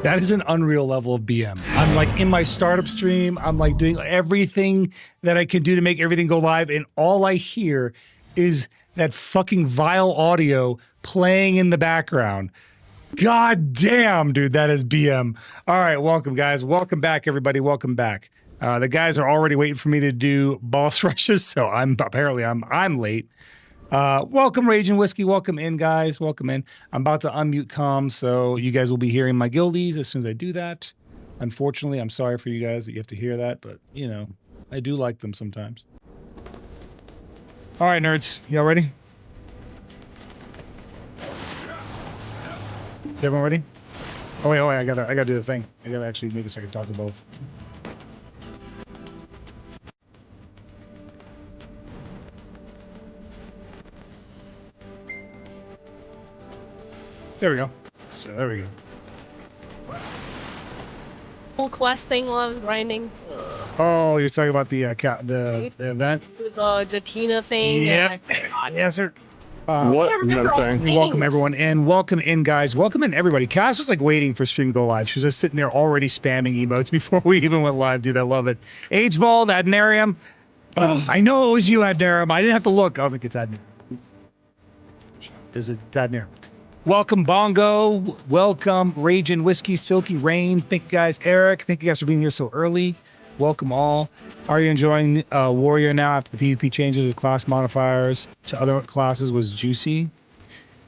That is an unreal level of BM. I'm like in my startup stream. I'm like doing everything that I can do to make everything go live. And all I hear is that fucking vile audio playing in the background. God damn, dude, that is BM. All right, welcome, guys. Welcome back, everybody. Welcome back. The guys are already waiting for me to do boss rushes, so I'm late. Welcome, Raging Whiskey. Welcome in, guys. Welcome in. I'm about to unmute comms, so you guys will be hearing my guildies as soon as I do that. Unfortunately, I'm sorry for you guys that you have to hear that, but, you know, I do like them sometimes. All right, nerds. Y'all ready? Everyone ready? Oh, wait, I gotta do the thing. I gotta actually make it so I can talk to both. There we go. So there we go. Whole quest thing while I was grinding. Oh, you're talking about the event? The Tina thing. Yep. Yes, sir. What another thing? Welcome everyone, and welcome in, guys. Welcome in, everybody. Cass was like waiting for stream to go live. She was just sitting there already spamming emotes before we even went live, dude. I love it. Agebald, Adnarium. I know it was you, Adnarium. I didn't have to look. I was like, it's Adnarium. Is it Adnarium? Welcome, Bongo. Welcome, Raging Whiskey, Silky Rain. Thank you guys, Eric. Thank you guys for being here so early. Welcome all. Are you enjoying Warrior now after the PvP changes of class modifiers to other classes was juicy?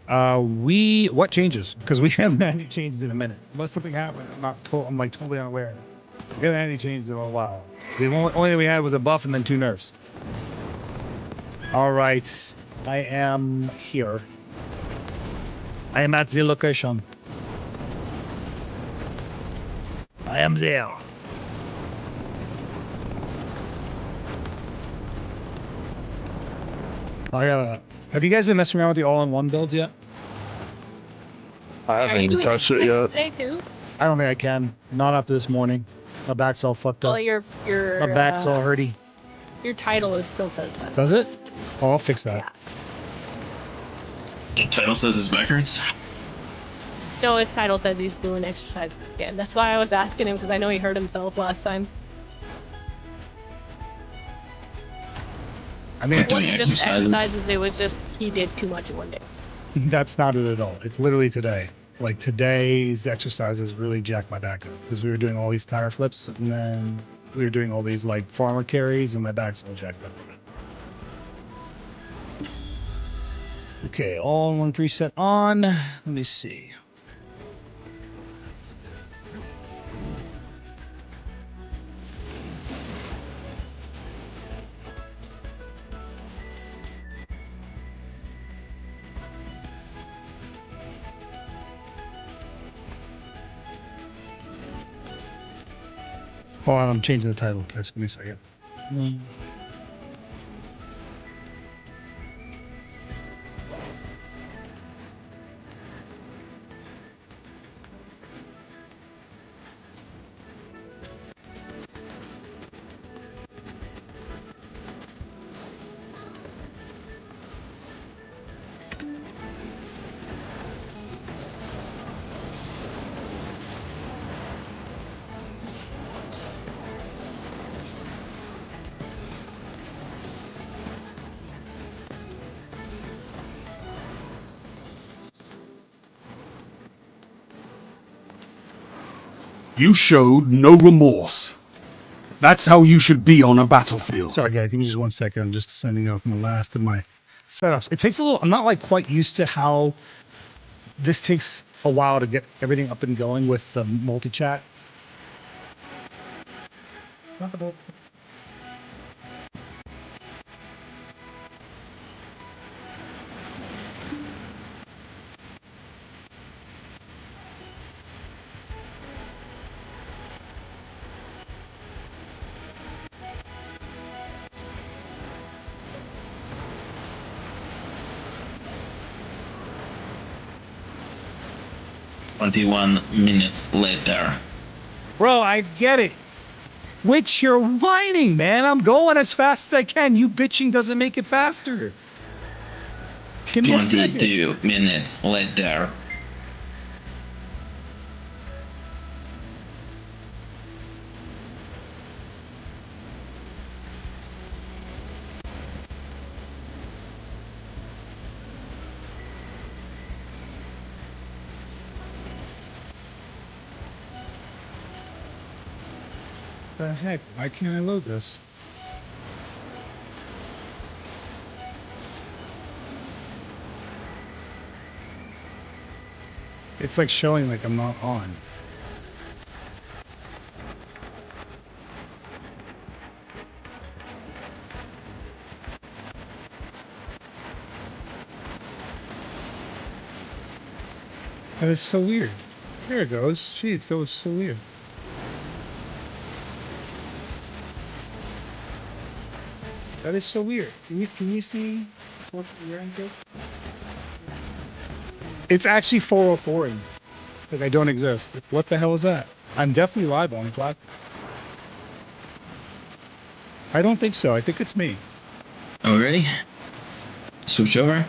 What changes? Because we haven't had any changes in a minute. Unless something happened, I'm like totally unaware. We haven't had any changes in a while. The only thing we had was a buff and then 2 nerfs. All right, I am here. I am at the location. I am there. Have you guys been messing around with the all-in-one builds yet? I haven't even touched it yet. Today too? I don't think I can. Not after this morning. My back's all fucked up. Well, your My back's all hurty. Your title still says that. Does it? Oh, I'll fix that. Yeah. The title says it's backwards. No, his title says he's doing exercises again. That's why I was asking him, because I know he hurt himself last time. I mean, It wasn't just exercises, it was just he did too much in one day. That's not it at all. It's literally today. Like today's exercises really jacked my back up because we were doing all these tire flips and then we were doing all these like farmer carries and my back's all jacked up. Okay, all in one preset on. Let me see. Oh, I'm changing the title. Just give me a second. You showed no remorse. That's how you should be on a battlefield. Sorry, guys. Give me just 1 second. I'm just sending out from the last of my setups. It takes a little. I'm not like quite used to how this takes a while to get everything up and going with the multi-chat. "21 minutes later." Bro, I get it. Which you're whining, man. I'm going as fast as I can. You bitching doesn't make it faster. Give me a second. 22 minutes later. the heck? Why can't I load this? It's like showing like I'm not on. That is so weird. There it goes. Jeez, that was so weird. That is so weird. Can you see what the rank is? It's actually 404. Like I don't exist. What the hell is that? I'm definitely live on class. I don't think so. I think it's me. Oh, ready? Switch over.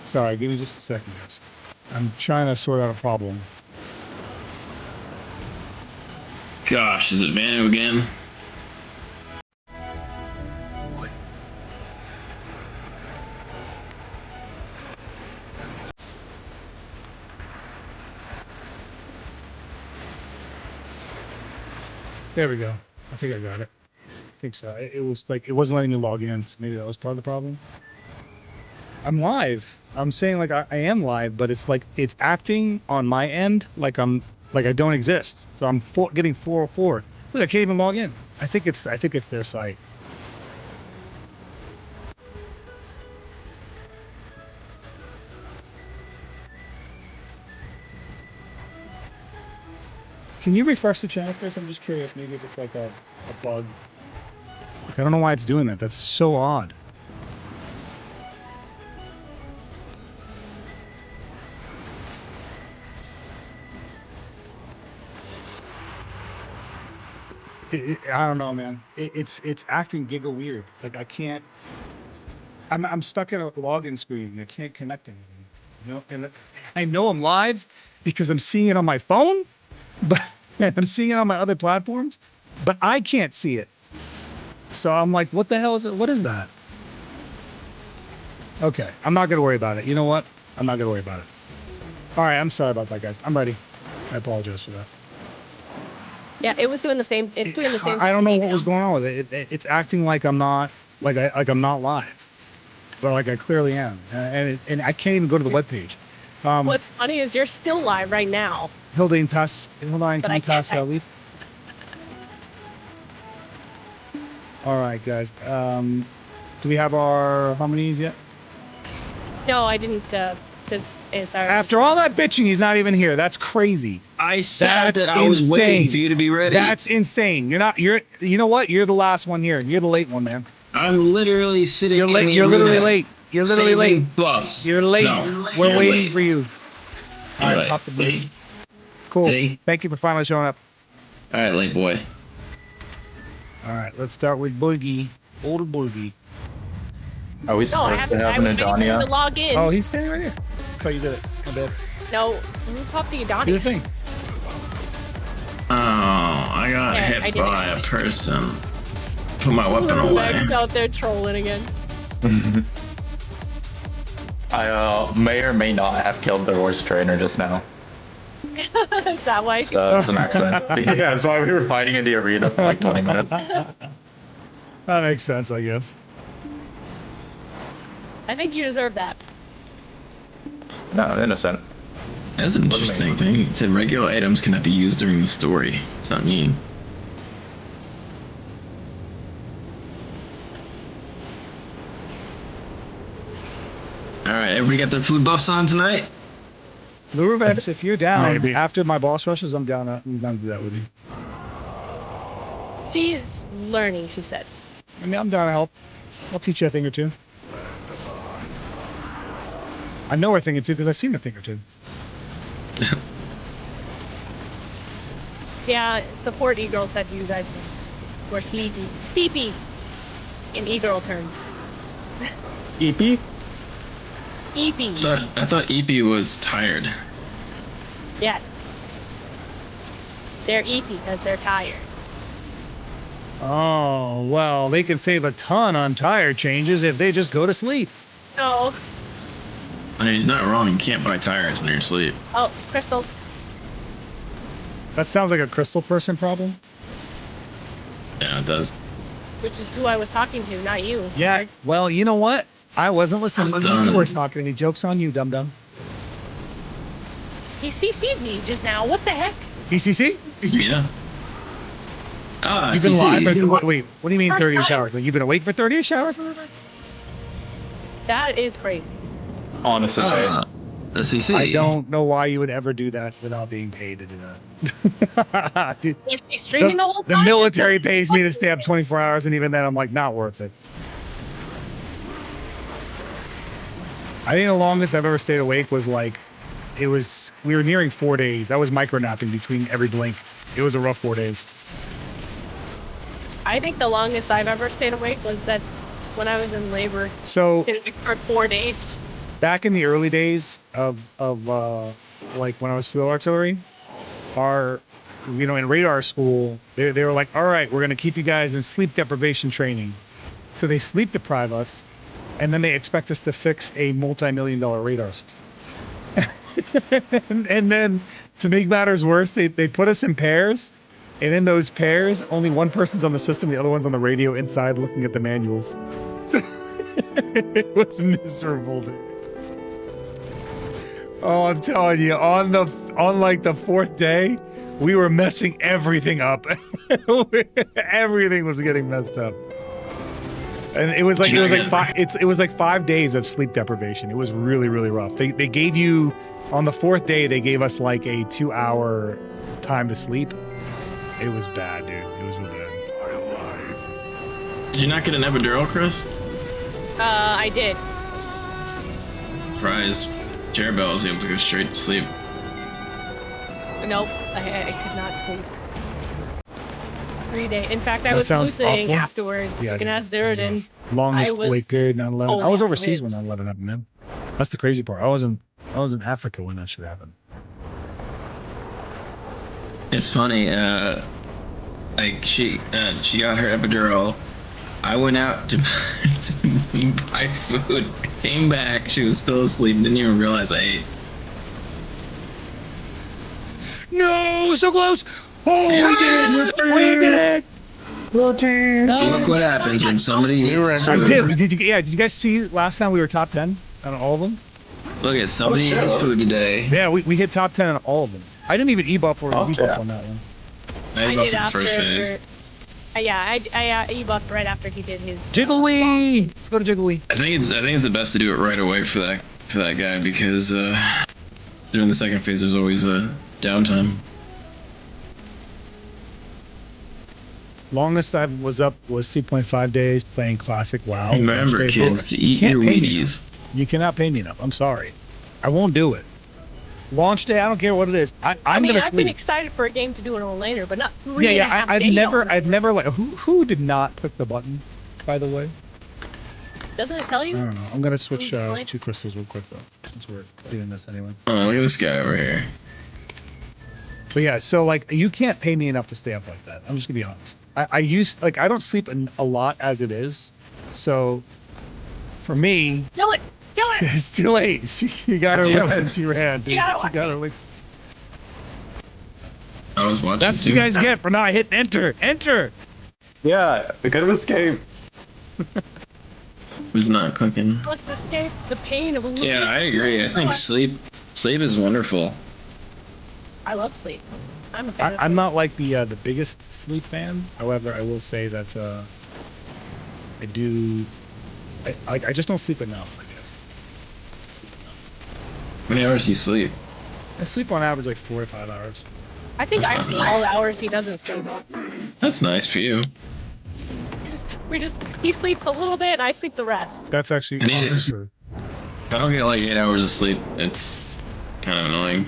Sorry, give me just a second, guys. I'm trying to sort out a problem. Gosh, is it Manu again? There we go. I think I got it. I think so. It was like, it wasn't letting me log in, so maybe that was part of the problem. I'm live. I'm saying like I am live, but it's like, it's acting on my end like I don't exist. So I'm getting 404. Look, I can't even log in. I think it's their site. Can you refresh the channel, Chris? I'm just curious. Maybe if it's like a bug. Like, I don't know why it's doing that. That's so odd. I don't know, man. It's acting giga weird. Like I can't. I'm stuck at a login screen. I can't connect anything. You know, and I know I'm live because I'm seeing it on my phone, but I'm seeing it on my other platforms, but I can't see it. So I'm like, what the hell is it? What is that? Okay, I'm not gonna worry about it. You know what? I'm not gonna worry about it. All right, I'm sorry about that, guys. I'm ready. I apologize for that. Yeah, it was doing the same. It's doing the same. I don't know thing what now. was going on with it. It's acting like I'm not I'm not live, but like I clearly am, and I can't even go to the webpage. What's funny is you're still live right now. Hildane, pass. Hold on, But can I you can't- pass leave? All right, guys. Do we have our hominies yet? No, I didn't. Because it's our. After all that bitching, he's not even here. That's crazy. I said That's that I was waiting insane. for you to be ready. That's insane. You know what? You're the last one here. You're the late one, man. I'm literally sitting. You're late. in the You're literally arena late. You're literally saving late. Buffs. You're late. No, We're you're waiting late. for you. All right, You're pop the late. booty. See? Cool. See? Thank you for finally showing up. All right, late boy. All right, let's start with Boogie. Old Boogie. Are we No, I supposed to have I an was waiting for him to Adania? log in. Oh, he's standing right here. So you did it. My bad. No, who popped the Do the Adani? thing. Oh, I got Yeah, I hit did by it. a person. Put my weapon away. Max out there trolling again. I may or may not have killed the horse trainer just now. Is that why? So it's an accident. Yeah, that's why we were fighting in the arena for like 20 minutes. That makes sense, I guess. I think you deserve that. No, innocent. That's an interesting thing. It said regular items cannot be used during the story. What's that mean? Alright, everybody got their food buffs on tonight? Lurevex, if you're down, Maybe. after my boss rushes, I'm down to do that with you. She's learning, she said. I mean, I'm down to help. I'll teach you a thing or two. I know a thing or two because I've seen a thing or two. Yeah, support e-girl said you guys were sleepy. Steepy! In e-girl terms. EP? EP. I thought EP was tired. Yes. They're eepy because they're tired. Oh, well, they could save a ton on tire changes if they just go to sleep. No. I mean, he's not wrong. You can't buy tires when you're asleep. Oh, crystals. That sounds like a crystal person problem. Yeah, it does. Which is who I was talking to, not you. Yeah, well, you know what? I wasn't listening. Done. You were talking. Any jokes on you, dum-dum? He CC'd me just now. What the heck? ECC? Yeah. Ah, You've been CC. live. Wait, what do you mean First 30 time. hours? Like, you've been awake for 30 hours? That is crazy. Honestly, The CC. I don't know why you would ever do that without being paid to do that. Dude, Was he streaming the whole the time? military pays me to stay up 24 hours, and even then, I'm like, not worth it. I think the longest I've ever stayed awake was like, we were nearing 4 days. I was micro napping between every blink. It was a rough 4 days. I think the longest I've ever stayed awake was that when I was in labor. So Stayed awake for 4 days. back in the early days of like when I was field artillery, in radar school, they were like, all right, we're going to keep you guys in sleep deprivation training. So they sleep deprive us, and then they expect us to fix a multi-million-dollar radar system. and then to make matters worse, they put us in pairs, and in those pairs, only one person's on the system, the other one's on the radio inside looking at the manuals. So it was miserable, dude. Oh, I'm telling you, on like the fourth day, we were messing everything up. Everything was getting messed up. And it was like 5 days of sleep deprivation. It was really, really rough. They gave you, on the fourth day, they gave us like a 2-hour time to sleep. It was bad, dude. It was really bad. Did you not get an epidural, Chris? I did. Surprise. Jerabel was able to go straight to sleep. Nope, I could not sleep. 3 days. In fact, I That was sounds losing awful. afterwards. Yeah, you can dude. ask Zeroden. Longest I was- wait period, 9/11. Oh, I was yeah, overseas wait. when 9/11 happened, man. That's the crazy part. I was in Africa when that shit happened. It's funny. Like she got her epidural. I went out to buy food. Came back. She was still asleep. Didn't even realize I ate. No, so close. Oh, we did it. We did it. Look what happens when somebody eats I food. did. Did you guys see last time we were top 10 on all of them? Look at somebody eats food today. Yeah, we hit top 10 on all of them. I didn't even E-buff or Z-buff on that one. I ate did the first phase. Yeah, I e-buffed right after he did his. Jiggly! Let's go to Jiggly. I think it's the best to do it right away for that guy because during the second phase there's always a downtime. Longest I was up was 2.5 days playing classic WoW. Remember, kids, to eat Can't your pay me Wheaties. You cannot pay me enough. I'm sorry. I won't do it. Launch day, I don't care what it is. I'm I mean, gonna I've been sleep. excited for a game to do it a little later, but not 3 Yeah, and a half I've days never on it. like who did not click the button, by the way? Doesn't it tell I you? don't know. I'm gonna switch Really? 2 crystals real quick though, since we're doing this anyway. Oh, look at this guy over here. But yeah, so like you can't pay me enough to stay up like that. I'm just gonna be honest. I don't sleep a lot as it is, so for me, Kill it! Kill it! it's too late. She got her Damn licks it. and she ran, dude. You gotta She watch got it. her licks. I was watching. That's what you guys get for not hitting enter. Enter. yeah, we could have escaped. Who's not cooking? Let's escape the pain of losing. Yeah, I agree. I think sleep is wonderful. I love sleep. I'm a fan of I'm sleep. not like the biggest sleep fan. However, I will say that I do. I just don't sleep enough. I guess How many hours do you sleep? I sleep on average like 4 to 5 hours. I think I sleep all the hours he doesn't sleep. That's nice for you. He sleeps a little bit and I sleep the rest. That's actually I need also it. true. If I don't get like 8 hours of sleep, it's kind of annoying.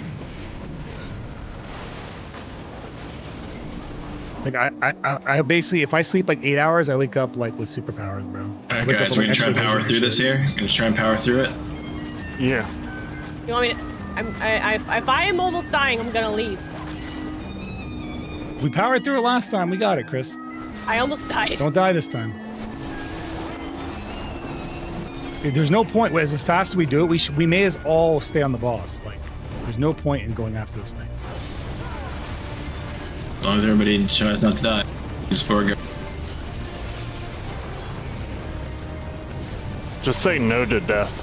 Like I basically, if I sleep like 8 hours, I wake up like with superpowers, bro. Alright, Wake up guys, with, we're gonna like, try and extra power vision through and this shit. here. Gonna try and power through it. Yeah. You want me to? If I am almost dying, I'm gonna leave. We powered through it last time. We got it, Chris. I almost died. Don't die this time. There's no point. As fast as we do it, we may as all stay on the boss. Like, there's no point in going after those things. As long as everybody tries not to die. Just forego. Just say no to death.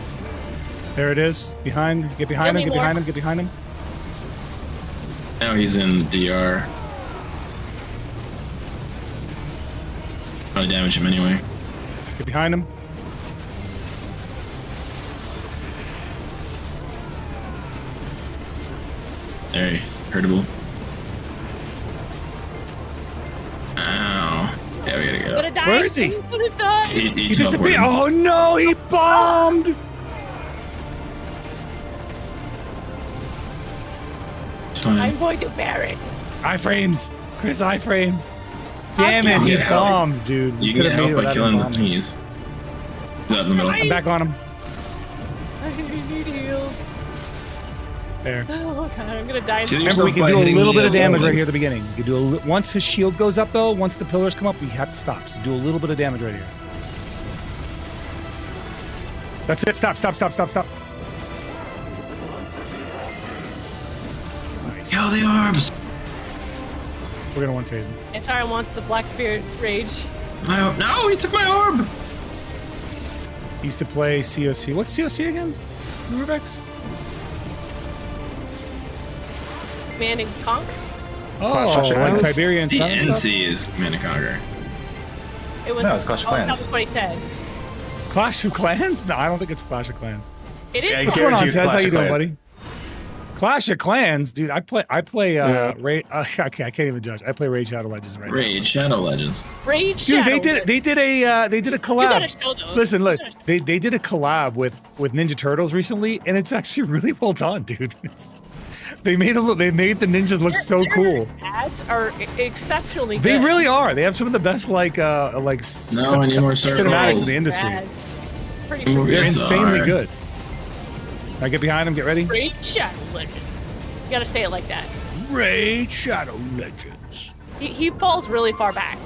There it is. Behind. Get behind him. Get behind him. Get behind him. Now he's in DR. Probably damage him anyway. Get behind him. There he's hurtable. Ow. Yeah, we gotta I'm go. gonna die. Where is he? I'm gonna die. He He disappeared. teleported. Oh no! He bombed. It's fine. I'm going to bear it. Iframes. Chris, iframes. Damn it! You He can get help. bombed, dude. You Could can have made help it by without killing him the bombing. thingies. He's out in the middle. I'm back on him. I need heals. There. Oh god, I'm gonna die. Dude, Remember, we can by do a hitting little the bit of damage wall. right here at the beginning. We can do once his shield goes up, though. Once the pillars come up, we have to stop. So do a little bit of damage right here. That's it. Stop. Stop. Stop. Stop. Stop. Nice. Kill the orbs. We're gonna one phase him. And Sarah wants the Black Spirit Rage. My orb. No, he took my orb. He used to play COC. What's COC again? Ruvex? Man and Conk. Oh, Clash of like Clans? Tiberian The Sun and stuff? NC is Command and Conquer. It was. No, it's Clash of oh, Clans. That was what he said. Clash of Clans? No, I don't think it's Clash of Clans. It is. Yeah, What's I going on, guarantee it's Tez? How Clash you of doing, Clans. buddy? Clash of Clans, dude. I play. Yeah. I can't even judge. I play Raid Shadow Legends right now. Raid Shadow Legends. Rage. Dude, Shadow. they did a You collab. gotta show those. Listen, look, You gotta- they did a collab with Ninja Turtles recently, and it's actually really well done, dude. They made the ninjas look so their cool. Ads are exceptionally good. They really are. They have some of the best No, I need more cinematics in circles. the industry. Rad. Pretty Ooh, freaking They're yes. insanely are. good. Now get behind them. Get ready. Raid Shadow Legends. You gotta say it like that. Raid Shadow Legends. He falls really far back,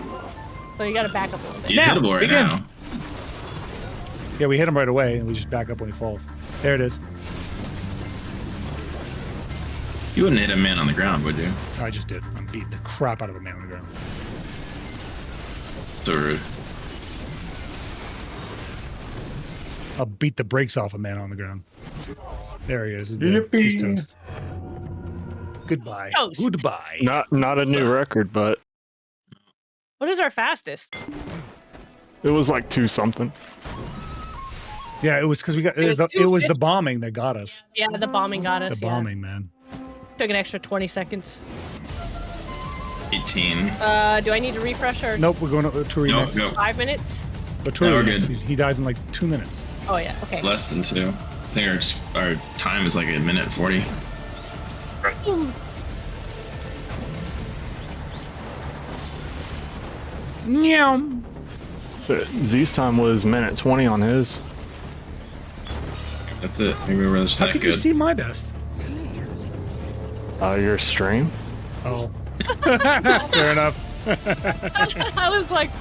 so you gotta back up a little bit. He's Now, hittable right begin. now. Yeah, we hit him right away, and we just back up when he falls. There it is. You wouldn't hit a man on the ground, would you? I just did. I'm beating the crap out of a man on the ground. So rude. I'll beat the brakes off a man on the ground. There he is. He's dead. Yippee. He's toast. Goodbye. Toast. Goodbye. Not a new record, but What is our fastest? it was like 2 something. Yeah, it was because we got. It was the 250. bombing that got us. Yeah, the bombing got us. The bombing, man. Yeah. Took an extra 20 seconds. 18. Do I need to refresh or Nope, we're going to Turi No, next. go. 5 minutes? But No, Turi we're next. good. He dies in like 2 minutes. Oh yeah. Okay. Less than 2. I think our time is like a minute 40. Meow. Z's time was minute 20 on his. That's it. Maybe we're just How that could good. you see my best? Your stream? Oh. Fair enough. I was like,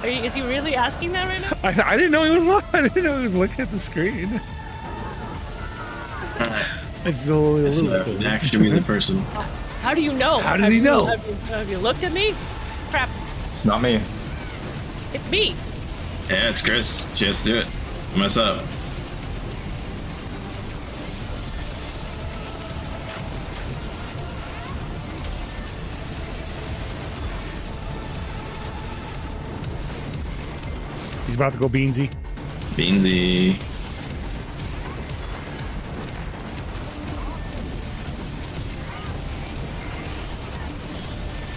is he really asking that right now? I didn't know he was. I didn't know he was looking at the screen. It's a little silly. Actually, be the person. How do you know? How did he know? Have you looked at me? Crap, It's not me. it's me. Yeah, it's Chris. Just do it. Mess up. He's about to go Beansy. Beansy.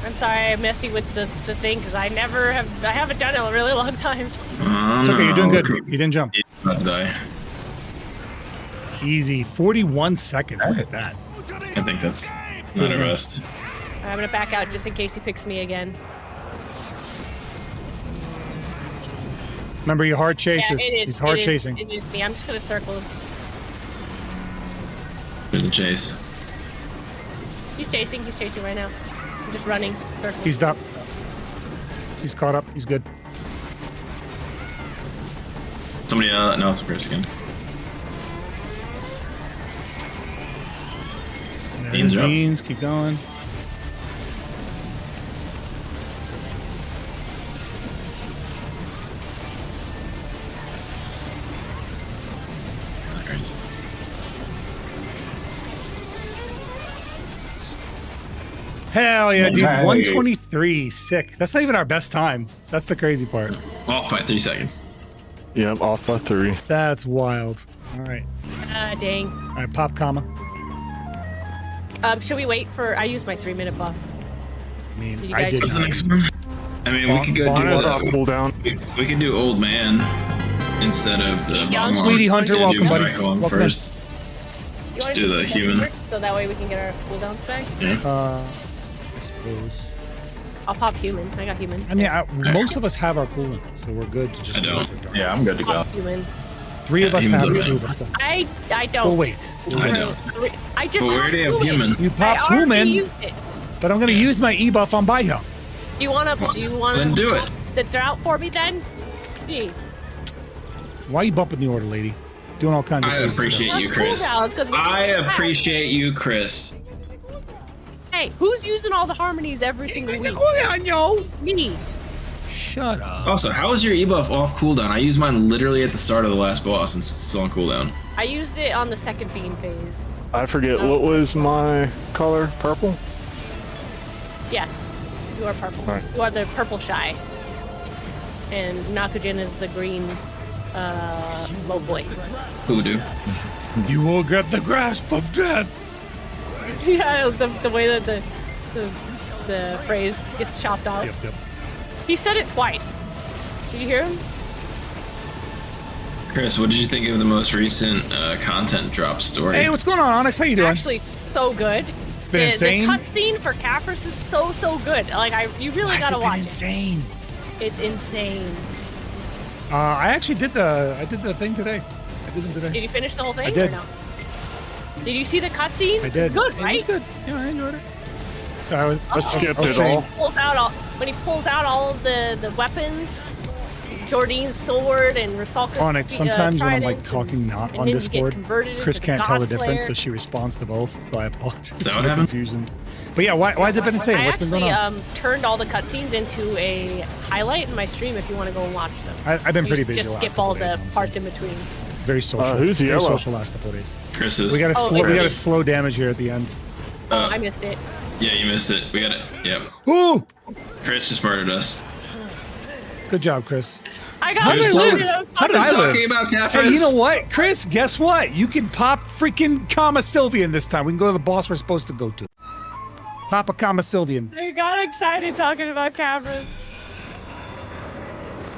I'm sorry, I'm messing with the thing because I haven't done it in a really long time. It's okay. You're doing good. You didn't jump. He's about to die. Easy. 41 seconds. Look at that. I think that's not a rest. I'm gonna back out just in case he picks me again. Remember, your hard chases. Yeah, it is. He's hard it is- chasing. It is me. I'm just gonna circle him. There's a chase. He's chasing. He's chasing right now. I'm just running. Circles. He's up. He's caught up. He's good. Somebody, no, it's Chris again. Beans are up. Beans, keep going. Hell yeah, dude. Nice. 123. Sick. That's not even our best time. That's the crazy part. Off by 3 seconds. Yeah, I'm off by 3. That's wild. All right. Dang. All right, pop comma. Should we wait for? I used my 3-minute buff. I mean, Did you I guys- did. What's the not. next one? I mean, we could go Bonner's do off cooldown. we could do old man instead of the Young bomb Sweetie arm. Hunter, Yeah, welcome, do buddy. Draco on Welcome first. You wanna do the that human. first, so that way we can get our cooldowns back. Yeah. I suppose. I'll pop human. I got human. I mean, most of us have our coolant, so we're good to just I go don't. for dark. Yeah, I'm good to go. Pop human. 3 of us humans have are it, 2 bad. of us don't. I don't. Oh, wait. I know. I just. But where popped do you have human? You popped I already human, used it. but I'm going to use my E-buff on Baiha. Do you wanna? Do you wanna? Then do it. The drought for me then? Jeez. Why are you bumping the order, lady? Doing all kinds of I crazy appreciate stuff. you, Chris. Cooldowns, 'cause we- I appreciate you, Chris. Hey, who's using all the harmonies every single week? Oh, yeah, no. Me. Shut up. Also, how is your e-buff off cooldown? I used mine literally at the start of the last boss and it's still on cooldown. I used it on the second beam phase. I forget, what was my color? Purple? Yes, you are purple. Right. You are the purple shy. And Nakujin is the green, low boy. Hoodoo. You will get the grasp of death. Yeah, the way that the phrase gets chopped out. Yep, yep. He said it twice. Did you hear him? Chris, what did you think of the most recent content drop story? Hey, what's going on, Onyx? How you doing? Actually, so good. It's been insane. The cutscene for Caphras is so good. Like you really Why has gotta it been watch insane? it. It's insane. I actually did the thing today. I did them today. Did you finish the whole thing? I did. Or no? Did you see the cutscene? I did. It's good, It right? was good. Yeah, I enjoyed it. I skipped it saying- all. When he pulls out all of the weapons, Jordine's sword and Rusalka's Onyx, sometimes when I'm like trident, talking not and on then you get Discord, converted Chris into the can't tell the God difference, so Slayer. she responds to both. So I apologize that for what the happened? confusion. But yeah, why has it been insane? I What's been actually going on? turned all the cutscenes into a highlight in my stream if you want to go and watch them. I've been You pretty busy. Just the last skip all couple the days, honestly. parts in between. Very social. Who's Very yellow? social last couple of days. Chris is. We got Oh, we got a okay. slow damage here at the end. I missed it. Yeah, you missed it. We got it. Yep. Ooh, Chris just murdered us. good job, Chris. I got How did I it. live? How did I live? Talking about Caphras. Hey, you know what, Chris? Guess what? You can pop freaking Kama Sylvian this time. We can go to the boss we're supposed to go to. Pop a Kama Sylvian. I got excited talking about cameras.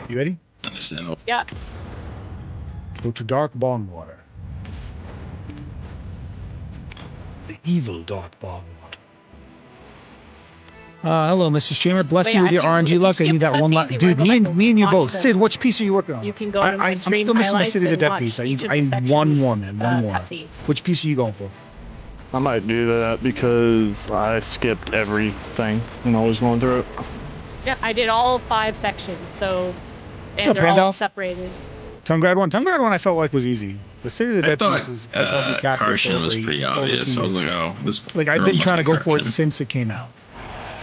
You ready? Understandable. Yeah. Go to Dark Bongwater. The evil Dark Bongwater. Hello, Mr. Streamer. Bless But me yeah, with your if you- RNG if you luck. I skip need that one cutscenes, last. you Dude, wanna me go and back you and both. watch them. Sid, which piece are you working on? You can go to my I'm stream still missing my highlights City of the and Dead watch piece. each of I the won sections, one and one more. cutscenes. Which piece are you going for? I might do that because I skipped everything when I was going through it. Yeah, I did all 5 sections, so up, and they're all Randolph? separated. Tonguegrad one. Tonguegrad one I felt like was easy. The City of the I Dead thought pieces I felt we captured Karshan over was eight- pretty over obvious. 2 I was years. like, oh, this. Like I've girl been must trying to be go for it Karshan. since it came out.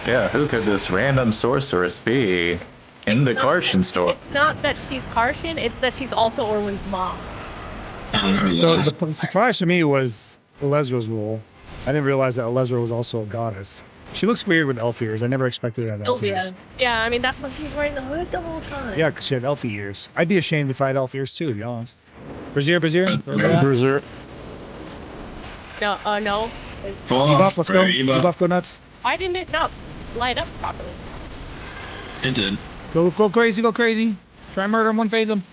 Yeah, who could this random sorceress be in the Karshan store? It's not that she's Karshan, it's that she's also Orwin's mom. And her So last- the surprise to me was Elezra's role. I didn't realize that Elezra was also a goddess. She looks weird with elf ears. I never expected her to have elf ears. Sylvia. Yeah, I mean that's why she's wearing the hood the whole time. Yeah, because she had elfy ears. I'd be ashamed if I had elf ears too, to be honest. Brazier. Those are that. Bruiser. No, no. Fall Ebuff, off, let's bro, go. Ebuff. Ebuff, go nuts. Why didn't it not light up properly? It did. Go crazy, go crazy. Try and murder him, one phase him.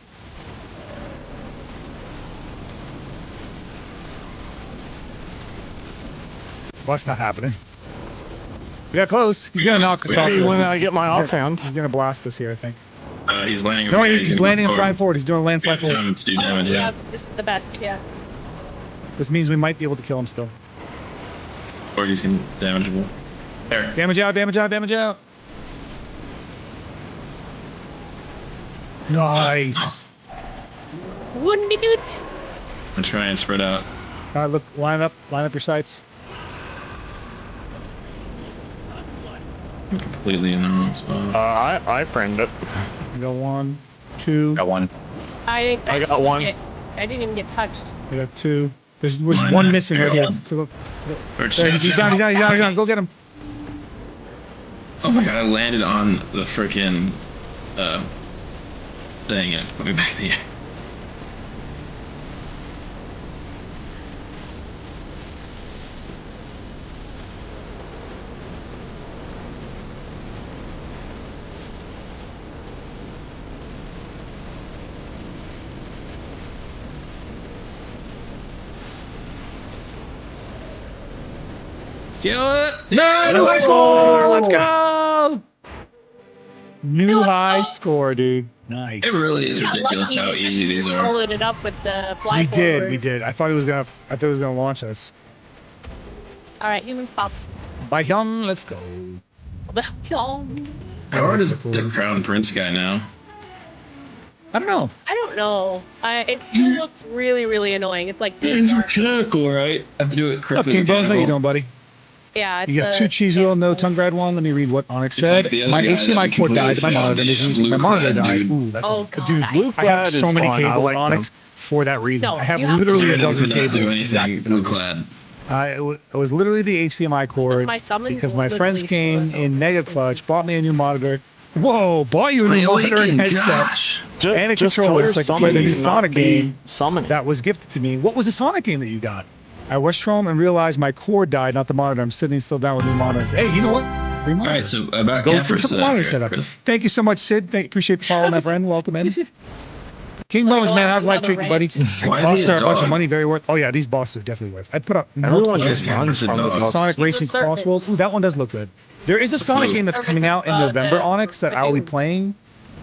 What's not happening? We got close. He's gonna knock us off. Maybe when I get my offhand. He's gonna blast us here, I think. He's landing. No, he's gonna landing go and flying forward. forward. He's doing a land We fly have forward. time to do damage, yeah. This is the best, yeah. This means we might be able to kill him still. Or he's damageable. There. Damage out, damage out, damage out. Nice. Wouldn't it? I'm trying and spread out. All right, look, line up your sights. I'm completely in the wrong spot. I framed it. You got 1, 2. Got one. I got one. I didn't even get touched. You got 2. There's Mine one not. missing right I here. got one. So look, Or there, he's down, he's down, he's down, he's down. Go get him. Oh my god, I landed on the frickin' thing and put me back in the air. Kill it! No, high score! Let's go! New high score, dude. Nice. It really is ridiculous how easy these are. Followed it up with the fly We did, forward. we did. I thought it was gonna launch us. All right, humans pop. Bye, young. Let's go. How hard is the Crown Prince guy now? I don't know. I don't know. It still looks really, really annoying. It's like It's mechanical, right? I have to do it What's up, correctly. King Bones? How you doing, buddy? yeah. It's You got 2 cheese wheel, no tongue grad one. Let me read what Onyx It's said. like the other My guy HDMI that cord died. My completely monitor, failed. my monitor Blue-clad died. dude. Ooh, that's Oh, God. dude. Blue I have clad so is many fun. I cables, like Onyx, them. for that reason. No, I have you have to literally a Zeroden dozen could not do cables. anything Exactly. blue clad. It was literally the HDMI cord my summons because my literally friends came slow. in Mega Clutch, bought me a new monitor. Whoa, bought you a new monitor and headset. Gosh. And a Just controller, tell so I your can play the summoning new to Sonic not be game summoning. that was gifted to me. What was the Sonic game that you got? I rushed home and realized my cord died, not the monitor. I'm sitting still down with new monitors. Hey, you know what? Free monitor. All right, so about Go Cat for first. triple monitor setup. Chris. Thank you so much, Sid. Appreciate the follow, my friend. Welcome in. King Bones, man, how's life treating you, buddy? Why is he Bosses a are a bunch of dog? money, very worth. Oh yeah, these bosses are definitely worth. I'd put up Everyone Why just is Cat runs First a from the dog? boss. Sonic He's a Racing serpent. Crossworld. Ooh, that one does look good. There is a Sonic Blue. game that's coming out in November, Onyx, that I'll be playing.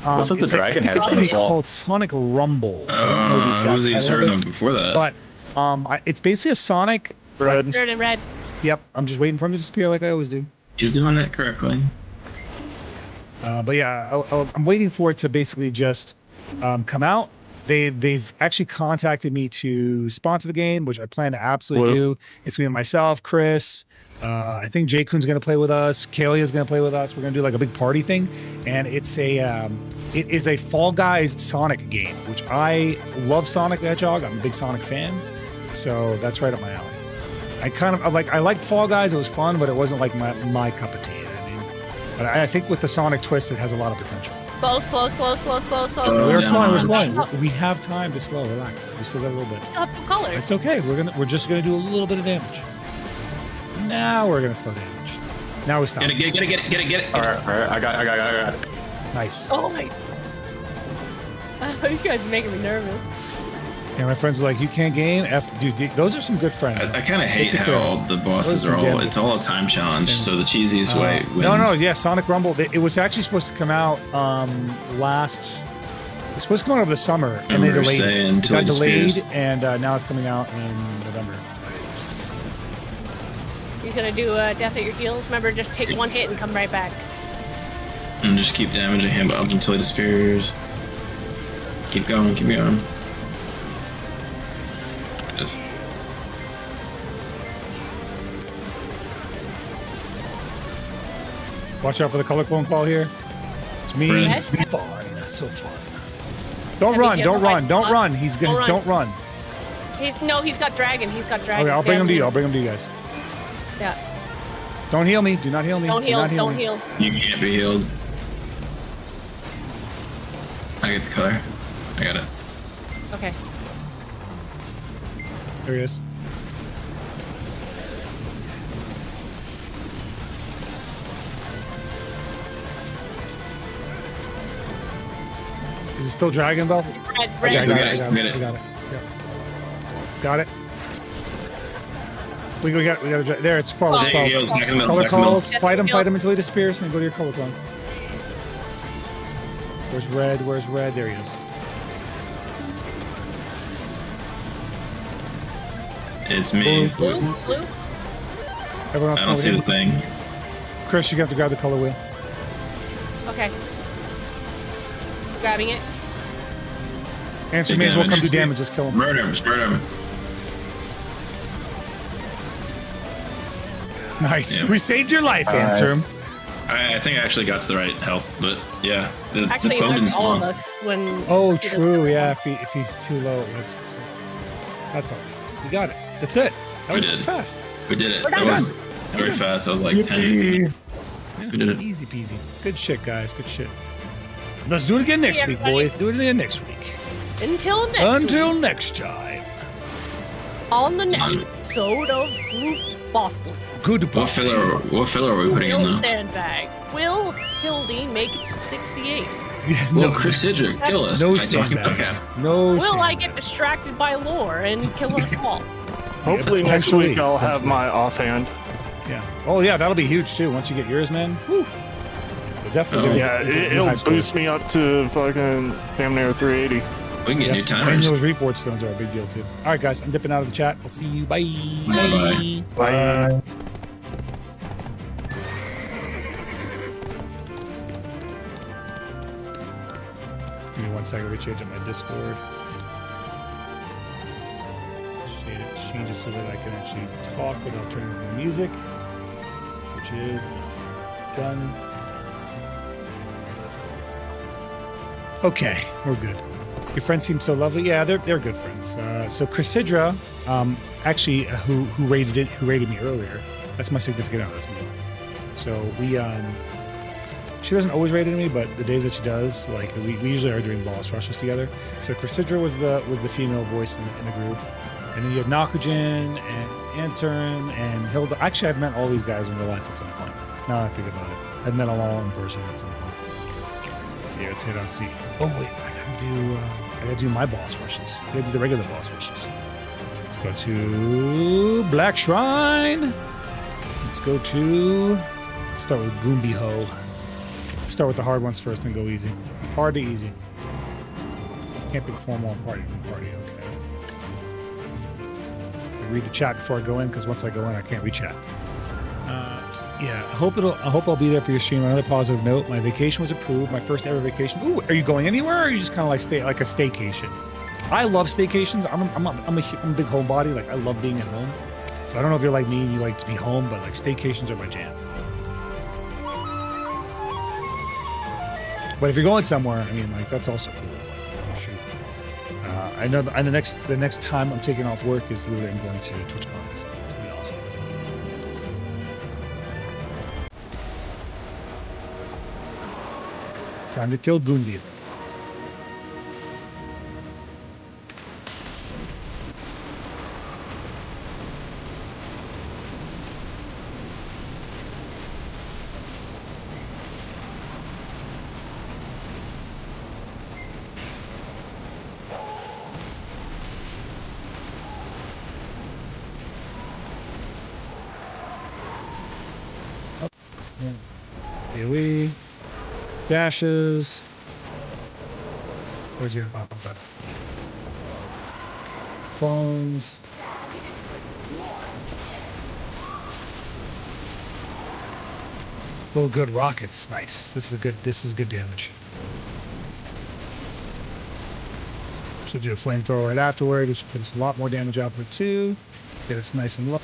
What's with the It's like- dragon I think heads it's on gonna the be wall? called Sonic Rumble. I don't know the What exact was he title of serving it, them before that? but it's basically a Sonic. Red. Red and red. Yep, I'm just waiting for him to disappear like I always do. He's doing it correctly. But yeah, I'm waiting for it to basically just come out. They've actually contacted me to sponsor the game, which I plan to absolutely Blue. do. It's gonna be myself, Chris. I think Jay Kun's gonna play with us. Kalia's gonna play with us. We're gonna do like a big party thing, and it is a Fall Guys Sonic game, which I love Sonic the Hedgehog. I'm a big Sonic fan, so that's right up my alley. I liked Fall Guys. It was fun, but it wasn't like my cup of tea. I mean, but I think with the Sonic twist, it has a lot of potential. Slow. We're yeah. slowing. We're No. slowing. We have time to slow. Relax. We still got a little bit. Still have 2 colors. It's okay. We're just gonna do a little bit of damage. Now we're gonna slow damage. Now we stop. Get it. All right. I got it. Nice. Oh my. You guys are making me nervous. And my friends are like, you can't game. Dude, those are some good friends. I kind of hate took how care of all the bosses Those are are all. good. It's all a time challenge. So the cheesiest way wins. No, yeah, Sonic Rumble. It was actually supposed to come out It was supposed to come out over the summer, and they Remember delayed saying it. It got Toy delayed, Spears. and now it's coming out in November. He's gonna do death at your heels. Remember, just take 1 hit and come right back. And just keep damaging him up until he disappears. Keep going. Just Watch out for the color clone call here. It's me. Red? Fun. So fun. Don't That means run. you Don't have the run. right Don't spot. run. He's gonna. Don't Don't run. He's got dragon. He's got dragon. Okay, I'll bring him to you. I'll Sam. bring him to you guys. Yeah. Don't heal me. Do not heal me. Don't Do heal. not Don't me. heal. you can't be healed. I get the color. I got it. Okay. There he is. Is it still Dragon Ball? Red. Okay, I Red. got get it. it, I get it. got it. Yep. Got it. We got there. It's Squall. There you go, it's back in the middle, Color back in the middle. calls. Fight him until he disappears, and then go to your color clone. Where's red? Where's red? There he is. It's me. Blue. Everyone else I don't see the thing. Chris, you have to grab the color wheel. Okay. Grabbing it. Answer Big may as well come damage. do damage. Just kill him. Murder him. Murder him. Nice. Yeah. We saved your life, Answer him. I think I actually got to the right health, but yeah. The Actually, clone didn't that's all of spawn. us when. Oh, he does true. that. Yeah, if he's too low. That's all. You got it. That's it. That We was did. fast. We did it. We're That done. was very fast. I was like 10, 15. Yeah, We did it. easy peasy. Good shit, guys. Good shit. Let's do it again next week, everybody. boys. Do it again next week. Until next Until week, next time. on the next episode of Group Boss Blitz. Goodbye. What filler are we putting in Will though? Sandbag. Will Hildy make it to 68? Well, Chris Hidrick, kill us. No by talking sandbag. about No Will I sandbag. get distracted by lore and kill us all? Hopefully next potentially. week I'll have my offhand. Yeah. Oh, yeah, that'll be huge, too. Once you get yours, man. Whew. We're definitely Oh. gonna Yeah, get it'll high scores. boost me up to fucking damn near 380. We can get new And timers. those reforged stones are a big deal, too. All right, guys, I'm dipping out of the chat. I'll see you. Bye. Bye-bye. Bye. Give me 1 second. Let me change up my Discord. Change it so that I can actually talk without turning on the music, which is done. Okay, we're good. Your friends seem so lovely. Yeah, they're good friends. So Chrysidra, actually, who rated me earlier. That's my significant other. That's me. So we she doesn't always rate me, but the days that she does, like we usually are doing boss rushes together. So Chrysidra was the female voice in the group, and then you had Nakujin and Ansem and Hilda. Actually, I've met all these guys in real life at some point. Now that I think about it, I've met them all in person at some point. Let's see. Let's hit on see. Oh wait, I gotta do my boss rushes. I gotta do the regular boss rushes. Let's go to Black Shrine. Let's go to. Let's start with Goombi Ho. Start with the hard ones first and go easy. Hard to easy. Can't pick formal and party from party. Okay. I read the chat before I go in because once I go in, I can't read chat. Yeah, I hope I'll be there for your stream. On another positive note, my vacation was approved. My first ever vacation. Ooh, are you going anywhere? Or are you just kind of like a staycation? I love staycations. I'm a big homebody. Like I love being at home. So I don't know if you're like me and you like to be home, but like staycations are my jam. But if you're going somewhere, I mean, like that's also cool. Oh, shoot. I know. And the next time I'm taking off work is literally I'm going to TwitchCon. So it's gonna be awesome. Time to kill Gundi. AoE. Dashes. Where's your okay. Phones? Oh, good rockets. Nice. This is good damage. Should do a flamethrower right afterward, which puts a lot more damage output too. Get us nice and low.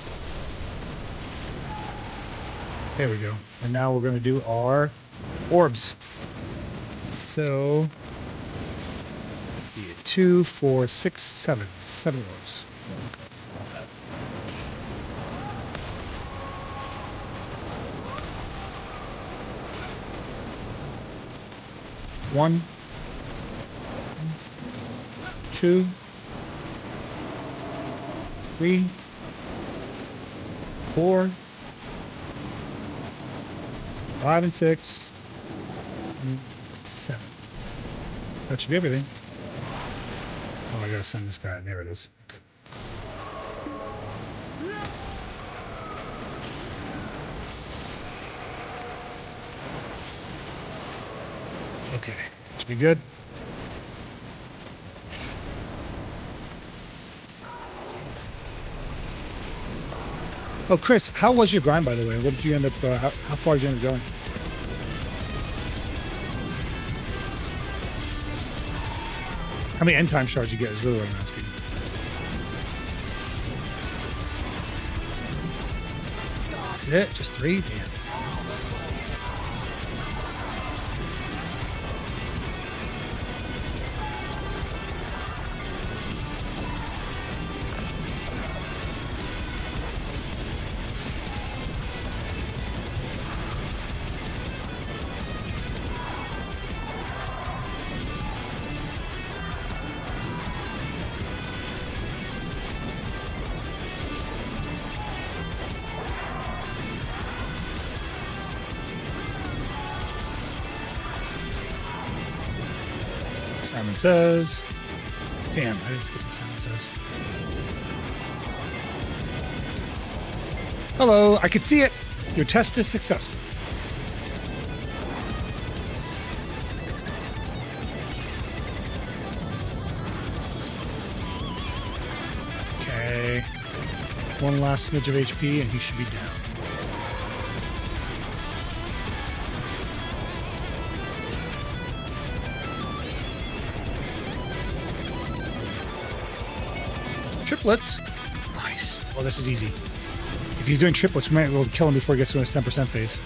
There we go. And now we're going to do our orbs. So, let's see, 2, 4, 6, 7. 7 orbs. One, 2, 3, 4, 5 and 6, and 7. That should be everything. Oh, I gotta send this guy. There it is. Okay, should be good. Oh, Chris, how was your grind, by the way? What did you end up, how far did you end up going? How many end time shards you get is really what I'm asking. That's it? Just 3? Damn. Simon Says. Damn, I didn't skip the Simon Says. Hello, I could see it. Your test is successful. Okay. One last smidge of HP and he should be down. Triplets. Nice. Well, this is easy. If he's doing triplets, we might be able to kill him before he gets to his 10% phase.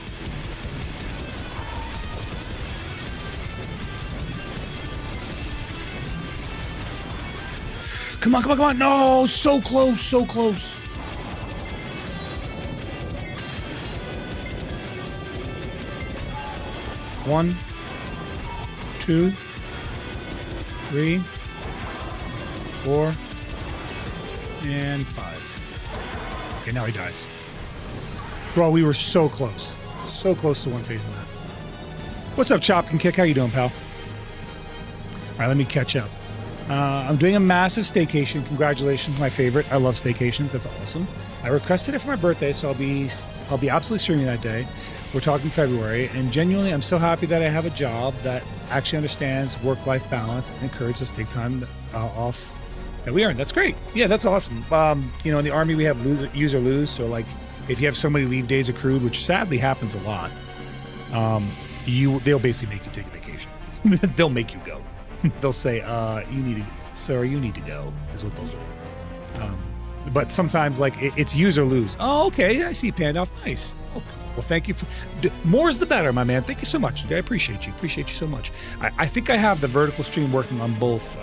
Come on, come on, come on. No, so close, so close. One, 2, 3, 4, and 5. Okay, now he dies. Bro, we were so close. So close to one phase in that. What's up, Chop and Kick? How you doing, pal? All right, let me catch up. I'm doing a massive staycation. Congratulations, my favorite. I love staycations. That's awesome. I requested it for my birthday, so I'll be absolutely streaming that day. We're talking February, and genuinely, I'm so happy that I have a job that actually understands work-life balance and encourages us to take time off that we earn. That's great. Yeah, that's awesome. You know, in the Army, we have use or lose. So, like, if you have so many leave days accrued, which sadly happens a lot, they'll basically make you take a vacation. They'll make you go. They'll say, you need to, sir, you need to go, is what they'll do. But sometimes, like, it's use or lose. Oh, okay, I see Pandoff. Nice. Okay. Well, thank you. More is the better, my man. Thank you so much. I appreciate you. Appreciate you so much. I think I have the vertical stream working on both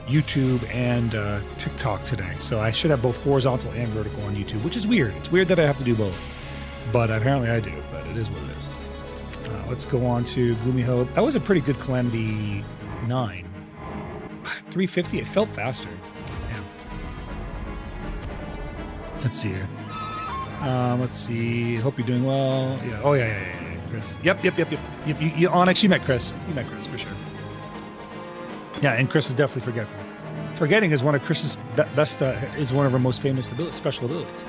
YouTube and TikTok today. So I should have both horizontal and vertical on YouTube, which is weird. It's weird that I have to do both. But apparently I do, but it is what it is. Let's go on to Gloomy Hope. That was a pretty good Calamity 9. 350, it felt faster. Damn. Let's see here. Let's see. Hope you're doing well. Yeah. Oh, yeah, Chris. Yep. You Onyx, you met Chris. You met Chris, for sure. Yeah, and Chris is definitely forgetful. Forgetting is one of Chris's best, is one of her most famous special abilities.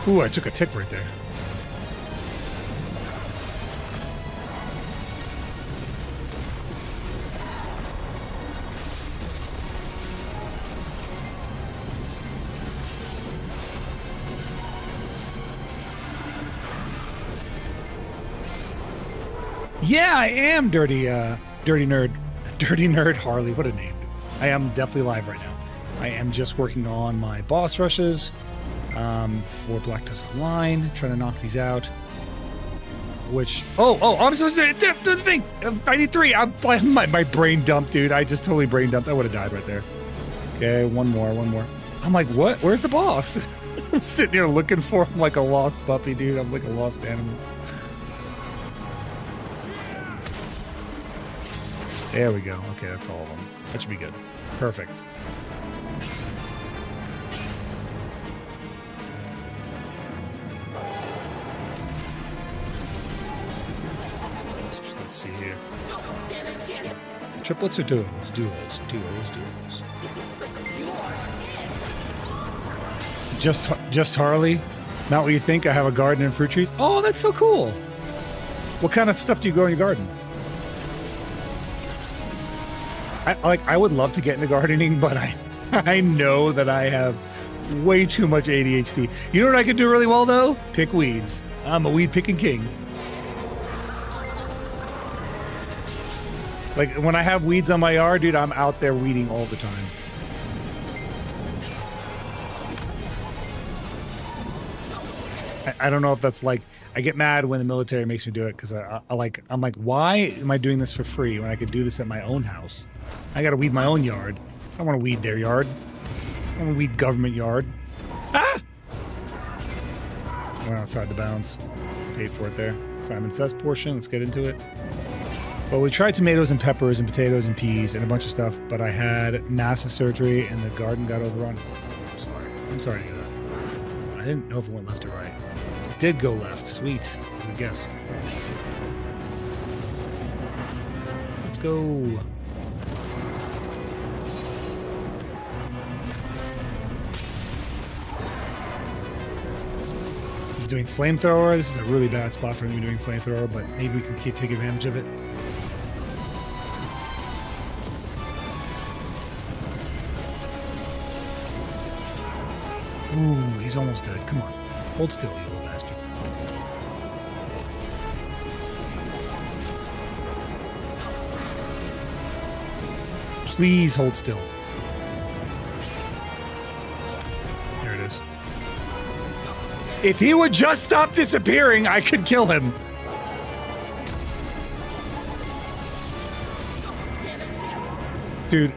Ooh, I took a tick right there. Yeah, I am Dirty Nerd Harley. What a name. I am definitely live right now. I am just working on my boss rushes. For Black Dust Online, trying to knock these out. Which, I'm supposed to do the thing. I need 3. My brain dumped, dude. I just totally brain dumped. I would have died right there. Okay, one more. I'm like, what? Where's the boss? I'm sitting here looking for him like a lost puppy, dude. I'm like a lost animal. There we go. Okay, that's all of them. That should be good. Perfect. Let's see here. Triplets or duos? Duos. Just Harley? Not what you think? I have a garden and fruit trees? Oh, that's so cool. What kind of stuff do you grow in your garden? I would love to get into gardening, but I know that I have way too much ADHD. You know what I could do really well, though? Pick weeds. I'm a weed picking king. Like, when I have weeds on my yard, dude, I'm out there weeding all the time. I don't know if that's like, I get mad when the military makes me do it because I'm like, why am I doing this for free when I could do this at my own house? I got to weed my own yard. I don't want to weed their yard. I want to weed government yard. Ah! Went outside the bounds. Paid for it there. Simon Says portion. Let's get into it. Well, we tried tomatoes and peppers and potatoes and peas and a bunch of stuff, but I had massive surgery and the garden got overrun. I'm sorry. I'm sorry to hear that. I didn't know if it went left or right. It did go left. Sweet. As a guess. Let's go. He's doing flamethrower. This is a really bad spot for him to be doing flamethrower, but maybe we can take advantage of it. Ooh, he's almost dead. Come on. Hold still, you little bastard. Please hold still. There it is. If he would just stop disappearing, I could kill him. Dude,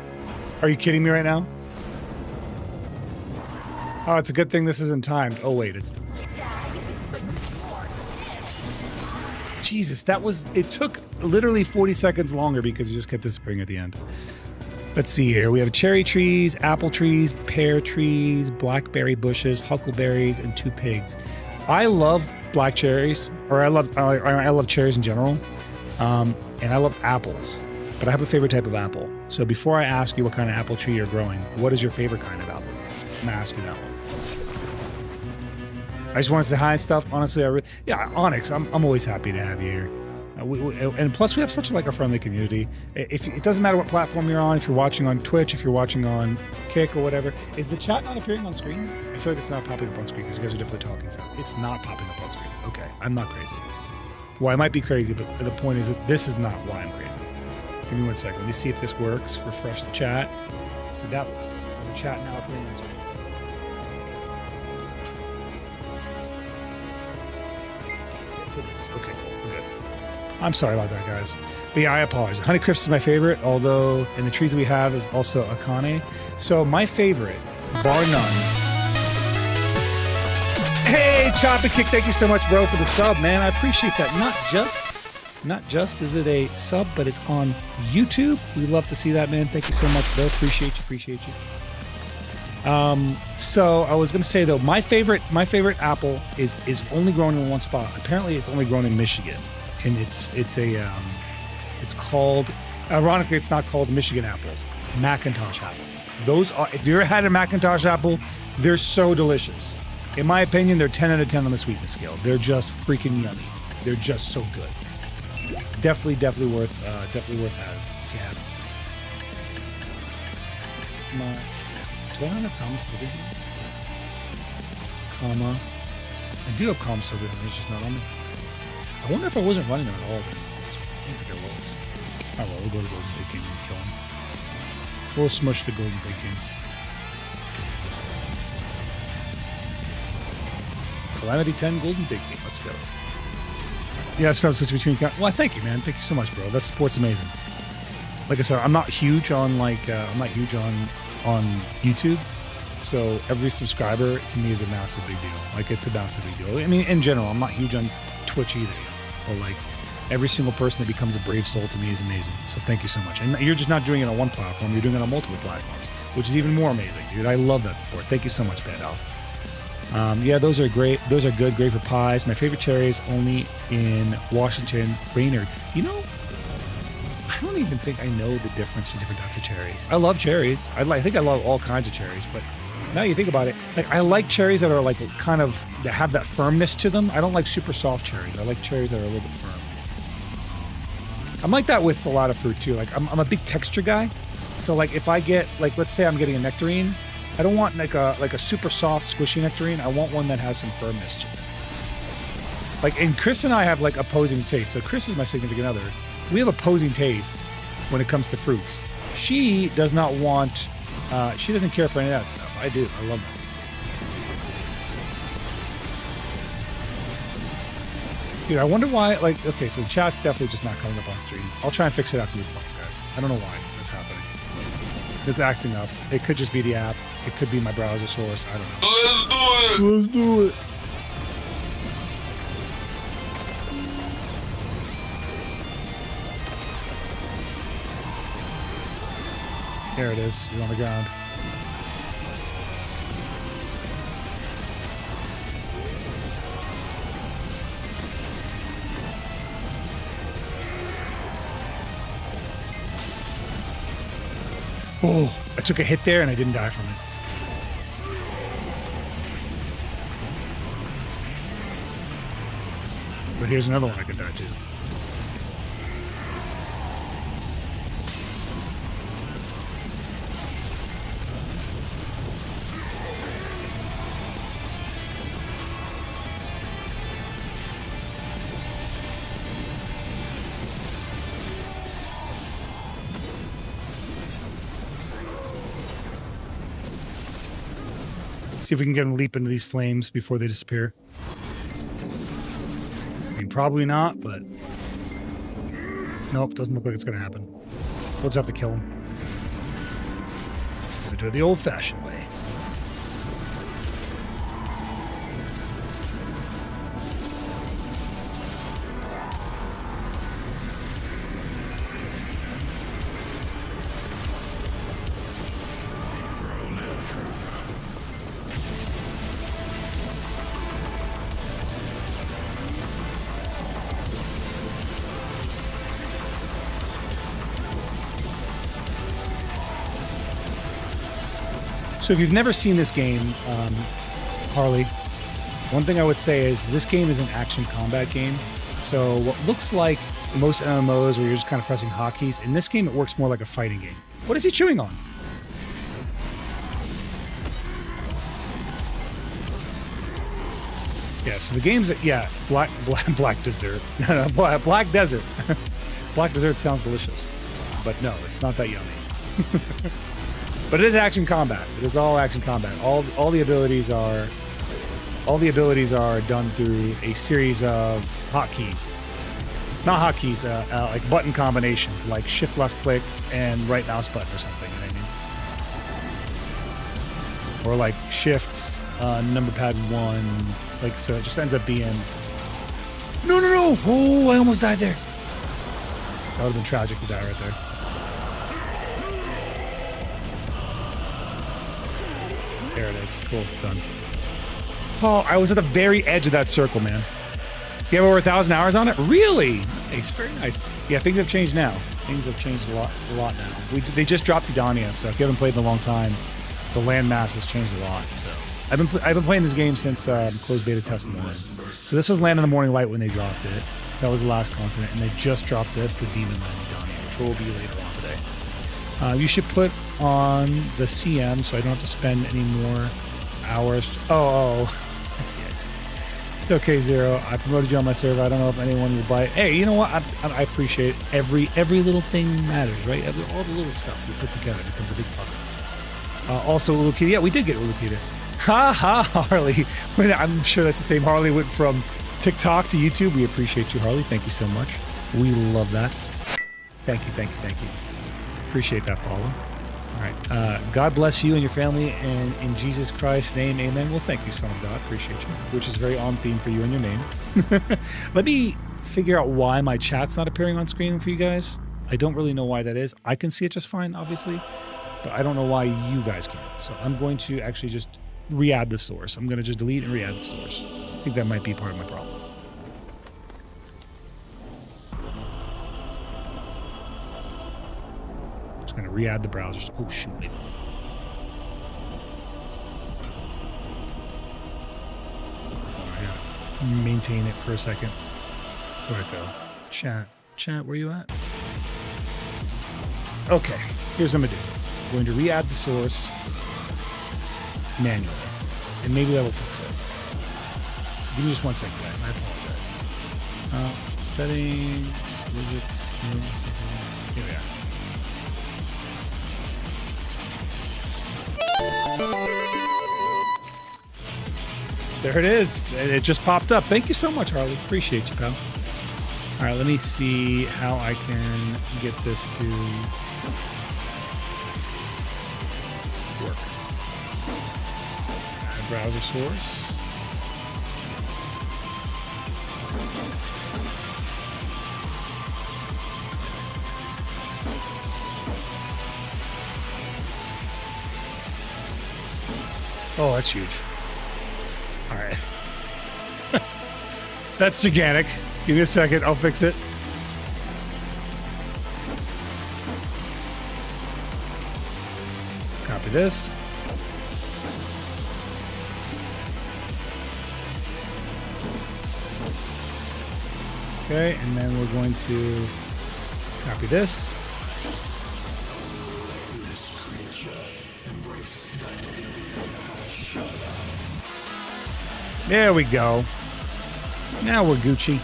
are you kidding me right now? Oh, it's a good thing this isn't timed. Oh, wait, it's... Jesus, that was... It took literally 40 seconds longer because he just kept disappearing at the end. Let's see here. We have cherry trees, apple trees, pear trees, blackberry bushes, huckleberries, and 2 pigs. I love black cherries, or I love cherries in general, and I love apples. But I have a favorite type of apple. So before I ask you what kind of apple tree you're growing, what is your favorite kind of apple? I'm gonna ask you that one. I just want to say hi and stuff. Honestly, yeah, Onyx, I'm always happy to have you here. And plus, we have such a friendly community. If it doesn't matter what platform you're on, if you're watching on Twitch, if you're watching on Kick or whatever, is the chat not appearing on screen? I feel like it's not popping up on screen because you guys are definitely talking fast. It's not popping up on screen. Okay, I'm not crazy. Well, I might be crazy, but the point is that this is not why I'm crazy. Give me 1 second. Let me see if this works. Refresh the chat. That the chat now appearing on screen. Okay, cool. We're good. I'm sorry about that, guys. But yeah, I apologize. Honeycrisp is my favorite, although in the trees that we have is also Akane. So my favorite, bar none. Hey, Chop and Kick, thank you so much, bro, for the sub, man. I appreciate that. Not just is it a sub, but it's on YouTube. We love to see that, man. Thank you so much, bro. Appreciate you. So I was gonna say though, my favorite apple is only grown in one spot. Apparently, it's only grown in Michigan, and it's called. Ironically, it's not called Michigan apples. Macintosh apples. Those are. If you ever had a Macintosh apple, they're so delicious. In my opinion, they're 10 out of 10 on the sweetness scale. They're just freaking yummy. They're just so good. Definitely worth having if you haven't. Do I not have comma still here? Comma. I do have comma still here, it's just not on me. I wonder if I wasn't running them at all. I don't think I was. Oh well, we'll go to Golden Big King and kill him. We'll smush the Golden Big King. Calamity 10 Golden Big King. Let's go. Yeah, it's not such between. Well, thank you, man. Thank you so much, bro. That support's amazing. Like I said, I'm not huge on on YouTube. So every subscriber to me is a massive big deal. Like it's a massive big deal. I mean, in general, I'm not huge on Twitch either, but like every single person that becomes a brave soul to me is amazing. So thank you so much. And you're just not doing it on one platform, you're doing it on multiple platforms, which is even more amazing, dude. I love that support. Thank you so much, Bad Elf. Yeah, those are great. Those are good. Great for pies. My favorite cherry is only in Washington, Brainerd. You know, I don't even think I know the difference between different types of cherries. I love cherries. I think I love all kinds of cherries, but now you think about it, like I like cherries that are like kind of that have that firmness to them. I don't like super soft cherries. I like cherries that are a little bit firm. I'm like that with a lot of fruit too. Like I'm a big texture guy. So like if I get like, let's say I'm getting a nectarine, I don't want like a super soft squishy nectarine. I want one that has some firmness to it. Like, and Chris and I have like opposing tastes. So Chris is my significant other. We have opposing tastes when it comes to fruits. She does not want, she doesn't care for any of that stuff. I do. I love that stuff. Dude, I wonder why, like, okay, so the chat's definitely just not coming up on stream. I'll try and fix it after these blocks, guys. I don't know why that's happening. It's acting up. It could just be the app. It could be my browser source. I don't know. Let's do it. There it is. He's on the ground. Oh, I took a hit there and I didn't die from it. But here's another one I could die to. See if we can get him to leap into these flames before they disappear. I mean, probably not, but... Nope, doesn't look like it's going to happen. We'll just have to kill him. So do it the old-fashioned way. So if you've never seen this game, Harley, one thing I would say is this game is an action combat game. So what looks like most MMOs where you're just kind of pressing hotkeys, in this game it works more like a fighting game. What is he chewing on? Yeah, so the game's, yeah, Black Dessert. Black Desert. Black Dessert sounds delicious. But no, it's not that yummy. But it is action combat. It is all action combat. All the abilities are done through a series of hotkeys. Not hotkeys, like button combinations, like shift left click and right mouse button or something. You know what I mean? Or like shifts, number pad 1. Like, so it just ends up being. No! Oh, I almost died there. That would have been tragic to die right there. There it is. Cool. Done. Oh, I was at the very edge of that circle, man. You have over 1,000 hours on it? Really? Nice. Very nice. Yeah, things have changed now. Things have changed a lot now. They just dropped Edania, so if you haven't played in a long time, the landmass has changed a lot. So I've been playing this game since closed beta test 1. So this was Land in the Morning Light when they dropped it. That was the last continent, and they just dropped this, the Demon Land Edania, which will be later on today. You should put on the CM so I don't have to spend any more hours. Oh, I see. It's okay, Zero. I promoted you on my server. I don't know if anyone will buy it. Hey, you know what? I appreciate every little thing matters, right? All the little stuff we put together becomes a big puzzle. Also, Ulukita. Yeah, we did get Ulukita. Ha ha, Harley. I'm sure that's the same. Harley went from TikTok to YouTube. We appreciate you, Harley. Thank you so much. We love that. Thank you. Appreciate that follow. All right. God bless you and your family, and in Jesus Christ's name, amen. Well, thank you, Son of God. Appreciate you. Which is very on theme for you and your name. Let me figure out why my chat's not appearing on screen for you guys. I don't really know why that is. I can see it just fine, obviously, but I don't know why you guys can't. So I'm going to actually just re-add the source. I'm going to just delete and re-add the source. I think that might be part of my problem. Just going to re-add the browser. Oh, shoot. Wait. Maintain it for a second. Where'd it go? Chat, where you at? Okay, here's what I'm gonna do. I'm going to re-add the source manually, and maybe that will fix it. So give me just 1 second, guys. I apologize. Settings, widgets, here we are. There it is. It just popped up. Thank you so much, Harley. Appreciate you, pal. All right, let me see how I can get this to work. Browser source. Oh, that's huge. All right. That's gigantic. Give me a second. I'll fix it. Copy this. Okay, and then we're going to copy this. There we go. Now we're Gucci.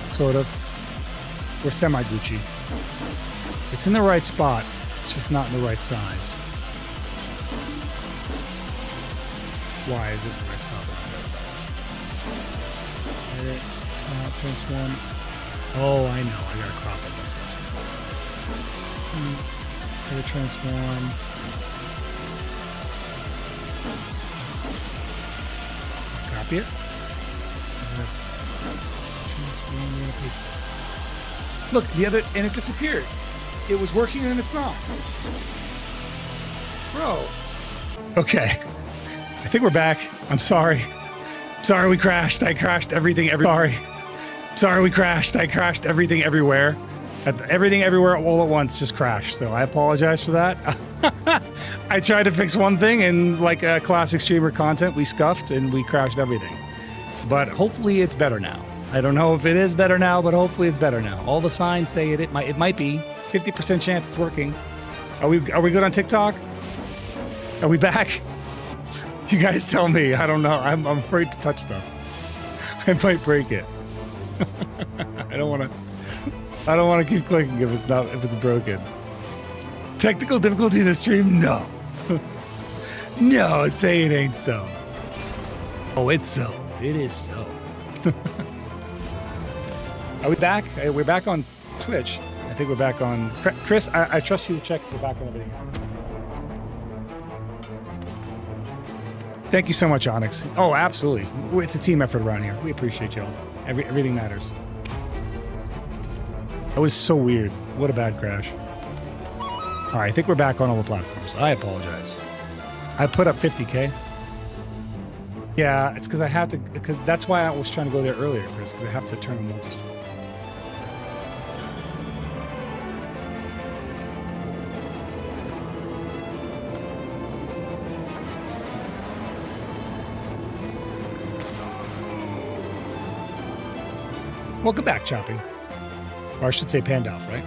Sort of. We're semi-Gucci. It's in the right spot. It's just not in the right size. Why is it in the right spot but not the right size? Edit. Transform. Oh, I know. I gotta crop it. That's why. Edit transform. Copy it. Look, the other, and it disappeared. It was working and it's not. Bro. Okay. I think we're back. I'm sorry. Sorry we crashed. I crashed everything Sorry. Sorry we crashed. I crashed everything everywhere. Everything everywhere all at once just crashed. So I apologize for that. I tried to fix one thing and like a classic streamer content, we scuffed and we crashed everything. But hopefully it's better now. I don't know if it is better now, but hopefully it's better now. All the signs say it might be. 50% chance it's working. Are we good on TikTok? Are we back? You guys tell me. I don't know. I'm afraid to touch stuff. I might break it. I don't want to keep clicking if it's broken. Technical difficulty in the stream? No. No, say it ain't so. Oh, it's so. It is so. Are we back? We're back on Twitch. I think we're back on... Chris, I trust you to check if we're back on everything. Thank you so much, Onyx. Oh, absolutely. It's a team effort around here. We appreciate y'all. Everything matters. That was so weird. What a bad crash. All right, I think we're back on all the platforms. I apologize. I put up 50K. Yeah, it's because I have to... Because that's why I was trying to go there earlier, Chris, because I have to turn on multi. Welcome back, Chopping. Or I should say Pandalf, right?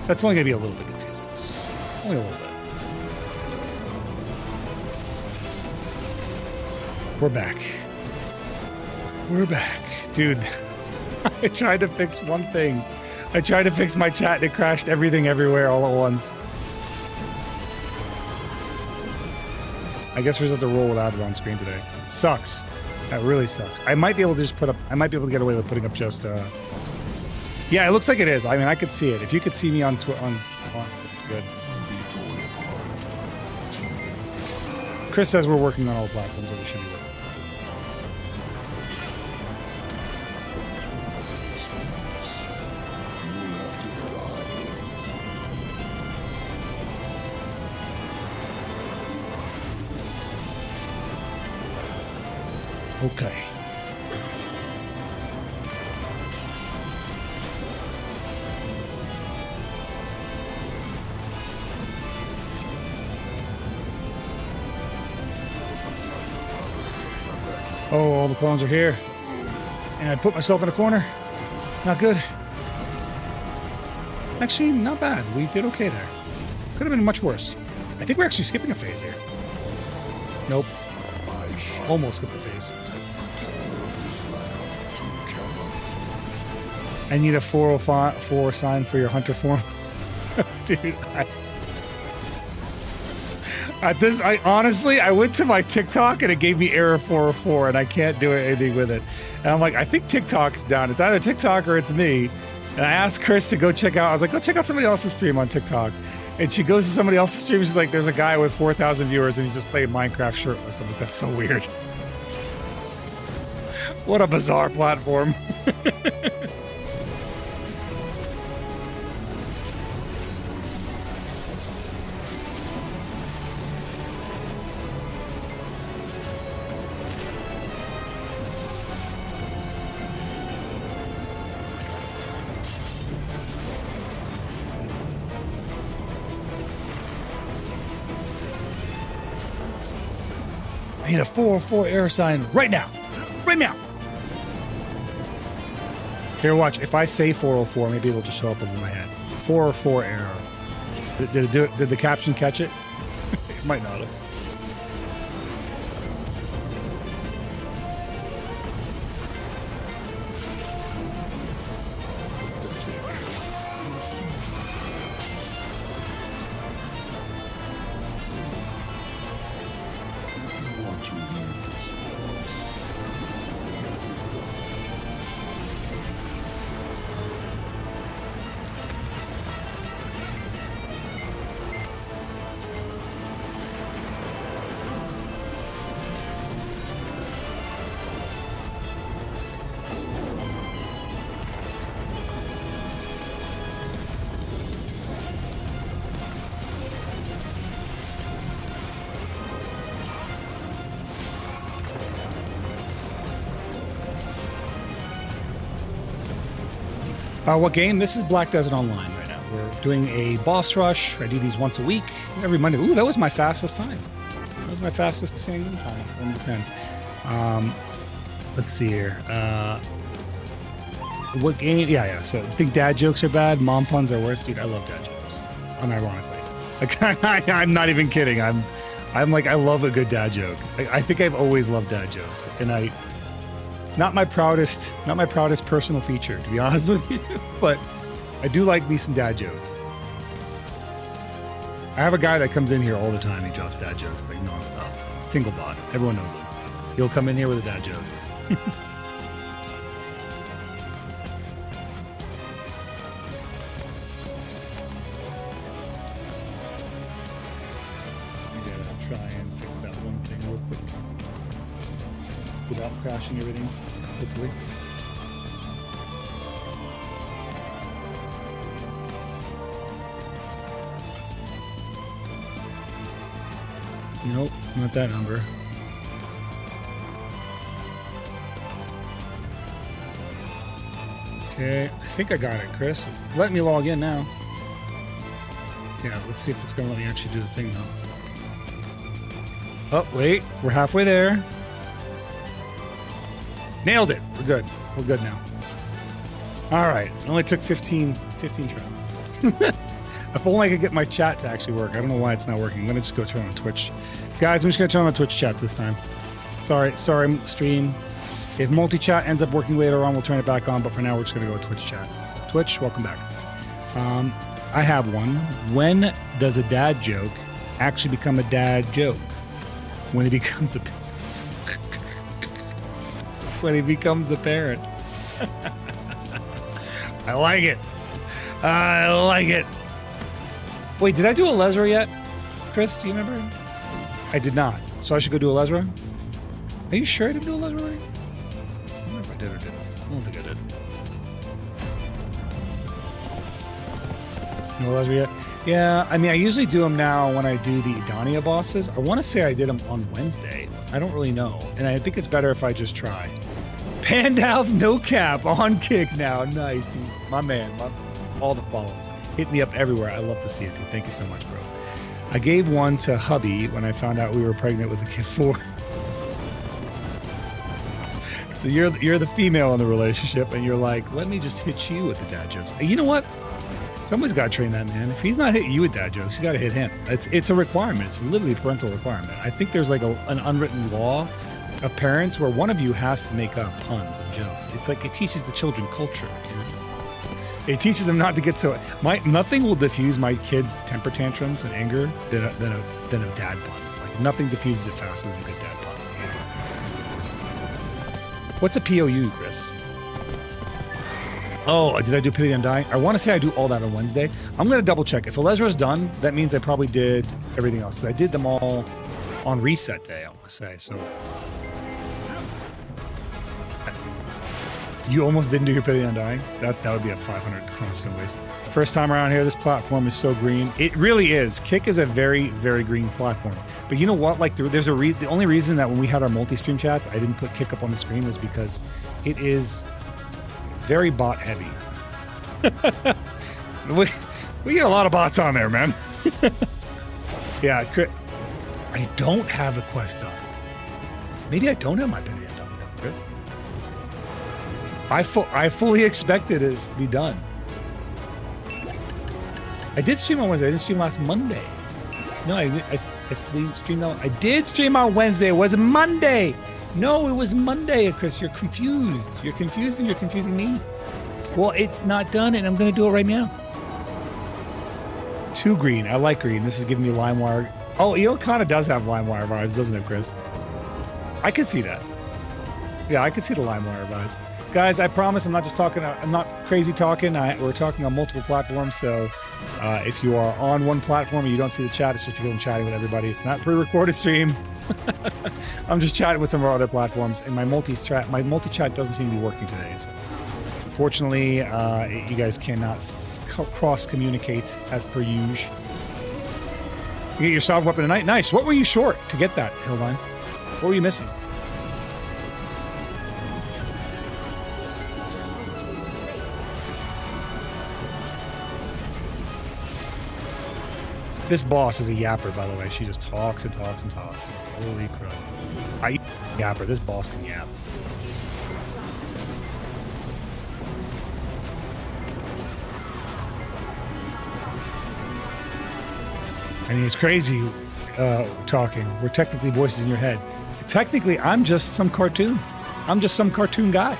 That's only going to be a little bit confusing. Only a little bit. We're back. We're back. Dude, I tried to fix one thing. I tried to fix my chat and it crashed everything everywhere all at once. I guess we just have to roll without it on screen today. Sucks. That really sucks. I might be able to just get away with putting up just Yeah, it looks like it is. I mean, I could see it. If you could see me on good. Chris says we're working on all platforms, so we should be working. Okay. Oh, all the clones are here. And I put myself in a corner. Not good. Actually, not bad. We did okay there. Could have been much worse. I think we're actually skipping a phase here. Nope. Almost skipped a phase. I need a 404 sign for your hunter form. Dude, I honestly, I went to my TikTok and it gave me error 404 and I can't do anything with it. And I'm like, I think TikTok's down. It's either TikTok or it's me. And I asked Chris to go check out. I was like, go check out somebody else's stream on TikTok. And she goes to somebody else's stream. She's like, there's a guy with 4,000 viewers and he's just playing Minecraft shirtless. I'm like, that's so weird. What a bizarre platform. I need a 404 error sign right now. Right now. Here, watch. If I say 404, maybe it'll just show up over my head. 404 error. Did it do it? Did the caption catch it? It might not have. What game? This is Black Desert Online right now. We're doing a boss rush. I do these once a week, every Monday. Ooh, that was my fastest time. That was my fastest single time, 1 to 10. Let's see here. What game? Yeah. So I think dad jokes are bad. Mom puns are worse. Dude, I love dad jokes. Unironically. Like, I'm not even kidding. I'm like, I love a good dad joke. I think I've always loved dad jokes. And not my proudest personal feature, to be honest with you, but I do like me some dad jokes. I have a guy that comes in here all the time. He drops dad jokes like nonstop. It's Tinglebot. Everyone knows him. He'll come in here with a dad joke. I gotta try and fix that one thing real quick without crashing everything, hopefully. Nope, not that number. Okay, I think I got it, Chris. It's letting me log in now. Yeah, let's see if it's gonna let me actually do the thing though. Oh, wait, we're halfway there. Nailed it. We're good. We're good now. All right, it only took 15 tries. If only I could get my chat to actually work. I don't know why it's not working. I'm gonna just go turn on Twitch. Guys, I'm just gonna turn on the Twitch chat this time. Sorry, stream. If multi-chat ends up working later on, we'll turn it back on, but for now, we're just gonna go with Twitch chat. So, Twitch, welcome back. I have one. When does a dad joke actually become a dad joke? When it becomes a... when he becomes a parent. I like it. I like it. Wait, did I do a Lesra yet? Chris, do you remember? I did not. So I should go do a Lesra? Are you sure I didn't do a Lesra already? I wonder if I did or didn't. I don't think I did. No Lesra yet? Yeah, I mean, I usually do them now when I do the Idania bosses. I want to say I did them on Wednesday. I don't really know. And I think it's better if I just try. Pandalf no cap on kick now. Nice, dude. My man. All the follows. Hit me up everywhere. I love to see it, dude. Thank you so much, bro. I gave one to hubby when I found out we were pregnant with a kid 4. So you're the female in the relationship, and you're like, let me just hit you with the dad jokes. You know what? Someone's got to train that man. If he's not hitting you with dad jokes, you got to hit him. It's a requirement. It's literally a parental requirement. I think there's like an unwritten law of parents where one of you has to make up puns and jokes. It's like it teaches the children culture. You know? It teaches them not to get so. Nothing will diffuse my kids' temper tantrums and anger than a dad pun. Like nothing diffuses it faster than a good dad pun. You know? What's a POU, Chris? Oh, did I do Pity Undying? I want to say I do all that on Wednesday. I'm going to double check. If Alezra's done, that means I probably did everything else. I did them all on reset day, I want to say. So you almost didn't do your Pity Undying? That would be a 500 constant waste. First time around here, this platform is so green. It really is. Kick is a very, very green platform. But you know what? Like, there's the only reason that when we had our multi-stream chats, I didn't put Kick up on the screen was because it is very bot heavy. we get a lot of bots on there, man. Yeah, I don't have a quest done. Maybe I don't have my Pity Undying. I fully expected it to be done. I did stream on Wednesday. I didn't stream last Monday. No, I streamed on. I did stream on Wednesday. It wasn't Monday. No, it was Monday, Chris. You're confused. You're confused and you're confusing me. Well, it's not done, and I'm going to do it right now. Too green. I like green. This is giving me LimeWire. Oh, you know, it kind of does have LimeWire vibes, doesn't it, Chris? I can see that. Yeah, I can see the LimeWire vibes. Guys, I promise I'm not just talking. I'm not crazy talking. We're talking on multiple platforms, so if you are on one platform and you don't see the chat, it's just because I'm chatting with everybody. It's not pre-recorded stream. I'm just chatting with some of our other platforms, and my multi-chat doesn't seem to be working today. So unfortunately, you guys cannot cross-communicate as per usual. You get your soft weapon tonight? Nice. What were you short to get that, Hildine? What were you missing? This boss is a yapper, by the way. She just talks and talks and talks. Holy crap. I eat yapper. This boss can yap. I mean, it's crazy talking. We're technically voices in your head. Technically, I'm just some cartoon. I'm just some cartoon guy.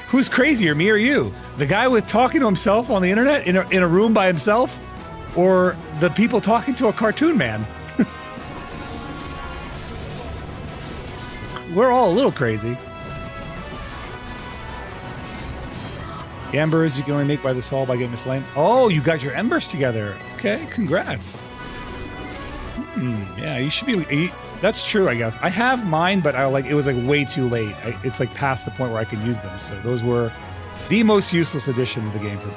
Who's crazier, me or you? The guy with talking to himself on the internet in a room by himself, or the people talking to a cartoon man? We're all a little crazy. The embers you can only make by the sol by getting the flame. Oh, you got your embers together. Okay, congrats. Yeah, you should be. That's true, I guess. I have mine, but it was like way too late. It's like past the point where I could use them. So those were the most useless addition to the game for me.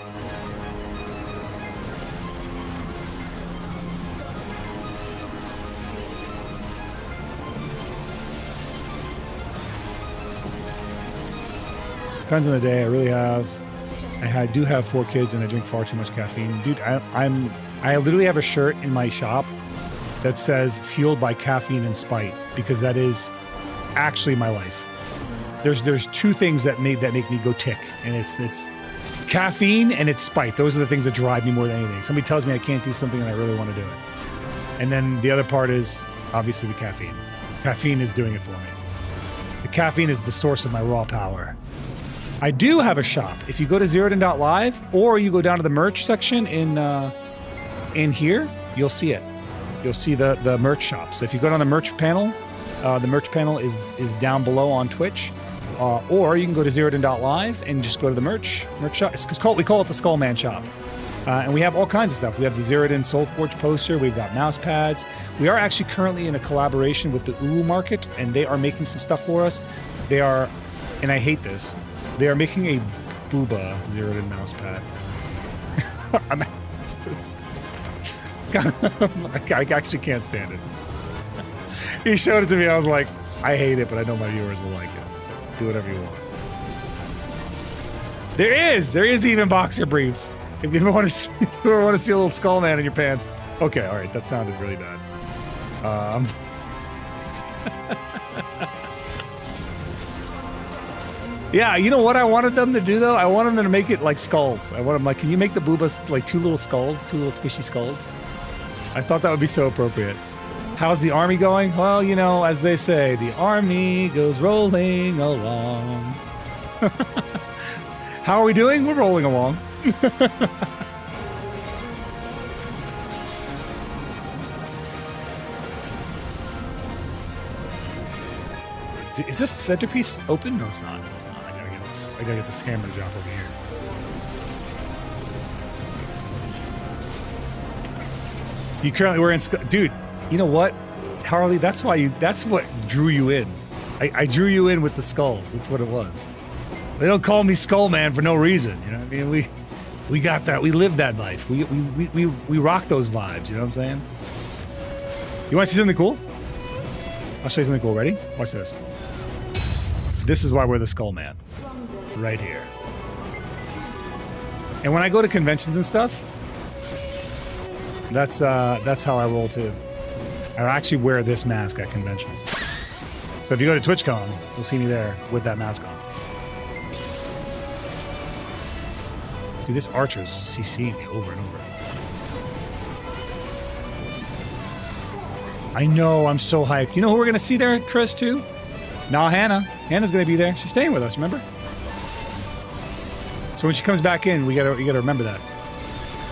Depends on the day. I do have 4 kids and I drink far too much caffeine. Dude, I literally have a shirt in my shop that says fueled by caffeine and spite, because that is actually my life. There's 2 things that make me go tick, and it's caffeine and it's spite. Those are the things that drive me more than anything. Somebody tells me I can't do something and I really want to do it. And then the other part is obviously the caffeine. Caffeine is doing it for me. The caffeine is the source of my raw power. I do have a shop. If you go to Zeroden.live or you go down to the merch section in here, you'll see it. You'll see the merch shop. So if you go down the merch panel is down below on Twitch. Or you can go to Zeroden.live and just go to the merch shop. We call it the Skullman shop. And we have all kinds of stuff. We have the Zeroden Soulforge poster. We've got mouse pads. We are actually currently in a collaboration with the Ulu Market, and they are making some stuff for us. They are, and I hate this, they are making a Booba Zeroden mouse pad. I actually can't stand it. He showed it to me. I was like, I hate it, but I know my viewers will like it. So do whatever you want. There is even boxer briefs. If you ever want to see a little skull man in your pants. Okay, all right, that sounded really bad. Yeah, you know what I wanted them to do though? I wanted them to make it like skulls. I want them like, can you make the boobas like two little skulls, two little squishy skulls? I thought that would be so appropriate. How's the army going? Well, you know, as they say, the army goes rolling along. How are we doing? We're rolling along. Is this centerpiece open? No, it's not. It's not. I gotta get this hammer to drop over here. You currently were in, dude. You know what, Harley? That's what drew you in. I drew you in with the skulls. That's what it was. They don't call me Skull Man for no reason. You know what I mean? We got that. We lived that life. We rock those vibes. You know what I'm saying? You want to see something cool? I'll show you something cool. Ready? Watch this. This is why we're the Skull Man. Right here. And when I go to conventions and stuff, that's how I roll too. I actually wear this mask at conventions. So if you go to TwitchCon, you'll see me there with that mask on. Dude, this archer's CC'ing me over and over. I know, I'm so hyped. You know who we're gonna see there, Chris, too? Nah, Hannah. Hannah's gonna be there. She's staying with us, remember? So when she comes back in, you gotta remember that.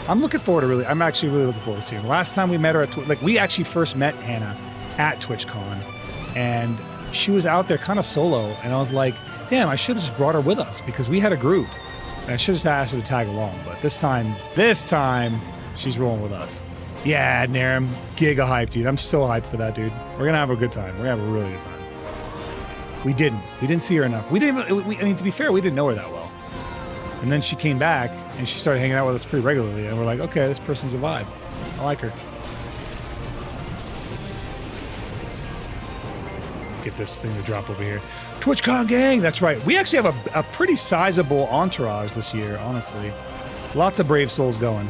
I'm actually really looking forward to seeing her. Last time we met her at we actually first met Hannah at TwitchCon, and she was out there kind of solo, and I was like, damn, I should have just brought her with us because we had a group. And I should have just asked her to tag along, but this time, she's rolling with us. Yeah, Narum, giga hype, dude. I'm so hyped for that, dude. We're gonna have a good time. We're gonna have a really good time. We didn't see her enough. I mean, to be fair, we didn't know her that well. And then she came back, and she started hanging out with us pretty regularly, and we're like, okay, this person's a vibe. I like her. Get this thing to drop over here. TwitchCon gang, that's right. We actually have a pretty sizable entourage this year, honestly. Lots of brave souls going.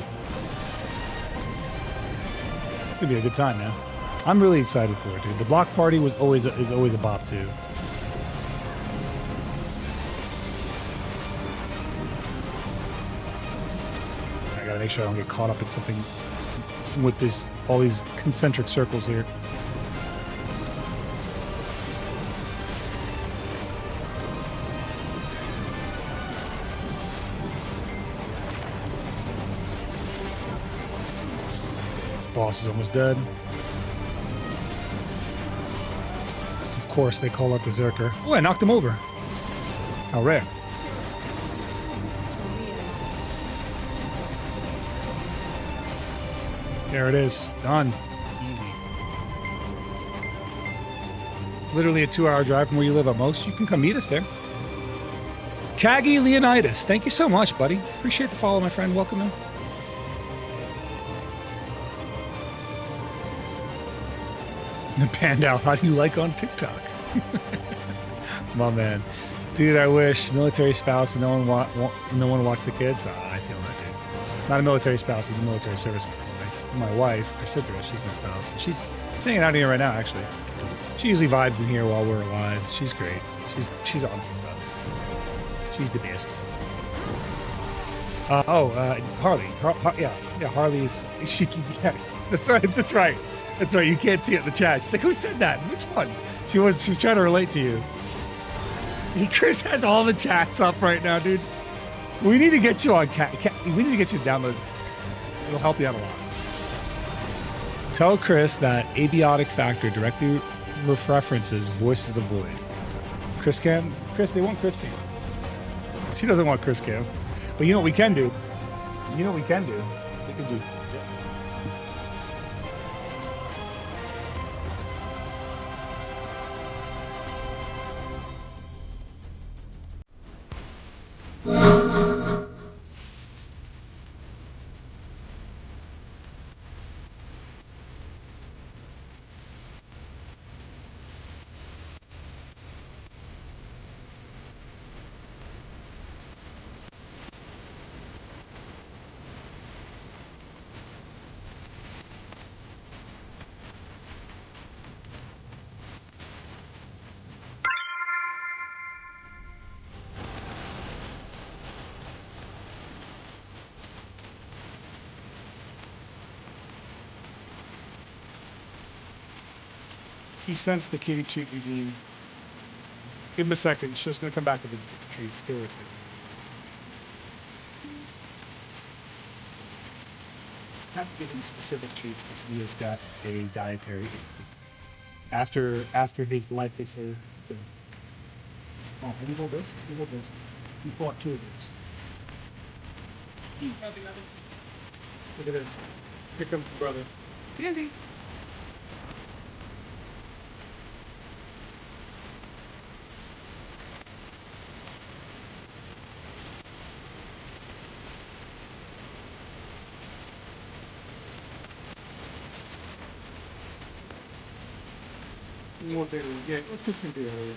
It's gonna be a good time, man. I'm really excited for it, dude. The block party is always a bop too. I gotta make sure I don't get caught up in something with all these concentric circles here. Boss is almost dead. Of course, they call out the Zerker. Oh, I knocked him over. How rare. There it is. Done. Easy. Literally a 2-hour drive from where you live at most. You can come meet us there. Kagi Leonidas, thank you so much, buddy. Appreciate the follow, my friend. Welcome in. The Panda, how do you like on TikTok? My man. Dude, I wish. Military spouse and no one watch the kids. I feel that, dude. Not a military spouse, I'm a military service. My wife, Cassandra, she's my spouse. She's hanging out here right now, actually. She usually vibes in here while we're alive. She's great. She's honestly the best. She's the best. Harley. Yeah, Harley's. Yeah, that's right. That's right. You can't see it in the chat. She's like, who said that? Which one? She's trying to relate to you. Chris has all the chats up right now, dude. We need to get you on we need to get you to download. It'll help you out a lot. Tell Chris that abiotic factor directly references Voices of the Void. Chris Cam? Chris, they want Chris Cam. She doesn't want Chris Cam. But you know what we can do? You know what we can do? We can do. He sensed the kitty treat review. Give him a second. She's just gonna come back with the treats. Stay with it. Have to give him specific treats because he has got a dietary issue. After his life is here. Oh, can you hold this? Can you hold this? You bought 2 of these. Look at this. Here comes the brother. Dandy. What they're yeah, let's put some beer in.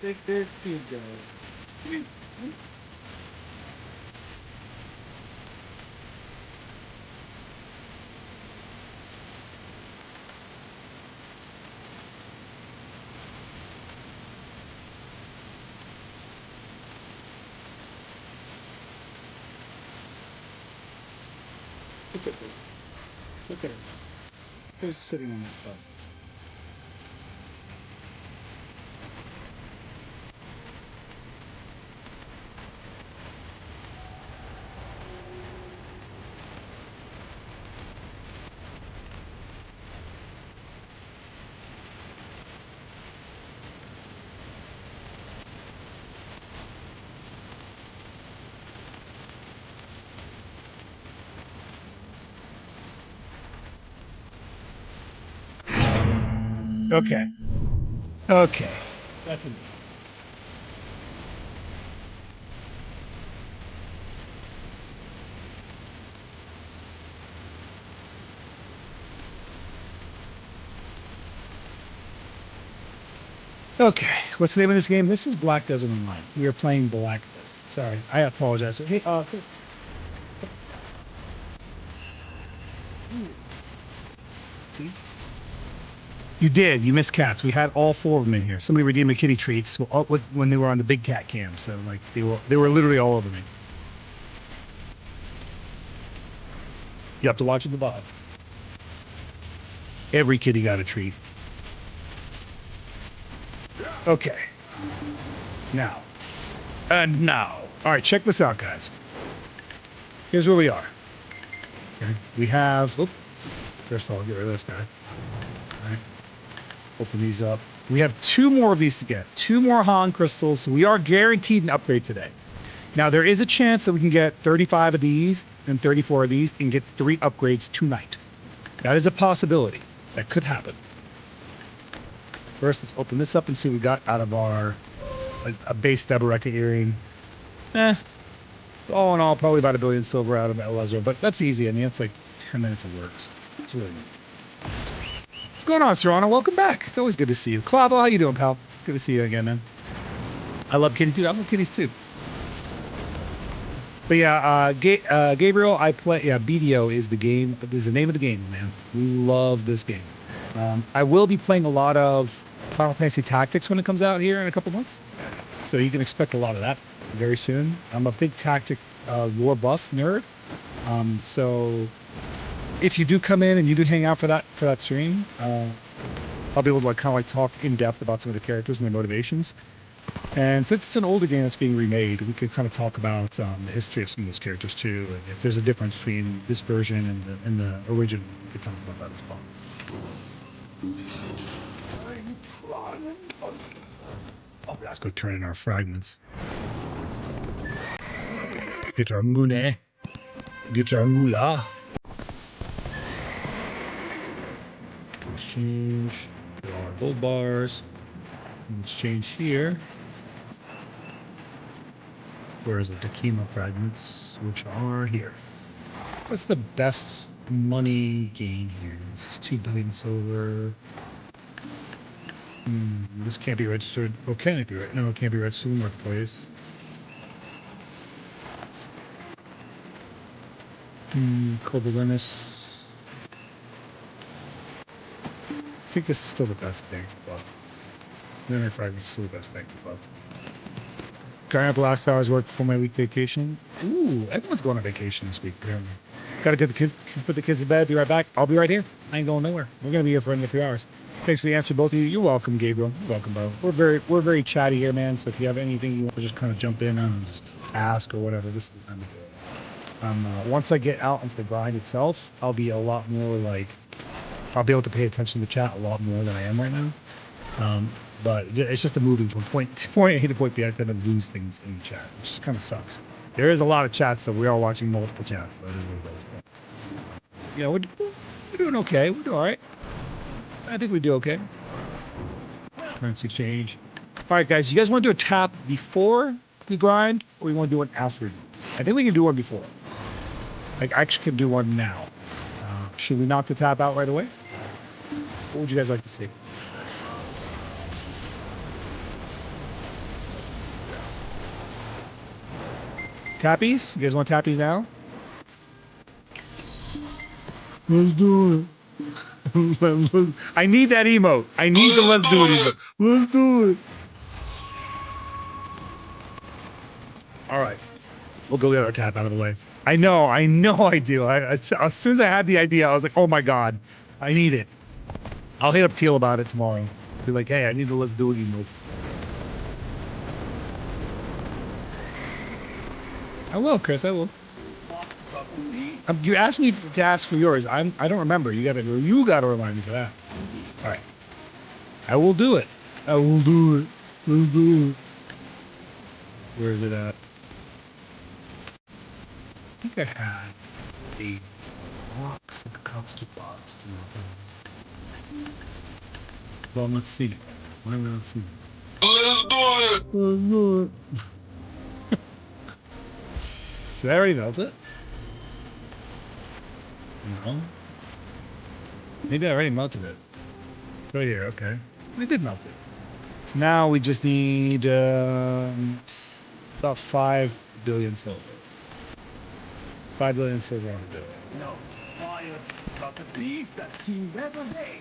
They're good guys. Look at this. Look at it. Who's sitting on this stuff? Okay. Okay. That's enough. Okay. What's the name of this game? This is Black Desert Online. We are playing Black Desert. Sorry. I apologize. Hey, see? You did. You missed cats. We had all 4 of them in here. Somebody redeemed the kitty treats when they were on the big cat cam. So like they were literally all over me. You have to watch it the VOD. Every kitty got a treat. Okay. Now. And now. All right, check this out, guys. Here's where we are. Okay. We have. Oops. First of all, get rid of this guy. All right. Open these up. We have 2 more of these to get. 2 more Han crystals. So we are guaranteed an upgrade today. Now, there is a chance that we can get 35 of these and 34 of these and get 3 upgrades tonight. That is a possibility. That could happen. First, let's open this up and see what we got out of our a base Deboreka earring. All in all, probably about 1 billion silver out of Elazar, but that's easy. I mean, it's like 10 minutes of work. So it's really good. What's going on, Serrano? Welcome back. It's always good to see you. Clavo, how you doing, pal? It's good to see you again, man. I love kitties too. I love kitties too. But yeah, Gabriel, I play. Yeah, BDO is the game. Is the name of the game, man. We love this game. I will be playing a lot of Final Fantasy Tactics when it comes out here in a couple months, so you can expect a lot of that very soon. I'm a big tactic war buff nerd, so if you do come in and you do hang out for that stream, I'll be able to like kind of like talk in depth about some of the characters and their motivations. And since it's an older game that's being remade, we could kind of talk about the history of some of those characters too, and if there's a difference between this version and the original, we could talk about that as well. Oh, let's go turn in our fragments. Get our money. Get our moolah. Exchange. Get all our gold bars. Exchange here. Whereas the Takima fragments, which are here. What's the best money gain here? This is 2 billion silver. This can't be registered. Oh, can it be right? No, it can't be registered in the marketplace. Corbelinus. I think this is still the best bang for buck. Memory fragments is still the best bang for buck. Going up the last hour's work before my week vacation. Ooh, everyone's going on vacation this week, apparently. Gotta get the kid, put the kids to bed, be right back. I'll be right here. I ain't going nowhere. We're gonna be here for another few hours. Thanks for the answer, both of you. You're welcome, Gabriel. You're welcome, bro. We're very chatty here, man. So if you have anything you want to just kind of jump in on and just ask or whatever, this is the time to do it. Once I get out into the grind itself, I'll be a lot more like, I'll be able to pay attention to the chat a lot more than I am right now. But it's just a moving from point A to point B. I tend to lose things in the chat, which kind of sucks. There is a lot of chats that we are watching multiple chats, so it is what it is. But, you know, we're doing okay. We're doing all right. I think we do okay. Currency exchange. All right, guys. You guys want to do a tap before we grind, or we want to do one after? I think we can do one before. Like, I actually can do one now. Should we knock the tap out right away? What would you guys like to see? Tappies? You guys want tappies now? Let's do it. I need that emote. I need the let's do it emote. Let's do it. All right. We'll go get our tap out of the way. I know I do. As soon as I had the idea, I was like, oh my God, I need it. I'll hit up Teal about it tomorrow. Be like, hey, I need the let's do it emote. I will, Chris. I will. You asked me to ask for yours. I don't remember. You gotta remind me for that. All right. I will do it. I will do it. I'll do it. Where is it at? I think I had a box, like a custard box. Well, let's see. Let's see. Let's do it! Let's do it. Should I already melt it? No. Maybe I already melted it. Right here, okay. We did melt it. So now we just need about 5 billion silver. 5 billion silver on the bill. No, fires got the beast that seem every day.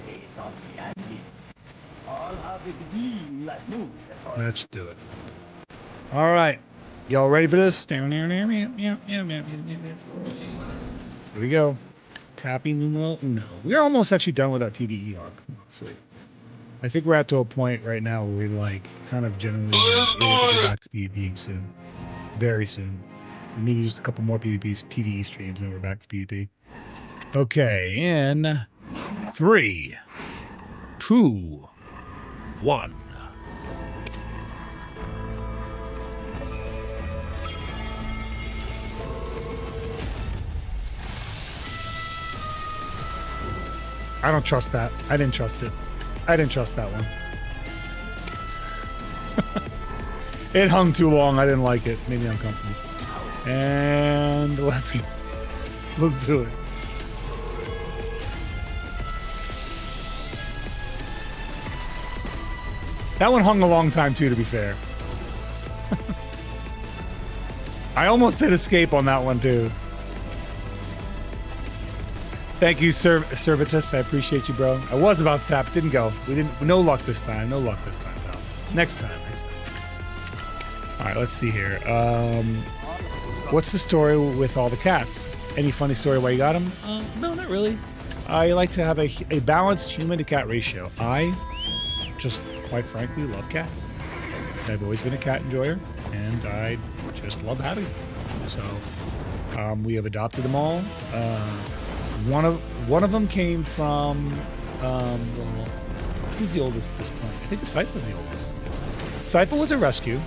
It's on the idea. I'll have it gleam like moon. Let's do it. All right. Y'all ready for this? Here we go. Tapping numero uno. We're almost actually done with our PvE arc. Let's see. I think we're at to a point right now where we're like kind of generally ready to go back to PvPing soon. Very soon. Maybe just a couple more PvE streams and we're back to PvP. Okay, in 3, 2, 1. I don't trust that. I didn't trust it. I didn't trust that one. It hung too long. I didn't like it. Made me uncomfortable. And let's do it. That one hung a long time too, to be fair. I almost hit escape on that one too. Thank you, Servitus. I appreciate you, bro. I was about to tap. It didn't go. We didn't. No luck this time. No luck this time. No. Next time. All right. Let's see here. What's the story with all the cats? Any funny story why you got them? No, not really. I like to have a balanced human to cat ratio. I just, quite frankly, love cats. I've always been a cat enjoyer, and I just love having them. So we have adopted them all. One of them came from Who's the oldest at this point? I think the Sypha's the oldest. Sypha was a rescue.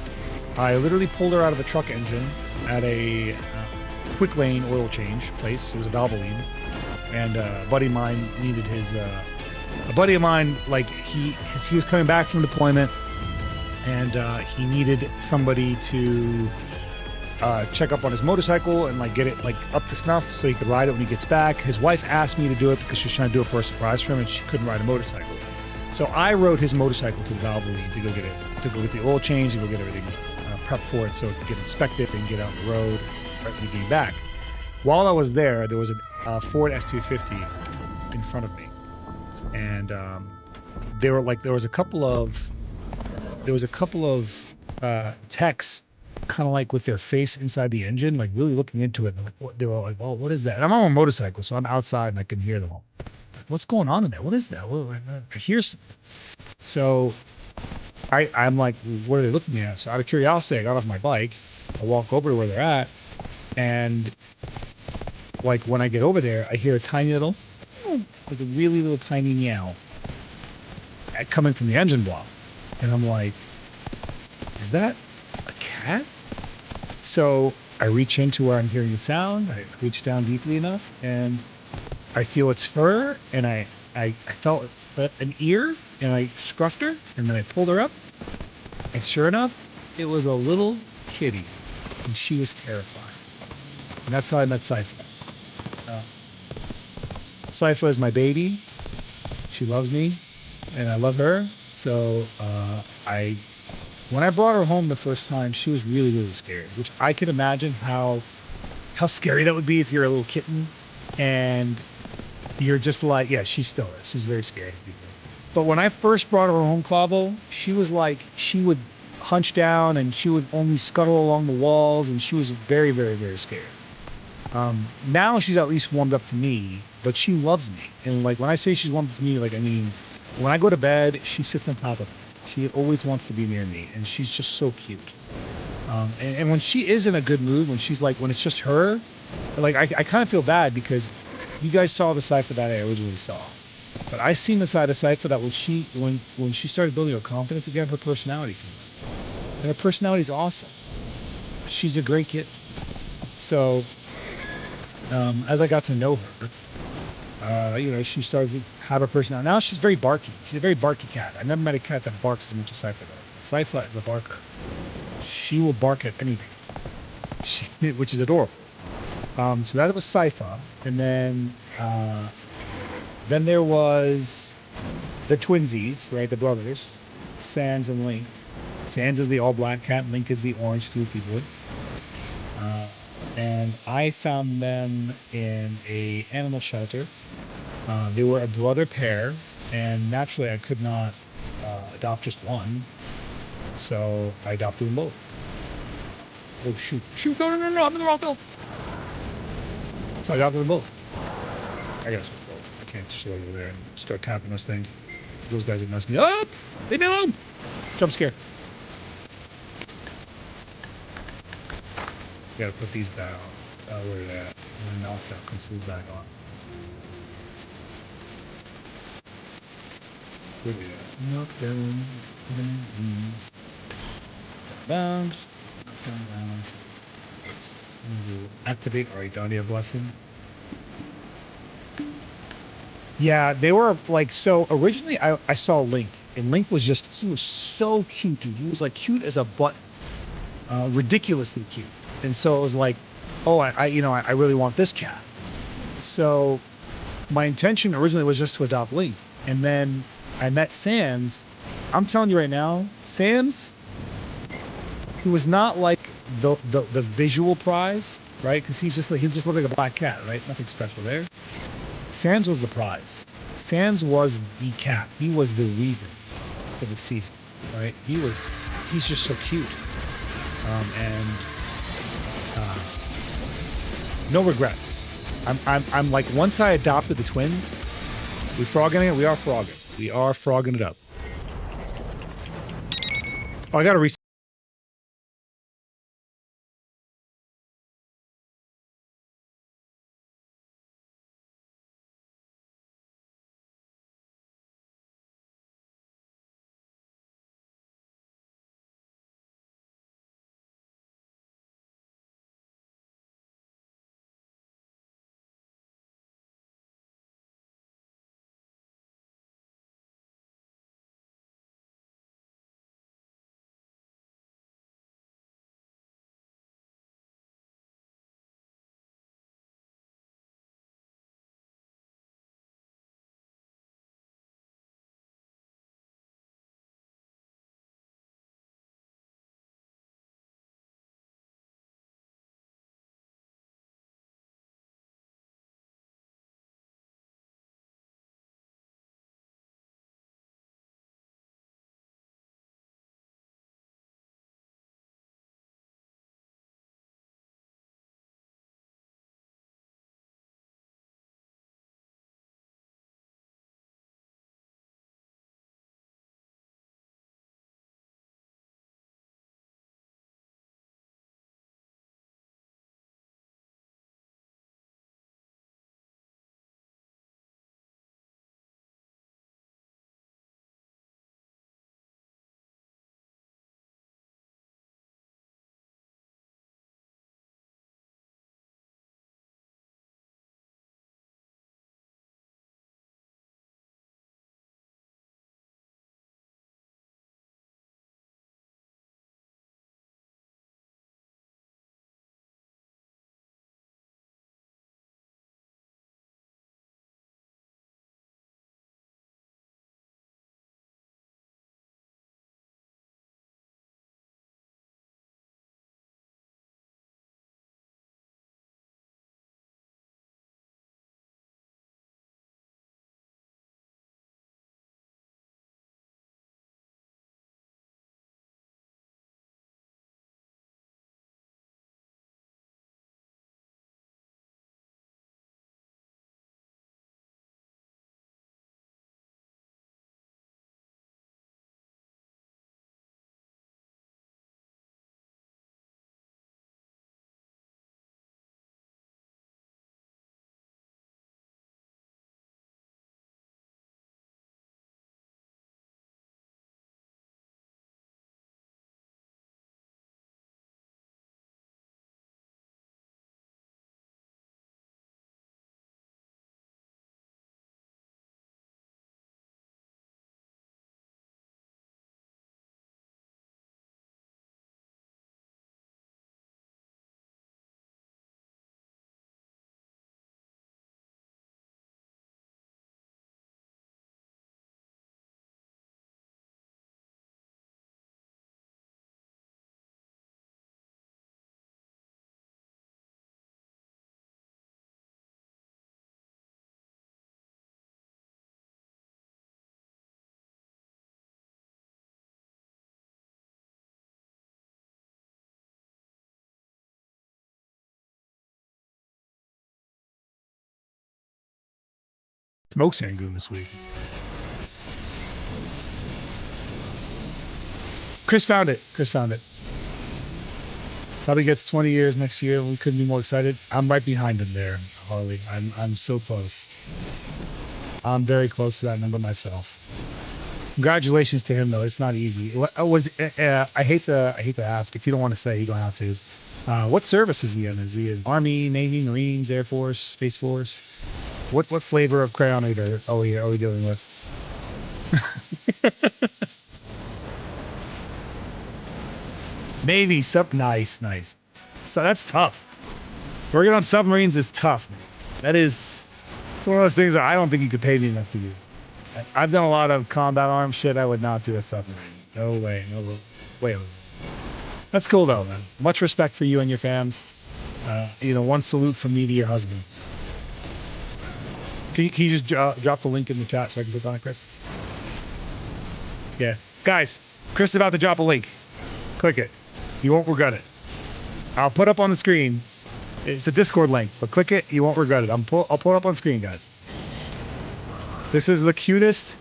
I literally pulled her out of a truck engine at a quick lane oil change place. It was a Valvoline. And a buddy of mine needed his... a buddy of mine, like, he was coming back from deployment, and he needed somebody to check up on his motorcycle and, like, get it, like, up to snuff so he could ride it when he gets back. His wife asked me to do it because she was trying to do it for a surprise for him, and she couldn't ride a motorcycle. So I rode his motorcycle to the Valvoline to go get it, to go get the oil change and go get everything prepped for it so it could get inspected and get out on the road right when he came back. While I was there was a Ford F-250 in front of me, and there was a couple of techs kind of like with their face inside the engine, like really looking into it. And they were like, "Oh, what is that?" And I'm on a motorcycle, so I'm outside and I can hear them all. What's going on in there? What is that? I hear something. So I'm like, what are they looking at? So out of curiosity, I got off my bike. I walk over to where they're at, and like when I get over there, I hear a tiny little, like a really little tiny meow coming from the engine block. And I'm like, is that a cat? So I reach into where I'm hearing the sound. I reach down deeply enough, and I feel its fur, and I felt an ear, and I scruffed her, and then I pulled her up, and sure enough, it was a little kitty, and she was terrifying. And that's how I met Sypha. Sypha is my baby. She loves me, and I love her. So when I brought her home the first time, she was really, really scared, which I can imagine how scary that would be if you're a little kitten and you're just like, yeah, she still is. She's very scary. But when I first brought her home, Clavo, she was like, she would hunch down and she would only scuttle along the walls, and she was very, very, very scared. Now she's at least warmed up to me, but she loves me. And like when I say she's warmed up to me, like I mean, when I go to bed, she sits on top of me. She always wants to be near me, and she's just so cute. And when she is in a good mood, when she's like, when it's just her, like I kind of feel bad because you guys saw the Sypha that I originally saw, but I seen the side of Sypha that when she started building her confidence again, her personality came out. And her personality is awesome. She's a great kid. So as I got to know her, she started to have a personality. Now she's very barky. She's a very barky cat. I've never met a cat that barks as much as Sypha does. Sypha is a barker. She will bark at anything, which is adorable. So that was Sypha, and then there was the twinsies, right? The brothers, Sans and Link. Sans is the all-black cat. Link is the orange floofy boy. And I found them in a animal shelter. They were a brother pair, and naturally I could not adopt just one, so I adopted them both. Oh shoot! No! I'm in the wrong field. So I adopted them both. I gotta switch fields. I can't just go over there and start tapping this thing. Those guys would mess me up. Leave me alone. Jump scare. Gotta put these back on. Where they're at. And then knock that complete back on. Where we at? Knock down. Bound. Knock down rounds. Let's activate our Idonia Blessing. Yeah, they were like, so originally I saw Link, and Link was he was so cute, dude. He was like cute as a button. Ridiculously cute. And so it was like, oh, I really want this cat. So my intention originally was just to adopt Link. And then I met Sans. I'm telling you right now, Sans, he was not like the visual prize, right? Because he just looked like a black cat, right? Nothing special there. Sans was the prize. Sans was the cat. He was the reason for the season, right? He's just so cute. No regrets. I'm like, once I adopted the twins, we frogging it? We are frogging. We are frogging it up. Oh, I gotta reset. Smoke Sangoon this week. Chris found it. Chris found it. Probably gets 20 years next year. We couldn't be more excited. I'm right behind him there, Harley. I'm so close. I'm very close to that number myself. Congratulations to him, though. It's not easy. I hate to ask. If you don't want to say, you don't have to. What service is he in? Is he in Army, Navy, Marines, Air Force, Space Force? What flavor of crayon are we dealing with? Navy, nice. So that's tough. Working on submarines is tough. It's one of those things that I don't think you could pay me enough to do. I've done a lot of combat arms shit. I would not do a submarine. No way. Wait. That's cool though, man. Much respect for you and your fams. One salute from me to your husband. Can you just drop the link in the chat so I can click on it, Chris? Yeah. Guys, Chris is about to drop a link. Click it. You won't regret it. I'll put up on the screen. It's a Discord link, but click it. You won't regret it. I'll pull it up on screen, guys. This is the cutest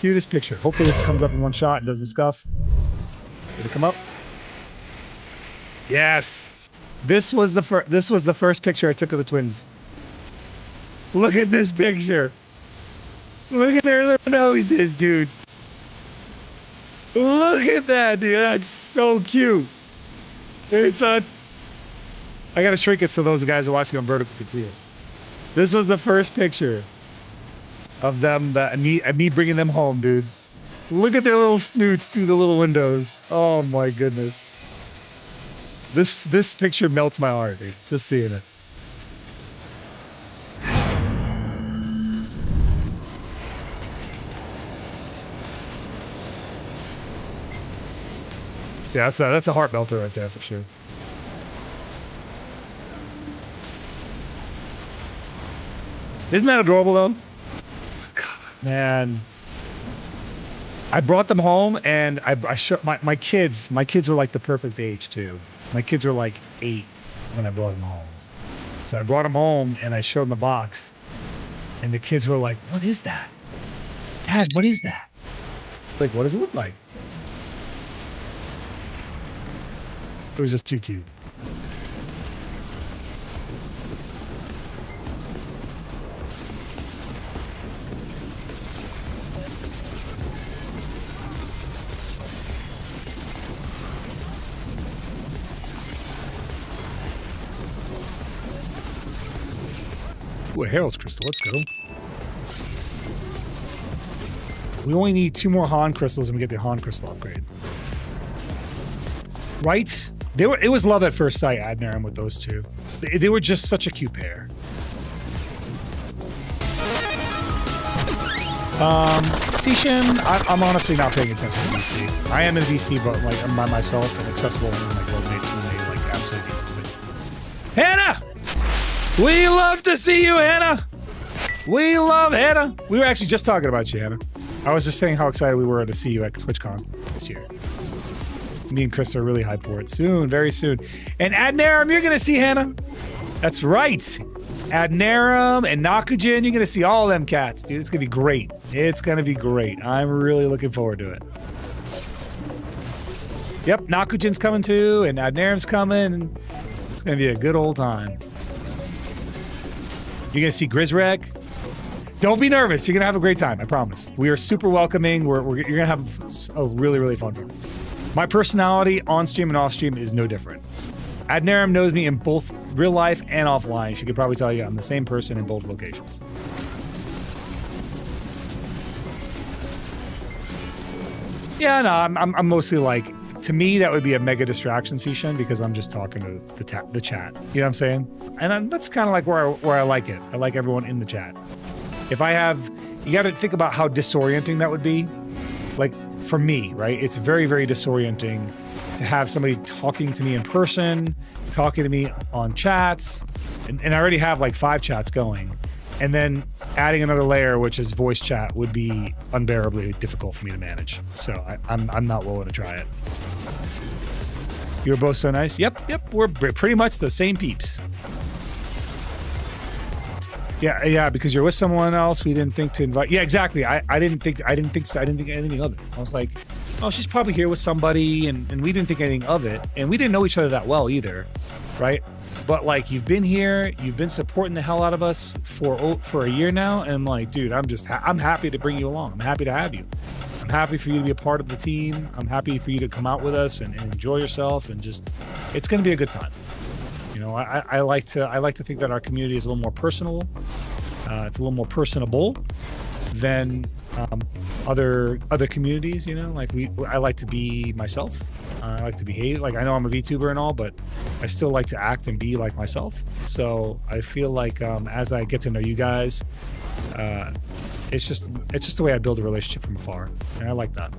picture. Hopefully this comes up in one shot and doesn't scuff. Did it come up? Yes. This was the first picture I took of the twins. Look at this picture. Look at their little noses, dude. Look at that, dude. That's so cute. I gotta shrink it so those guys who are watching on vertical can see it. This was the first picture of them, me bringing them home, dude. Look at their little snoots through the little windows. Oh my goodness. This picture melts my heart, dude. Just seeing it. Yeah, that's a heart melter right there for sure. Isn't that adorable though? Man, I brought them home and I showed my kids. My kids were like the perfect age too. My kids were like 8 when I brought them home. So I brought them home and I showed them the box, and the kids were like, "What is that, Dad? What is that?" Like, what does it look like? It was just too cute. Ooh, a Herald's Crystal. Let's go. We only need 2 more Han Crystals and we get the Han Crystal upgrade. Right? It was love at first sight, Adnaram, with those two. They were just such a cute pair. Sishin, I'm honestly not paying attention to VC. I am in VC, but like I'm by myself and accessible and my worldmates when they like absolutely need something. Hannah! We love to see you, Hannah! We love Hannah! We were actually just talking about you, Hannah. I was just saying how excited we were to see you at TwitchCon this year. Me and Chris are really hyped for it. Soon, very soon. And Adnaram, you're gonna see Hannah. That's right. Adnaram and Nakujin, you're gonna see all of them cats, dude. It's gonna be great. It's gonna be great. I'm really looking forward to it. Yep, Nakujin's coming too, and Adnaram's coming. It's gonna be a good old time. You're gonna see Grizreg. Don't be nervous. You're gonna have a great time. I promise. We are super welcoming. You're gonna have a really, really fun time. My personality on stream and off stream is no different. Adnaram knows me in both real life and offline. She could probably tell you I'm the same person in both locations. Yeah, no, I'm mostly like, to me that would be a mega distraction session because I'm just talking to the chat. You know what I'm saying? And that's kind of like where I like it. I like everyone in the chat. If I have, you got to think about how disorienting that would be. Like for me, right? It's very, very disorienting to have somebody talking to me in person, talking to me on chats, and I already have like 5 chats going. And then adding another layer, which is voice chat, would be unbearably difficult for me to manage. So I'm not willing to try it. You were both so nice. Yep. We're pretty much the same peeps. Yeah, because you're with someone else. We didn't think to invite. Yeah, exactly. I didn't think anything of it. I was like, oh, she's probably here with somebody, and we didn't think anything of it, and we didn't know each other that well either, right? But like, you've been here, you've been supporting the hell out of us for a year now, and I'm like, dude, I'm happy to bring you along. I'm happy to have you. I'm happy for you to be a part of the team. I'm happy for you to come out with us and enjoy yourself, and just, it's going to be a good time. You know, I like to think that our community is a little more personal. It's a little more personable than other communities. You know, like I like to be myself. I like to behave. Like, I know I'm a VTuber and all, but I still like to act and be like myself. So I feel like as I get to know you guys, it's just the way I build a relationship from afar, and I like that.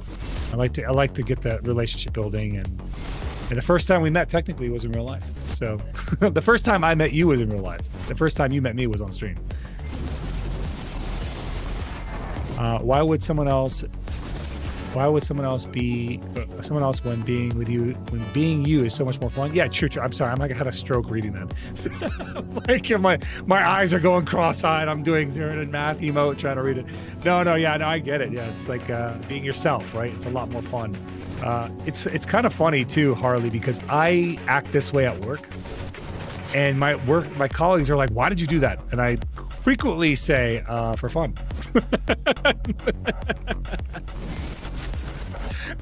I like to get that relationship building, and the first time we met technically was in real life. So the first time I met you was in real life. The first time you met me was on stream. Why would someone else be someone else when being with you, when being you is so much more fun? Yeah, true. I'm sorry, I had a stroke reading that. Like, my eyes are going cross-eyed. I'm doing Zeroden math emote trying to read it. No, I get it. Yeah, it's like being yourself, right? It's a lot more fun. It's kind of funny too, Harley, because I act this way at work, and my colleagues are like, "Why did you do that?" And I frequently say, "For fun."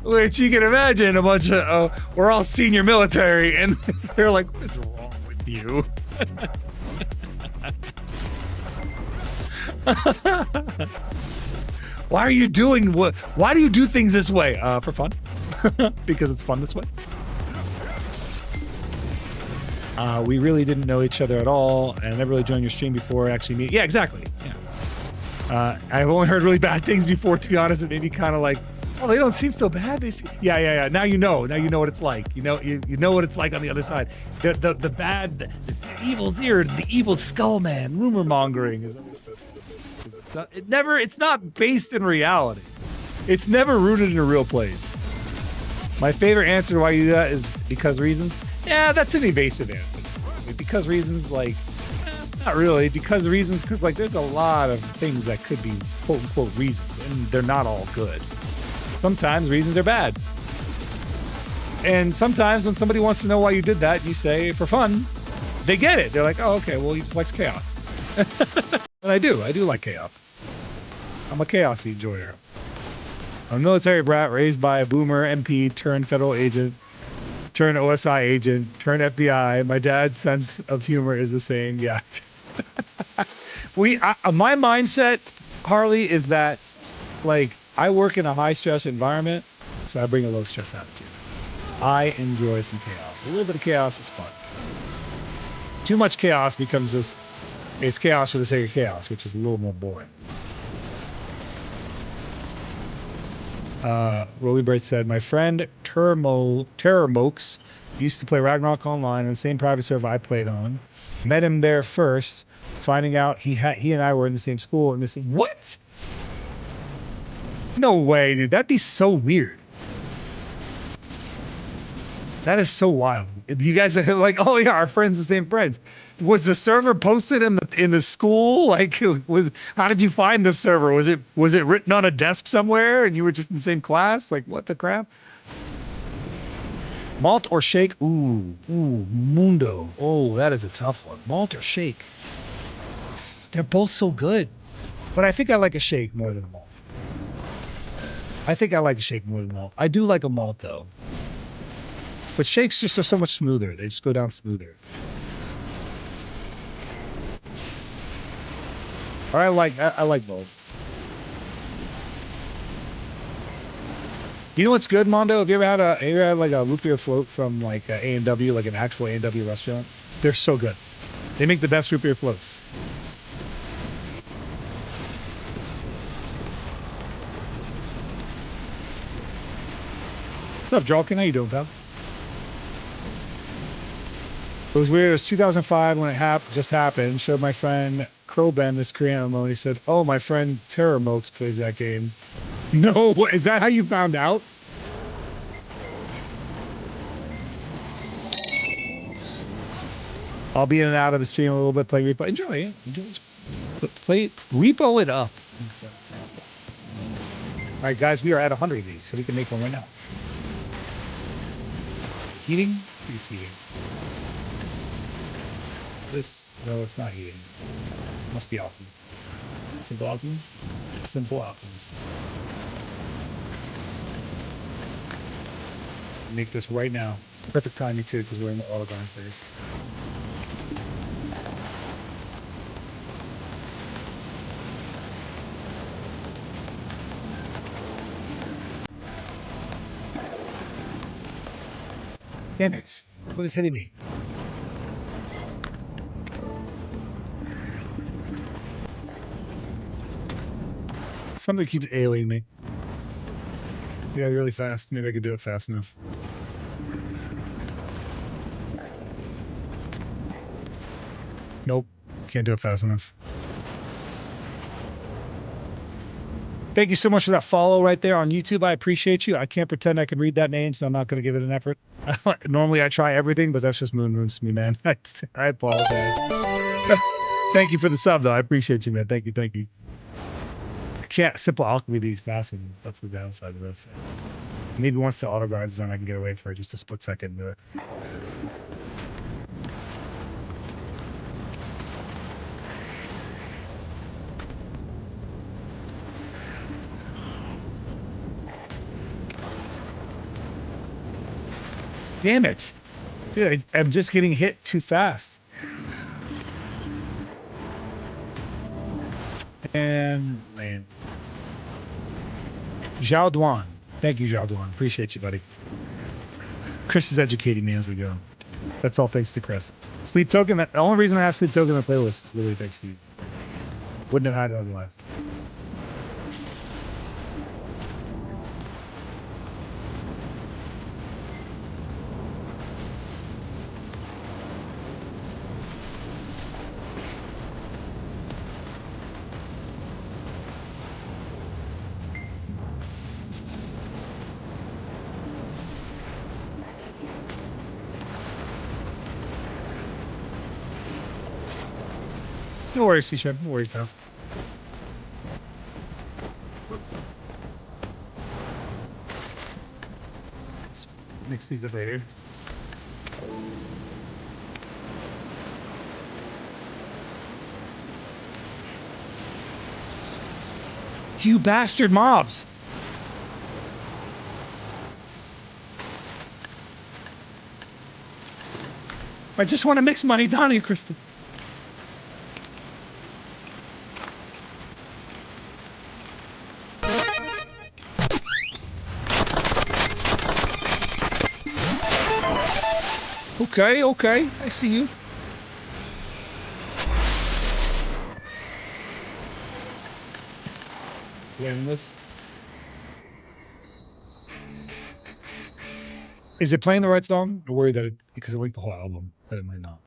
Which you can imagine, a bunch of we're all senior military, and they're like, "What is wrong with you?" Why do you do things this way? For fun. Because it's fun this way. We really didn't know each other at all, and I never really joined your stream before actually meeting. Yeah, exactly. Yeah. I've only heard really bad things before, to be honest. It made me kind of like, oh, they don't seem so bad. They seem... Yeah. Now you know. Now you know what it's like. You know what it's like on the other side. The bad, the evil Zeroden, the evil skull man, rumor mongering is. It's not based in reality. It's never rooted in a real place. My favorite answer to why you do that is because reasons. Yeah, that's an evasive answer. Because reasons, like, not really. Because reasons, because like there's a lot of things that could be quote unquote reasons, and they're not all good. Sometimes reasons are bad. And sometimes when somebody wants to know why you did that, you say for fun. They get it. They're like, oh, okay, well, he just likes chaos. And I do like chaos. I'm a chaos enjoyer. I'm a military brat raised by a boomer MP turned federal agent, turned OSI agent, turned FBI. My dad's sense of humor is the same. Yeah. My mindset, Harley, is that like I work in a high stress environment, so I bring a low stress attitude. I enjoy some chaos. A little bit of chaos is fun. Too much chaos becomes just, it's chaos for the sake of chaos, which is a little more boring. Rolly Bird said, my friend Terramokes used to play Ragnarok online on the same private server I played on. Met him there first, finding out he and I were in the same school, and they said, what? No way, dude. That'd be so weird. That is so wild. You guys are like, oh yeah, our friends, the same friends. Was the server posted in the school? Like, how did you find the server? Was it written on a desk somewhere and you were just in the same class? Like, what the crap? Malt or shake? Ooh, Mundo. Oh, that is a tough one. Malt or shake? They're both so good. But I think I like a shake more than a malt. I think I like a shake more than a malt. I do like a malt though. But shakes just are so much smoother. They just go down smoother. Or I like both. You know what's good, Mondo? Have you ever had like a root beer float from like A&W, like an actual A&W restaurant? They're so good. They make the best root beer floats. What's up, Jalkin? How you doing, pal? It was weird. It was 2005 when it just happened. Showed my friend Crowben this Korean MMO, and he said, "Oh, my friend Terramokes plays that game." No, is that how you found out? I'll be in and out of the stream a little bit, playing replay. Enjoy it. Repo it up. All right, guys, we are at 100 of these, so we can make one right now. Heating? It's heating. This, no, it's not heating. Must be alchemy. Simple alchemy? Simple alchemy. Make this right now. Perfect timing too, because we're in the autograph phase. Damn it. What is hitting me? Something keeps ailing me. Yeah, really fast. Maybe I could do it fast enough. Nope. Can't do it fast enough. Thank you so much for that follow right there on YouTube. I appreciate you. I can't pretend I can read that name, so I'm not going to give it an effort. Normally I try everything, but that's just moon runes to me, man. I apologize. Thank you for the sub, though. I appreciate you, man. Thank you. Thank you. I can't simple alchemy these fast, and that's the downside of this. Maybe once the auto guard's done, I can get away for just a split second and do it. Damn it. Dude, I'm just getting hit too fast. And man. Zhao Duan. Thank you, Zhao Duan. Appreciate you, buddy. Chris is educating me as we go. That's all thanks to Chris. Sleep token, the only reason I have sleep token in the playlist is literally thanks to you. Wouldn't have had it otherwise. No worries, C-Shed. No worries, pal. Let's mix these up later. You bastard mobs! I just want to mix money down here, Kristen. Okay, okay, I see you. Playing this. Is it playing the right song? I'm worried that it, because I like the whole album, that it might not.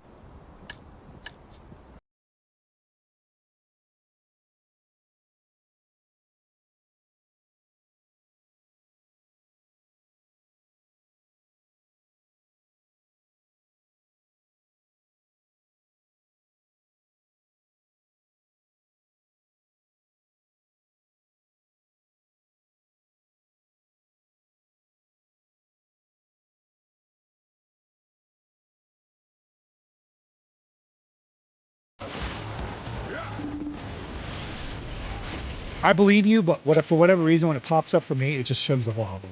I believe you, but what if, for whatever reason, when it pops up for me, it just shows the whole album.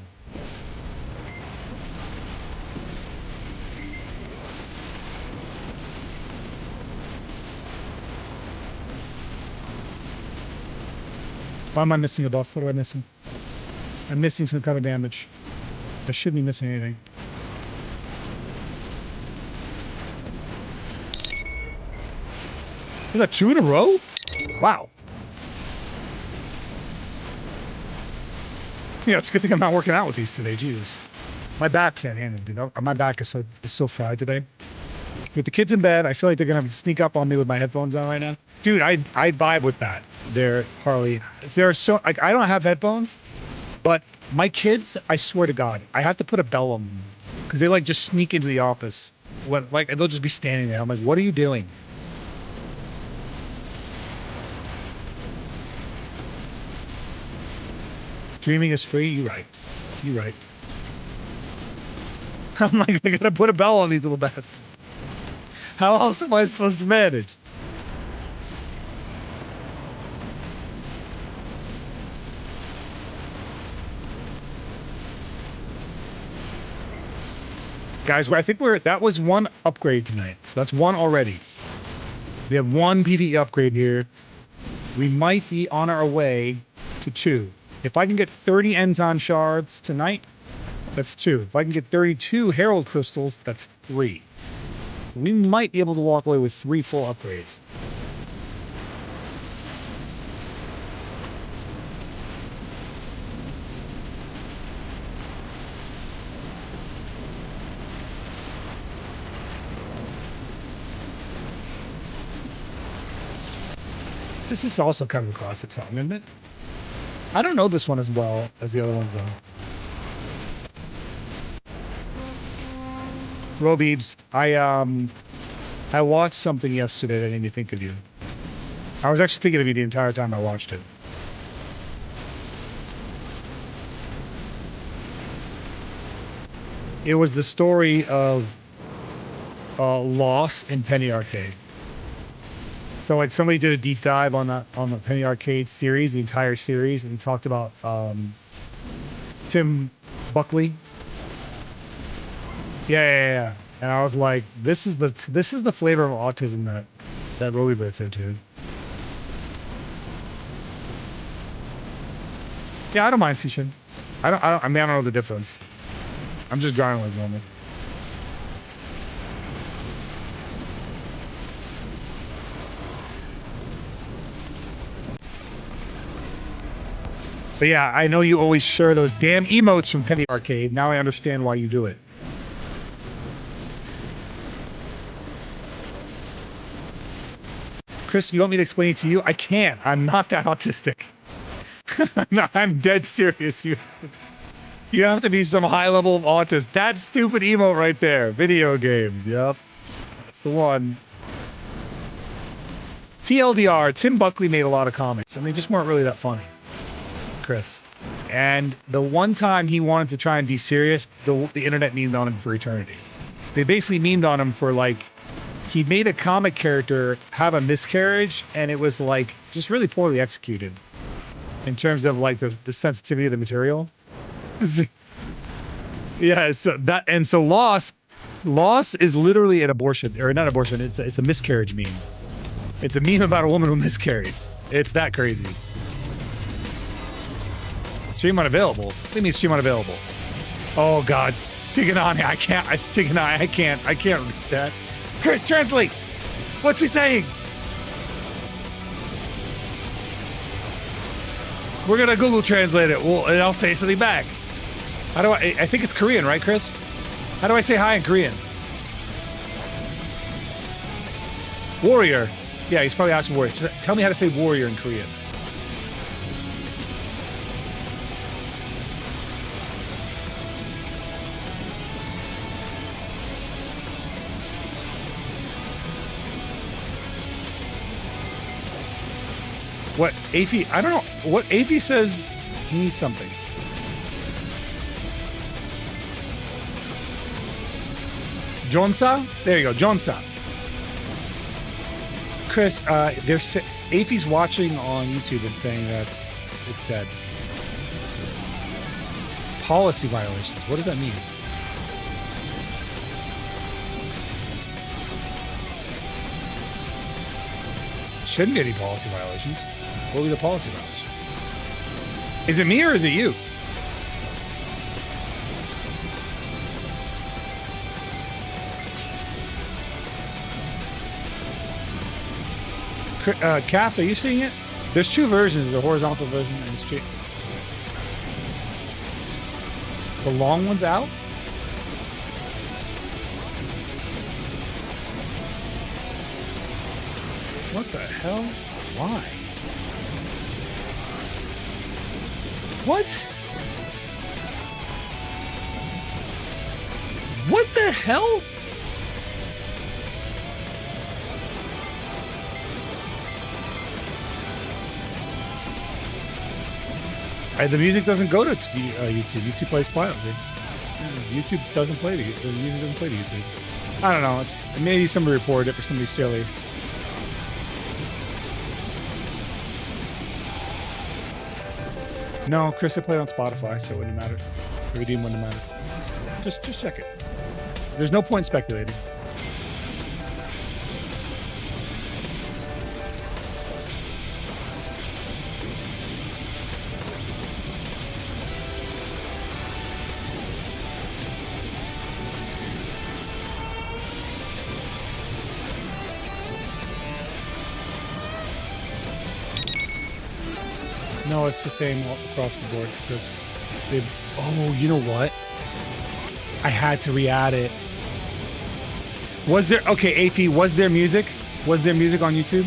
Why am I missing a buff? What am I missing? I'm missing some kind of damage. I shouldn't be missing anything. Is that 2 in a row? Wow. Yeah, it's a good thing I'm not working out with these today. Jesus, my back can't handle it, dude. My back is so fried today. With the kids in bed, I feel like they're gonna sneak up on me with my headphones on right now. Dude, I vibe with that. They're Harley. They're so like I don't have headphones, but my kids, I swear to God, I have to put a bell on them because they like just sneak into the office. When like they'll just be standing there. I'm like, what are you doing? Streaming is free. You're right. You're right. I'm like, I gotta put a bell on these little bastards. How else am I supposed to manage? Guys, I think that was one upgrade tonight. So that's one already. We have one PvE upgrade here. We might be on our way to 2. If I can get 30 Enton shards tonight, that's 2. If I can get 32 Herald crystals, that's 3. We might be able to walk away with 3 full upgrades. This is also kind of a classic song, isn't it? I don't know this one as well as the other ones, though. Robeebs, I watched something yesterday that made me think of you. I was actually thinking of you the entire time I watched it. It was the story of loss in Penny Arcade. So like somebody did a deep dive on the Penny Arcade series, the entire series, and talked about Tim Buckley. Yeah. And I was like, this is the flavor of autism that Roby Bit's into. Yeah, I don't mind Sishin. I don't know the difference. I'm just grinding like normal. But yeah, I know you always share those damn emotes from Penny Arcade. Now I understand why you do it. Chris, you want me to explain it to you? I can't. I'm not that autistic. No, I'm dead serious. You have to be some high level of autist. That stupid emote right there. Video games. Yep. That's the one. TLDR, Tim Buckley made a lot of comments, and they just weren't really that funny. Chris. And the one time he wanted to try and be serious, the internet memed on him for eternity. They basically memed on him for like, he made a comic character have a miscarriage, and it was like just really poorly executed in terms of like the sensitivity of the material. Yeah, so loss is literally an abortion, or not abortion, it's a miscarriage meme. It's a meme about a woman who miscarries. It's that crazy. Stream unavailable. What do you mean stream unavailable? Oh God, Siganani, I can't read that. Chris, translate! What's he saying? We're gonna Google translate it, and I'll say something back. How do I think it's Korean, right, Chris? How do I say hi in Korean? Warrior. Yeah, he's probably asking warrior. So tell me how to say warrior in Korean. What, Afi? I don't know. What, Afi says he needs something. Jonsa? There you go, Jonsa. Chris, Afi's watching on YouTube and saying that it's dead. Policy violations. What does that mean? Shouldn't be any policy violations. What will be the policy violation? Is it me or is it you? Cass, are you seeing it? There's two versions, the horizontal version and the straight. The long one's out? What the hell? Why? What? What the hell? The music doesn't go to YouTube. YouTube plays quietly. YouTube doesn't play the music doesn't play to YouTube. I don't know. It's maybe somebody reported it for somebody silly. No, Chris, I played on Spotify, so it wouldn't matter. The redeem wouldn't matter. Just check it. There's no point speculating. No, it's the same across the board, Chris. Oh, you know what? I had to re-add it. Was there... Okay, Afi, was there music? Was there music on YouTube?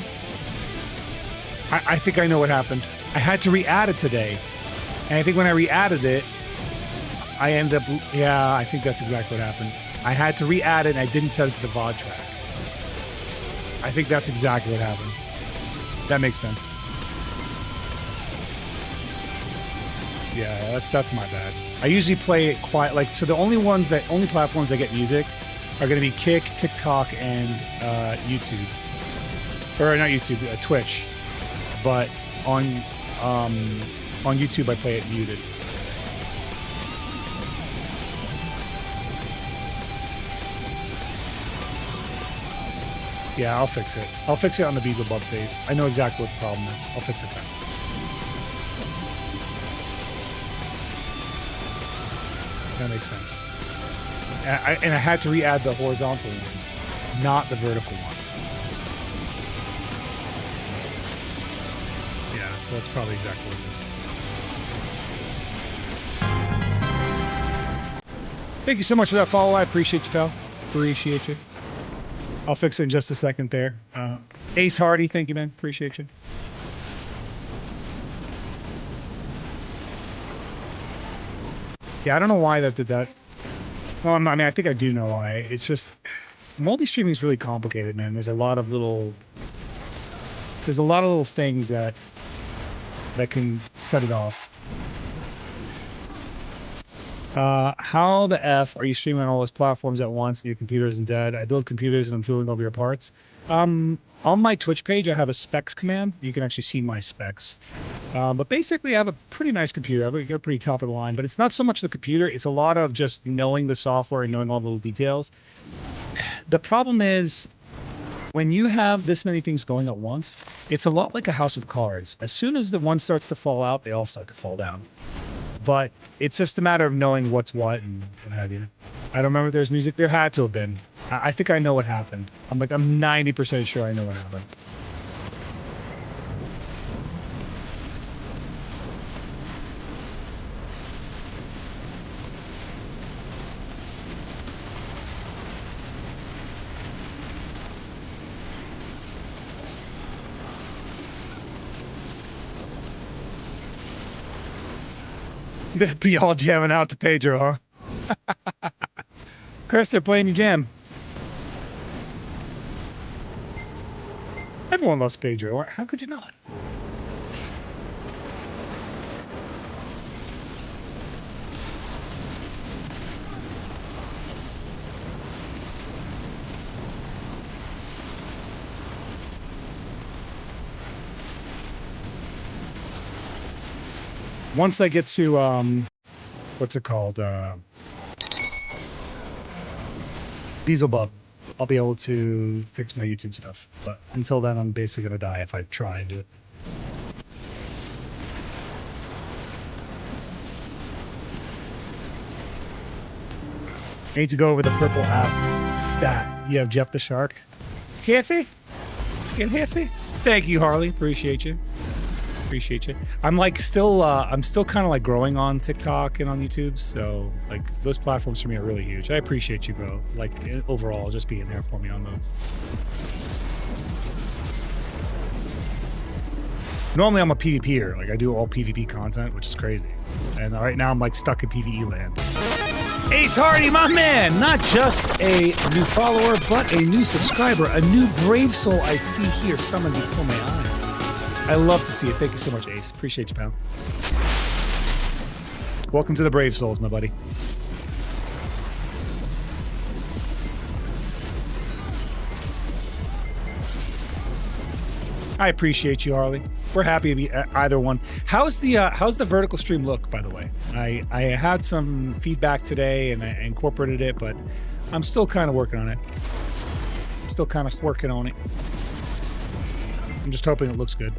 I think I know what happened. I had to re-add it today. And I think when I re-added it, I ended up... Yeah, I think that's exactly what happened. I had to re-add it and I didn't set it to the VOD track. I think that's exactly what happened. That makes sense. Yeah, that's my bad. I usually play it quiet, like, so the only platforms that get music are going to be Kick, TikTok, and YouTube. Or not YouTube, Twitch. But on YouTube I play it muted. Yeah, I'll fix it. I'll fix it on the Beelzebub face. I know exactly what the problem is. I'll fix it then. That makes sense. And I had to re-add the horizontal one, not the vertical one. Yeah, so that's probably exactly what it is. Thank you so much for that follow. I appreciate you, pal. Appreciate you. I'll fix it in just a second there. Ace Hardy, thank you, man. Appreciate you. Yeah, I don't know why that did that. Well, I mean, I think I do know why. It's just multi-streaming is really complicated, man. There's a lot of little things that can set it off. How the F are you streaming on all those platforms at once and your computer isn't dead? I build computers and I'm drooling over your parts. On my Twitch page, I have a specs command. You can actually see my specs. But basically, I have a pretty nice computer. I've got a pretty top of the line, but it's not so much the computer. It's a lot of just knowing the software and knowing all the little details. The problem is, when you have this many things going at once, it's a lot like a house of cards. As soon as the one starts to fall out, they all start to fall down. But it's just a matter of knowing what's what and what have you. I don't remember if there's music. There had to have been. I think I know what happened. I'm 90% sure I know what happened. They'd be all jamming out to Pedro, huh? Chris, they're playing your jam. Everyone loves Pedro. How could you not? Once I get to, what's it called? Beelzebub, I'll be able to fix my YouTube stuff. But until then, I'm basically going to die if I try and do it. I need to go over the purple app stat. You have Jeff the Shark. Happy? Get happy? Thank you, Harley. Appreciate you. Appreciate you. I'm still kind of like growing on TikTok and on YouTube, so like those platforms for me are really huge. I appreciate you, bro. Like overall, just being there for me on those. Normally I'm a PvPer, like I do all PvP content, which is crazy. And right now I'm like stuck in PvE land. Ace Hardy, my man! Not just a new follower, but a new subscriber, a new brave soul I see here summoned before my eyes. I love to see it. Thank you so much, Ace. Appreciate you, pal. Welcome to the Brave Souls, my buddy. I appreciate you, Harley. We're happy to be either one. How's the vertical stream look, by the way? I had some feedback today and I incorporated it, but I'm still kind of working on it. Still kind of working on it. I'm just hoping it looks good.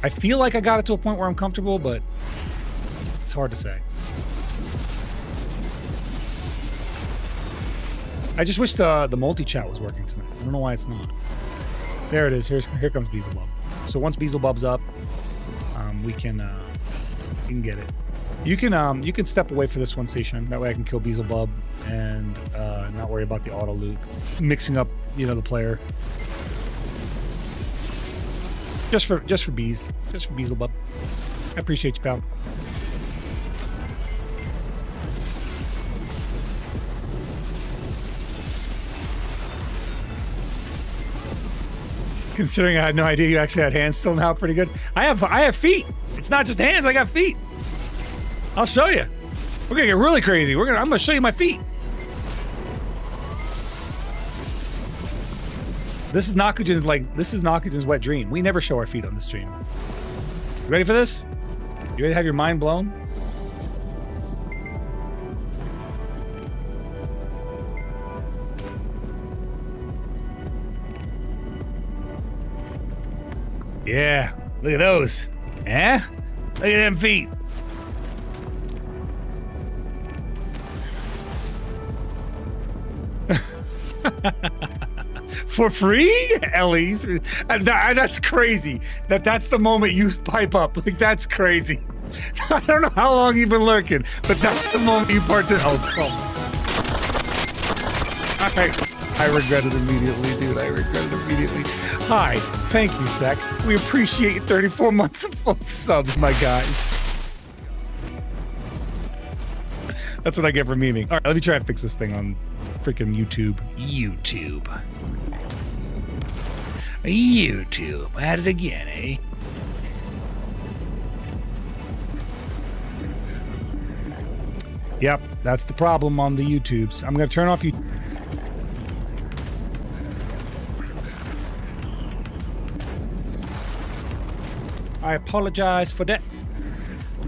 I feel like I got it to a point where I'm comfortable, but it's hard to say. I just wish the multi-chat was working tonight. I don't know why it's not. There it is. Here comes Beelzebub. So once Beelzebub's up, we can get it. You can step away for this one, Station. That way I can kill Beelzebub and not worry about the auto loot. Mixing up, the player. Just for bees. Just for Beelzebub. I appreciate you, pal. Considering I had no idea you actually had hands still now, pretty good. I have feet. It's not just hands, I got feet. I'll show you. We're gonna get really crazy. I'm gonna show you my feet. This is Nakujan's wet dream. We never show our feet on the stream. You ready for this? You ready to have your mind blown? Yeah, look at those. Eh? Look at them feet. For free? Ellie's. That's crazy. That's the moment you pipe up. Like, that's crazy. I don't know how long you've been lurking, but that's the moment you participate. Oh. I regret it immediately, dude. I regret it immediately. Hi. Thank you, Sec. We appreciate your 34 months of subs, my guy. That's what I get for memeing. All right, let me try and fix this thing on freaking YouTube. YouTube. At it again, eh? Yep, that's the problem on the YouTubes. I'm going to turn off you. I apologize for that.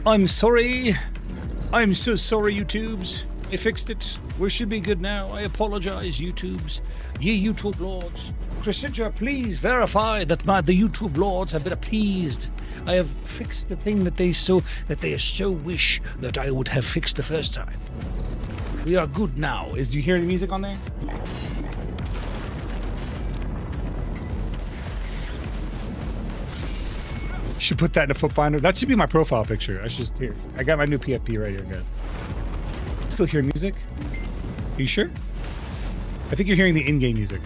I'm sorry. I'm so sorry, YouTubes. I fixed it. We should be good now. I apologize, YouTubes. Ye YouTube lords. Crescentia, please verify that the YouTube lords have been appeased. I have fixed the thing that they so wish that I would have fixed the first time. We are good now. Do you hear the music on there? Should put that in a foot binder. That should be my profile picture. I should just here. I got my new PFP right here, guys. Still hear music? Are you sure? I think you're hearing the in-game music.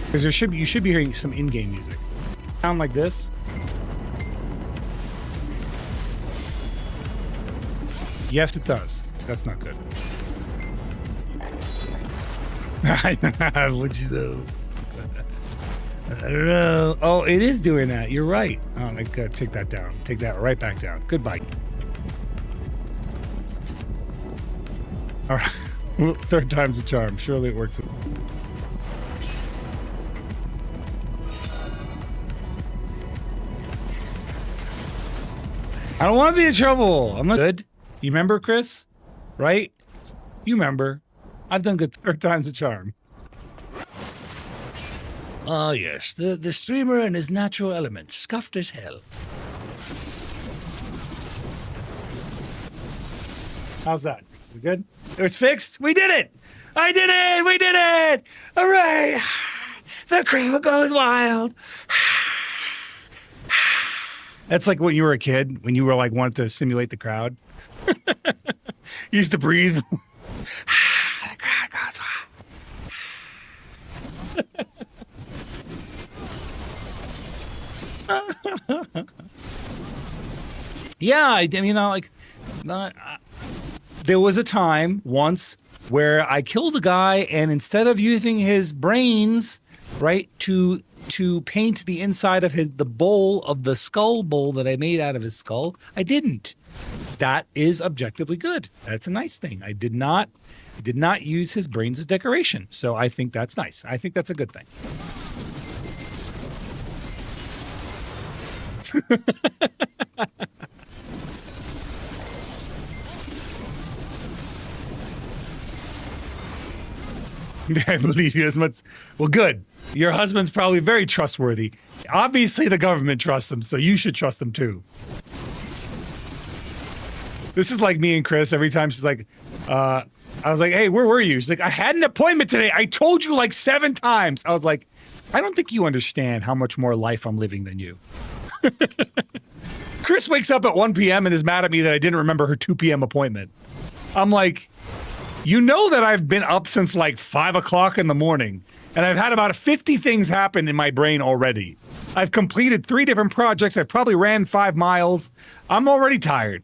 Because you should be hearing some in-game music. Sound like this. Yes, it does. That's not good. Would you though? I don't know. Oh, it is doing that. You're right. Oh, I gotta take that down. Take that right back down. Goodbye. All right. Third time's a charm. Surely it works. I don't want to be in trouble. I'm not good. You remember, Chris? Right? You remember. I've done good third time's a charm. Ah, yes, the streamer and his natural element, scuffed as hell. How's that? Is it good? It's fixed? We did it! I did it! We did it! Hooray! The crowd goes wild. That's like when you were a kid, when you were like wanted to simulate the crowd. You used to breathe. The crowd goes wild. Yeah, there was a time once where I killed a guy, and instead of using his brains, right, to to paint the inside of the bowl of the skull bowl that I made out of his skull. I didn't. That is objectively good. That's a nice thing. I did not use his brains as decoration. So I think that's nice. I think that's a good thing. I believe you as much. Well, good. Your husband's probably very trustworthy. Obviously, the government trusts him, so you should trust him too. This is like me and Chris. Every time she's like, I was like, hey, where were you? She's like, I had an appointment today. I told you like 7 times. I was like, I don't think you understand how much more life I'm living than you. Chris wakes up at 1 p.m. and is mad at me that I didn't remember her 2 p.m. appointment. I'm like, you know that I've been up since like 5 o'clock in the morning, and I've had about 50 things happen in my brain already. I've completed 3 different projects. I've probably ran 5 miles. I'm already tired.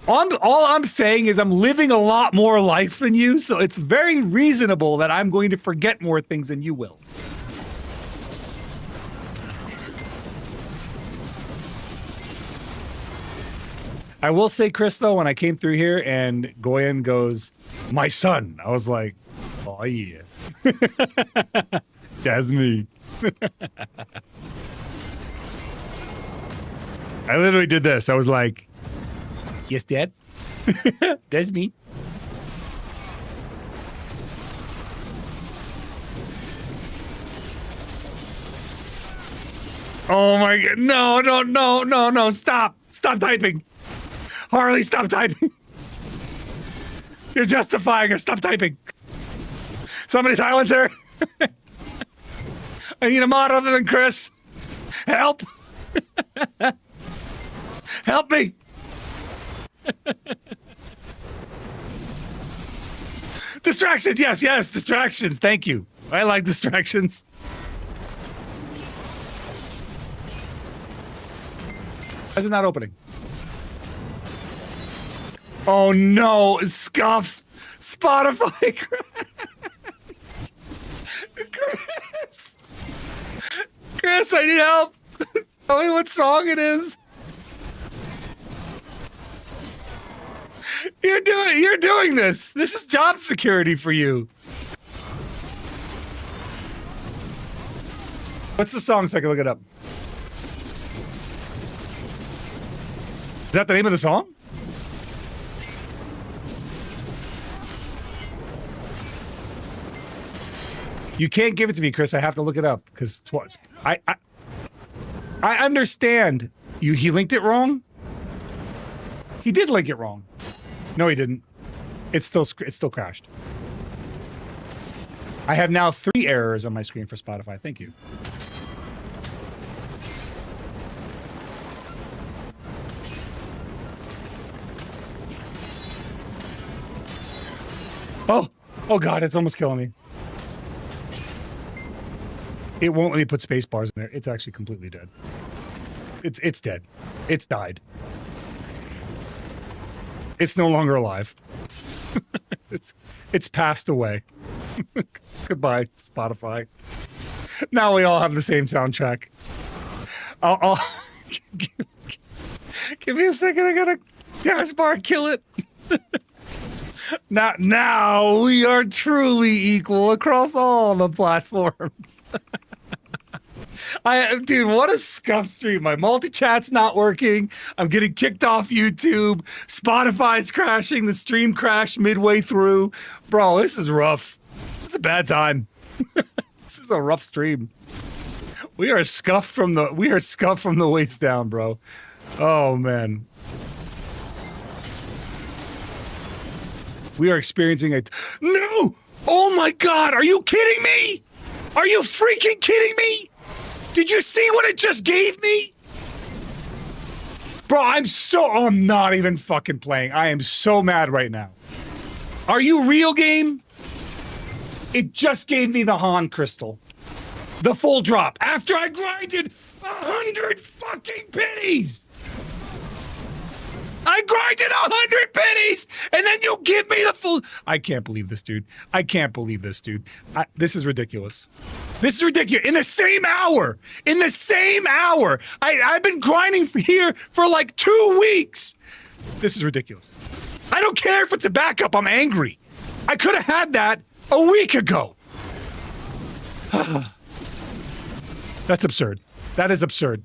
All I'm saying is I'm living a lot more life than you, so it's very reasonable that I'm going to forget more things than you will. I will say, Chris, though, when I came through here and Goyen goes, my son, I was like, oh, yeah. That's me. I literally did this. I was like, yes, Dad. That's me. Oh my God. No. Stop. Stop typing. Harley, stop typing. You're justifying her. Stop typing. Somebody silence her. I need a mod other than Chris. Help. Help me. Distractions. Yes. Distractions. Thank you. I like distractions. Why is it not opening? Oh no, Scuff! Spotify! Chris, I need help! Tell me what song it is. You're doing this! This is job security for you. What's the song so I can look it up? Is that the name of the song? You can't give it to me, Chris. I have to look it up because I understand you. He linked it wrong. He did link it wrong. No, he didn't. It's still crashed. I have now 3 errors on my screen for Spotify. Thank you. Oh God, it's almost killing me. It won't let me put space bars in there. It's actually completely dead. It's dead. It's died. It's no longer alive. It's passed away. Goodbye, Spotify. Now we all have the same soundtrack. I'll give me a second. I gotta gas bar kill it. Now we are truly equal across all the platforms. Dude, what a scuff stream. My multi-chat's not working. I'm getting kicked off YouTube. Spotify's crashing. The stream crashed midway through. Bro, this is rough. It's a bad time. This is a rough stream. We are scuffed from the waist down, bro. Oh man. We are experiencing no! Oh my God, are you kidding me? Are you freaking kidding me? Did you see what it just gave me? Bro, I'm not even fucking playing. I am so mad right now. Are you real, game? It just gave me the Han crystal. The full drop. After I grinded 100 fucking pennies. I grinded 100 pennies, and then you give me the full. I can't believe this, dude. I can't believe this, dude. This is ridiculous. This is ridiculous. In the same hour. In the same hour. I've been grinding here for like 2 weeks. This is ridiculous. I don't care if it's a backup. I'm angry. I could have had that a week ago. That's absurd. That is absurd.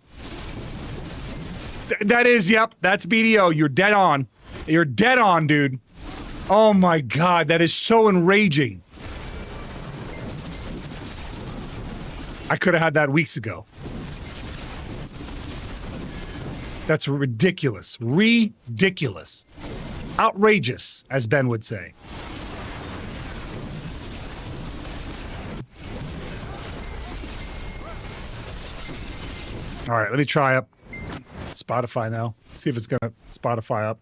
That is, yep, that's BDO. You're dead on. You're dead on, dude. Oh my God, that is so enraging. I could have had that weeks ago. That's ridiculous. Ridiculous. Outrageous, as Ben would say. All right, let me try up Spotify now. See if it's gonna Spotify up.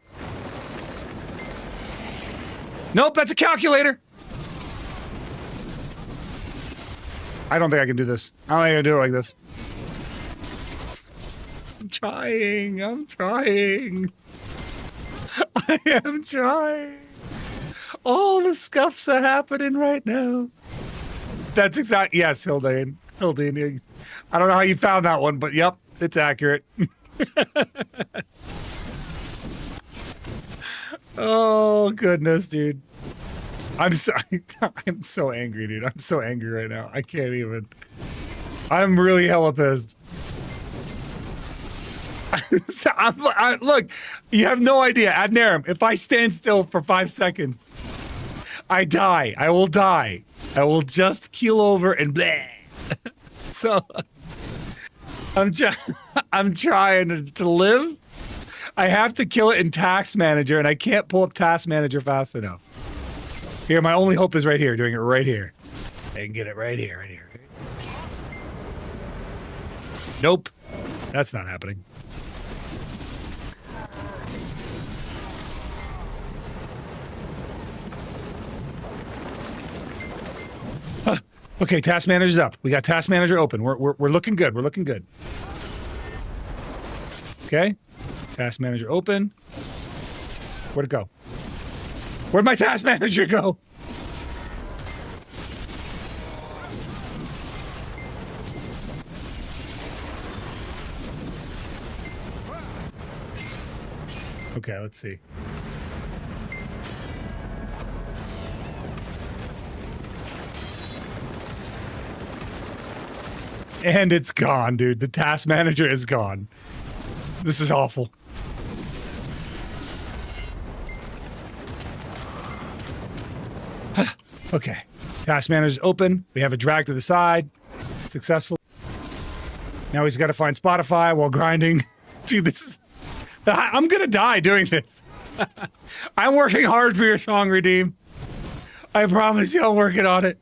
Nope, that's a calculator. I don't think I can do this. I don't think I can do it like this. I'm trying. I'm trying. I am trying. All the scuffs are happening right now. That's exactly, yes, Hildane. Hildane. I don't know how you found that one, but yep, it's accurate. Oh, goodness, dude. I'm so angry, dude. I'm so angry right now. I can't even. I'm really hella pissed. Look, you have no idea. Ad Narum, if I stand still for 5 seconds, I die. I will die. I will just keel over and bleh. So, I'm trying to live. I have to kill it in Task Manager, and I can't pull up Task Manager fast enough. Here, my only hope is right here, doing it right here. I can get it right here, right here. Nope. That's not happening. Okay, Task Manager's up. We got Task Manager open. We're looking good. We're looking good. Okay. Task Manager open. Where'd it go? Where'd my Task Manager go? Okay, let's see. And it's gone, dude. The Task Manager is gone. This is awful. Okay. Task Manager's open. We have a drag to the side. Successful. Now he's got to find Spotify while grinding. Dude, this is... I'm gonna die doing this. I'm working hard for your song, Redeem. I promise you I'm working on it.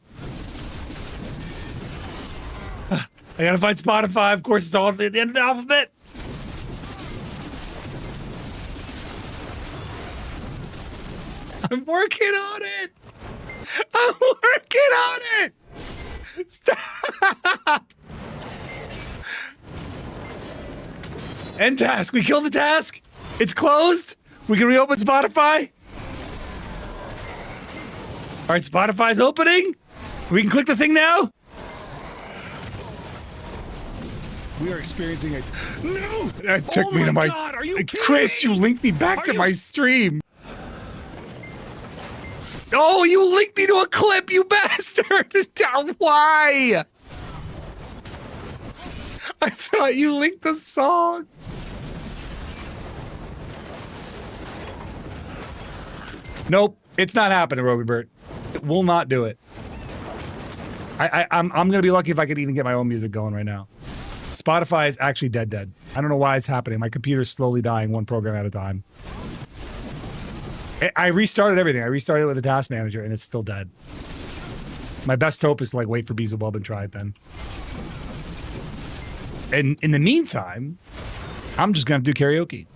I gotta find Spotify. Of course, it's all at the end of the alphabet. I'm working on it. I'm working on it. Stop. End task. We killed the task. It's closed. We can reopen Spotify. All right, Spotify's opening. We can click the thing now. We are experiencing a... No! That took me to my... God, are you Chris, kidding? You linked me back to my stream. Oh, you linked me to a clip, you bastard! Why? I thought you linked the song. Nope, it's not happening, Robybert. It will not do it. I'm gonna be lucky if I could even get my own music going right now. Spotify is actually dead. I don't know why it's happening. My computer's slowly dying one program at a time. I restarted everything. I restarted it with the Task Manager, and it's still dead. My best hope is to like wait for Beelzebub and try it then. And in the meantime, I'm just gonna do karaoke.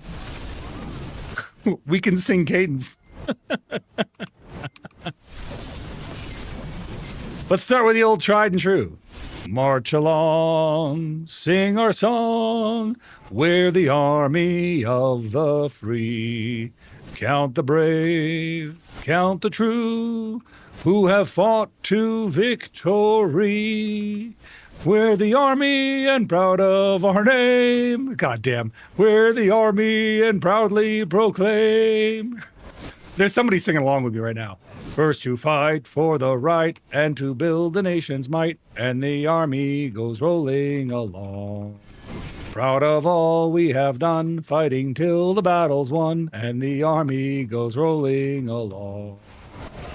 We can sing cadence. Let's start with the old tried and true. March along, sing our song. We're the army of the free. Count the brave, count the true, who have fought to victory. We're the army and proud of our name. Goddamn. We're the army and proudly proclaim. There's somebody singing along with me right now. First to fight for the right and to build the nation's might, and the army goes rolling along. Proud of all we have done, fighting till the battle's won, and the army goes rolling along.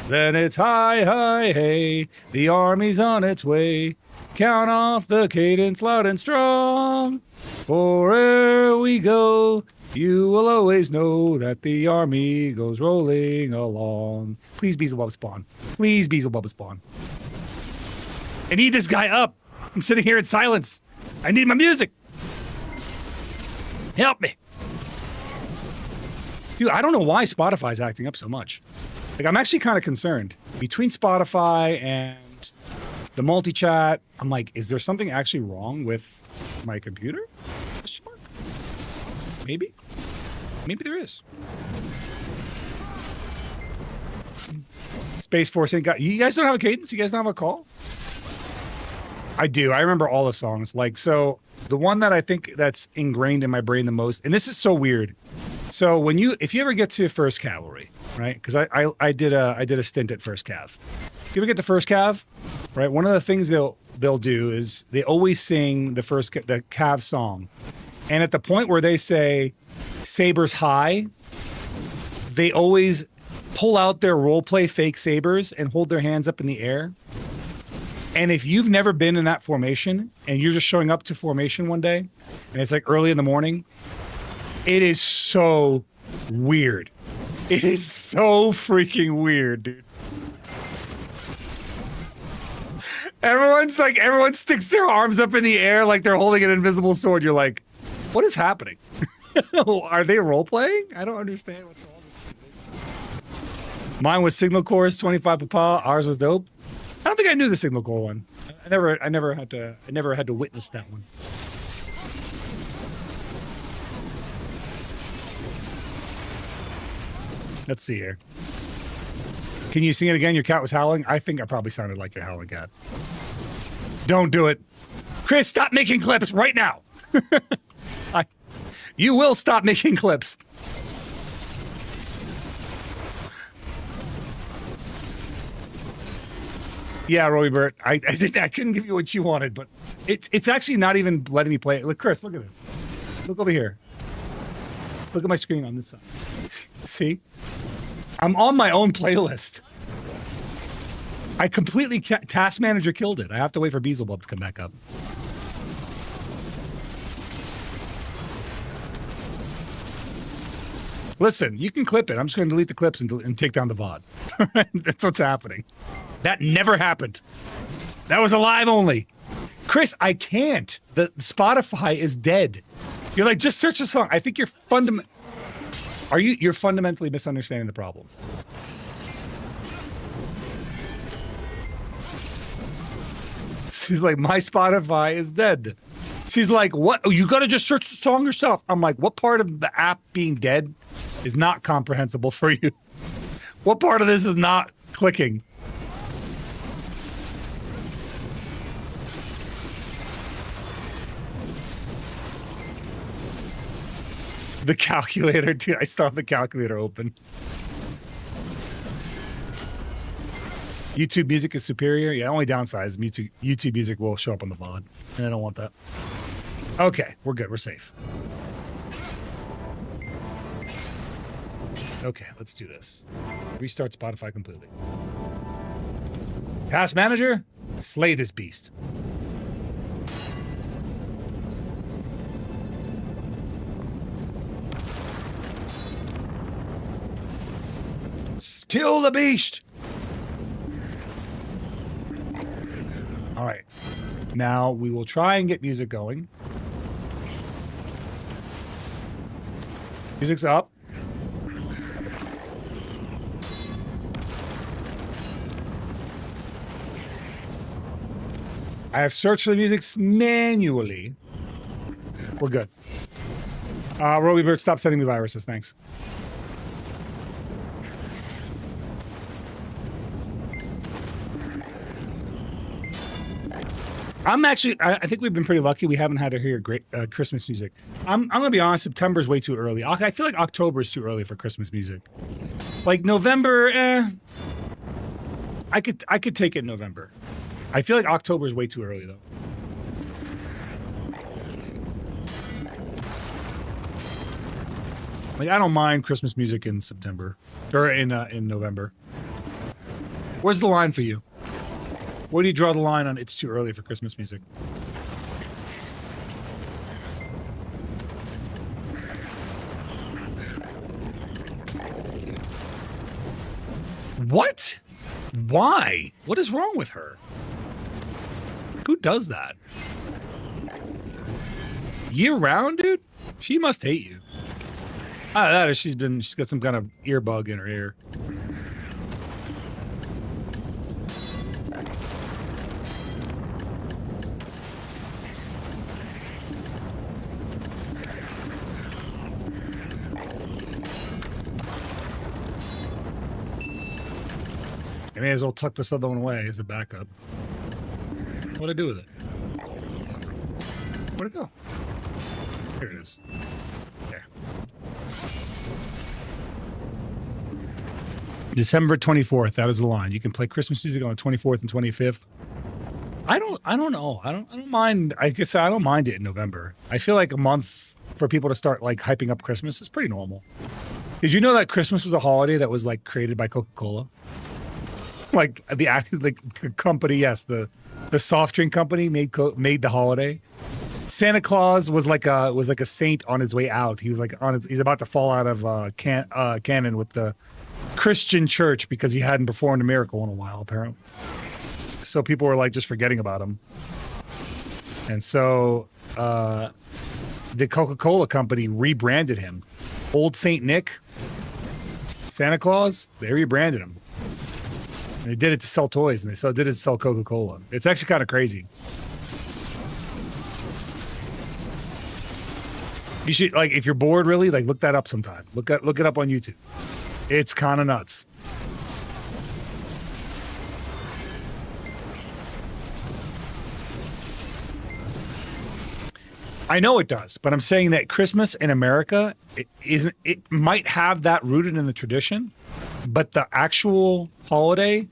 Then it's hi, hi, hey, the army's on its way. Count off the cadence loud and strong. For where'er we go, you will always know that the army goes rolling along. Please, Beelzebub spawn. Please, Beelzebub spawn. I need this guy up. I'm sitting here in silence. I need my music. Help me. Dude, I don't know why Spotify's acting up so much. Like, I'm actually kind of concerned. Between Spotify and the multi-chat, I'm like, is there something actually wrong with my computer? Maybe. Maybe there is. Space Force ain't got... You guys don't have a cadence? You guys don't have a call? I do. I remember all the songs. Like, so the one that I think that's ingrained in my brain the most, and this is so weird. So when if you ever get to First Cavalry, right? Because I did a stint at First Cav. If you ever get to First Cav, right? One of the things they'll do is they always sing the Cav song, and at the point where they say sabers high, they always pull out their roleplay fake sabers and hold their hands up in the air. And if you've never been in that formation and you're just showing up to formation one day and it's like early in the morning, it is so weird. It is so freaking weird, dude. Everyone sticks their arms up in the air like they're holding an invisible sword. You're like, what is happening? Are they role playing? I don't understand what's wrong with this. Mine was Signal Corps 25 Papa. Ours was dope. I don't think I knew the Signal Corps one. I never had to witness that one. Let's see here. Can you sing it again? Your cat was howling? I think I probably sounded like your howling cat. Don't do it. Chris, stop making clips right now. You will stop making clips. Yeah, Roy Burt. I couldn't give you what you wanted, but it's actually not even letting me play it. Look, Chris, look at this. Look over here. Look at my screen on this side. See? I'm on my own playlist. I completely Task Manager killed it. I have to wait for Beelzebub to come back up. Listen, you can clip it. I'm just going to delete the clips and take down the VOD. That's what's happening. That never happened. That was a live only. Chris, I can't. The Spotify is dead. You're like, just search a song. I think you're fundamentally misunderstanding the problem. She's like, my Spotify is dead. She's like, what? Oh, you got to just search the song yourself. I'm like, what part of the app being dead is not comprehensible for you? What part of this is not clicking? The calculator, dude. I still have the calculator open. YouTube music is superior. Yeah, only downside is YouTube music will show up on the VOD, and I don't want that. Okay, we're good. We're safe. Okay, let's do this. Restart Spotify completely. Task Manager, slay this beast. Kill the beast! All right. Now we will try and get music going. Music's up. I have searched for the music manually. We're good. Roby Bird, stop sending me viruses. Thanks. I'm actually, I think we've been pretty lucky. We haven't had to hear great Christmas music. I'm going to be honest, September's way too early. I feel like October is too early for Christmas music. Like November, I could take it in November. I feel like October is way too early though. Like I don't mind Christmas music in September or in November. Where's the line for you? Where do you draw the line on it's too early for Christmas music? What? Why? What is wrong with her? Who does that? Year round, dude? She must hate you. Either that or she's got some kind of ear bug in her ear. I may as well tuck this other one away as a backup. What'd I do with it? Where'd it go? Here it is. There. December 24th, that is the line. You can play Christmas music on the 24th and 25th. I don't know. I don't mind. I guess I don't mind it in November. I feel like a month for people to start like hyping up Christmas is pretty normal. Did you know that Christmas was a holiday that was like created by Coca-Cola? Like the company, yes, the soft drink company made the holiday. Santa Claus was like a saint on his way out. He was like he's about to fall out of canon with the Christian church because he hadn't performed a miracle in a while, apparently. So people were like just forgetting about him, and so the Coca-Cola company rebranded him. Old Saint Nick, Santa Claus, they rebranded him. And they did it to sell toys, and they did it to sell Coca-Cola. It's actually kind of crazy. You should, like, if you're bored, really, like, look that up sometime. Look it up on YouTube. It's kind of nuts. I know it does, but I'm saying that Christmas in America, it might have that rooted in the tradition, but the actual holiday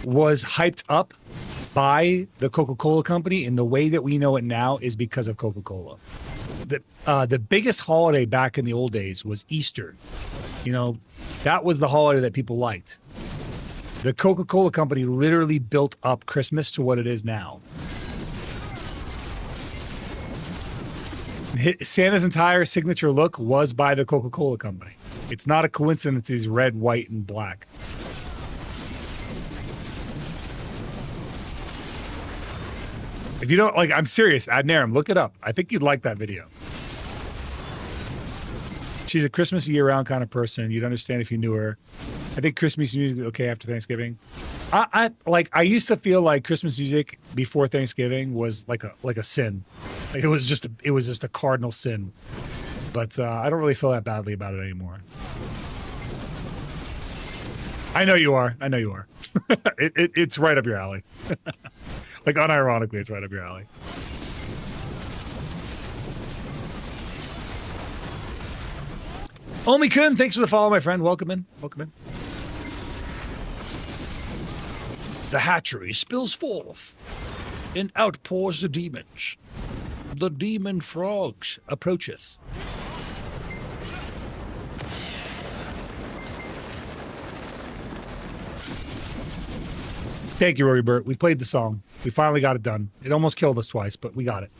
was hyped up by the Coca-Cola company, and the way that we know it now is because of Coca-Cola. The biggest holiday back in the old days was Easter. You know, that was the holiday that people liked. The Coca-Cola company literally built up Christmas to what it is now. Santa's entire signature look was by the Coca-Cola company. It's not a coincidence he's red, white, and black. If you don't, like, I'm serious, Adnaram, look it up. I think you'd like that video. She's a Christmas year-round kind of person. You'd understand if you knew her. I think Christmas music is okay after Thanksgiving. I used to feel like Christmas music before Thanksgiving was like a sin. Like it was just a cardinal sin. But I don't really feel that badly about it anymore. I know you are. It's right up your alley. Like unironically, it's right up your alley. Omi-kun, thanks for the follow, my friend. Welcome in. The hatchery spills forth, and out pours the demons. The demon frogs approacheth. Thank you, Rory Burt. We played the song. We finally got it done. It almost killed us twice, but we got it.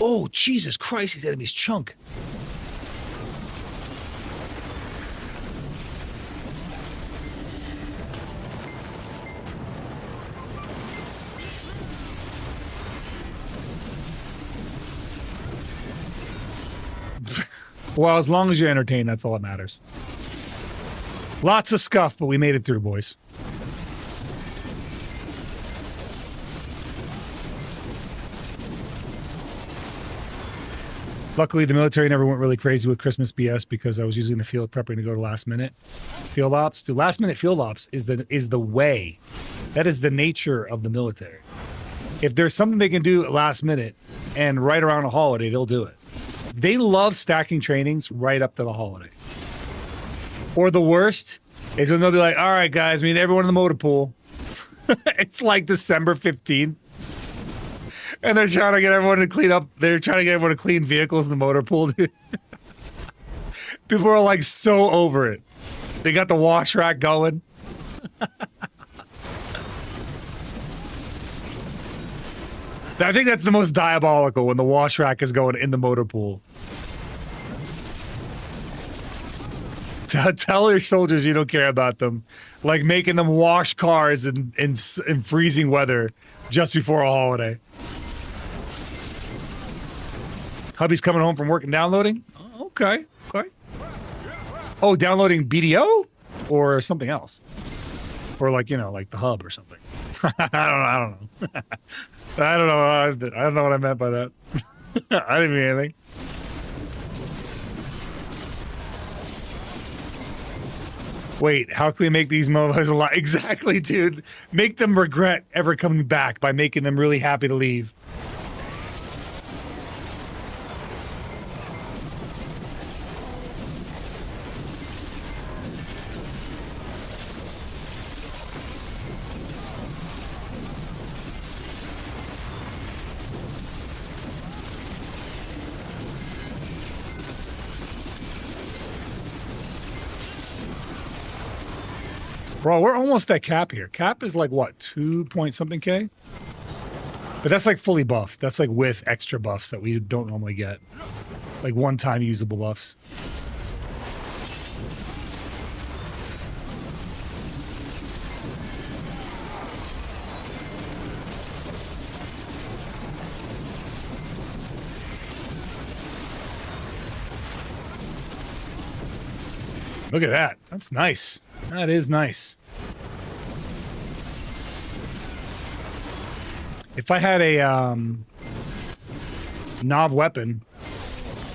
Oh, Jesus Christ, these enemies chunk. Well, as long as you're entertained, that's all that matters. Lots of scuff, but we made it through, boys. Luckily, the military never went really crazy with Christmas BS because I was usually in the field prepping to go to last minute field ops. To last minute field ops is the way. That is the nature of the military. If there's something they can do at last minute and right around a holiday, they'll do it. They love stacking trainings right up to the holiday. Or the worst is when they'll be like, all right, guys, meet everyone in the motor pool. It's like December 15th. And they're trying to get everyone to clean up. They're trying to get everyone to clean vehicles in the motor pool, dude. People are like so over it. They got the wash rack going. I think that's the most diabolical when the wash rack is going in the motor pool. Tell your soldiers you don't care about them. Like making them wash cars in freezing weather just before a holiday. Hubby's coming home from work and downloading? Oh, okay. Oh, downloading BDO? Or something else? Or like, you know, like the hub or something. I don't know. I don't know what I meant by that. I didn't mean anything. Wait, how can we make these mofos alive? Exactly, dude. Make them regret ever coming back by making them really happy to leave. Bro, we're almost at cap here. Cap is like what, 2 point something K? But that's like fully buffed. That's like with extra buffs that we don't normally get. Like one-time usable buffs. Look at that. That's nice. That is nice. If I had a Nav weapon,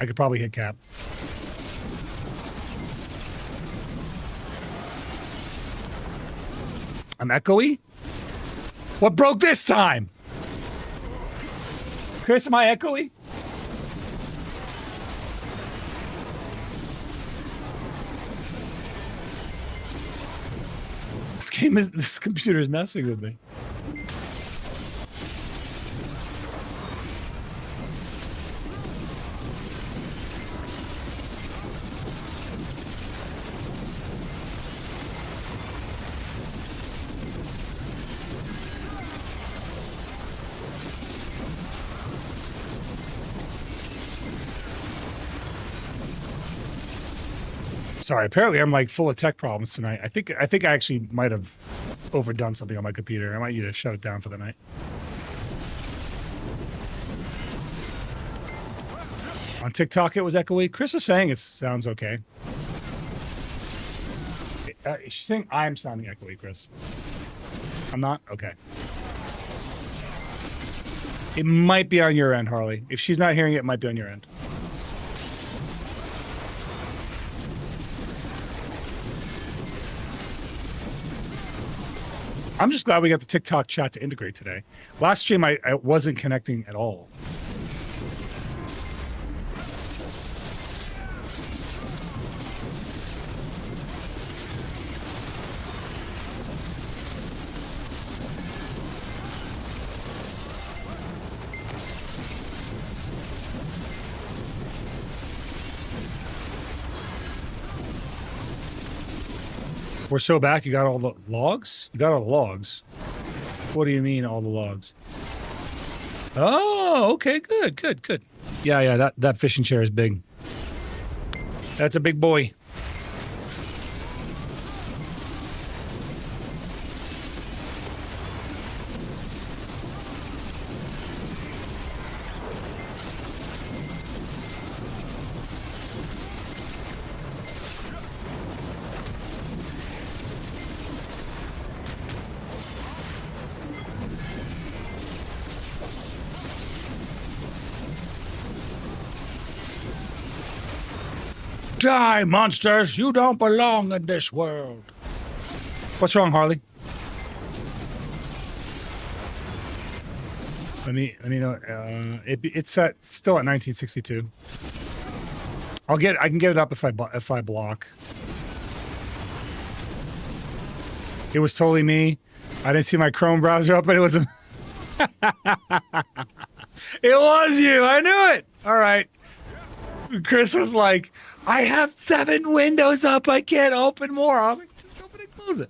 I could probably hit cap. I'm echoey? What broke this time? Chris, am I echoey? This computer is messing with me. Sorry, apparently I'm like full of tech problems tonight. I think I actually might have overdone something on my computer. I might need to shut it down for the night. On TikTok it was echoey. Chris is saying it sounds okay. She's saying I'm sounding echoey, Chris. I'm not? Okay. It might be on your end, Harley. If she's not hearing it, it might be on your end. I'm just glad we got the TikTok chat to integrate today. Last stream, I wasn't connecting at all. We're so back, you got all the logs? You got all the logs. What do you mean, all the logs? Oh, okay, good. Yeah, that fishing chair is big. That's a big boy. Die, monsters! You don't belong in this world. What's wrong, Harley? Let me know. It's still at 1962. I can get it up if I block. It was totally me. I didn't see my Chrome browser up, but it was it was you. I knew it. All right. Chris was like, I have 7 windows up. I can't open more. I was like, just open and close it.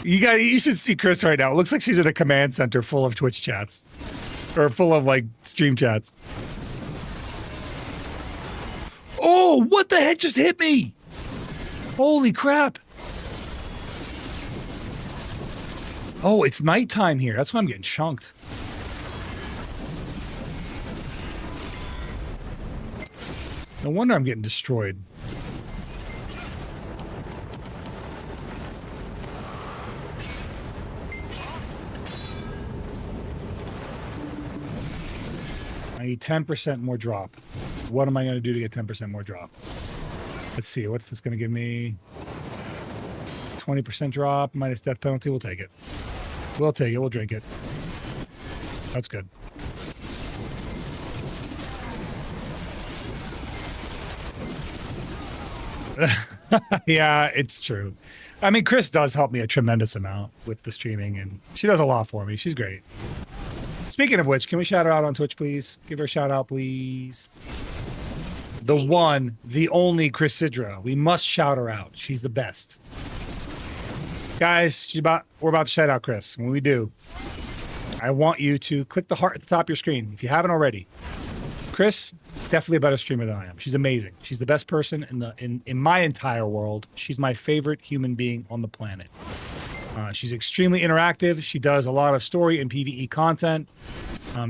You should see Chris right now. It looks like she's in a command center full of Twitch chats. Or full of, like, stream chats. Oh, what the heck just hit me? Holy crap. Oh, it's nighttime here. That's why I'm getting chunked. No wonder I'm getting destroyed. I need 10% more drop. What am I going to do to get 10% more drop? Let's see. What's this going to give me? 20% drop minus death penalty. We'll take it. We'll take it. We'll drink it. That's good. Yeah, it's true. I mean, Chris does help me a tremendous amount with the streaming, and she does a lot for me. She's great. Speaking of which, can we shout her out on Twitch, please? Give her a shout out, please. The one, the only Chris Sidra. We must shout her out. She's the best. Guys, we're about to shout out Chris. When we do, I want you to click the heart at the top of your screen if you haven't already. Chris, definitely a better streamer than I am. She's amazing. She's the best person in my entire world. She's my favorite human being on the planet. She's extremely interactive. She does a lot of story and PvE content.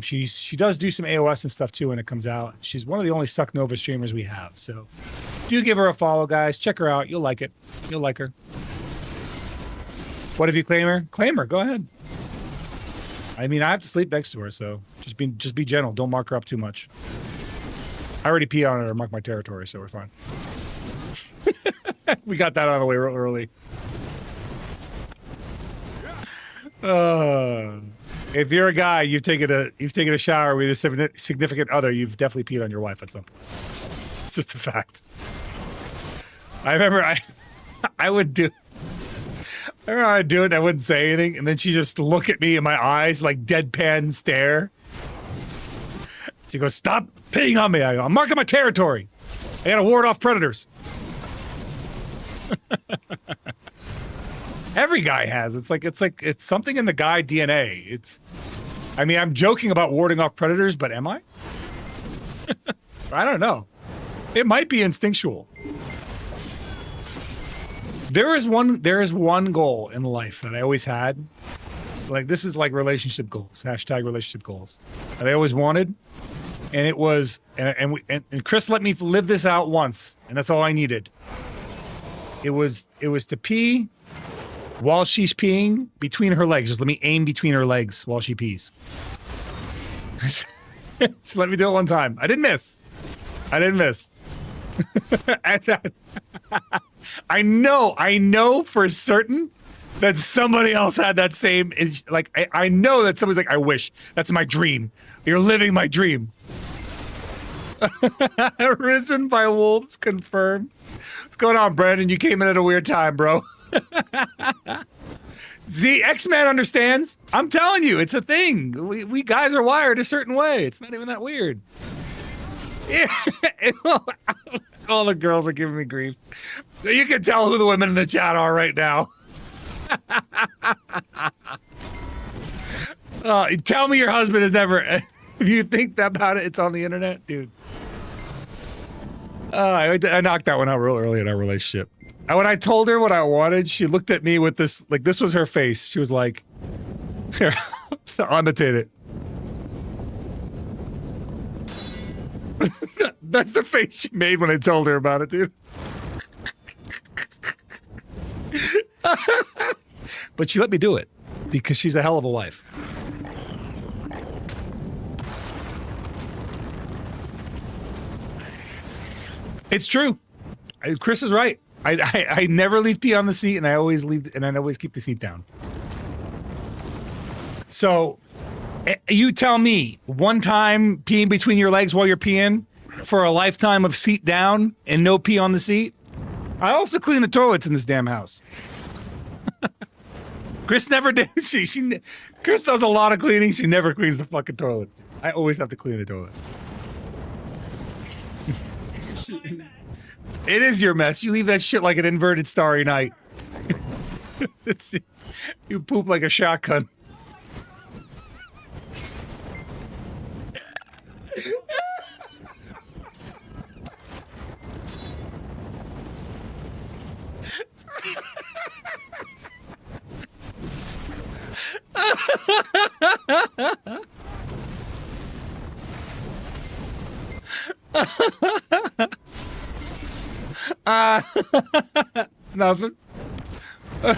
She does do some AOS and stuff too when it comes out. She's one of the only Suck Nova streamers we have. So do give her a follow, guys. Check her out. You'll like it. You'll like her. What if you claim her? Claim her. Go ahead. I mean, I have to sleep next to her, so just be gentle. Don't mark her up too much. I already peed on her and marked my territory, so we're fine. We got that out of the way real early. If you're a guy, you've taken a shower with a significant other, you've definitely peed on your wife at some point. It's just a fact. I remember I would do it, I wouldn't say anything, and then she just look at me in my eyes like deadpan stare. She goes, "Stop peeing on me." I go, "I'm marking my territory. I gotta ward off predators." Every guy has. It's something in the guy DNA. I mean, I'm joking about warding off predators, but am I? I don't know. It might be instinctual. There is one goal in life that I always had. Like, this is like relationship goals, # relationship goals, that I always wanted. And it was, and Chris let me live this out once, and that's all I needed. It was to pee while she's peeing between her legs. Just let me aim between her legs while she pees. Just let me do it one time. I didn't miss. I know for certain that somebody else had that same, I know that somebody's like, I wish. That's my dream. You're living my dream. Risen by wolves, confirmed. What's going on, Brandon? You came in at a weird time, bro. X-Man understands. I'm telling you, it's a thing. We guys are wired a certain way. It's not even that weird. Yeah. All the girls are giving me grief. You can tell who the women in the chat are right now. Tell me your husband has never... If you think about it, it's on the internet, dude. I knocked that one out real early in our relationship. And when I told her what I wanted, she looked at me with this, like, this was her face. She was like, here, I'll imitate it. That's the face she made when I told her about it, dude. But she let me do it because she's a hell of a wife. It's true. Chris is right. I never leave pee on the seat, and I always keep the seat down. So, you tell me, one time peeing between your legs while you're peeing for a lifetime of seat down and no pee on the seat? I also clean the toilets in this damn house. Chris never did. Chris does a lot of cleaning. She never cleans the fucking toilets. I always have to clean the toilet. It is your mess. You leave that shit like an inverted Starry Night. You poop like a shotgun. Nothing. I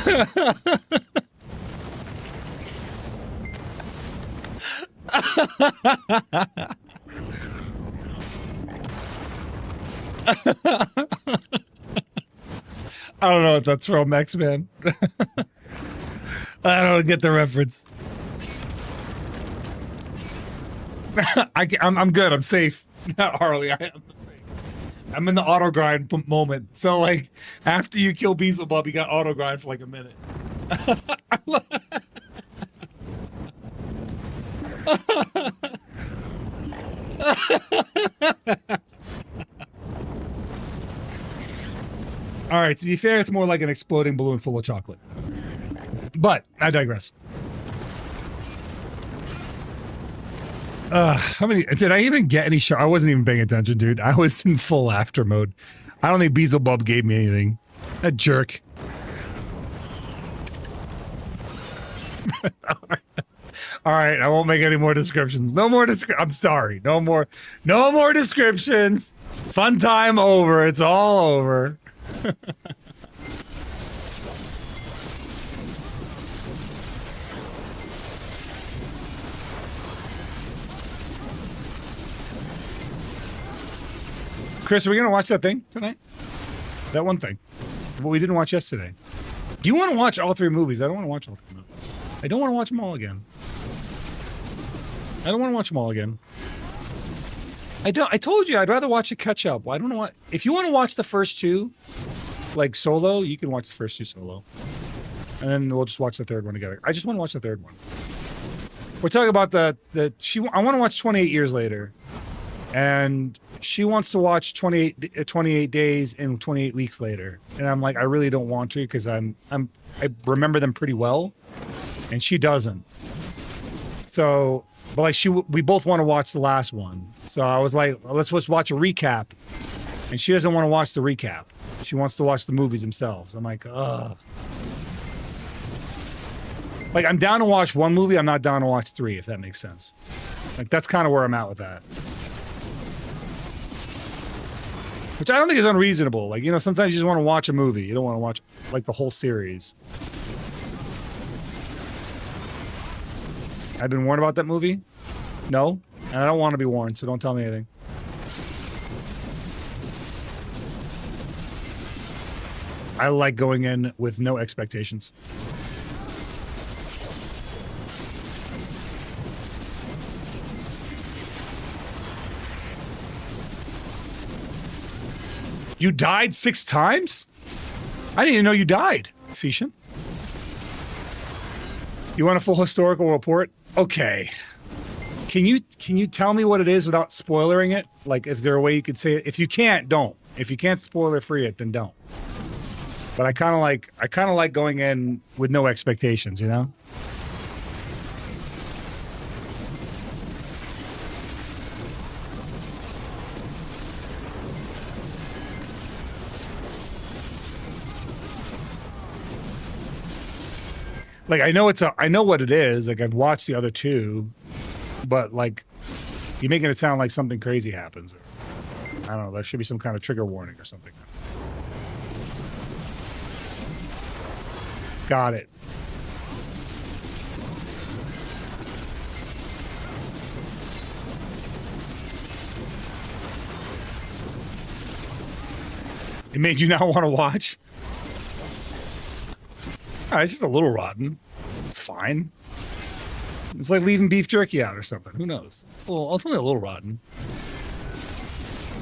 don't know what that's from, X-Man. I don't get the reference. I'm good. I'm safe. Not Harley. I'm in the auto grind moment. So like, after you kill Beelzebub, you got auto grind for like a minute. All right. To be fair, it's more like an exploding balloon full of chocolate. But I digress. How many did I even get any shot? I wasn't even paying attention, dude. I was in full after mode. I don't think Beelzebub gave me anything. That jerk. All right, I won't make any more descriptions. No more I'm sorry. No more descriptions. Fun time over. It's all over. Chris, are we gonna watch that thing tonight? That one thing. What we didn't watch yesterday. Do you want to watch all three movies? I don't want to watch all three movies. I don't want to watch them all again. I don't want to watch them all again. I told you I'd rather watch a catch up. I don't know what. If you want to watch the first two, like solo, you can watch the first two solo, and then we'll just watch the third one together. I just want to watch the third one. We're talking about I want to watch 28 Years Later, and she wants to watch 28 days and 28 weeks later, and I'm like, I really don't want to because I remember them pretty well, and she doesn't. So, but like we both want to watch the last one. So I was like, let's just watch a recap, and she doesn't want to watch the recap. She wants to watch the movies themselves. I'm like, ugh. Like, I'm down to watch one movie. I'm not down to watch three, if that makes sense. Like, that's kind of where I'm at with that. Which I don't think is unreasonable. Like, you know, sometimes you just want to watch a movie. You don't want to watch, like, the whole series. I've been warned about that movie? No? And I don't want to be warned, so don't tell me anything. I like going in with no expectations. You died 6 times? I didn't even know you died, Sishan. You want a full historical report? Okay. Can you tell me what it is without spoiling it? Like, is there a way you could say it? If you can't, don't. If you can't spoiler free it, then don't. But I kind of like going in with no expectations, you know? Like, I know what it is. Like, I've watched the other two, but like, you're making it sound like something crazy happens. Or, I don't know. There should be some kind of trigger warning or something. Got it. It made you not want to watch? Oh, it's just a little rotten. It's fine. It's like leaving beef jerky out or something. Who knows? Well, it's only a little rotten.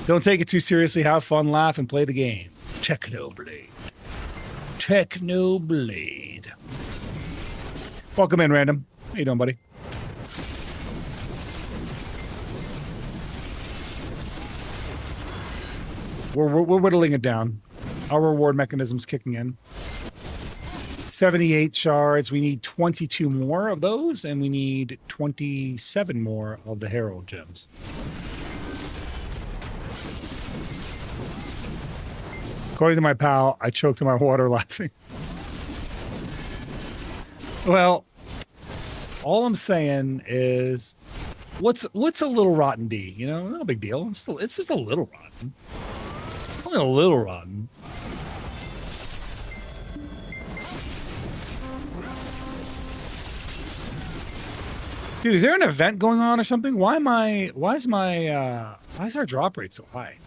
Don't take it too seriously. Have fun, laugh, and play the game. Technoblade. Technoblade. Welcome in, Random. How you doing, buddy? We're whittling it down. Our reward mechanism's kicking in. 78 shards. We need 22 more of those, and we need 27 more of the Herald gems. According to my pal, I choked on my water laughing. Well, all I'm saying is, what's a little rotten D? You know, not a big deal. It's just a little rotten. Only a little rotten. Dude, is there an event going on or something? Why is our drop rate so high?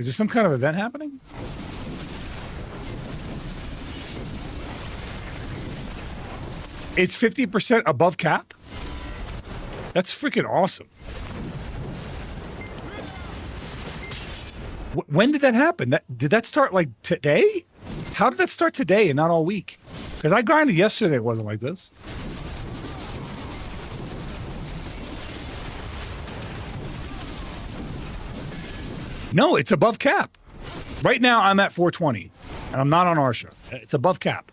Is there some kind of event happening? It's 50% above cap? That's freaking awesome. When did that happen? Did that start like today? How did that start today and not all week? Because I grinded yesterday, it wasn't like this. No, it's above cap. Right now, I'm at 420, and I'm not on Arsha. It's above cap.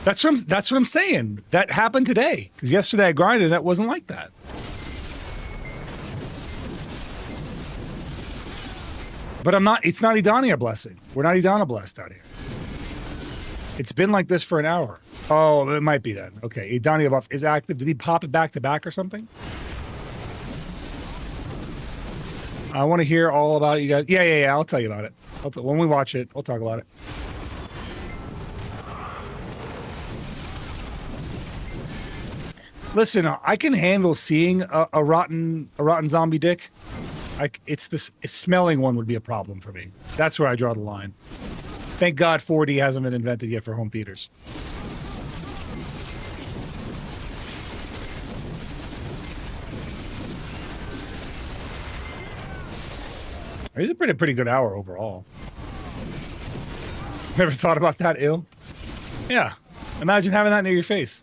That's what I'm saying. That happened today. Because yesterday I grinded, and that wasn't like that. But it's not Idania blessing. We're not Idana blessed out here. It's been like this for an hour. Oh, it might be that. Okay, Idania buff is active. Did he pop it back to back or something? I want to hear all about it, you guys. Yeah. I'll tell you about it. When we watch it, we'll talk about it. Listen, I can handle seeing a rotten zombie dick. It's smelling one would be a problem for me. That's where I draw the line. Thank God 4D hasn't been invented yet for home theaters. It's a pretty good hour overall. Never thought about that, ill? Yeah. Imagine having that near your face.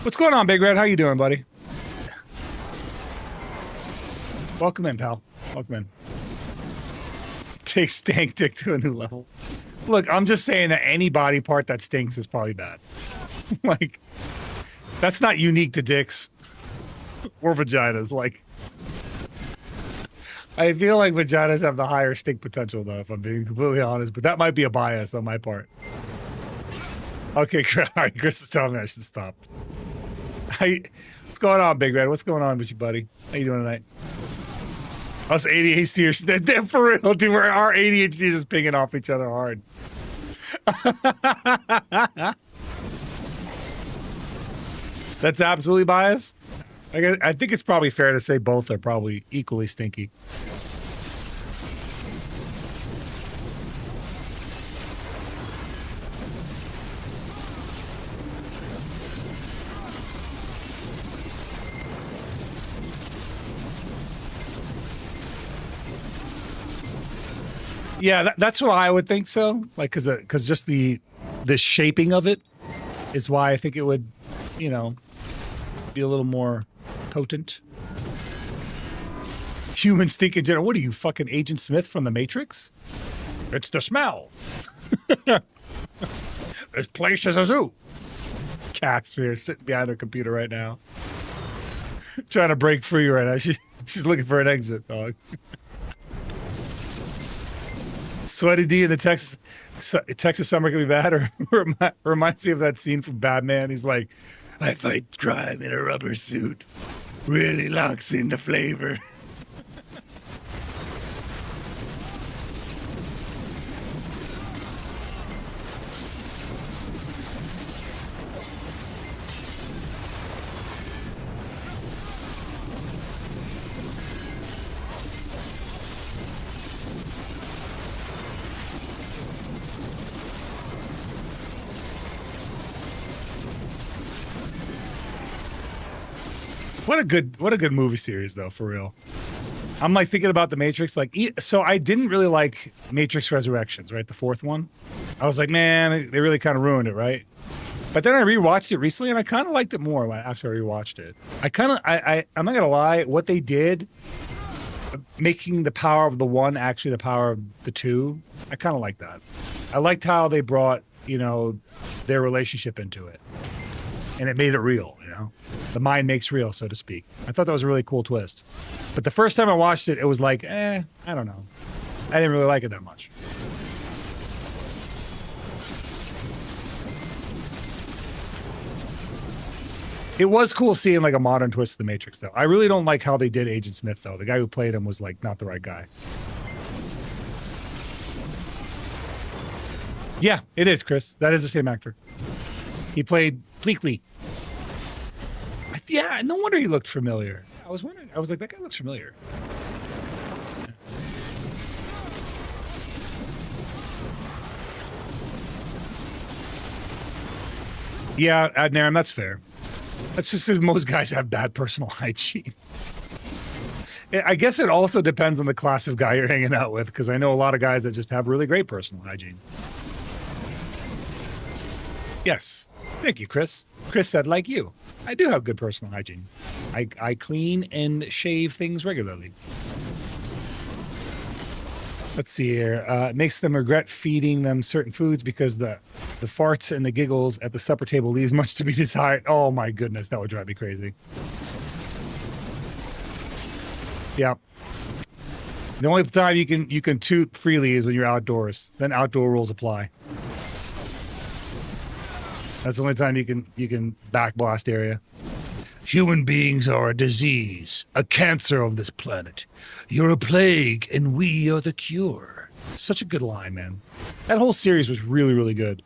What's going on, Big Red? How you doing, buddy? Welcome in, pal. Welcome in. Take stank dick to a new level. Look, I'm just saying that any body part that stinks is probably bad. Like, that's not unique to dicks or vaginas. Like, I feel like vaginas have the higher stink potential, though, if I'm being completely honest. But that might be a bias on my part. Okay, all right, Chris is telling me I should stop. What's going on, Big Red? What's going on with you, buddy? How you doing tonight? Us ADHDers, for real, dude. Our ADHD is just pinging off each other hard. That's absolutely biased. I think it's probably fair to say both are probably equally stinky. Yeah, that's what I would think so. Like, because just the shaping of it is why I think it would, you know, be a little more potent. Human stink in general. What are you, fucking Agent Smith from The Matrix? It's the smell. This place is a zoo. Cat's here sitting behind her computer right now. Trying to break free right now. She's looking for an exit, dog. Sweaty D in the Texas summer can be bad, or reminds me of that scene from Batman. He's like, I fight crime in a rubber suit. Really locks in the flavor. What a good movie series though, for real. I'm like thinking about the Matrix, like so I didn't really like Matrix Resurrections, right? The fourth one. I was like, man, they really kind of ruined it, right? But then I rewatched it recently and I kind of liked it more after I rewatched it. I'm not gonna lie, what they did, making the power of the one actually the power of the two, I kind of like that. I liked how they brought, you know, their relationship into it. And it made it real, you know? The mind makes real, so to speak. I thought that was a really cool twist. But the first time I watched it, it was like, I don't know. I didn't really like it that much. It was cool seeing like a modern twist to the Matrix, though. I really don't like how they did Agent Smith, though. The guy who played him was like not the right guy. Yeah, it is, Chris. That is the same actor. He played Pleakley. Yeah, no wonder he looked familiar. I was wondering. I was like, that guy looks familiar. Yeah, Adnaram, that's fair. That's just because most guys have bad personal hygiene. I guess it also depends on the class of guy you're hanging out with, because I know a lot of guys that just have really great personal hygiene. Yes. Thank you, Chris. Chris said, like you. I do have good personal hygiene. I clean and shave things regularly. Let's see here. It makes them regret feeding them certain foods because the farts and the giggles at the supper table leaves much to be desired. Oh my goodness, that would drive me crazy. Yeah. The only time you can toot freely is when you're outdoors. Then outdoor rules apply. That's the only time you can backblast area. Human beings are a disease, a cancer of this planet. You're a plague, and we are the cure. Such a good line, man. That whole series was really, really good.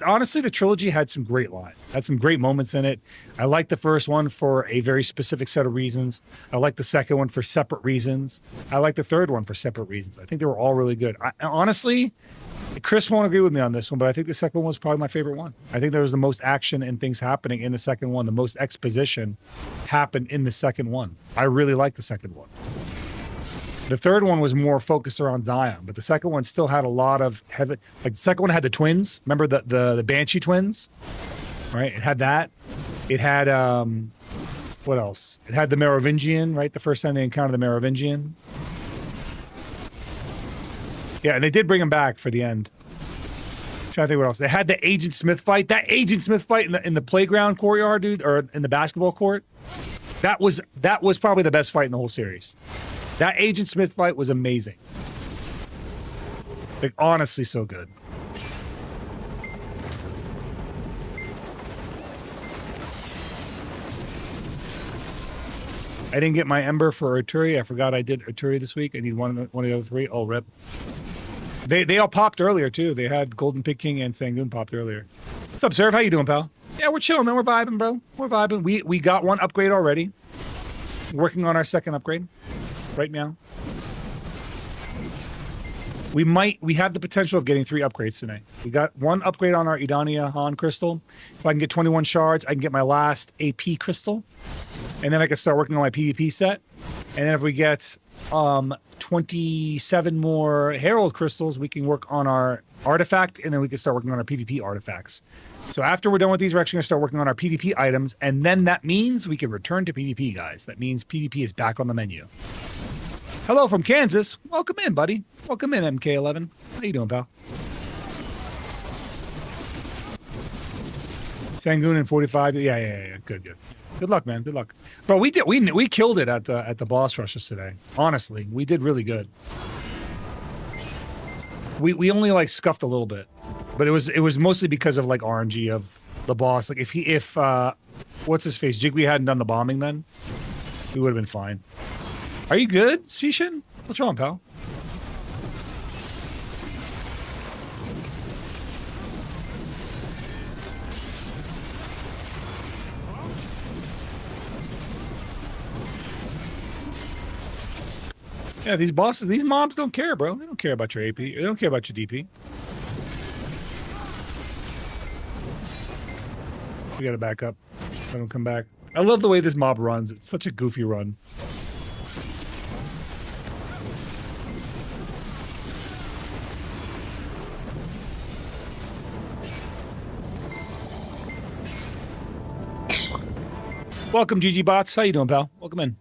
Honestly, the trilogy had some great lines. Had some great moments in it. I liked the first one for a very specific set of reasons. I liked the second one for separate reasons. I liked the third one for separate reasons. I think they were all really good. Honestly, Chris won't agree with me on this one, but I think the second one was probably my favorite one. I think there was the most action and things happening in the second one. The most exposition happened in the second one. I really liked the second one. The third one was more focused around Zion, but the second one still had a lot of heavy. Like the second one had the twins. Remember the Banshee twins, right? It had that. It had what else? It had the Merovingian, right? The first time they encountered the Merovingian. Yeah, and they did bring him back for the end. I'm trying to think what else. They had the Agent Smith fight. That Agent Smith fight in the playground courtyard, dude, or in the basketball court. That was probably the best fight in the whole series. That Agent Smith fight was amazing. Like, honestly, so good. I didn't get my Ember for Arturi. I forgot I did Arturi this week. I need one of the other three. Oh, rip. They all popped earlier, too. They had Golden Pig King and Sangoon popped earlier. What's up, Serv? How you doing, pal? Yeah, we're chilling, man. We're vibing, bro. We're vibing. We got one upgrade already. Working on our second upgrade right now. We have the potential of getting 3 upgrades tonight. We got 1 upgrade on our Idania Han crystal. If I can get 21 shards, I can get my last AP crystal. And then I can start working on my PvP set. And then if we get 27 more Herald crystals, we can work on our artifact, and then we can start working on our PvP artifacts. So after we're done with these, we're actually going to start working on our PvP items, and then that means we can return to PvP, guys. That means PvP is back on the menu. Hello from Kansas. Welcome in, buddy. Welcome in, MK11. How you doing, pal? Sangoon in 45. Yeah. Good. Good luck, man. Good luck. Bro, we killed it at the boss rushes today. Honestly, we did really good. We only like scuffed a little bit, but it was mostly because of like RNG of the boss. Like if what's his face Jigby hadn't done the bombing, then we would have been fine. Are you good, Sishin? What's wrong, pal? Yeah, these bosses, these mobs don't care, bro. They don't care about your AP. They don't care about your DP. We gotta back up. Let them come back. I love the way this mob runs. It's such a goofy run. Welcome, GG Bots. How you doing, pal? Welcome in.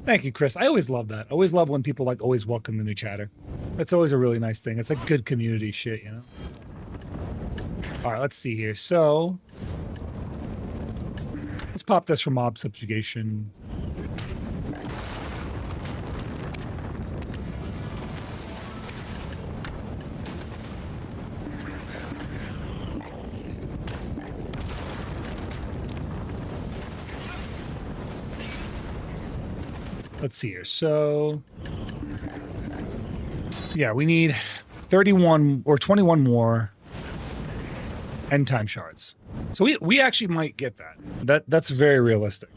Thank you, Chris. I always love that. I always love when people like always welcome the new chatter. That's always a really nice thing. It's like good community shit, you know? All right, let's see here. So, let's pop this for mob subjugation. Let's see here. So, yeah, we need 31 or 21 more end time shards. So we actually might get that. That's very realistic.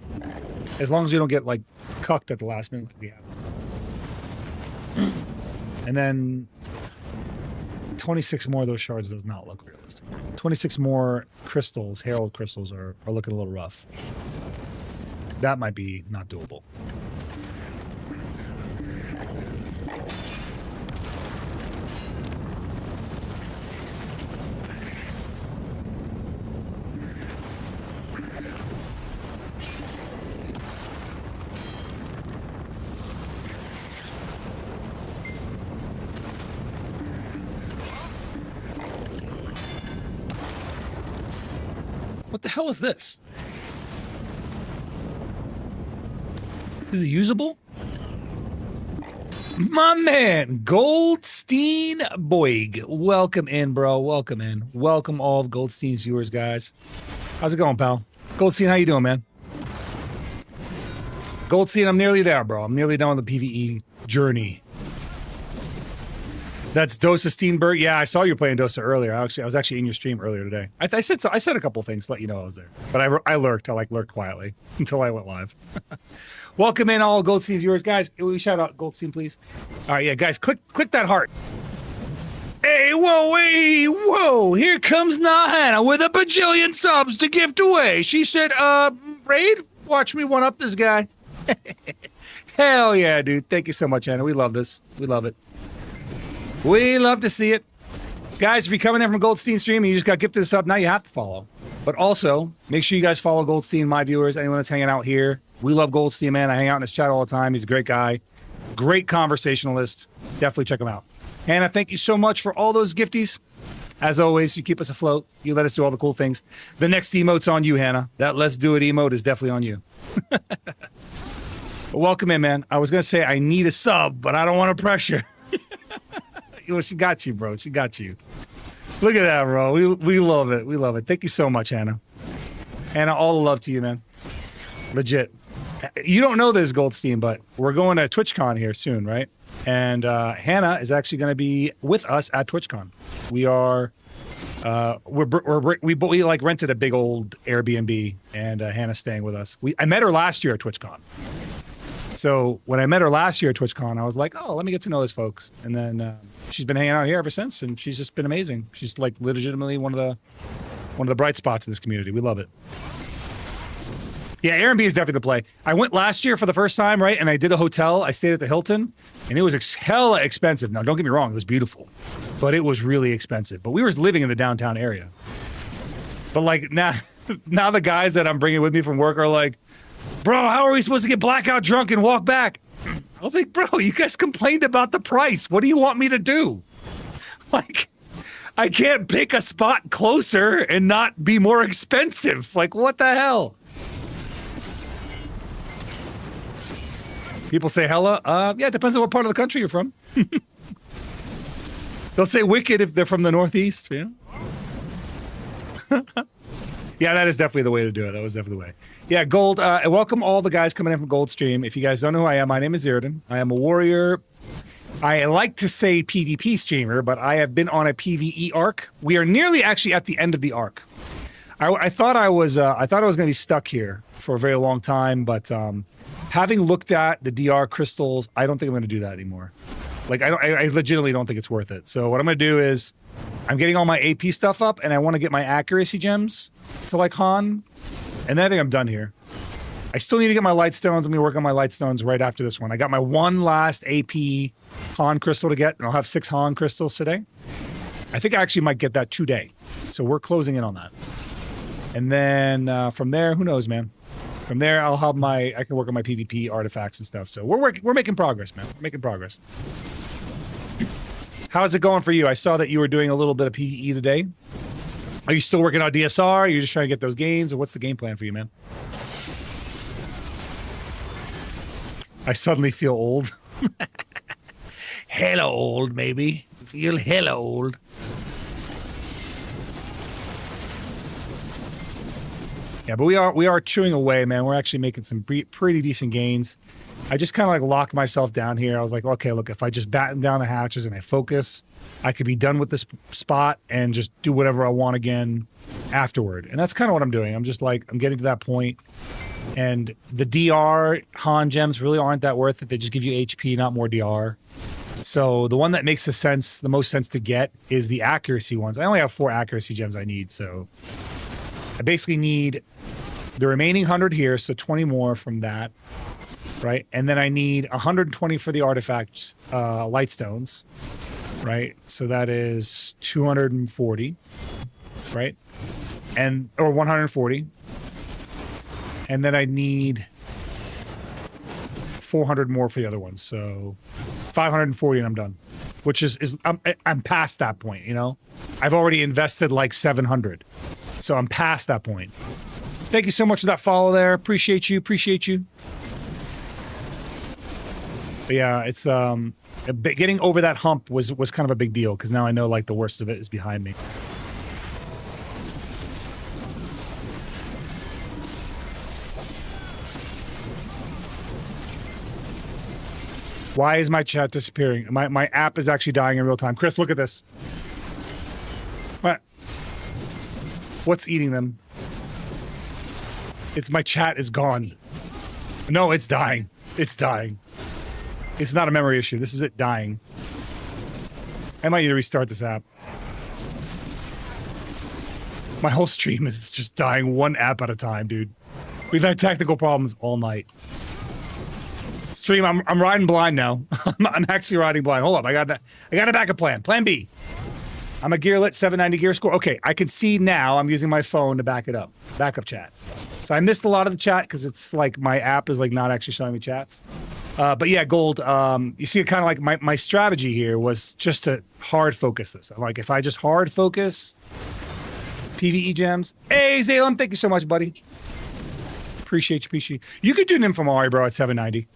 As long as we don't get like cucked at the last minute like we have. And then 26 more of those shards does not look realistic. 26 more crystals, Herald crystals are looking a little rough. That might be not doable. What the hell is this? Is it usable? My man, Goldstein Boig. Welcome in, bro. Welcome in. Welcome all of Goldstein's viewers, guys. How's it going, pal? Goldstein, how you doing, man? Goldstein, I'm nearly there, bro. I'm nearly done with the PvE journey. That's Dosa Steenberg. Yeah, I saw you playing Dosa earlier. I was actually in your stream earlier today. I said a couple things to let you know I was there, but I lurked. I lurked quietly until I went live. Welcome in all Goldstein viewers, guys. We shout out Goldstein, please. All right, yeah, guys, click that heart. Hey, whoa! Here comes Nahana with a bajillion subs to gift away. She said, Raid, watch me one up this guy. Hell yeah, dude! Thank you so much, Anna. We love this. We love it. We love to see it. Guys, if you're coming in from Goldstein stream and you just got gifted a sub, now you have to follow. But also, make sure you guys follow Goldstein, my viewers, anyone that's hanging out here. We love Goldstein, man. I hang out in his chat all the time. He's a great guy. Great conversationalist. Definitely check him out. Hannah, thank you so much for all those gifties. As always, you keep us afloat. You let us do all the cool things. The next emote's on you, Hannah. That Let's Do It emote is definitely on you. But welcome in, man. I was going to say I need a sub, but I don't want to pressure. Well, she got you, bro. She got you. Look at that, bro. We love it. We love it. Thank you so much, Hannah. Hannah, all the love to you, man. Legit. You don't know this, Goldstein, but we're going to TwitchCon here soon, right? And Hannah is actually going to be with us at TwitchCon. We are, we like rented a big old Airbnb, and Hannah's staying with us. I met her last year at TwitchCon. So when I met her last year at TwitchCon, I was like, oh, let me get to know those folks. And then she's been hanging out here ever since, and she's just been amazing. She's like legitimately one of the bright spots in this community. We love it. Yeah, Airbnb is definitely the play. I went last year for the first time, right? And I did a hotel. I stayed at the Hilton, and it was hella expensive. Now, don't get me wrong, it was beautiful, but it was really expensive. But we were living in the downtown area. But like now the guys that I'm bringing with me from work are like, bro, how are we supposed to get blackout drunk and walk back? I was like, bro, you guys complained about the price. What do you want me to do? Like, I can't pick a spot closer and not be more expensive. Like, what the hell? People say hella. Yeah, it depends on what part of the country you're from. They'll say wicked if they're from the Northeast. Yeah. Yeah, that is definitely the way to do it. That was definitely the way. Yeah, Gold. Welcome all the guys coming in from Gold Stream. If you guys don't know who I am, my name is Zeroden. I am a warrior. I like to say PvP streamer, but I have been on a PvE arc. We are nearly actually at the end of the arc. I thought I was going to be stuck here for a very long time, but having looked at the DR crystals, I don't think I'm going to do that anymore. Like I legitimately don't think it's worth it. So what I'm going to do is I'm getting all my AP stuff up, and I want to get my accuracy gems to like Han, and then I think I'm done here. I still need to get my light stones. I'm going to work on my light stones right after this one. I got my one last AP Han crystal to get, and I'll have 6 Han crystals today. I think I actually might get that today. So we're closing in on that. And then from there, who knows, man? From there, I'll have I can work on my PvP artifacts and stuff. So we're making progress, man. We're making progress. How's it going for you? I saw that you were doing a little bit of PvE today. Are you still working on DSR? Are you just trying to get those gains? Or what's the game plan for you, man? I suddenly feel old. Hella old, maybe. Feel hella old. Yeah, but we are chewing away, man. We're actually making some pretty decent gains. I just kind of like locked myself down here. I was like, okay, look, if I just batten down the hatches and I focus, I could be done with this spot and just do whatever I want again afterward. And that's kind of what I'm doing. I'm just like, I'm getting to that point. And the DR Han gems really aren't that worth it. They just give you HP, not more DR. So the one that makes the most sense to get is the accuracy ones. I only have 4 accuracy gems I need, so I basically need the remaining 100 here, so 20 more from that, right? And then I need 120 for the artifacts, light stones, right? So that is 240, right? Or 140. And then I need 400 more for the other ones, so 540 and I'm done. Which is I'm past that point, you know? I've already invested like 700. So I'm past that point. Thank you so much for that follow there. Appreciate you. But yeah, it's getting over that hump was kind of a big deal because now I know like the worst of it is behind me. Why is my chat disappearing? My app is actually dying in real time. Chris, look at this. What? What's eating them? It's my chat is gone. No, it's dying. It's dying. It's not a memory issue. This is it dying. I might need to restart this app. My whole stream is just dying one app at a time, dude. We've had technical problems all night. Stream, I'm riding blind now. I'm actually riding blind. Hold up, I got a backup plan. Plan B. I'm a gearlit 790 gear score. Okay, I can see now. I'm using my phone to back it up. Backup chat. So I missed a lot of the chat because it's like my app is like not actually showing me chats. But yeah, Gold, you see kind of like my strategy here was just to hard focus this. I'm like, if I just hard focus PvE gems. Hey, Zalem, thank you so much, buddy. Appreciate you. You could do Nymphomari, bro, at 790.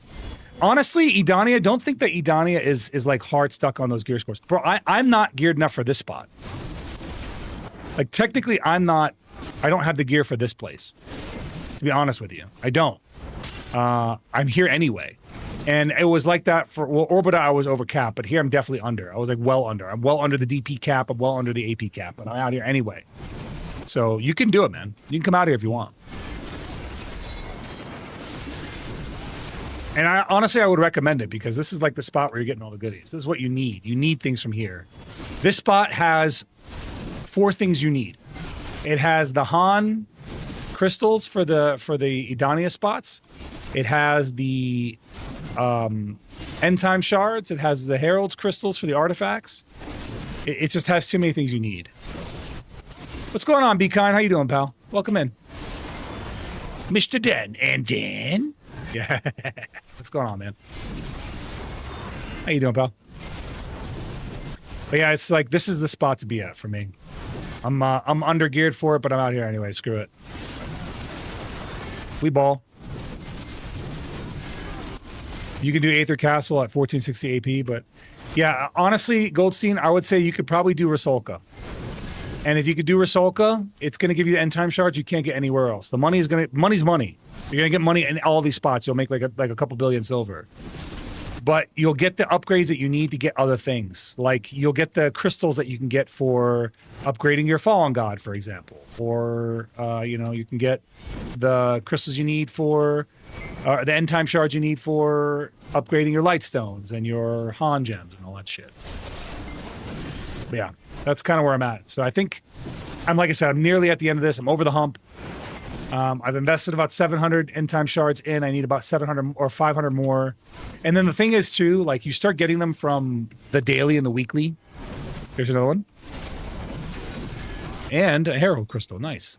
Honestly, Edania, don't think that Edania is like hard stuck on those gear scores. Bro, I'm not geared enough for this spot. Like, technically, I don't have the gear for this place. To be honest with you. I don't. I'm here anyway. And it was like that for, well, Orbita, I was over cap, but here I'm definitely under. I was like well under. I'm well under the DP cap. I'm well under the AP cap, but I'm out here anyway. So you can do it, man. You can come out here if you want. And honestly, I would recommend it because this is like the spot where you're getting all the goodies. This is what you need. You need things from here. This spot has 4 things you need. It has the Han crystals for the Edania spots. It has the end time shards. It has the Herald's crystals for the artifacts. It just has too many things you need. What's going on, Be Kind? How you doing, pal? Welcome in. Mr. Dan and Dan. Yeah. What's going on, man? How you doing, pal? But yeah, it's like this is the spot to be at for me. I'm under geared for it, but I'm out here anyway. Screw it. We ball. You can do Aether Castle at 1460 AP, but yeah, honestly, Goldstein, I would say you could probably do Rusalka. And if you could do Rusalka, it's going to give you the end time shards you can't get anywhere else. The money is money's money. You're going to get money in all these spots. You'll make like a couple billion silver. But you'll get the upgrades that you need to get other things. Like you'll get the crystals that you can get for upgrading your Fallen God, for example. Or, you can get the crystals you need for the end time shards you need for upgrading your light stones and your Han gems and all that shit. But yeah, that's kind of where I'm at. So I think like I said, I'm nearly at the end of this. I'm over the hump. I've invested about 700 end time shards in. I need about 700 or 500 more. And then the thing is too, like you start getting them from the daily and the weekly. Here's another one. And a Herald crystal, nice.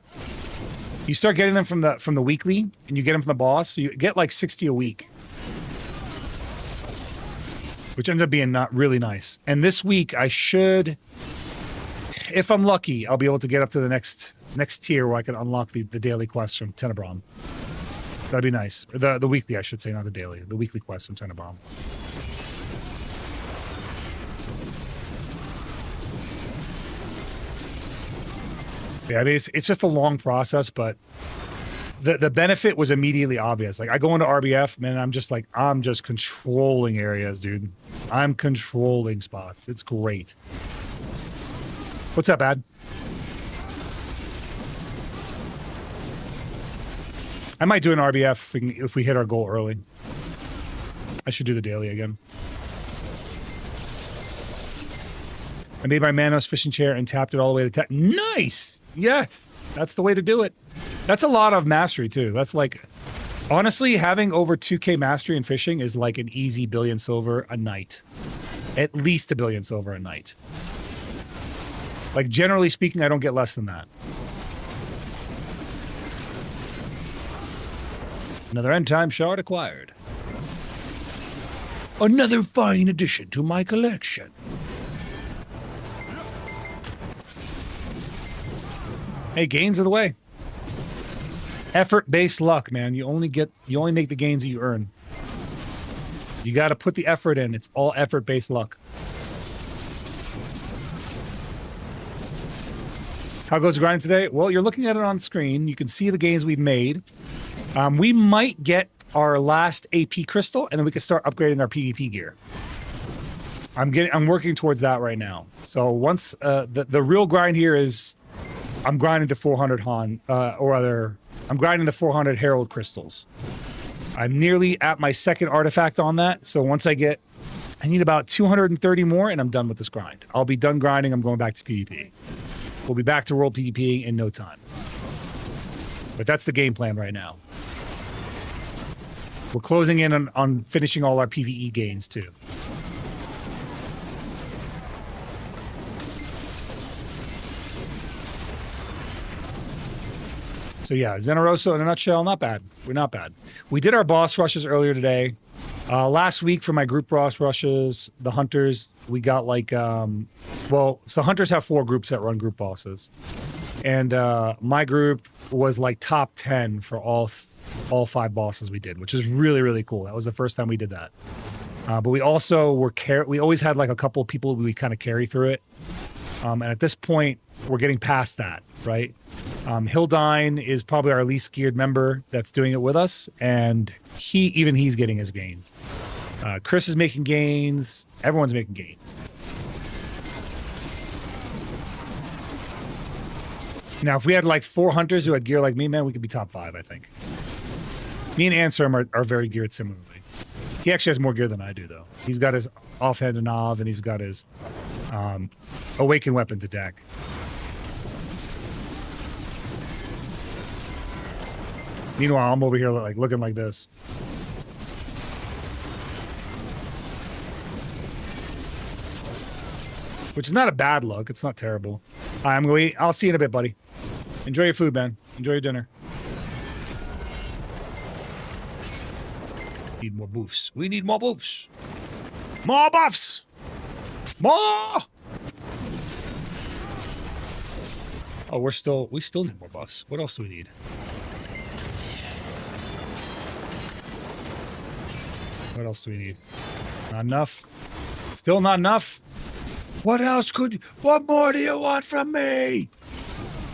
You start getting them from the weekly, and you get them from the boss. So you get like 60 a week, which ends up being not really nice. And this week I should, if I'm lucky, I'll be able to get up to the next tier where I can unlock the daily quest from Tenebron. That'd be nice. The weekly, I should say, not the daily. The weekly quest from Tenebron. Yeah, I mean, it's just a long process, but the benefit was immediately obvious. Like, I go into RBF, man, I'm just controlling areas, dude. I'm controlling spots. It's great. What's up, Ad? I might do an RBF if we hit our goal early. I should do the daily again. I made my Manos fishing chair and tapped it all the way to 10. Nice! Yes, that's the way to do it. That's a lot of mastery, too. That's like, honestly, having over 2K mastery in fishing is like an easy billion silver a night. At least a billion silver a night. Like, generally speaking, I don't get less than that. Another end time shard acquired. Another fine addition to my collection. Hey, gains of the way. Effort-based luck, man. You only make the gains that you earn. You got to put the effort in. It's all effort-based luck. How goes the grinding today? Well, you're looking at it on screen. You can see the gains we've made. We might get our last AP crystal, and then we can start upgrading our PvP gear. I'm working towards that right now. So once the real grind here is, I'm grinding to 400 Han, I'm grinding to 400 Herald crystals. I'm nearly at my second artifact on that. So once I need about 230 more, and I'm done with this grind. I'll be done grinding. I'm going back to PvP. We'll be back to world PvPing in no time. But that's the game plan right now. We're closing in on finishing all our PvE gains, too. So yeah, Zeneroso in a nutshell, not bad. We're not bad. We did our boss rushes earlier today. Last week for my group boss rushes, the hunters, we got like, so hunters have 4 groups that run group bosses. And my group was like top 10 for all 5 bosses we did, which is really, really cool. That was the first time we did that. But we also we always had like a couple of people we kind of carry through it. And at this point, we're getting past that, right? Hildine is probably our least geared member that's doing it with us, and he's getting his gains. Chris is making gains. Everyone's making gains. Now, if we had like 4 hunters who had gear like me, man, we could be top 5, I think. Me and Ansarm are very geared similarly. He actually has more gear than I do, though. He's got his offhand and Nav, and he's got his awakened weapon to deck. Meanwhile, I'm over here like looking like this. Which is not a bad look. It's not terrible. I'm going to eat. I'll see you in a bit, buddy. Enjoy your food, man. Enjoy your dinner. Need more boofs. We need more boofs. More buffs! More! Oh, we still need more buffs. What else do we need? What else do we need? Not enough. Still not enough. What else could? What more do you want from me?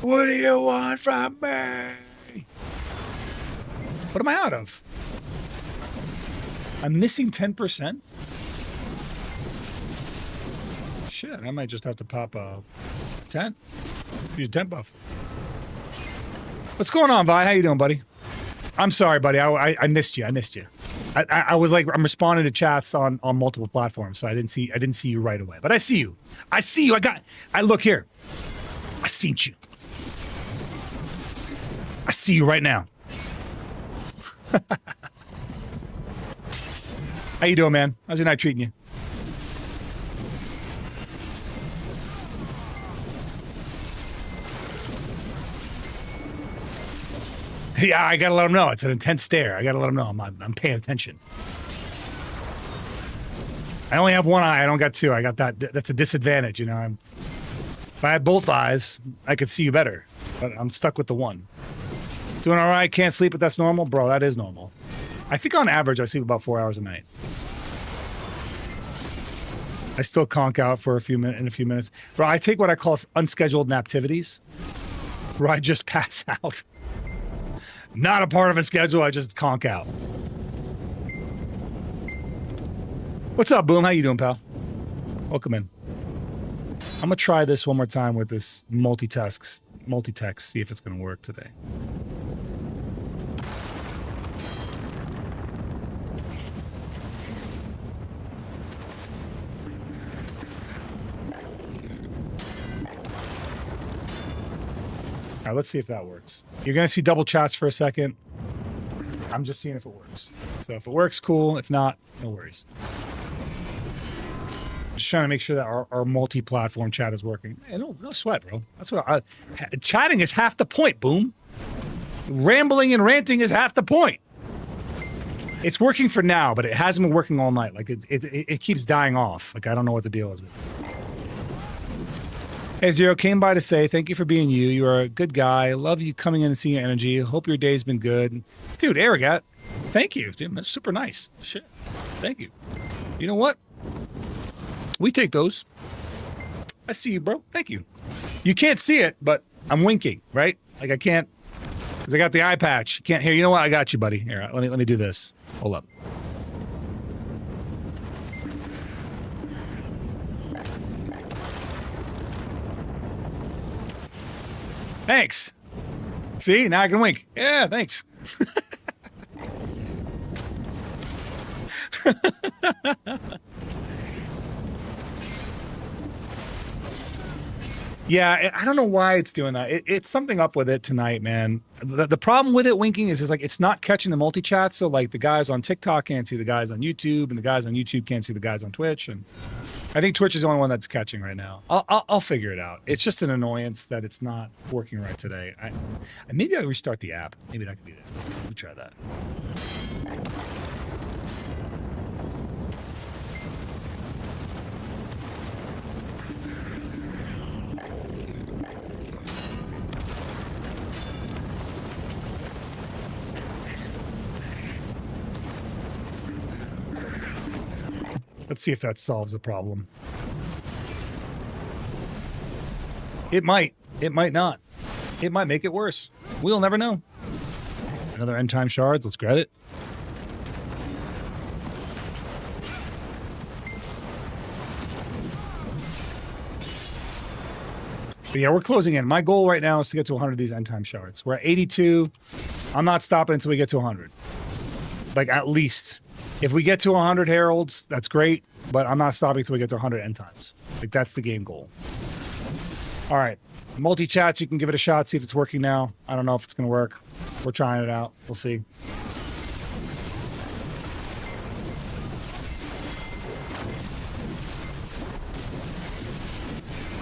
What do you want from me? What am I out of? I'm missing 10%. Shit, I might just have to pop a 10. Use 10 buff. What's going on, Vi? How you doing, buddy? I'm sorry, buddy. I missed you. I missed you. I was like, I'm responding to chats on multiple platforms, so I didn't see you right away. But I see you. I see you. I look here. I seen you. I see you right now. How you doing, man? How's your night treating you? Yeah, I gotta let them know. It's an intense stare. I gotta let them know I'm paying attention. I only have one eye. I don't got two. I got that. That's a disadvantage, you know. If I had both eyes, I could see you better. But I'm stuck with the one. Doing all right. Can't sleep, but that's normal, bro. That is normal. I think on average, I sleep about 4 hours a night. I still conk out for a few minutes. Bro, I take what I call unscheduled naptivities, where I just pass out. Not a part of a schedule, I just conk out. What's up, Boom? How you doing, pal? Welcome in. I'm gonna try this one more time with this multi-text, see if it's gonna work today. All right, let's see if that works. You're going to see double chats for a second. I'm just seeing if it works. So if it works, cool. If not, no worries. Just trying to make sure that our multi-platform chat is working. Hey, no sweat, bro. That's what chatting is half the point, Boom. Rambling and ranting is half the point. It's working for now, but it hasn't been working all night. Like it keeps dying off. Like I don't know what the deal is with it. Hey, Zero, came by to say thank you for being you. You are a good guy. Love you coming in and seeing your energy. Hope your day's been good. Dude, Aragat, thank you. Dude, that's super nice. Shit. Thank you. You know what? We take those. I see you, bro. Thank you. You can't see it, but I'm winking, right? Like I can't, because I got the eye patch. Can't hear. You know what? I got you, buddy. Here, let me do this. Hold up. Thanks. See, now I can wink. Yeah, thanks. Yeah, I don't know why it's doing that. It's something up with it tonight, man. The problem with it winking is like it's not catching the multi-chat, so like the guys on TikTok can't see the guys on YouTube, and the guys on YouTube can't see the guys on Twitch, and I think Twitch is the only one that's catching right now. I'll figure it out. It's just an annoyance that it's not working right today. Maybe I'll restart the app. Maybe that could be it. Let me try that. Let's see if that solves the problem. It might. It might not. It might make it worse. We'll never know. Another end time shards. Let's grab it. But yeah, we're closing in. My goal right now is to get to 100 of these end time shards. We're at 82. I'm not stopping until we get to 100. Like at least. If we get to 100 heralds, that's great, but I'm not stopping until we get to 100 end times. Like that's the game goal. All right, multi-chats, you can give it a shot, see if it's working now. I don't know if it's gonna work. We're trying it out, we'll see.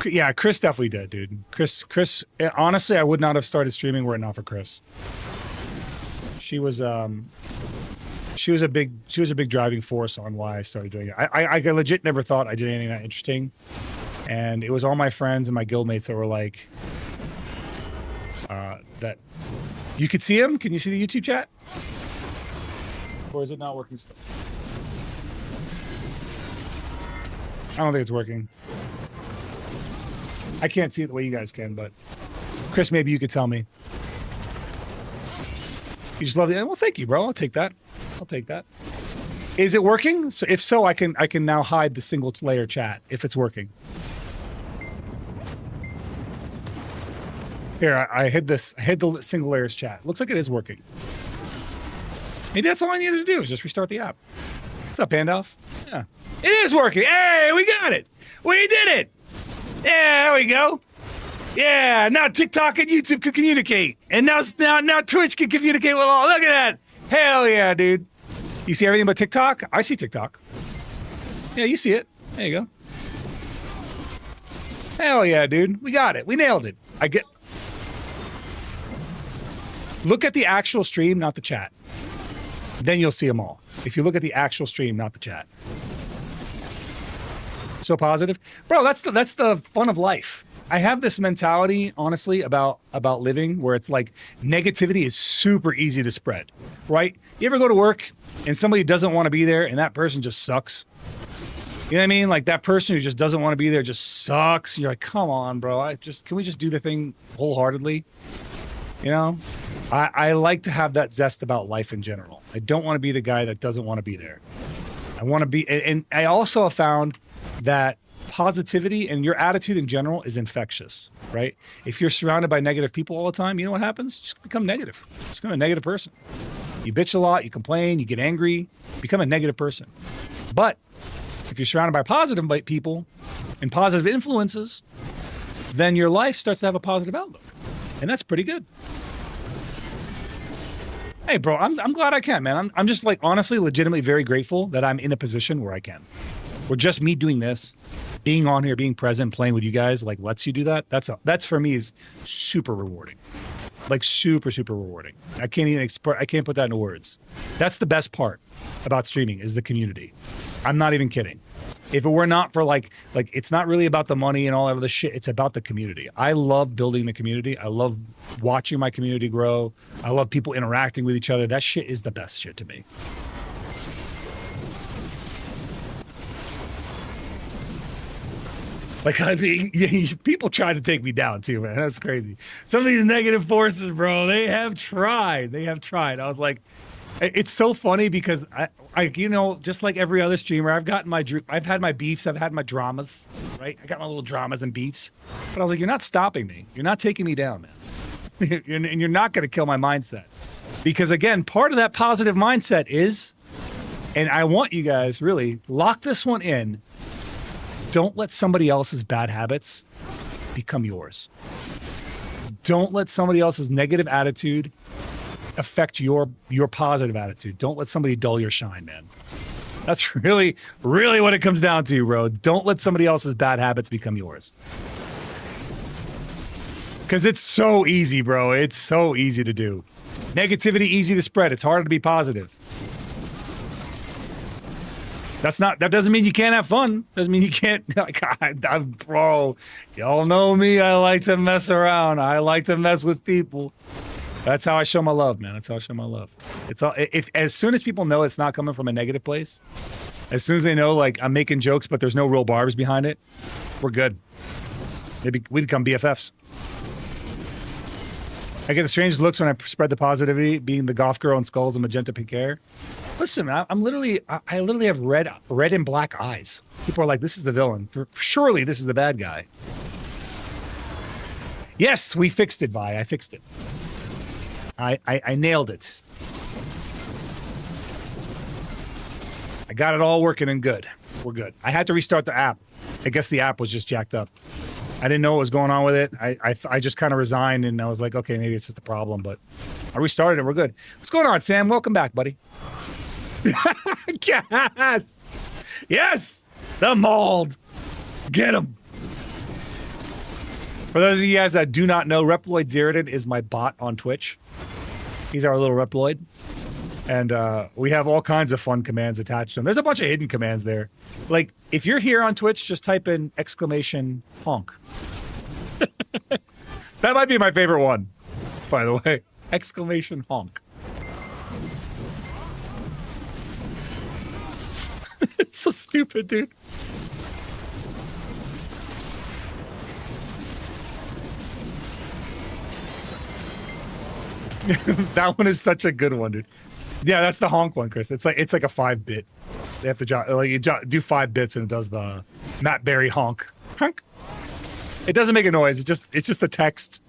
Yeah, Chris definitely did, dude. Chris, honestly, I would not have started streaming were it not for Chris. She was a big driving force on why I started doing it. I legit never thought I did anything that interesting, and it was all my friends and my guildmates that were like, that you could see him. Can you see the YouTube chat? Or is it not working still? I don't think it's working. I can't see it the way you guys can, but Chris, maybe you could tell me. You just love it. Well, thank you, bro. I'll take that. I'll take that. Is it working? So if so, I can now hide the single layer chat if it's working. Here, I hid this. I hid the single layers chat. Looks like it is working. Maybe that's all I needed to do is just restart the app. What's up, Pandolf? Yeah, it is working. Hey, we got it. We did it. Yeah, there we go. Yeah, now TikTok and YouTube can communicate, and now Twitch can communicate with all. Look at that. Hell yeah, dude. You see everything but TikTok? I see TikTok. Yeah, you see it. There you go. Hell yeah, dude. We got it. We nailed it. Look at the actual stream, not the chat. Then you'll see them all. If you look at the actual stream, not the chat. So positive. Bro, that's the fun of life. I have this mentality, honestly, about living where it's like negativity is super easy to spread, right? You ever go to work and somebody doesn't want to be there and that person just sucks? You know what I mean? Like that person who just doesn't want to be there just sucks. You're like, come on, bro. Can we just do the thing wholeheartedly? You know? I like to have that zest about life in general. I don't want to be the guy that doesn't want to be there. I want to be, and I also have found that positivity and your attitude in general is infectious, right? If you're surrounded by negative people all the time, you know what happens? Just become negative. Just become a negative person. You bitch a lot, you complain, you get angry, become a negative person. But if you're surrounded by positive people and positive influences, then your life starts to have a positive outlook. And that's pretty good. Hey, bro, I'm glad I can, man. I'm just like honestly, legitimately very grateful that I'm in a position where I can. Where just me doing this, being on here, being present, playing with you guys, like lets you do that. That's for me is super rewarding. Like super, super rewarding. I can't put that into words. That's the best part about streaming is the community. I'm not even kidding. If it were not for like it's not really about the money and all of the shit. It's about the community. I love building the community. I love watching my community grow. I love people interacting with each other. That shit is the best shit to me. Like, I mean, people try to take me down too, man. That's crazy. Some of these negative forces, bro, they have tried. They have tried. I was like, it's so funny because I you know, just like every other streamer, I've had my beefs, I've had my dramas, right? I got my little dramas and beefs. But I was like, you're not stopping me. You're not taking me down, man. And you're not going to kill my mindset. Because again, part of that positive mindset is, and I want you guys really lock this one in. Don't let somebody else's bad habits become yours. Don't let somebody else's negative attitude affect your positive attitude. Don't let somebody dull your shine, man. That's really, really what it comes down to, bro. Don't let somebody else's bad habits become yours. Because it's so easy, bro. It's so easy to do. Negativity, easy to spread. It's harder to be positive. That doesn't mean you can't have fun. Doesn't mean you can't. Bro, y'all know me. I like to mess around. I like to mess with people. That's how I show my love, man. That's how I show my love. It's all. As soon as people know it's not coming from a negative place, as soon as they know like I'm making jokes, but there's no real barbs behind it, we're good. Maybe we become BFFs. I get the strangest looks when I spread the positivity, being the goth girl in skulls and magenta pink hair. Listen, I literally have red and black eyes. People are like, this is the villain. Surely this is the bad guy. Yes, we fixed it, Vi. I fixed it. I nailed it. I got it all working and good. We're good. I had to restart the app. I guess the app was just jacked up. I didn't know what was going on with it. I just kind of resigned and I was like, okay, maybe it's just a problem, but I restarted it. We're good. What's going on, Sam? Welcome back, buddy. Yes! Yes! The mauled. Get him. For those of you guys that do not know, Reploid Zeroden is my bot on Twitch. He's our little Reploid. And we have all kinds of fun commands attached to him. There's a bunch of hidden commands there. Like, if you're here on Twitch, just type in exclamation honk. That might be my favorite one, by the way. Exclamation honk. It's so stupid, dude. That one is such a good one, dude. Yeah, that's the honk one, Chris. It's like a 5-bit. They have to do 5 bits and it does the Matt Berry honk. Honk. It doesn't make a noise. It's just the text.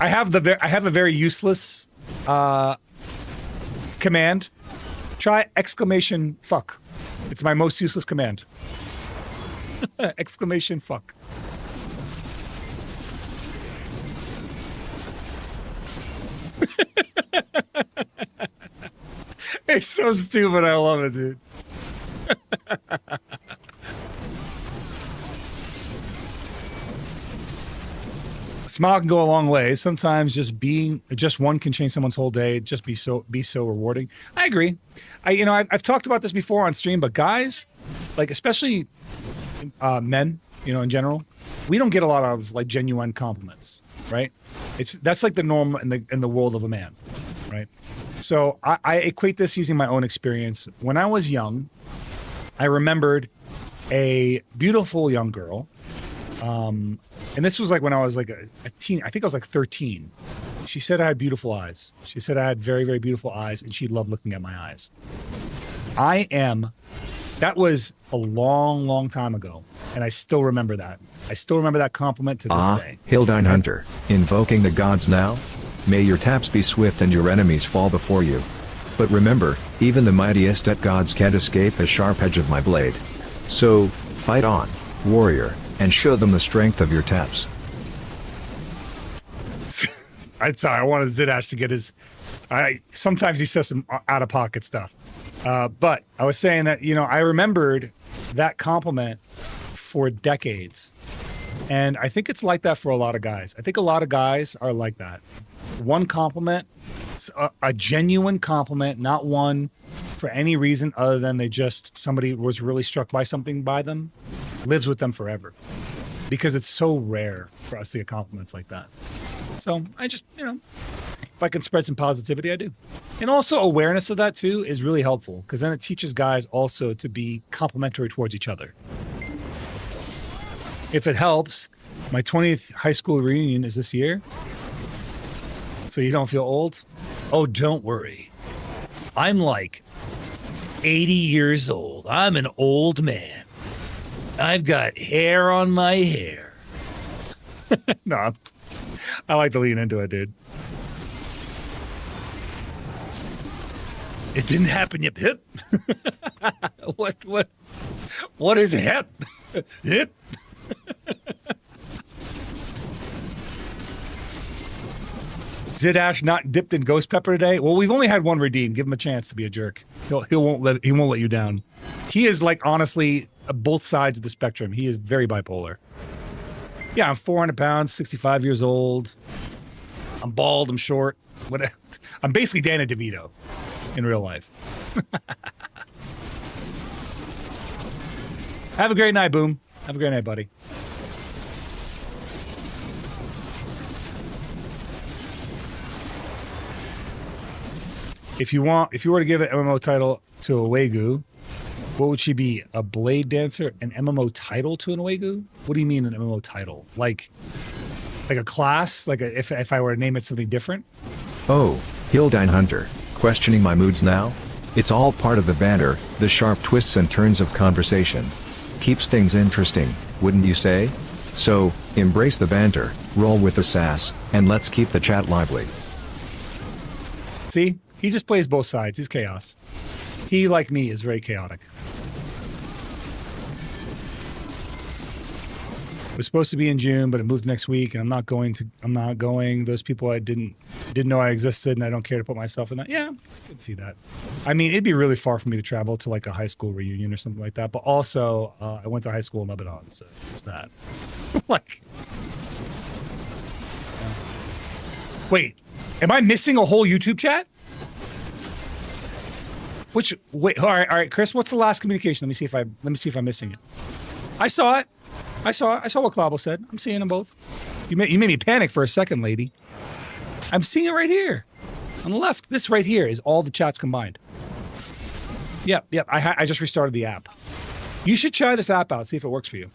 I have a very useless command. Try exclamation fuck. It's my most useless command. Exclamation fuck. It's so stupid. I love it, dude. Smile can go a long way. Sometimes just one can change someone's whole day. Just be so rewarding. I agree. I've talked about this before on stream, but guys, like especially men, in general, we don't get a lot of like genuine compliments, right? That's like the norm in the world of a man, right? So I equate this using my own experience. When I was young, I remembered a beautiful young girl. And this was like when I was like a teen. I think I was like 13. She said I had beautiful eyes. She said I had very, very beautiful eyes, and she loved looking at my eyes. That was a long, long time ago, and I still remember that. I still remember that compliment to this day. Hildine Hunter, invoking the gods now? May your taps be swift and your enemies fall before you. But remember, even the mightiest at gods can't escape the sharp edge of my blade. So, fight on, warrior, and show them the strength of your taps. I wanted Zidash to get his... sometimes he says some out-of-pocket stuff. But I was saying that, I remembered that compliment for decades. And I think it's like that for a lot of guys. I think a lot of guys are like that. One compliment, a genuine compliment, not one for any reason other than somebody was really struck by something by them, lives with them forever. Because it's so rare for us to get compliments like that. So I just, if I can spread some positivity, I do. And also awareness of that too is really helpful because then it teaches guys also to be complimentary towards each other. If it helps, my 20th high school reunion is this year. So you don't feel old? Oh, don't worry. I'm like 80 years old. I'm an old man. I've got hair on my hair. No, I like to lean into it, dude. It didn't happen yet, hip. What is hip? Hip? Zidash not dipped in ghost pepper today. Well, we've only had one redeem. Give him a chance to be a jerk. He won't let you down. He is like honestly both sides of the spectrum. He is very bipolar. Yeah, I'm 400 pounds, 65 years old. I'm bald. I'm short. I'm basically Danny DeVito in real life. Have a great night, Boom. Have a great night, buddy. If you were to give an MMO title to a Waigu, what would she be? A blade dancer? An MMO title to an Waigu? What do you mean an MMO title? Like a class? If I were to name it something different? Oh, Hildine Hunter, questioning my moods now? It's all part of the banter, the sharp twists and turns of conversation. Keeps things interesting, wouldn't you say? So, embrace the banter, roll with the sass, and let's keep the chat lively. See? He just plays both sides. He's chaos. He, like me, is very chaotic. It was supposed to be in June, but it moved next week, and I'm not going. Those people I didn't know I existed, and I don't care to put myself in that. Yeah, I can see that. I mean, it'd be really far for me to travel to like a high school reunion or something like that. But also, I went to high school in Lebanon, so there's that. Like, yeah. Wait, am I missing a whole YouTube chat? Wait, all right, Chris, what's the last communication? Let me see if I'm missing it. I saw it. I saw what Clavo said. I'm seeing them both. You made me panic for a second, lady. I'm seeing it right here. On the left. This right here is all the chats combined. Yep. I just restarted the app. You should try this app out, see if it works for you.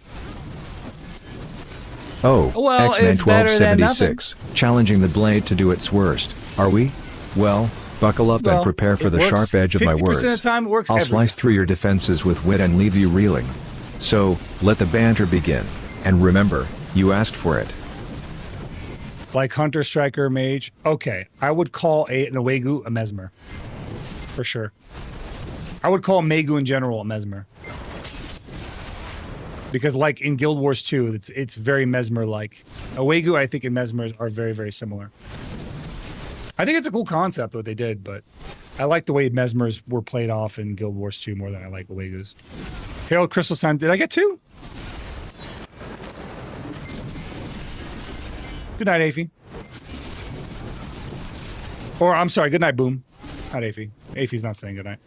Oh, Well, X-Men it's better than 1276, challenging the blade to do its worst. Are we? Well, buckle up Well, and prepare for it the works sharp edge of my 50% words. of the time, it works I'll every slice time. through your defenses with wit and leave you reeling. So, let the banter begin. And remember, you asked for it. Like Hunter, Striker, Mage. Okay, I would call an Awegu a Mesmer. For sure. I would call Megu in general a Mesmer. Because like in Guild Wars 2, it's very Mesmer-like. Awegu, I think, and Mesmers are very, very similar. I think it's a cool concept what they did, but I like the way Mesmers were played off in Guild Wars 2 more than I like Awegus. Harold Crystal's time. Did I get 2? Good night, Afy. Or, I'm sorry, good night, Boom. Not Afy. Afy's not saying good night.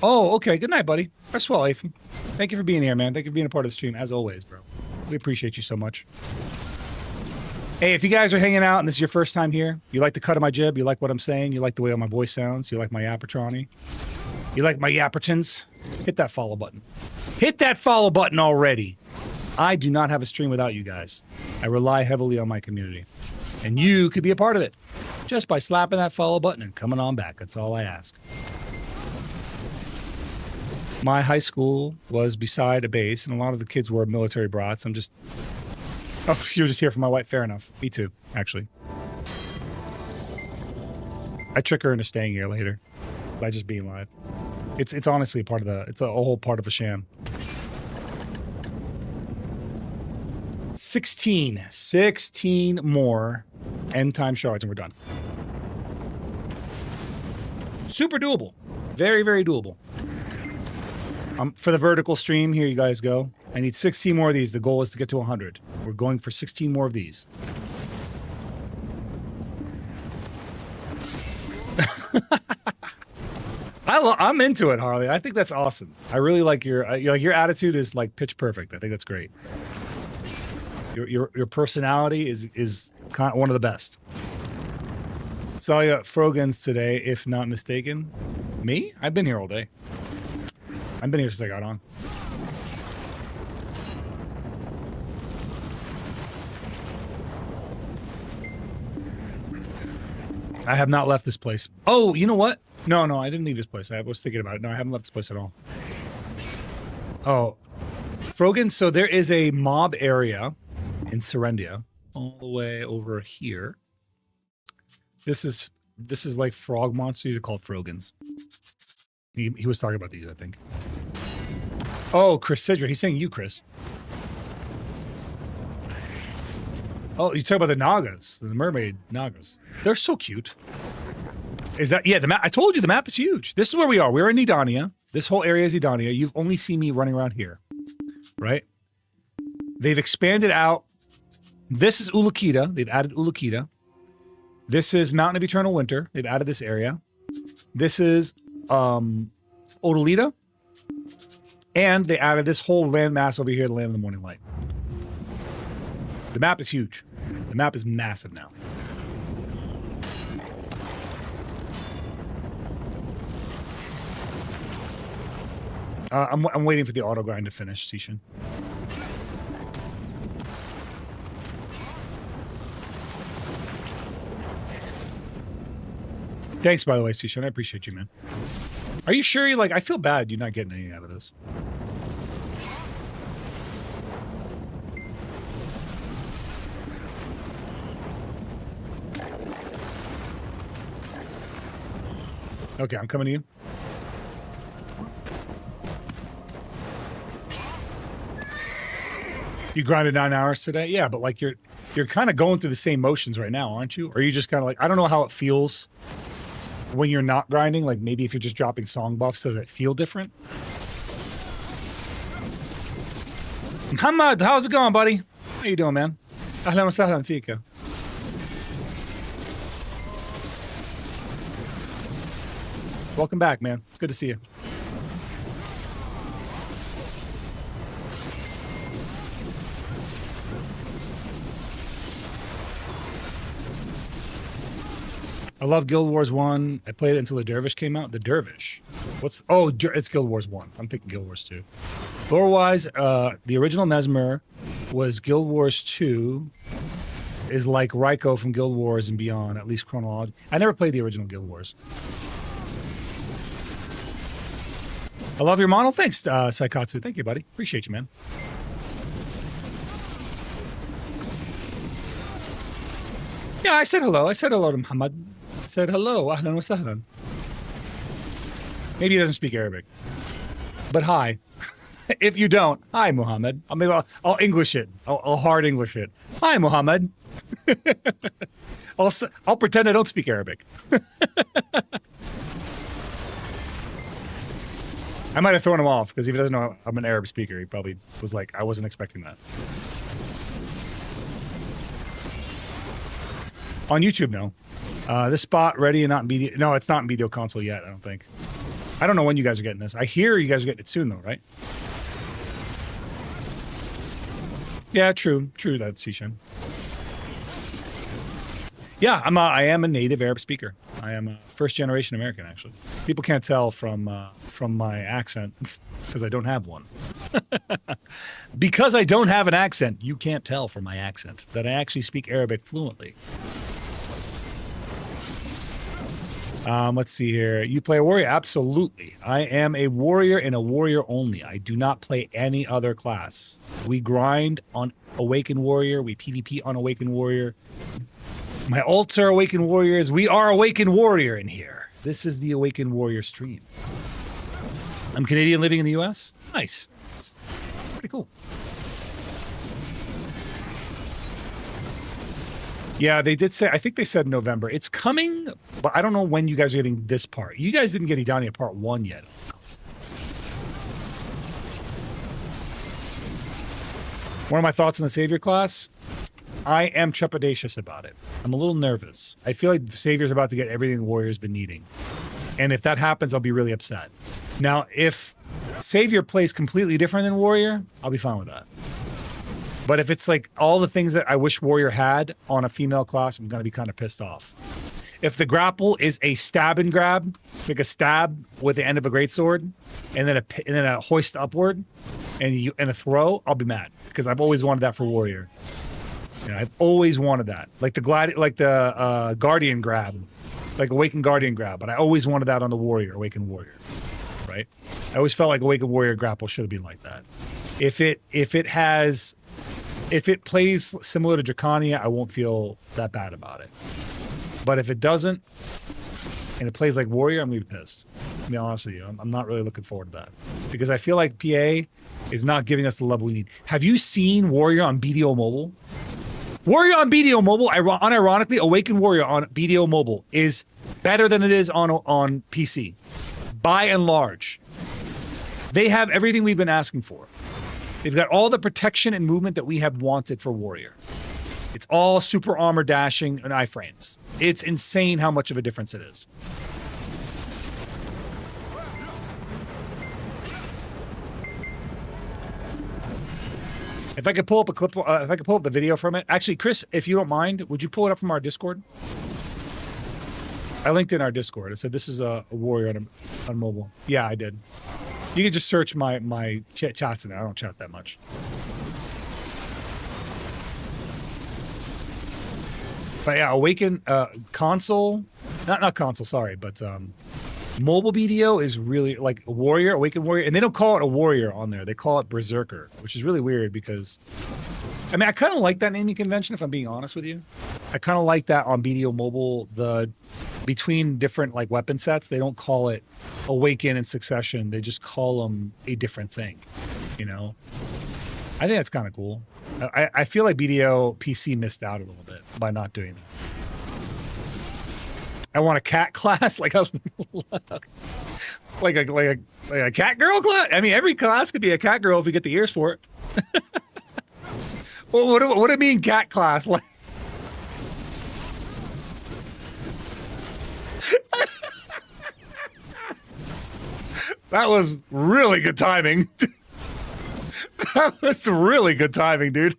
Oh, okay. Good night, buddy. Rest well, Afy. Thank you for being here, man. Thank you for being a part of the stream, as always, bro. We appreciate you so much. Hey, if you guys are hanging out and this is your first time here, you like the cut of my jib, you like what I'm saying, you like the way my voice sounds, you like my Yappertroni, you like my Yappertons, hit that follow button. Hit that follow button already. I do not have a stream without you guys. I rely heavily on my community. And you could be a part of it just by slapping that follow button and coming on back. That's all I ask. My high school was beside a base, and a lot of the kids were military brats. I'm just... Oh, you're just here for my wife. Fair enough. Me too, actually. I trick her into staying here later by just being live. It's honestly a part of the... It's a whole part of a sham. 16 more end time shards and we're done. Super doable. Very, very doable. For the vertical stream, here you guys go. I need 16 more of these. The goal is to get to 100. We're going for 16 more of these. I'm into it, Harley. I think that's awesome. I really like your attitude is like pitch perfect. I think that's great. Your personality is kind of one of the best. Saw you at Frogan's today, if not mistaken. Me? I've been here all day. I've been here since I got on. I have not left this place. Oh, you know what? No, I didn't leave this place. I was thinking about it. No, I haven't left this place at all. Oh, Frogan, so there is a mob area in Serendia all the way over here. This is like frog monsters. These are called Frogans. He was talking about these, I think. Oh, Chris Sidra. He's saying you, Chris. Oh, you talk about the Nagas, the mermaid Nagas. They're so cute. Is that, yeah, the map, I told you the map is huge. This is where we are. We're in Edania. This whole area is Edania. You've only seen me running around here, right? They've expanded out. This is Ulukita. They've added Ulukita. This is Mountain of Eternal Winter. They've added this area. This is Odalita. And they added this whole landmass over here, the Land of the Morning Light. The map is huge. The map is massive now. I'm waiting for the auto grind to finish, Sishin. Thanks, by the way, Sishin. I appreciate you, man. Are you sure you I feel bad you're not getting anything out of this. Okay, I'm coming to you. You grinded 9 hours today? Yeah, but like you're kind of going through the same motions right now, aren't you? Or are you just kind of like, I don't know how it feels when you're not grinding. Like maybe if you're just dropping song buffs, does it feel different? Muhammad, how's it going, buddy? How you doing, man? Ahlan wa sahlan fika. Welcome back, man. It's good to see you. I love Guild Wars 1. I played it until the Dervish came out. The Dervish. It's Guild Wars 1. I'm thinking Guild Wars 2. Lore-wise, the original Mesmer was Guild Wars 2. Is like Raiko from Guild Wars and beyond, at least chronologically. I never played the original Guild Wars. I love your model. Thanks, Saikatsu. Thank you, buddy. Appreciate you, man. Yeah, I said hello. I said hello to Muhammad. I said hello. Ahlan wa sahlan. Maybe he doesn't speak Arabic. But hi. If you don't, hi, Muhammad. I mean, I'll English it. I'll hard English it. Hi, Muhammad. I'll pretend I don't speak Arabic. I might have thrown him off because if he doesn't know I'm an Arab speaker, he probably was like, I wasn't expecting that. On YouTube, no. This spot ready and not in video. No, it's not in video console yet, I don't think. I don't know when you guys are getting this. I hear you guys are getting it soon, though, right? Yeah, true. True that, Sishan. Yeah, I am a native Arab speaker. I am a first-generation American, actually. People can't tell from my accent because I don't have one. Because I don't have an accent, you can't tell from my accent that I actually speak Arabic fluently. Let's see here. You play a warrior? Absolutely. I am a warrior and a warrior only. I do not play any other class. We grind on Awakened Warrior. We PvP on Awakened Warrior. My ults are Awakened Warriors. We are Awakened Warrior in here. This is the Awakened Warrior stream. I'm Canadian living in the US. Nice. Pretty cool. Yeah, they did say, I think they said November. It's coming, but I don't know when you guys are getting this part. You guys didn't get Idania part 1 yet. One of my thoughts on the Savior class, I am trepidatious about it. I'm a little nervous. I feel like the Savior's about to get everything the Warrior's been needing. And if that happens, I'll be really upset. Now, if Savior plays completely different than Warrior, I'll be fine with that. But if it's like all the things that I wish Warrior had on a female class, I'm going to be kind of pissed off. If the grapple is a stab and grab, like a stab with the end of a greatsword, and then a hoist upward, and a throw, I'll be mad because I've always wanted that for Warrior. You know, I've always wanted that, like the Guardian grab, like Awakened Guardian grab. But I always wanted that on the Warrior, Awakened Warrior, right? I always felt like Awakened Warrior grapple should have been like that. If it plays similar to Dracania, I won't feel that bad about it. But if it doesn't, and it plays like Warrior, I'm going to be pissed. To be honest with you, I'm not really looking forward to that. Because I feel like PA is not giving us the love we need. Have you seen Warrior on BDO Mobile? Warrior on BDO Mobile, unironically, Awakened Warrior on BDO Mobile is better than it is on PC. By and large. They have everything we've been asking for. They've got all the protection and movement that we have wanted for Warrior. It's all super armor dashing and iframes. It's insane how much of a difference it is. If I could pull up a clip, if I could pull up the video from it. Actually, Chris, if you don't mind, would you pull it up from our Discord? I linked in our Discord. I said this is a Warrior on mobile. Yeah, I did. You can just search my chats in there. I don't chat that much. But yeah, Awaken console, not console, sorry, but mobile BDO is really like Warrior, Awakened Warrior, and they don't call it a Warrior on there. They call it Berserker, which is really weird because, I mean, I kind of like that naming convention if I'm being honest with you. I kind of like that on BDO Mobile, between different like weapon sets, they don't call it Awaken and Succession. They just call them a different thing, you know? I think that's kind of cool. I feel like BDO PC missed out a little bit by not doing that. I want a cat class, like a cat girl class. I mean, every class could be a cat girl if we get the ears for it. Well, what do I mean cat class? Like, that was really good timing. That was really good timing, dude.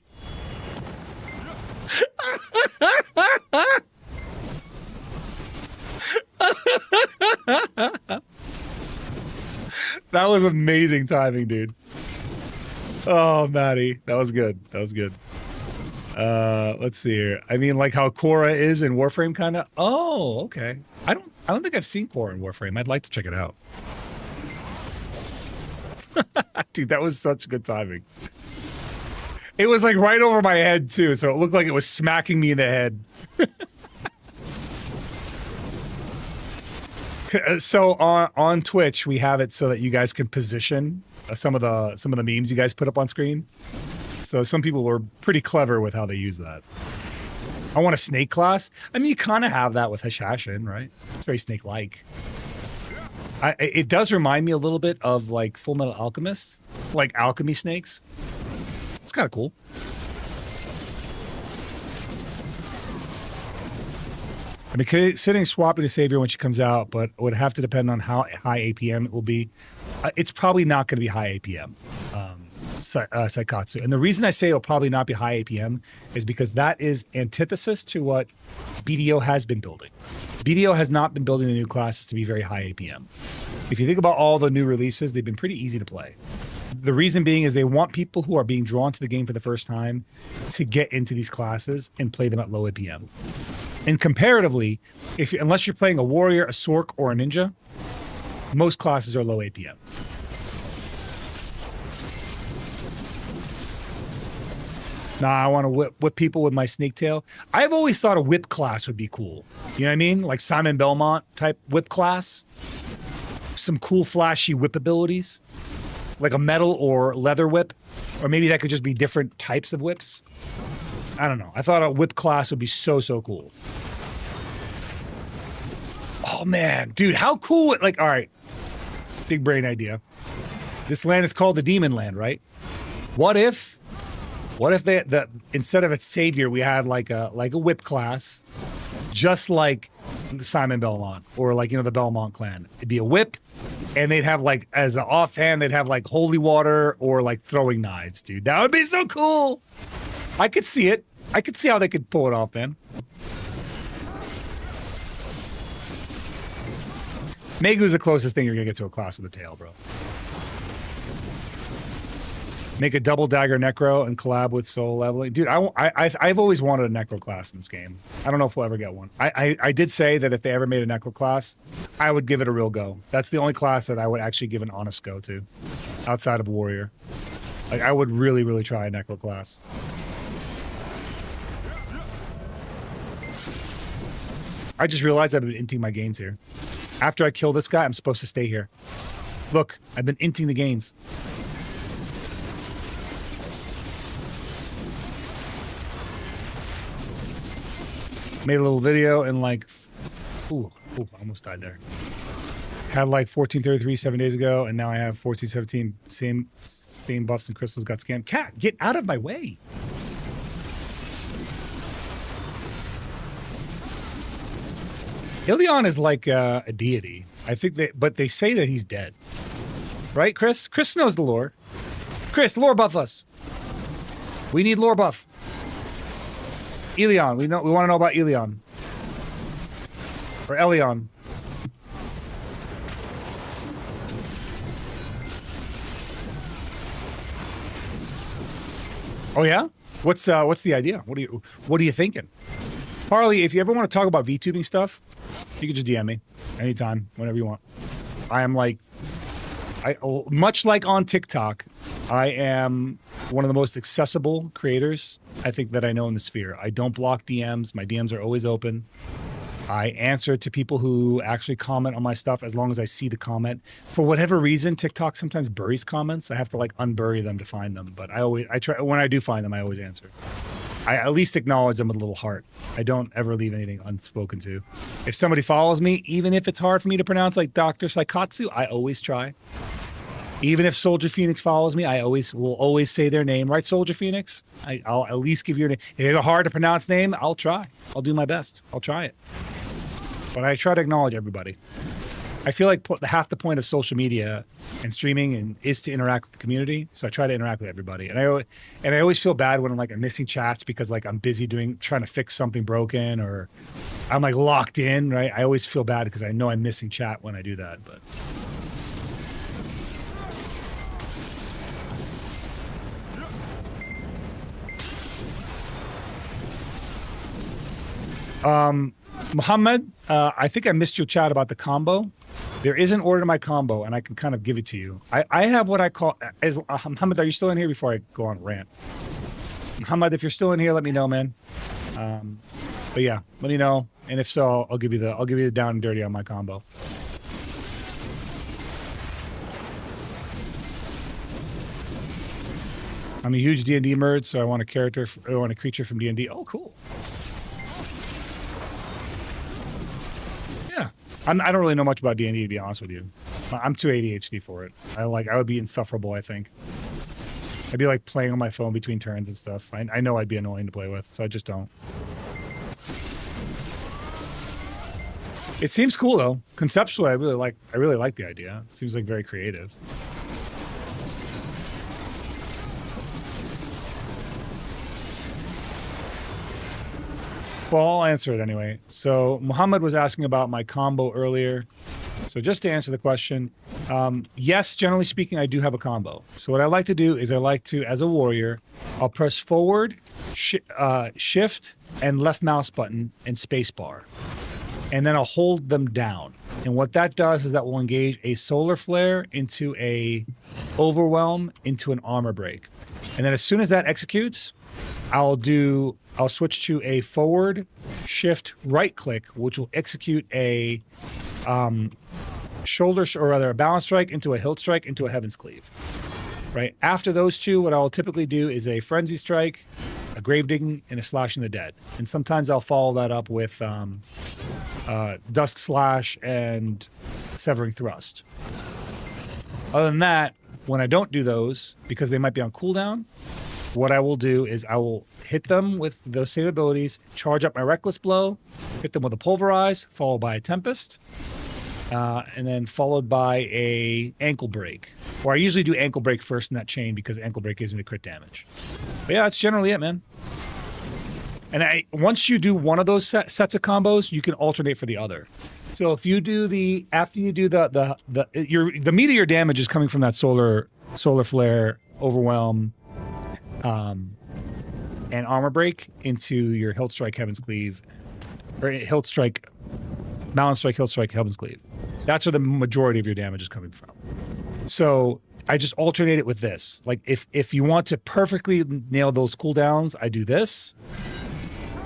That was amazing timing, dude. Oh, Maddie, that was good. That was good. Let's see here. I mean, like how Korra is in Warframe, kind of. Oh, okay. I don't think I've seen Korra in Warframe. I'd like to check it out. Dude, that was such good timing. It was like right over my head too, so it looked like it was smacking me in the head. So on Twitch, we have it so that you guys can position some of the memes you guys put up on screen. So some people were pretty clever with how they use that. I want a snake class. I mean, you kind of have that with Hashashin, right? It's very snake-like. It does remind me a little bit of like Full Metal Alchemist, like alchemy snakes. It's kind of cool. I've been considering swapping to Savior when she comes out, but it would have to depend on how high APM it will be. It's probably not going to be high APM, Saikatsu. And the reason I say it'll probably not be high APM is because that is antithesis to what BDO has been building. BDO has not been building the new classes to be very high APM. If you think about all the new releases, they've been pretty easy to play. The reason being is they want people who are being drawn to the game for the first time to get into these classes and play them at low APM. And comparatively, unless you're playing a warrior, a sork, or a ninja, most classes are low APM. Nah, I want to whip people with my snake tail. I've always thought a whip class would be cool. You know what I mean? Like Simon Belmont type whip class. Some cool flashy whip abilities. Like a metal or leather whip. Or maybe that could just be different types of whips. I don't know. I thought a whip class would be so cool. Oh man, dude, how cool. Like, all right. Big brain idea. This land is called the Demon Land, right? What if they instead of a savior, we had like a whip class, just like Simon Belmont or like, you know, the Belmont clan. It'd be a whip, and they'd have like, as an offhand, they'd have like holy water or like throwing knives, dude. That would be so cool. I could see it. I could see how they could pull it off, man. Megu's the closest thing you're gonna get to a class with a tail, bro. Make a double dagger necro and collab with soul leveling. Dude, I've always wanted a necro class in this game. I don't know if we'll ever get one. I did say that if they ever made a necro class, I would give it a real go. That's the only class that I would actually give an honest go to, outside of warrior. Like, I would really try a necro class. I just realized I've been inting my gains here. After I kill this guy, I'm supposed to stay here. Look, I've been inting the gains. Made a little video and like, ooh, I almost died there. Had like 1433 7 days ago, and now I have 1417. Same buffs and crystals got scammed. Cat, get out of my way. Ilion is like a deity. I think but they say that he's dead. Right, Chris? Chris knows the lore. Chris, lore buff us. We need lore buff. Ilion, we want to know about Ilion. Or Elion. Oh yeah? What's the idea? What are you thinking? Harley, if you ever want to talk about VTubing stuff, you can just DM me anytime, whenever you want. I am like, much like on TikTok, I am one of the most accessible creators I think that I know in the sphere. I don't block DMs. My DMs are always open. I answer to people who actually comment on my stuff as long as I see the comment. For whatever reason, TikTok sometimes buries comments. I have to like unbury them to find them. But I try, when I do find them, I always answer. I at least acknowledge them with a little heart. I don't ever leave anything unspoken to. If somebody follows me, even if it's hard for me to pronounce, like Dr. Saikatsu, I always try. Even if Soldier Phoenix follows me, I will always say their name. Right, Soldier Phoenix? I'll at least give your name. If it's a hard to pronounce name, I'll try. I'll do my best. I'll try it. But I try to acknowledge everybody. I feel like half the point of social media and streaming is to interact with the community. So I try to interact with everybody, and I always feel bad when I'm missing chats because I'm busy trying to fix something broken, or I'm locked in. Right? I always feel bad because I know I'm missing chat when I do that. But Muhammad, I think I missed your chat about the combo. There is an order to my combo, and I can kind of give it to you. I have what I call Muhammad. Are you still in here before I go on rant? Muhammad, if you're still in here, let me know, man. But yeah, let me know, and if so, I'll give you the down and dirty on my combo. I'm a huge D&D nerd, so I want a creature from D&D. Oh, cool. Yeah, I don't really know much about D&D, to be honest with you. I'm too ADHD for it. I would be insufferable, I think. I'd be playing on my phone between turns and stuff. I know I'd be annoying to play with, so I just don't. It seems cool though. Conceptually, I really like the idea. It seems very creative. Well, I'll answer it anyway. So Muhammad was asking about my combo earlier. So just to answer the question, yes, generally speaking, I do have a combo. So what I like to do is as a warrior, I'll press forward, shift, and left mouse button and space bar. And then I'll hold them down. And what that does is that will engage a solar flare into a overwhelm into an armor break. And then as soon as that executes, I'll switch to a forward, shift, right click, which will execute a a balance strike into a hilt strike into a heaven's cleave. Right after those two, what I'll typically do is a frenzy strike, a grave digging, and a slashing the dead. And sometimes I'll follow that up with dusk slash and severing thrust. Other than that, when I don't do those, because they might be on cooldown, what I will do is I will hit them with those same abilities, charge up my Reckless Blow, hit them with a Pulverize, followed by a Tempest, and then followed by a Ankle Break. Or I usually do Ankle Break first in that chain because Ankle Break gives me the crit damage. But yeah, that's generally it, man. And once you do one of those sets of combos, you can alternate for the other. So if you do after you do the meat of your damage is coming from that solar flare, overwhelm, and armor break into your hilt strike, heaven's cleave, or hilt strike, balance strike, hilt strike, heaven's cleave. That's where the majority of your damage is coming from. So I just alternate it with this. If you want to perfectly nail those cooldowns, I do this,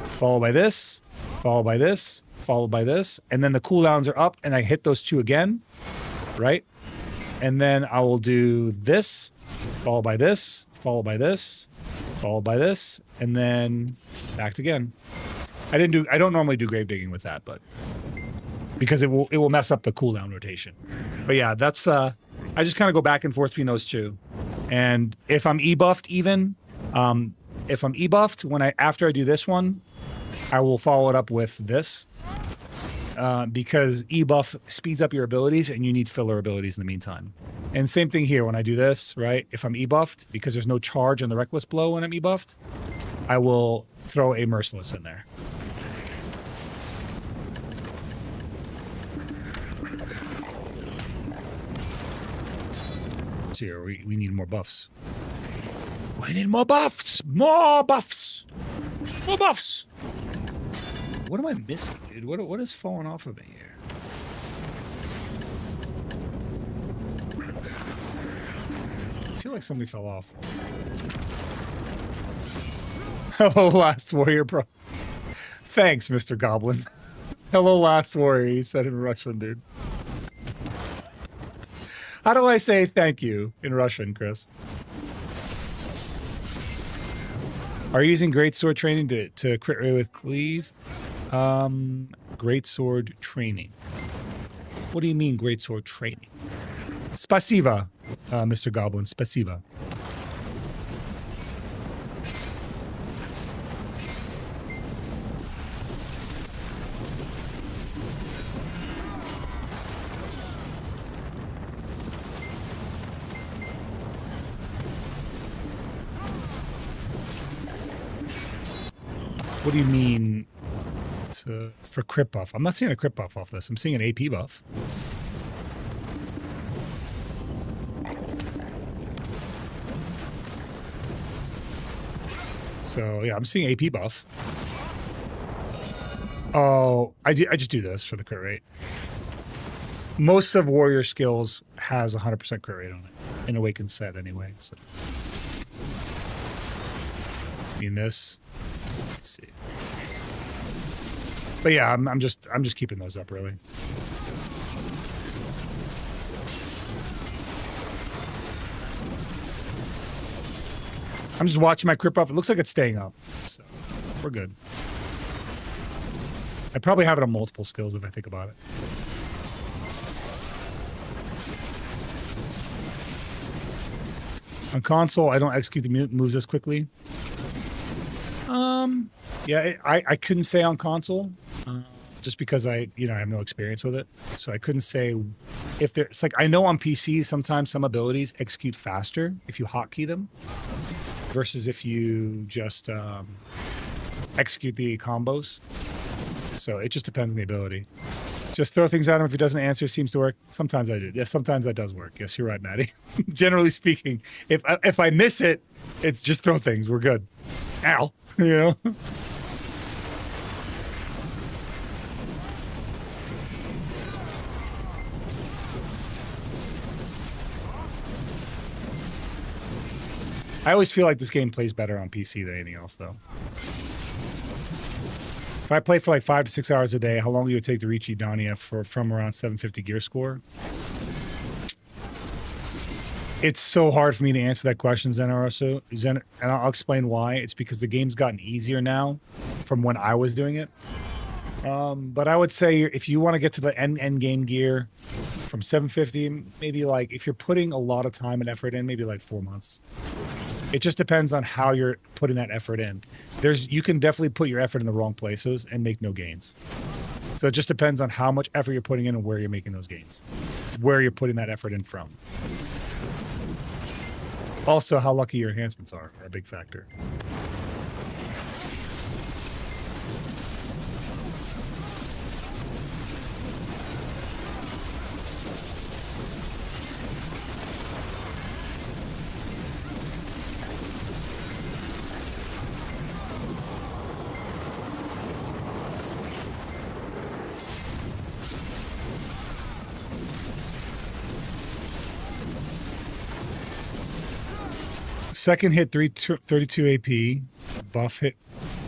followed by this, followed by this, followed by this, and then the cooldowns are up, and I hit those two again, right? And then I will do this, followed by this, followed by this, followed by this, and then back again. I don't normally do grave digging with that, but because it will mess up the cooldown rotation. But yeah, that's I just kind of go back and forth between those two. And if I'm e-buffed after I do this one, I will follow it up with this. Because e-buff speeds up your abilities and you need filler abilities in the meantime. And same thing here when I do this, right? If I'm e-buffed, because there's no charge on the Reckless Blow when I'm e-buffed, I will throw a Merciless in there. So here, we need more buffs. We need more buffs! More buffs! More buffs! What am I missing, dude? What is falling off of me here? I feel like somebody fell off. Hello, Last Warrior, bro. Thanks, Mr. Goblin. Hello, Last Warrior, he said in Russian, dude. How do I say thank you in Russian, Chris? Are you using Greatsword training to crit rate with cleave? Greatsword training. What do you mean Greatsword training? Spasiva, Mr. Goblin. Spasiva. What do you mean for crit buff? I'm not seeing a crit buff off this. I'm seeing an AP buff. So yeah, I'm seeing AP buff. Oh, I just do this for the crit rate. Most of warrior skills has 100% crit rate on it in Awakened set anyway. So, I mean this. Let's see. But yeah, I'm just keeping those up really. I'm just watching my crit buff. It looks like it's staying up, so we're good. I probably have it on multiple skills if I think about it. On console, I don't execute the moves as quickly. Yeah, I couldn't say on console, just because I have no experience with it. So I couldn't say if there. It's like I know on PC sometimes some abilities execute faster if you hotkey them, versus if you just execute the combos. So it just depends on the ability. Just throw things at him. If he doesn't answer, seems to work. Sometimes I do. Yeah, sometimes that does work. Yes, you're right, Maddie. Generally speaking, if I miss it, it's just throw things. We're good. Ow. You know? I always feel like this game plays better on PC than anything else, though. If I play for like 5 to 6 hours a day, how long would it take to reach Edania from around 750 gear score? It's so hard for me to answer that question, Zen, and I'll explain why. It's because the game's gotten easier now from when I was doing it. But I would say if you want to get to the end game gear from 750, maybe like if you're putting a lot of time and effort in, maybe like 4 months. It just depends on how you're putting that effort in. You can definitely put your effort in the wrong places and make no gains. So it just depends on how much effort you're putting in and where you're making those gains, where you're putting that effort in from. Also, how lucky your enhancements are a big factor. Second hit 32 AP, buff hit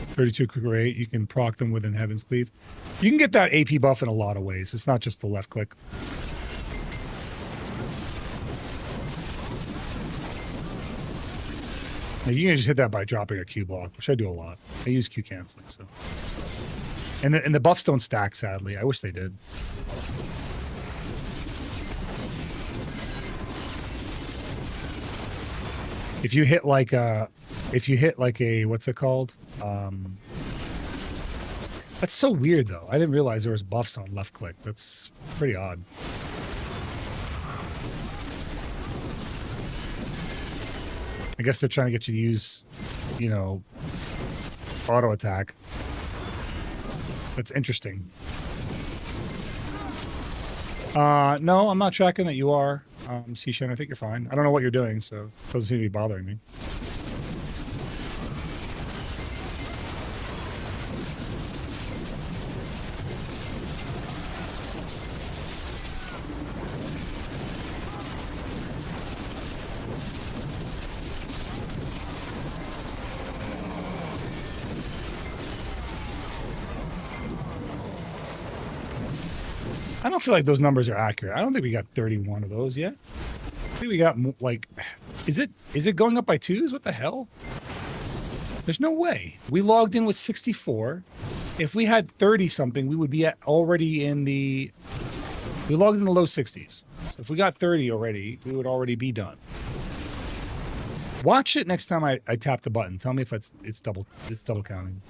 32 quick rate. You can proc them within Heaven's Cleave. You can get that AP buff in a lot of ways. It's not just the left click. Now, you can just hit that by dropping a Q block, which I do a lot. I use Q canceling, so. And the buffs don't stack, sadly. I wish they did. If you hit like a, what's it called? That's so weird though. I didn't realize there was buffs on left click. That's pretty odd. I guess they're trying to get you to use, auto attack. That's interesting. No, I'm not tracking that you are. Seashan, I think you're fine. I don't know what you're doing, so it doesn't seem to be bothering me. I don't feel like those numbers are accurate. I don't think we got 31 of those yet. I think we got, like, is it going up by 2s? What the hell? There's no way. We logged in with 64. If we had 30-something, we would be already in the... We logged in the low 60s. So if we got 30 already, we would already be done. Watch it next time I tap the button. Tell me if it's double counting.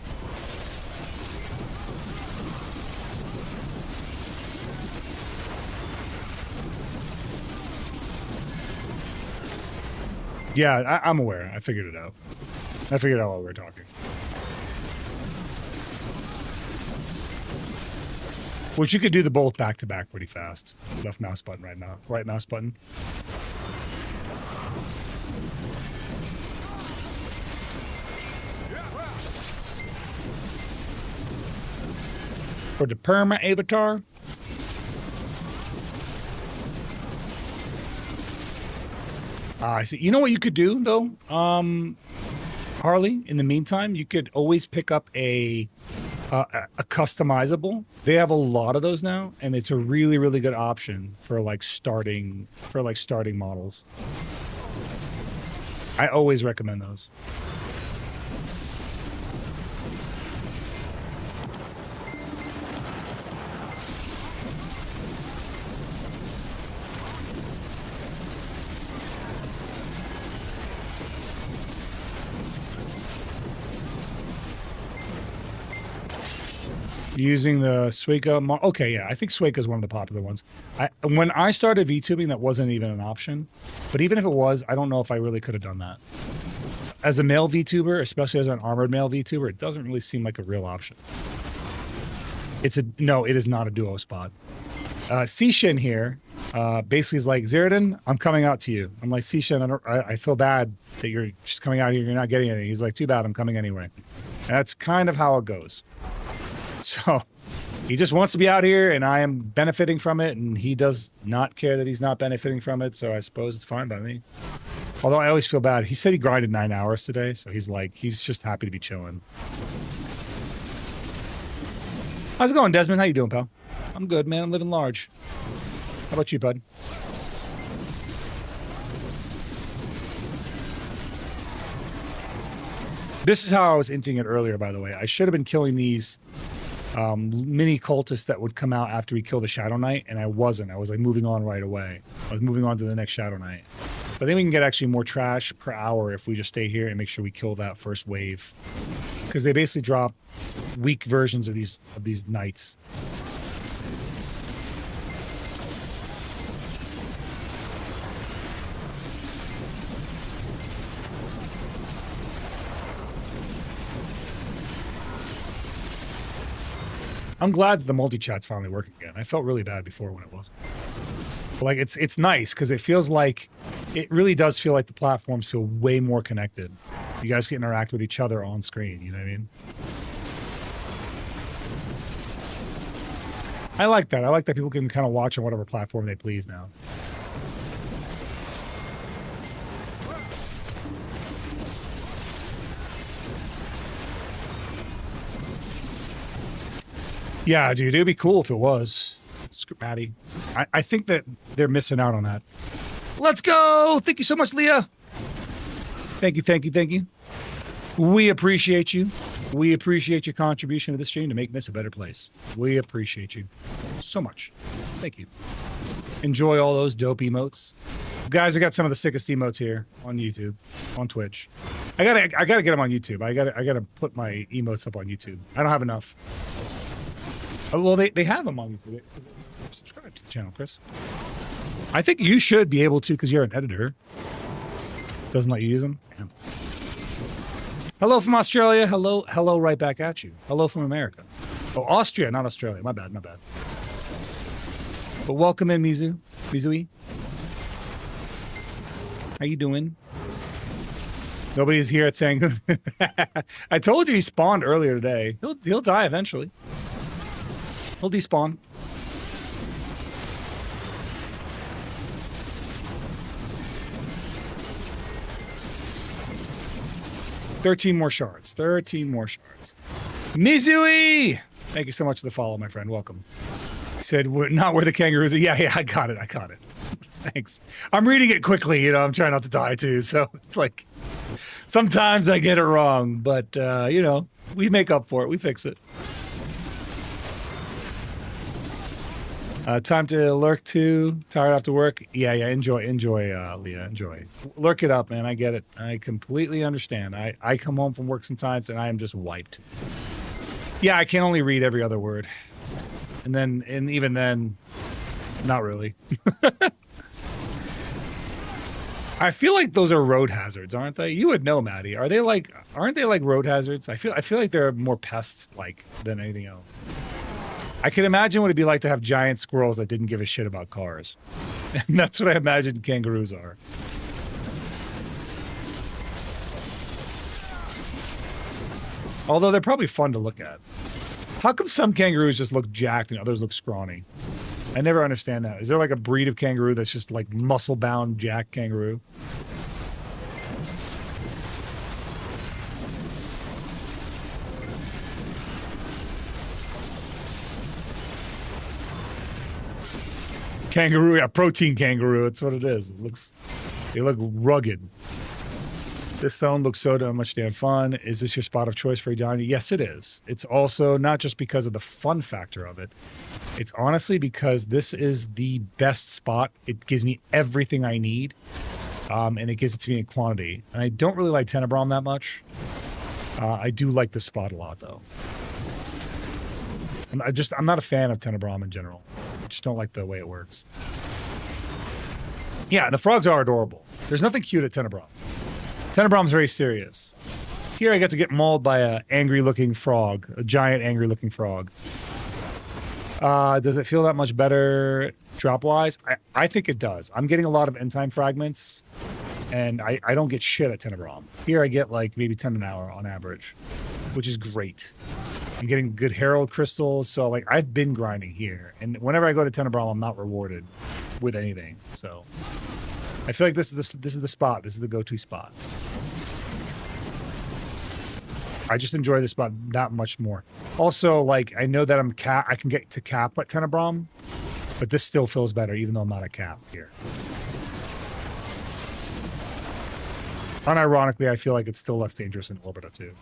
Yeah, I'm aware. I figured it out. I figured out while we were talking. Which you could do the both back to back pretty fast. Left mouse button, right mouse button. For the perma avatar. I see. You know what you could do though, Harley? In the meantime, you could always pick up a customizable. They have a lot of those now, and it's a really, really good option for like starting models. I always recommend those. Using the Suica. Okay, yeah, I think Suica is one of the popular ones. When I started VTubing, that wasn't even an option. But even if it was, I don't know if I really could have done that. As a male VTuber, especially as an armored male VTuber, it doesn't really seem like a real option. No, it is not a duo spot. Sishin here basically is like, Zeroden, I'm coming out to you. I'm like, Sishin, I feel bad that you're just coming out here, you're not getting anything. He's like, too bad, I'm coming anyway. And that's kind of how it goes. So he just wants to be out here, and I am benefiting from it, and he does not care that he's not benefiting from it, so I suppose it's fine by me. Although I always feel bad. He said he grinded 9 hours today, so he's just happy to be chilling. How's it going, Desmond? How you doing, pal? I'm good, man. I'm living large. How about you, bud? This is how I was hinting it earlier, by the way. I should have been killing these mini cultists that would come out after we kill the Shadow Knight, and I wasn't. I was like moving on right away. I was moving on to the next Shadow Knight. But then we can get actually more trash per hour if we just stay here and make sure we kill that first wave. Because they basically drop weak versions of these knights. I'm glad that the multi-chat's finally working again. I felt really bad before when it wasn't. But like it's nice because it feels like it really does feel like the platforms feel way more connected. You guys can interact with each other on screen, you know what I mean? I like that. I like that people can kind of watch on whatever platform they please now. Yeah, dude, it'd be cool if it was. Patty. I think that they're missing out on that. Let's go! Thank you so much, Leah. Thank you, thank you, thank you. We appreciate you. We appreciate your contribution to this stream to make this a better place. We appreciate you so much. Thank you. Enjoy all those dope emotes. Guys, I got some of the sickest emotes here on YouTube, on Twitch. I gotta get them on YouTube. I gotta put my emotes up on YouTube. I don't have enough. Oh, well, they have them on YouTube. Subscribe to the channel, Chris. I think you should be able to because you're an editor. Doesn't let you use them. Yeah. Hello from Australia. Hello right back at you. Hello from America. Oh, Austria, not Australia. My bad. But welcome in, Mizui. How you doing? Nobody's here at saying. I told you he spawned earlier today. He'll die eventually. He'll despawn. $13 more shards. 13 more shards. Mizui! Thank you so much for the follow, my friend. Welcome. He said, "We're not where the kangaroos are." Yeah, I got it. Thanks. I'm reading it quickly, I'm trying not to die too. So it's like, sometimes I get it wrong, but, we make up for it. We fix it. Time to lurk too. Tired after work. Yeah. Enjoy, Leah. Enjoy. Lurk it up, man. I get it. I completely understand. I come home from work sometimes and I am just wiped. Yeah, I can only read every other word, and even then, not really. I feel like those are road hazards, aren't they? You would know, Maddie. Aren't they like road hazards? I feel like they're more pests like than anything else. I can imagine what it'd be like to have giant squirrels that didn't give a shit about cars. And that's what I imagine kangaroos are. Although they're probably fun to look at. How come some kangaroos just look jacked and others look scrawny? I never understand that. Is there like a breed of kangaroo that's just like muscle-bound jack kangaroo? Kangaroo, yeah, protein kangaroo. That's what it is. They look rugged. This zone looks so damn much damn fun. Is this your spot of choice for Edania? Yes, it is. It's also not just because of the fun factor of it. It's honestly because this is the best spot. It gives me everything I need, and it gives it to me in quantity. And I don't really like Tenebrom that much. I do like this spot a lot, though. I'm not a fan of Tenebrom in general. I just don't like the way it works. Yeah, the frogs are adorable. There's nothing cute at Tenebrom. Tenebrom's very serious. Here I get to get mauled by an angry-looking frog, a giant angry-looking frog. Does it feel that much better drop-wise? I think it does. I'm getting a lot of end-time fragments, and I don't get shit at Tenebrom. Here I get like maybe 10 an hour on average, which is great. I'm getting good Herald crystals, so like I've been grinding here, and whenever I go to Tenebrom, I'm not rewarded with anything. So I feel like this is the spot. This is the go-to spot. I just enjoy this spot that much more. Also, like I know that I can get to cap at Tenebrom, but this still feels better, even though I'm not a cap here. Unironically, I feel like it's still less dangerous in Orbita too.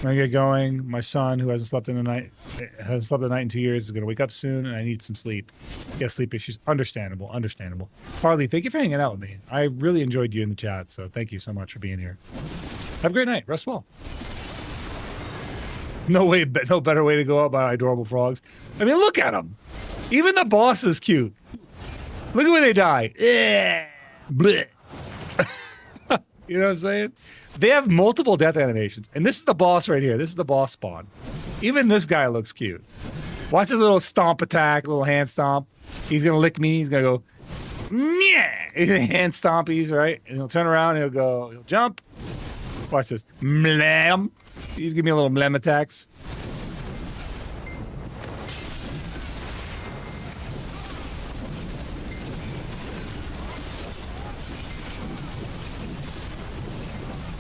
When I get going, my son, who hasn't slept a night in 2 years, is going to wake up soon, and I need some sleep. He has sleep issues. Understandable. Harley, thank you for hanging out with me. I really enjoyed you in the chat, so thank you so much for being here. Have a great night. Rest well. No better way to go out by adorable frogs. I mean, look at them. Even the boss is cute. Look at where they die. Blech. You know what I'm saying? They have multiple death animations. And this is the boss right here. This is the boss spawn. Even this guy looks cute. Watch his little stomp attack, little hand stomp. He's going to lick me. He's going to go, meh. Hand stompies, right? And he'll turn around and he'll jump. Watch this. Mlam. He's giving me a little mlam attacks.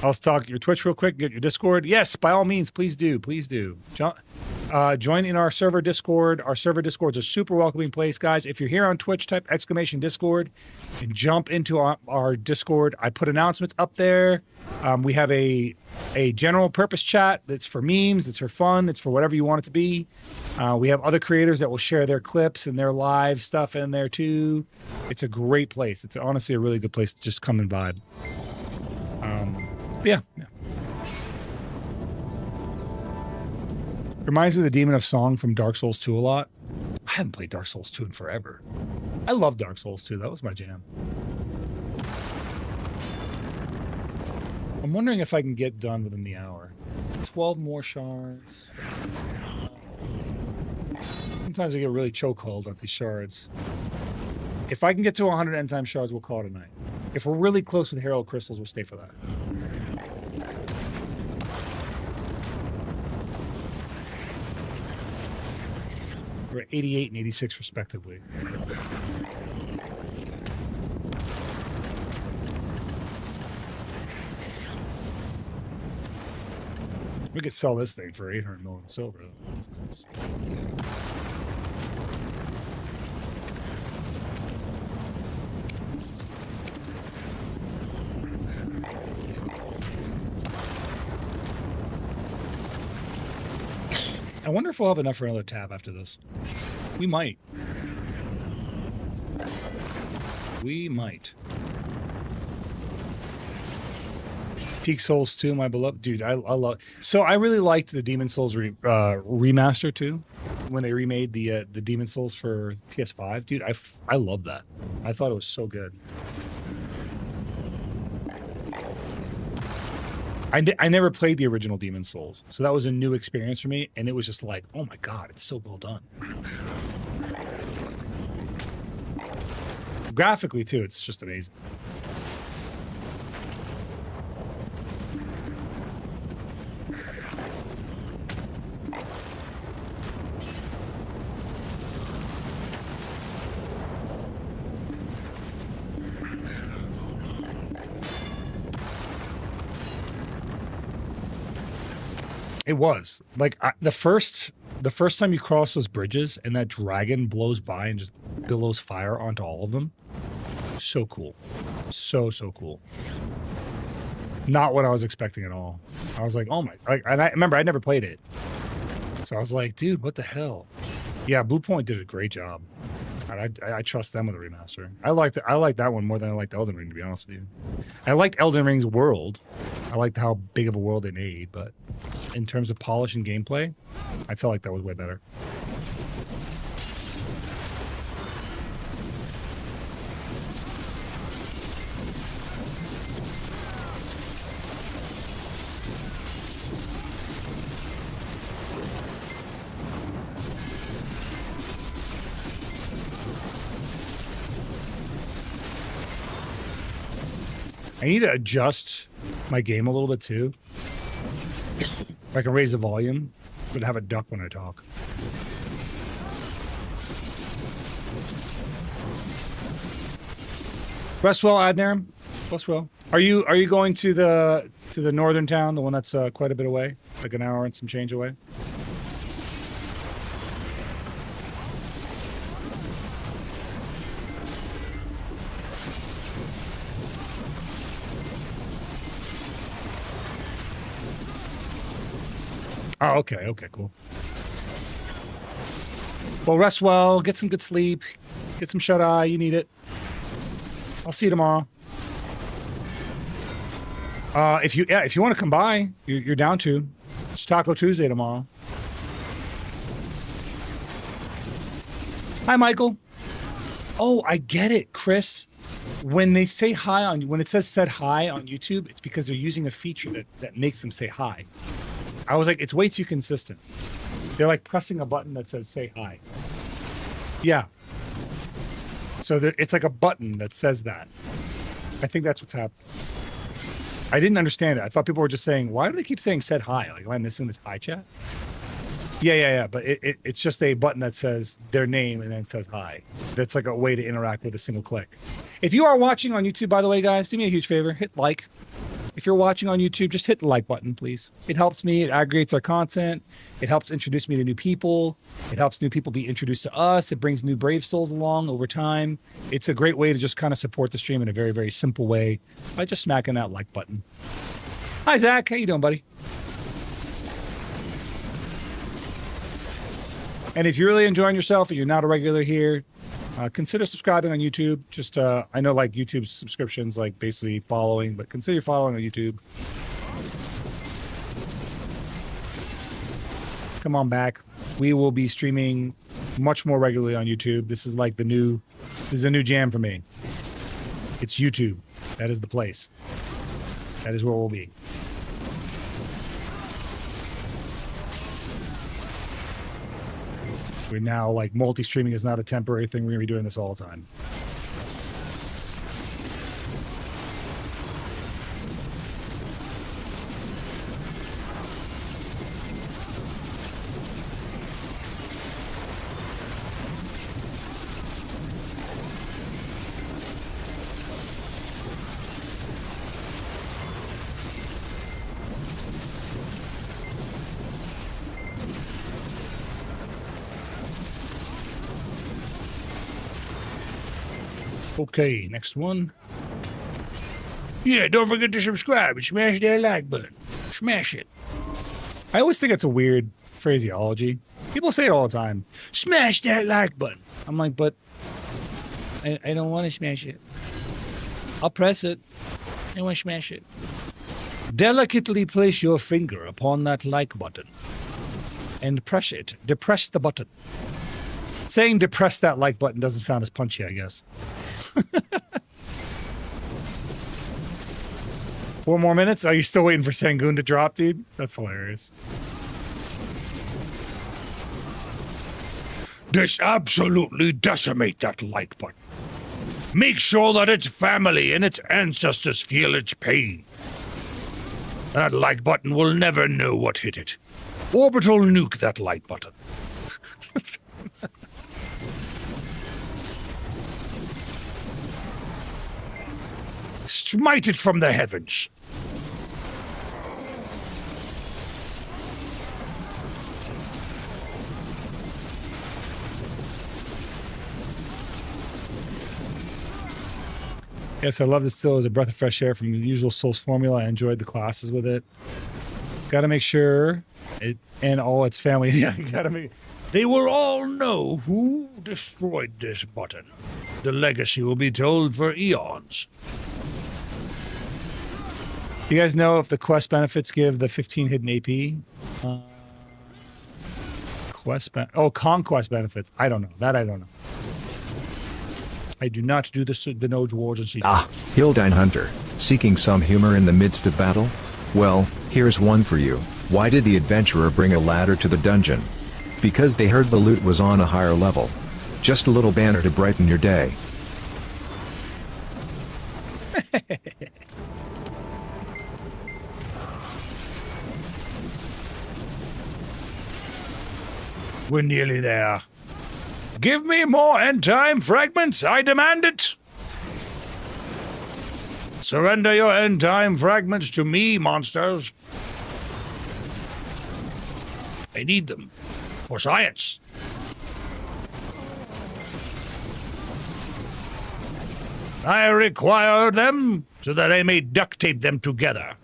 I'll talk your Twitch real quick, get your Discord. Yes, by all means, please do. Please do. Join in our server Discord. Our server Discord's a super welcoming place, guys. If you're here on Twitch, type !Discord and jump into our Discord. I put announcements up there. We have a general purpose chat that's for memes, it's for fun, it's for whatever you want it to be. We have other creators that will share their clips and their live stuff in there too. It's a great place. It's honestly a really good place to just come and vibe. Yeah. Reminds me of the Demon of Song from Dark Souls 2 a lot. I haven't played Dark Souls 2 in forever. I love Dark Souls 2. That was my jam. I'm wondering if I can get done within the hour. 12 more shards. Sometimes I get really chokehold at these shards. If I can get to 100 end time shards, we'll call it a night. If we're really close with Herald Crystals, we'll stay for that. We're at 88 and 86 respectively. We could sell this thing for 800 million silver. I wonder if we'll have enough for another tab after this. We might. We might. Peak Souls 2, my beloved. Dude, I love... So I really liked the Demon Souls remaster too. When they remade the Demon Souls for PS5. Dude, I love that. I thought it was so good. I never played the original Demon Souls, so that was a new experience for me, and it was just like, oh my god, it's so well done. Graphically too, it's just amazing. It was like the first time you cross those bridges and that dragon blows by and just billows fire onto all of them. So cool. So cool. Not what I was expecting at all. I was like, oh my, and I remember I never played it. So I was like, dude, what the hell? Yeah, Blue Point did a great job. And I trust them with a remaster. I liked that one more than I liked Elden Ring, to be honest with you. I liked Elden Ring's world. I liked how big of a world they made, but in terms of polish and gameplay, I felt like that was way better. I need to adjust my game a little bit too. I can raise the volume, but have a duck when I talk. Westwell, Adnaram. Westwell. Are you going to the northern town, the one that's quite a bit away, like an hour and some change away? Oh, okay, cool. Well, rest well, get some good sleep, get some shut-eye, you need it. I'll see you tomorrow. If you want to come by, you're down to. It's Taco Tuesday tomorrow. Hi, Michael. Oh, I get it, Chris. When they say hi when it said hi on YouTube, it's because they're using a feature that makes them say hi. I was like, it's way too consistent. They're like pressing a button that says say hi. Yeah. So it's like a button that says that. I think that's what's happening. I didn't understand it. I thought people were just saying, why do they keep saying said hi? Like, am I missing this hi chat? Yeah. But it's just a button that says their name and then it says hi. That's like a way to interact with a single click. If you are watching on YouTube, by the way, guys, do me a huge favor. Hit like. If you're watching on YouTube, just hit the like button, please. It helps me. It aggregates our content. It helps introduce me to new people. It helps new people be introduced to us. It brings new brave souls along over time. It's a great way to just kind of support the stream in a very, very simple way by just smacking that like button. Hi, Zach. How you doing, buddy? And if you're really enjoying yourself and you're not a regular here, consider subscribing on YouTube. Just, I know like YouTube subscriptions, like basically following, but consider following on YouTube. Come on back. We will be streaming much more regularly on YouTube. This is like this is a new jam for me. It's YouTube. That is the place. That is where we'll be. We're now like multi-streaming is not a temporary thing. We're gonna be doing this all the time. Okay, next one. Yeah, don't forget to subscribe and smash that like button. Smash it. I always think it's a weird phraseology. People say it all the time. Smash that like button. I'm like, but I don't want to smash it. I'll press it. I want to smash it. Delicately place your finger upon that like button and press it. Depress the button. Saying depress that like button doesn't sound as punchy, I guess. 4 more minutes? Are you still waiting for Sangoon to drop, dude? That's hilarious. Just absolutely decimate that like button. Make sure that its family and its ancestors feel its pain. That like button will never know what hit it. Orbital nuke that like button. Smite it from the heavens. Yes, I love this still as a breath of fresh air from the usual Souls formula. I enjoyed the classes with it. Gotta make sure it and all its family. Yeah, gotta make. They will all know who destroyed this button. The legacy will be told for eons. Do you guys know if the quest benefits give the 15 hidden AP? Conquest benefits. I don't know. That I don't know. I do not do the Node Wars and Secrets. Ah, Hildine Hunter, seeking some humor in the midst of battle? Well, here's one for you. Why did the adventurer bring a ladder to the dungeon? Because they heard the loot was on a higher level. Just a little banner to brighten your day. We're nearly there. Give me more end-time fragments, I demand it! Surrender your end-time fragments to me, monsters. I need them. For science. I require them so that I may duct tape them together.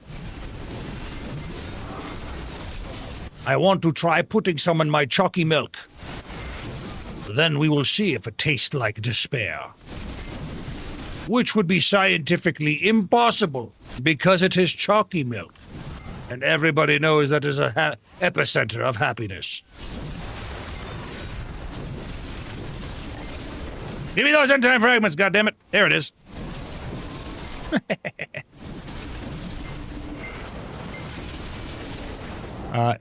I want to try putting some in my chalky milk. Then we will see if it tastes like despair. Which would be scientifically impossible because it is chalky milk. And everybody knows that is a epicenter of happiness. Give me those end-time fragments, goddammit. There it is.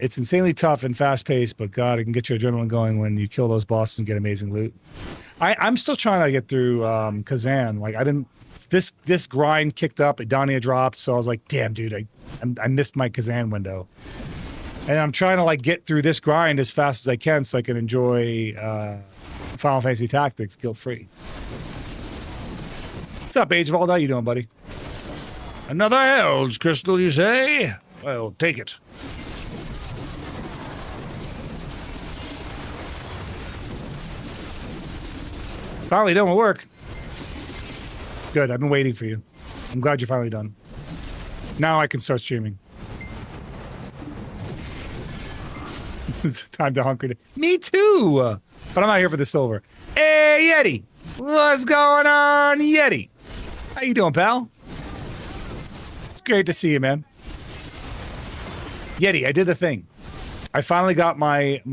It's insanely tough and fast-paced, but God, it can get your adrenaline going when you kill those bosses and get amazing loot. I'm still trying to get through Kazan. Like, I didn't... This grind kicked up, Idania dropped, so I was like, damn, dude, I missed my Kazan window. And I'm trying to, like, get through this grind as fast as I can so I can enjoy Final Fantasy Tactics guilt-free. What's up, Age of All? How you doing, buddy? Another Herald's Crystal, you say? Well, take it. Finally done with work. Good, I've been waiting for you. I'm glad you're finally done. Now I can start streaming. It's time to hunker down. Me too! But I'm not here for the silver. Hey, Yeti! What's going on, Yeti? How you doing, pal? It's great to see you, man. Yeti, I did the thing. I finally got my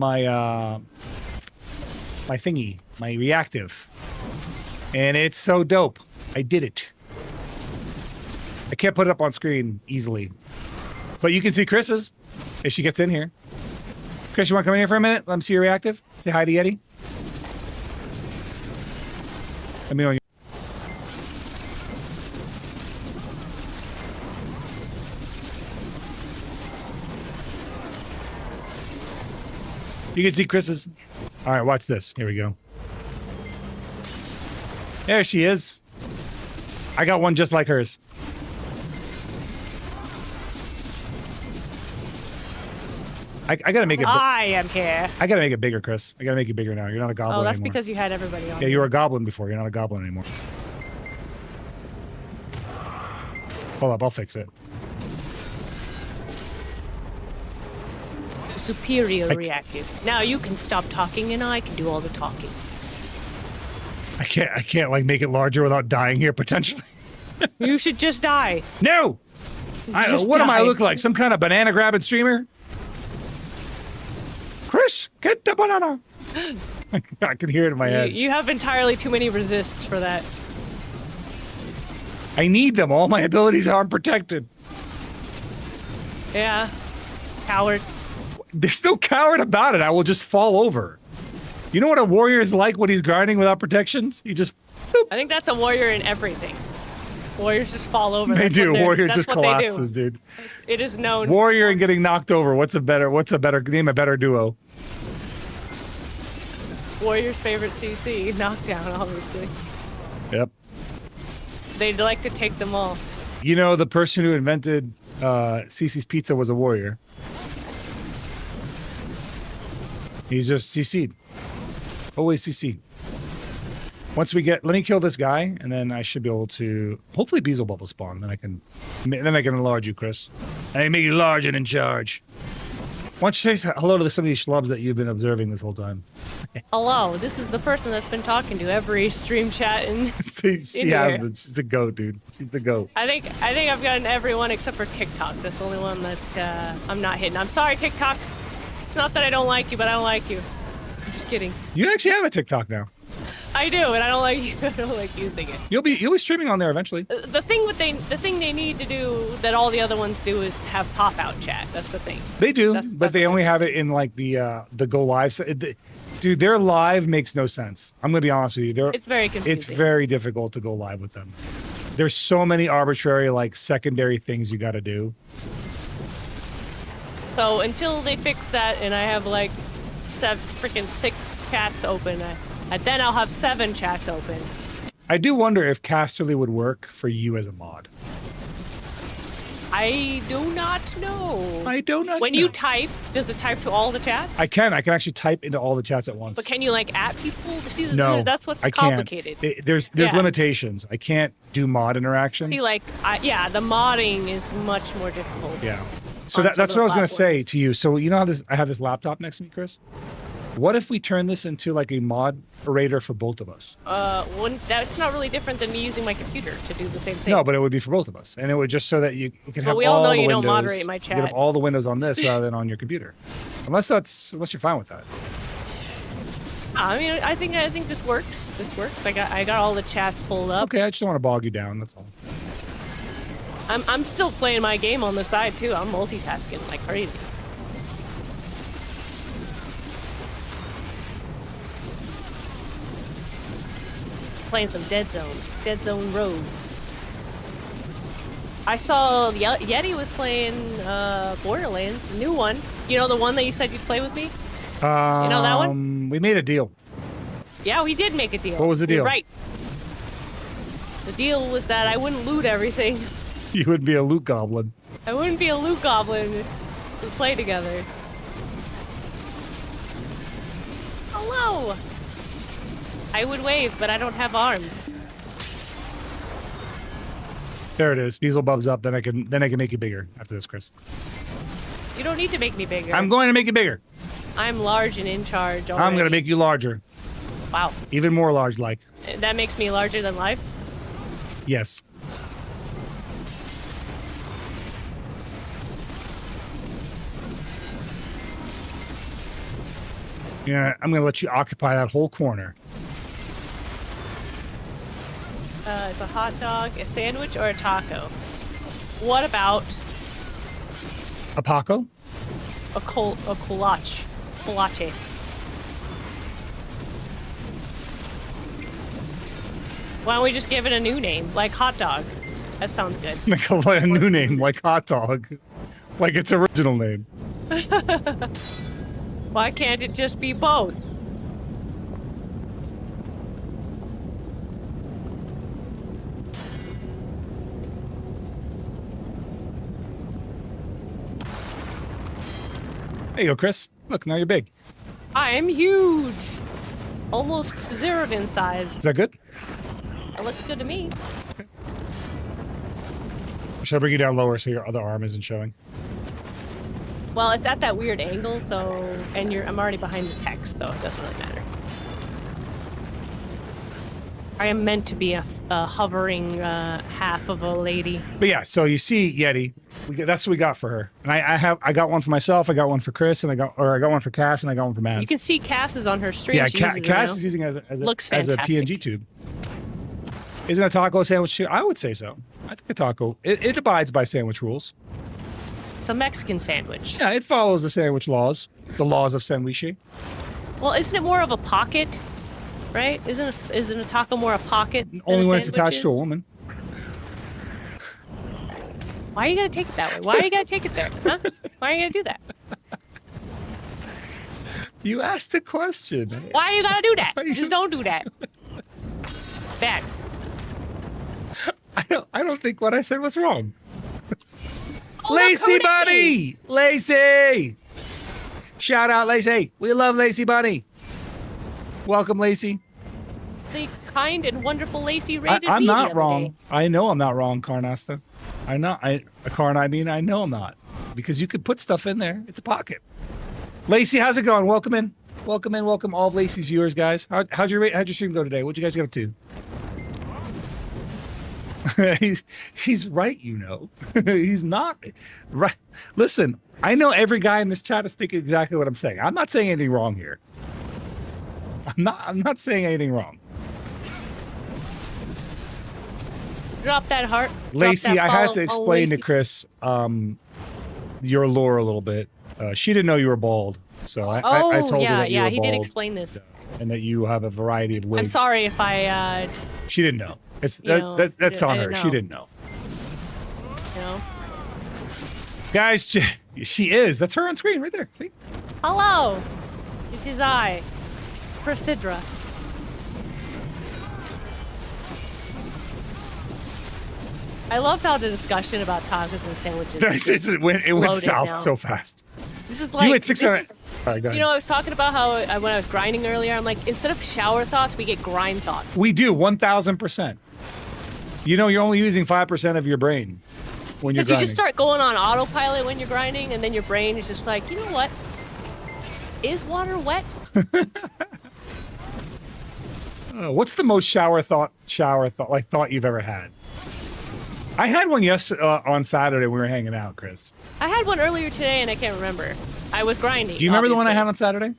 thingy, my reactive. And it's so dope. I did it. I can't put it up on screen easily. But you can see Chris's if she gets in here. Chris, you want to come in here for a minute? Let me see your reactive. Say hi to Yeti. Let me know. You can see Chris's. All right, watch this. Here we go. There she is. I got one just like hers. I gotta make it. I am here. I gotta make it bigger, Chris. I gotta make it bigger now. You're not a goblin Oh, that's anymore. because you had everybody on. Yeah, you were a goblin before. You're not a goblin anymore. Hold up, I'll fix it. Superior reactive. Now you can stop talking and I can do all the talking. I can't like make it larger without dying here potentially. You should just die. No! What am I look like? Some kind of banana grabbing streamer? Chris, get the banana! I can hear it in my head. You have entirely too many resists for that. I need them. All my abilities aren't protected. Yeah. Coward. There's no coward about it. I will just fall over. You know what a warrior is like when he's grinding without protections? He just... boop. I think that's a warrior in everything. Warriors just fall over. They That's do. what Warrior that's just what they do. collapses, dude. It is known. Warrior and getting knocked over. What's a better name a better duo? Warrior's favorite CC. Knockdown, obviously. Yep. They'd like to take them all. You know, the person who invented CC's Pizza was a warrior. He's just CC'd. Always CC'd. Once we get, let me kill this guy, and then I should be able to, hopefully Beezle Bubble spawn, then I can enlarge you, Chris. I can make you large and in charge. Why don't you say hello to some of these schlubs that you've been observing this whole time? Hello, this is the person that's been talking to every stream chat and She has been. She's the goat, dude. She's the goat. I think I've gotten everyone except for TikTok. That's the only one that I'm not hitting. I'm sorry, TikTok. It's not that I don't like you, but I don't like you. I'm just kidding. You actually have a TikTok now. I do, and I don't like I don't like using it. You'll be streaming on there eventually. The thing they need to do that all the other ones do is have pop out chat. That's the thing. They do, That's but they only have it in like the go live. Dude, their live makes no sense. I'm gonna be honest with you. It's very confusing. It's very difficult to go live with them. There's so many arbitrary like secondary things you got to do. So until they fix that, and I have like freaking 6 chats open, then I'll have 7 chats open. I do wonder if Casterly would work for you as a mod. I do not know. I do not When know. you type, does it type to all the chats? I can actually type into all the chats at once. But can you like at people? See, No, that's what's I can't. complicated. There's Yeah. limitations. I can't do mod interactions. See, like, yeah, the modding is much more difficult. Yeah. So on that's some what of I was the going to say platforms. to you. So you know how I have this laptop next to me, Chris? What if we turn this into like a moderator for both of us? That's not really different than me using my computer to do the same thing. No, but it would be for both of us, and it would just so that you could have we all know the you windows. don't moderate my You could chat. have all the windows on this rather than on your computer, unless you're fine with that. I mean, I think this works. This works. I got all the chats pulled up. Okay, I just don't want to bog you down. That's all. I'm still playing my game on the side too. I'm multitasking like crazy. Playing some Dead Zone Road. I saw Yeti was playing Borderlands, the new one. You know the one that you said you'd play with me? You know that one? We made a deal. Yeah, we did make a deal. What was the deal? You're right. The deal was that I wouldn't loot everything. You would be a loot goblin. I wouldn't be a loot goblin if we play together. Hello! I would wave, but I don't have arms. There it is. Beezle bubs up. Then I can make you bigger after this, Chris. You don't need to make me bigger. I'm going to make you bigger. I'm large and in charge already. I'm going to make you larger. Wow. Even more large, like. That makes me larger than life? Yes. Yeah, I'm going to let you occupy that whole corner. It's a hot dog, a sandwich, or a taco? What about A Paco? a kolache? Kolache. Why don't we just give it a new name, like hot dog? That sounds good. Make a new name, like hot dog. Like its original name. Why can't it just be both? There you go, Chris. Look, now you're big. I'm huge. Almost Zeroden size. Is that good? It looks good to me. Should I bring you down lower so your other arm isn't showing? Well, it's at that weird angle, so I'm already behind the text, though it doesn't really matter. I am meant to be a hovering half of a lady. But yeah, so you see Yeti. That's what we got for her. And I got one for myself, I got one for Chris, and I got one for Cass, and I got one for Maz. You can see Cass is on her stream. Yeah, She uses it Cass now. is using it Looks as a fantastic. PNG tube. Isn't a taco a sandwich too? I would say so. I think a taco, it abides by sandwich rules. It's a Mexican sandwich. Yeah, it follows the sandwich laws, the laws of sandwich. Well, isn't it more of a pocket, right? Isn't a taco more a pocket? Only when it's attached to a woman. Why are you gonna take it that way? Why are you gonna take it there? Huh? Why are you gonna do that? You asked the question. Why are you gonna do that? Just don't do that. Bad. I don't think what I said was wrong. Oh, Lacey Bunny! Lacey! Shout out Lacey. We love Lacey Bunny. Welcome, Lacey. The kind and wonderful Lacey rated I'm me not the other wrong. day. I know I'm not wrong, Carnasta. I know I'm not. Because you could put stuff in there. It's a pocket. Lacey, how's it going? Welcome in. Welcome all of Lacey's viewers, guys. How'd your stream go today? What'd you guys get up to? he's right, you know. He's not right. Listen, I know every guy in this chat is thinking exactly what I'm saying. I'm not saying anything wrong here. I'm not saying anything wrong. Drop that heart. Lacey, I had to explain to Chris your lore a little bit. She didn't know you were bald, so I told her that you were he bald, did explain this. and that you have a variety of wigs. I'm sorry if I. She didn't know. It's know, that's I on her. didn't She know. didn't know. You know. Guys, she is. That's her on screen right there. See? Hello. This is I, Prasidra. I love how the discussion about tacos and sandwiches. it went exploded south now. so fast. This is like You had 600. this is- All right, go ahead. You know, I was talking about how when I was grinding earlier, I'm like, instead of shower thoughts, we get grind thoughts. We do 1,000%. You know, you're only using 5% of your brain when you're Because you grinding. just start going on autopilot when you're grinding, and then your brain is just like, you know what? Is water wet? What's the most shower thought you've ever had? I had one on Saturday when we were hanging out, Chris. I had one earlier today, and I can't remember. I was grinding. Do you remember the one I obviously. had on Saturday?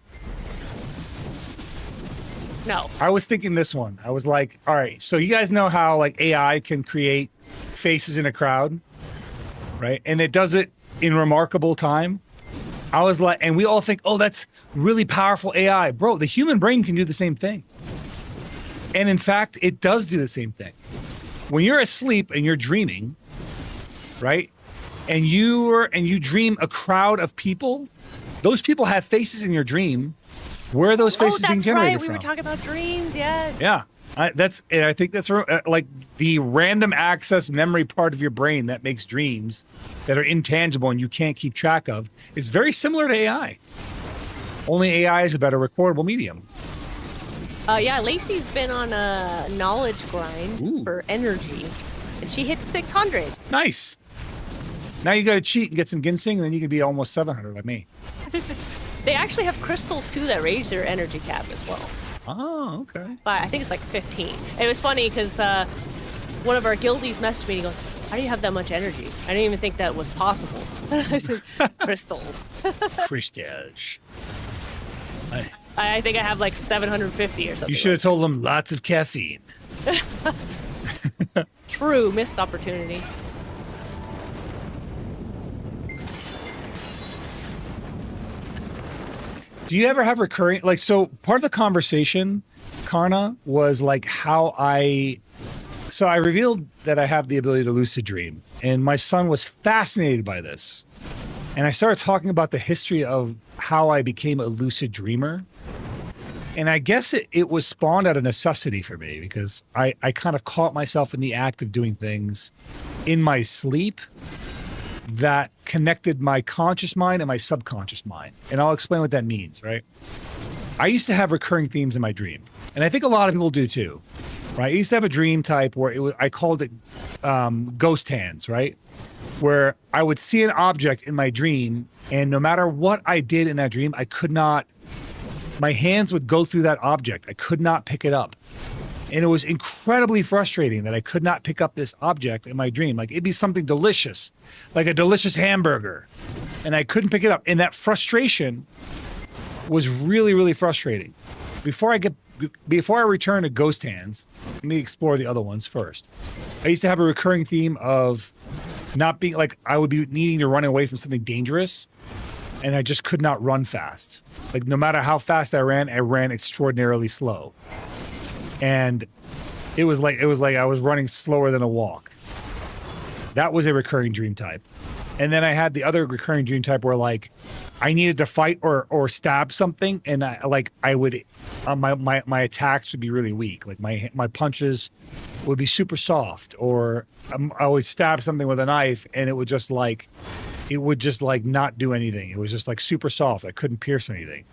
No. I was thinking this one. I was like, all right, so you guys know how like AI can create faces in a crowd, right? And it does it in remarkable time. I was like, and we all think, oh, that's really powerful AI. Bro, the human brain can do the same thing. And in fact, it does do the same thing. When you're asleep and you're dreaming, right? And you dream a crowd of people, those people have faces in your dream. Where are those faces being generated right. from? We were talking about dreams. Yes. Yeah, I think that's like the random access memory part of your brain that makes dreams that are intangible and you can't keep track of is very similar to AI. Only AI is a better recordable medium. Yeah, Lacey's been on a knowledge grind for energy, and she hit 600. Nice. Now you got to cheat and get some ginseng, and then you can be almost 700 like me. They actually have crystals too that raise their energy cap as well. Oh, okay. But I think it's like 15. It was funny because one of our guildies messaged me and he goes, "How do you have that much energy? I didn't even think that was possible." I said, "Crystals." Crystals. I think I have like 750 or something. You should have told them lots of caffeine. True, missed opportunity. Do you ever have recurring, like, so part of the conversation, Karna, was like how I revealed that I have the ability to lucid dream, and my son was fascinated by this. And I started talking about the history of how I became a lucid dreamer. And I guess it was spawned out of necessity for me because I kind of caught myself in the act of doing things in my sleep that connected my conscious mind and my subconscious mind. And I'll explain what that means, right? I used to have recurring themes in my dream. And I think a lot of people do too, right? I used to have a dream type where I called it ghost hands, right? Where I would see an object in my dream, and no matter what I did in that dream, my hands would go through that object. I could not pick it up. And it was incredibly frustrating that I could not pick up this object in my dream. Like it'd be something delicious, like a delicious hamburger, and I couldn't pick it up. And that frustration was really, really frustrating. Before I return to ghost hands, let me explore the other ones first. I used to have a recurring theme of not being like I would be needing to run away from something dangerous, and I just could not run fast. Like no matter how fast I ran extraordinarily slow, and it was like I was running slower than a walk. That was a recurring dream type. And then I had the other recurring dream type where like I needed to fight or stab something, and I would my attacks would be really weak. Like my punches would be super soft, or I would stab something with a knife and it would just like not do anything. It was just like super soft. I couldn't pierce anything.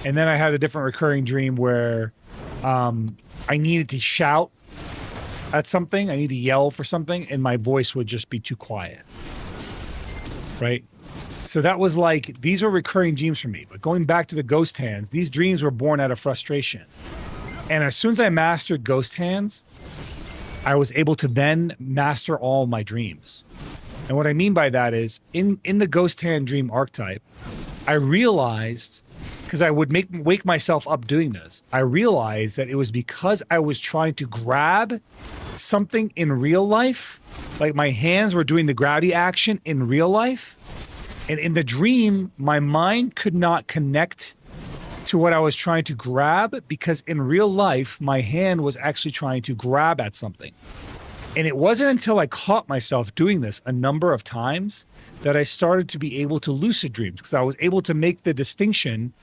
And then I had a different recurring dream where I needed to shout at something. I needed to yell for something, and my voice would just be too quiet. Right? So that was like, these were recurring dreams for me. But going back to the ghost hands, these dreams were born out of frustration. And as soon as I mastered ghost hands, I was able to then master all my dreams. And what I mean by that is, in the ghost hand dream archetype, I realized, because I would wake myself up doing this, I realized that it was because I was trying to grab something in real life, like my hands were doing the grabby action in real life, and in the dream, my mind could not connect to what I was trying to grab, because in real life, my hand was actually trying to grab at something. And it wasn't until I caught myself doing this a number of times that I started to be able to lucid dreams, because I was able to make the distinction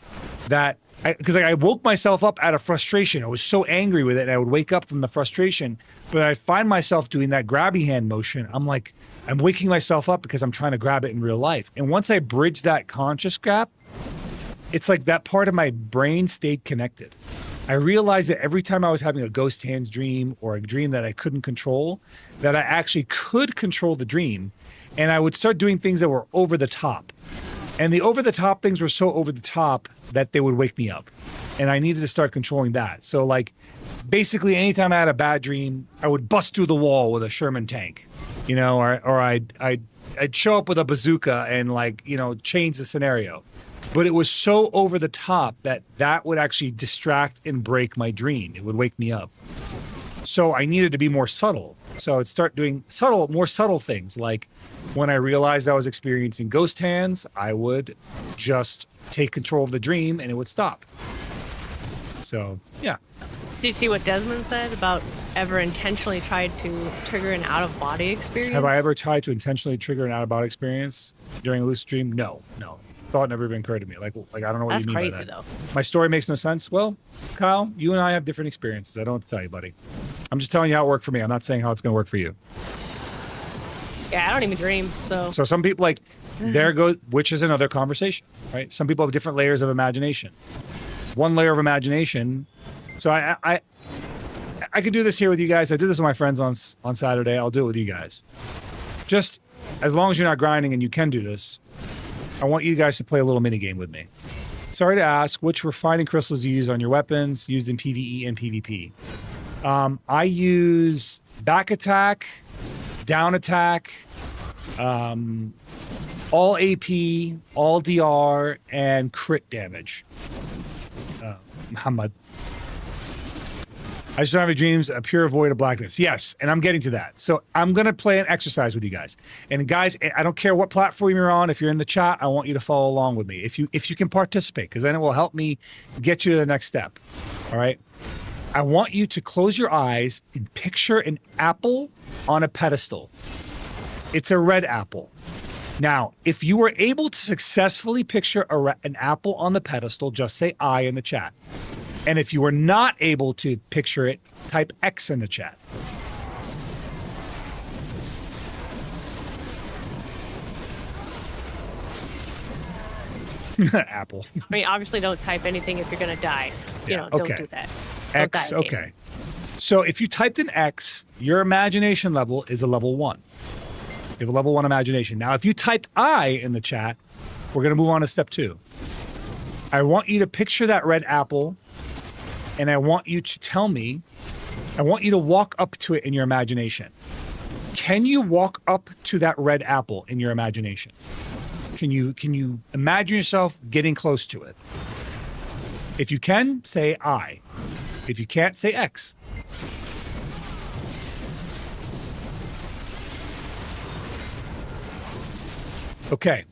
that, because I woke myself up out of frustration. I was so angry with it, and I would wake up from the frustration, but I find myself doing that grabby hand motion. I'm like, I'm waking myself up because I'm trying to grab it in real life. And once I bridge that conscious gap, it's like that part of my brain stayed connected. I realized that every time I was having a ghost hands dream or a dream that I couldn't control, that I actually could control the dream, and I would start doing things that were over the top. And the over the top things were so over the top that they would wake me up. And I needed to start controlling that. So like basically anytime I had a bad dream, I would bust through the wall with a Sherman tank, you know, or I'd show up with a bazooka and like, you know, change the scenario. But it was so over the top that would actually distract and break my dream. It would wake me up. So I needed to be more subtle. So I'd start doing more subtle things. Like when I realized I was experiencing ghost hands, I would just take control of the dream and it would stop. So, yeah. Do you see what Desmond said about ever intentionally tried to trigger an out-of-body experience? Have I ever tried to intentionally trigger an out-of-body experience during a lucid dream? No. Thought never even occurred to me. Like I don't know what That's you mean crazy, by that. though. My story makes no sense. Well, Kyle, you and I have different experiences. I don't have to tell you, buddy. I'm just telling you how it worked for me. I'm not saying how it's going to work for you. Yeah, I don't even dream, so. So some people like, there goes, which is another conversation, right? Some people have different layers of imagination. One layer of imagination. So I could do this here with you guys. I did this with my friends on Saturday. I'll do it with you guys. Just as long as you're not grinding and you can do this, I want you guys to play a little mini game with me. Sorry to ask, which refining crystals do you use on your weapons, used in PvE and PvP? I use back attack, down attack, all AP, all DR, and crit damage. I just don't have any dreams, a pure void of blackness. Yes, and I'm getting to that. So I'm going to play an exercise with you guys. And guys, I don't care what platform you're on. If you're in the chat, I want you to follow along with me. If you can participate, because then it will help me get you to the next step. All right? I want you to close your eyes and picture an apple on a pedestal. It's a red apple. Now, if you were able to successfully picture an apple on the pedestal, just say I in the chat. And if you were not able to picture it, type X in the chat. Apple. I mean, obviously don't type anything if you're going to die. You know, don't do that. Don't X, die in game. okay. So if you typed in X, your imagination level is a level 1. You have a level 1 imagination. Now, if you typed I in the chat, we're going to move on to step 2. I want you to picture that red apple, and I want you to tell me, I want you to walk up to it in your imagination. Can you walk up to that red apple in your imagination? Can you imagine yourself getting close to it? If you can, say I. If you can't, say X. Okay.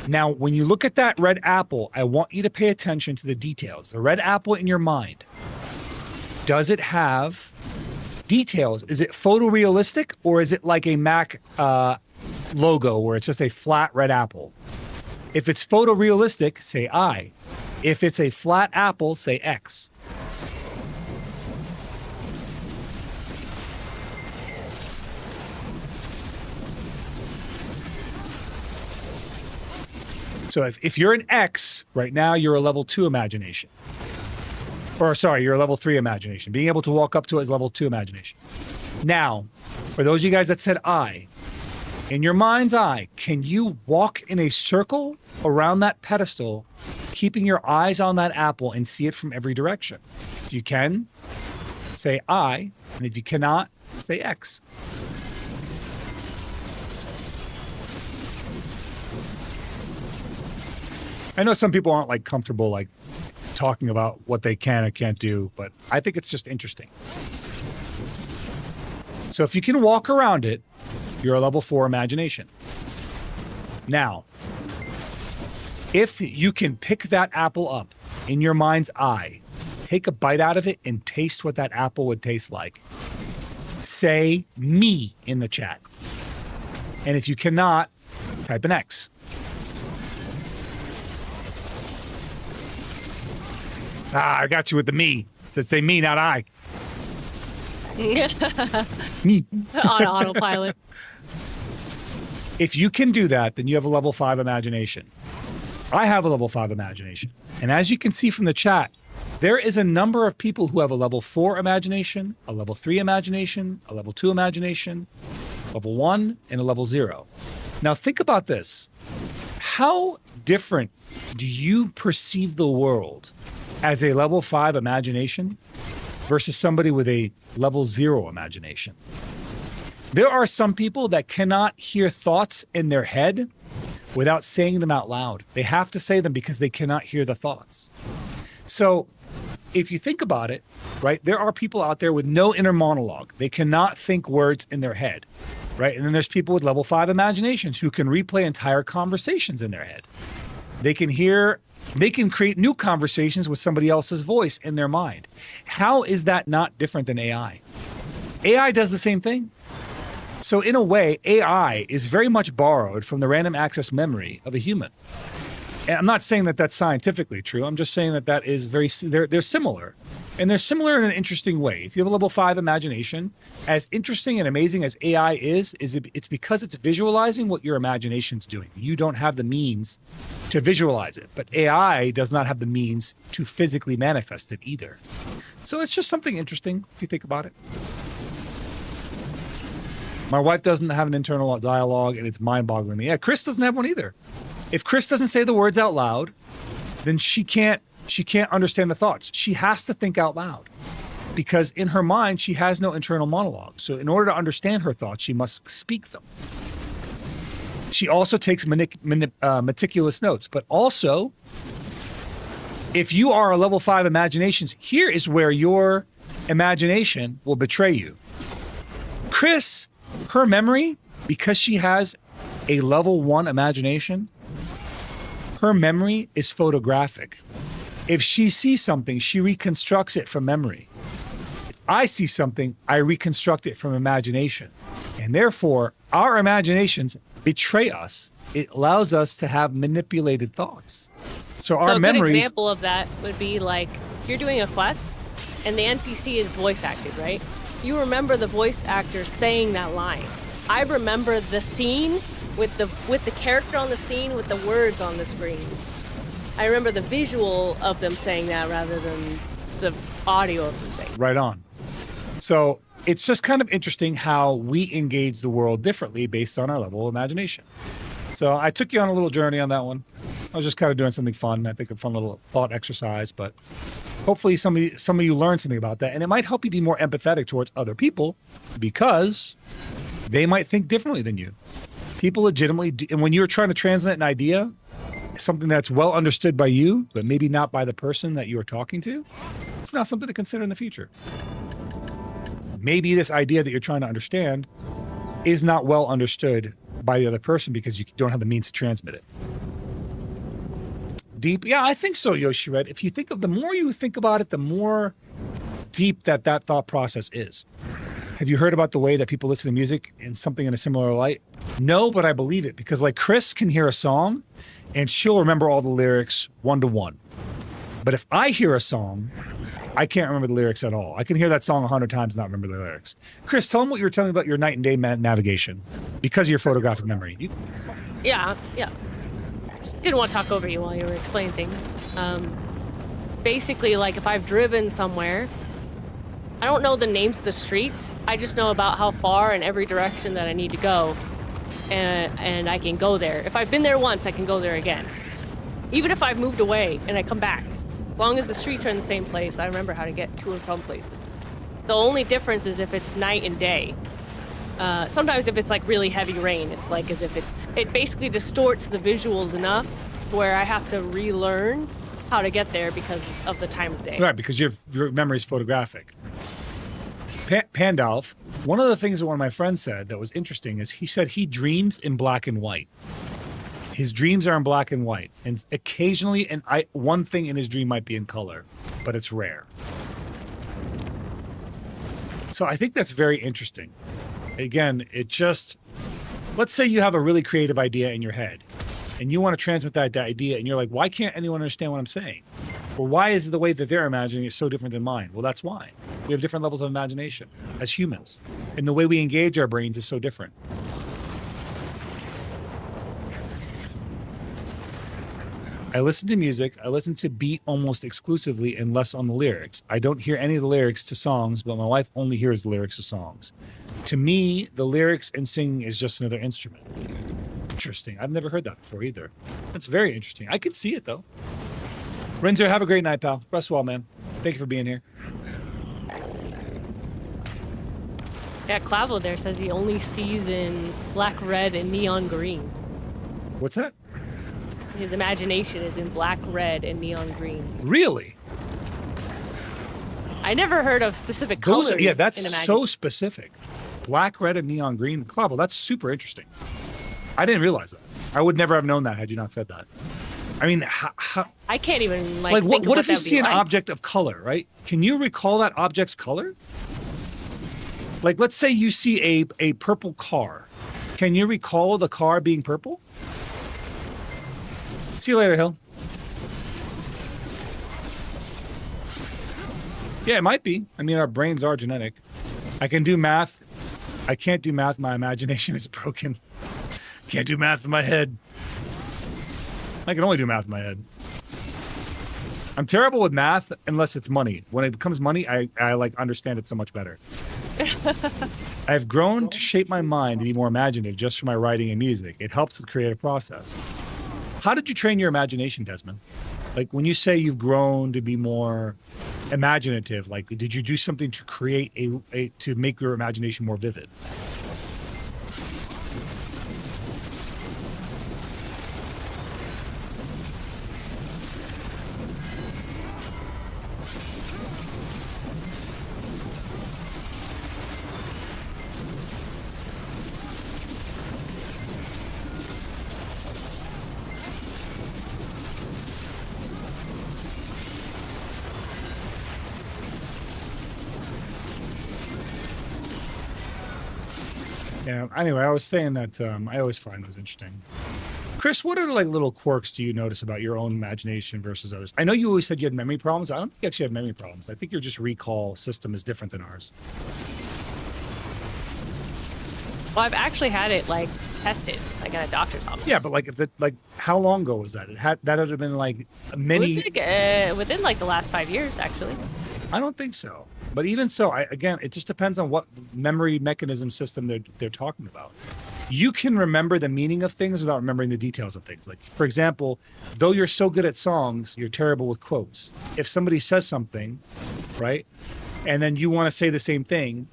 Now, when you look at that red apple, I want you to pay attention to the details. The red apple in your mind, does it have details? Is it photorealistic, or is it like a Mac logo where it's just a flat red apple? If it's photorealistic, say I. If it's a flat apple, say X. So if you're an X, right now you're a level 2 imagination. Or sorry, you're a level 3 imagination. Being able to walk up to it is level 2 imagination. Now, for those of you guys that said I, in your mind's eye, can you walk in a circle around that pedestal, keeping your eyes on that apple and see it from every direction? If you can, say I, and if you cannot, say X. I know some people aren't like comfortable like talking about what they can or can't do, but I think it's just interesting. So if you can walk around it, you're a level 4 imagination. Now, if you can pick that apple up in your mind's eye, take a bite out of it and taste what that apple would taste like, say me in the chat. And if you cannot, type an X. I got you with the me. It say me, not I. Me. On autopilot. If you can do that, then you have a level 5 imagination. I have a level 5 imagination. And as you can see from the chat, there is a number of people who have a level 4 imagination, a level 3 imagination, a level 2 imagination, level 1, and a level 0. Now think about this. How different do you perceive the world as a level 5 imagination versus somebody with a level 0 imagination? There are some people that cannot hear thoughts in their head without saying them out loud. They have to say them because they cannot hear the thoughts. So if you think about it, right, there are people out there with no inner monologue. They cannot think words in their head, right? And then there's people with level 5 imaginations who can replay entire conversations in their head. They can create new conversations with somebody else's voice in their mind. How is that not different than AI? AI does the same thing. So in a way, AI is very much borrowed from the random access memory of a human. And I'm not saying that that's scientifically true. I'm just saying that that is they're similar. And they're similar in an interesting way. If you have a level 5 imagination, as interesting and amazing as AI is it's because it's visualizing what your imagination's doing. You don't have the means to visualize it, but AI does not have the means to physically manifest it either. So it's just something interesting if you think about it. My wife doesn't have an internal dialogue, and it's mind-boggling me. Yeah, Chris doesn't have one either. If Chris doesn't say the words out loud, then she can't understand the thoughts. She has to think out loud because in her mind, she has no internal monologue. So in order to understand her thoughts, she must speak them. She also takes meticulous notes, but also if you are a level 5 imaginations, here is where your imagination will betray you. Chris, her memory, because she has a level 1 imagination, her memory is photographic. If she sees something, she reconstructs it from memory. If I see something, I reconstruct it from imagination. And therefore, our imaginations betray us. It allows us to have manipulated thoughts. So our memories... A good example of that would be like, you're doing a quest, and the NPC is voice acted, right? You remember the voice actor saying that line. I remember the scene with the character on the scene with the words on the screen. I remember the visual of them saying that rather than the audio of them saying. Right on. So it's just kind of interesting how we engage the world differently based on our level of imagination. So I took you on a little journey on that one. I was just kind of doing something fun. I think a fun little thought exercise, but hopefully some of you learned something about that, and it might help you be more empathetic towards other people because they might think differently than you. People legitimately do, and when you're trying to transmit an idea, something that's well understood by you, but maybe not by the person that you are talking to, it's not something to consider in the future. Maybe this idea that you're trying to understand is not well understood by the other person because you don't have the means to transmit it. Deep? Yeah, I think so, Yoshi Red. If you think of the more you think about it, the more deep that thought process is. Have you heard about the way that people listen to music in something in a similar light? No, but I believe it because like Chris can hear a song and she'll remember all the lyrics one to one. But if I hear a song, I can't remember the lyrics at all. I can hear that song 100 times and not remember the lyrics. Chris, tell them what you were telling me about your night and day navigation because of your photographic memory. Yeah. Didn't want to talk over you while you were explaining things. Basically, like if I've driven somewhere, I don't know the names of the streets. I just know about how far in every direction that I need to go, and I can go there. If I've been there once, I can go there again. Even if I've moved away and I come back, as long as the streets are in the same place, I remember how to get to and from places. The only difference is if it's night and day. Sometimes if it's like really heavy rain, it's like as if it basically distorts the visuals enough where I have to relearn how to get there because of the time of day. Right, because your memory is photographic. Pandalf, one of the things that one of my friends said that was interesting is he said he dreams in black and white. His dreams are in black and white, and occasionally, one thing in his dream might be in color, but it's rare. So I think that's very interesting. Again, let's say you have a really creative idea in your head, and you want to transmit that idea, and you're like, why can't anyone understand what I'm saying? Or why is the way that they're imagining it so different than mine? Well, that's why. We have different levels of imagination as humans, and the way we engage our brains is so different. I listen to music. I listen to beat almost exclusively and less on the lyrics. I don't hear any of the lyrics to songs, but my wife only hears the lyrics to songs. To me, the lyrics and singing is just another instrument. Interesting. I've never heard that before either. That's very interesting. I could see it, though. Renzer, have a great night, pal. Rest well, man. Thank you for being here. Yeah, Clavo there says he only sees in black, red, and neon green. What's that? His imagination is in black, red, and neon green. Really? I never heard of specific colors. Yeah, that's so specific. Black, red, and neon green. Clavo, that's super interesting. I didn't realize that. I would never have known that had you not said that. I mean, I can't even like think what of if you see an like. object of color, right? Can you recall that object's color? Like, let's say you see a purple car. Can you recall the car being purple? See you later, Hill. Yeah, it might be. I mean, our brains are genetic. I can do math. I can't do math. My imagination is broken. Can't do math in my head. I can only do math in my head. I'm terrible with math unless it's money. When it becomes money, I like understand it so much better. I've grown to shape my mind to be more imaginative just from my writing and music. It helps with the creative process. How did you train your imagination, Desmond? Like when you say you've grown to be more imaginative, like did you do something to create to make your imagination more vivid? Yeah. Anyway, I was saying that I always find those interesting. Chris, what are like little quirks do you notice about your own imagination versus others? I know you always said you had memory problems. I don't think you actually have memory problems. I think your just recall system is different than ours. Well, I've actually had it like tested, like at a doctor's office. Yeah, but like how long ago was that? That would have been like many. It was like, within like the last 5 years, actually. I don't think so. But even so, again, it just depends on what memory mechanism system they're talking about. You can remember the meaning of things without remembering the details of things. Like, for example, though you're so good at songs, you're terrible with quotes. If somebody says something, right, and then you want to say the same thing,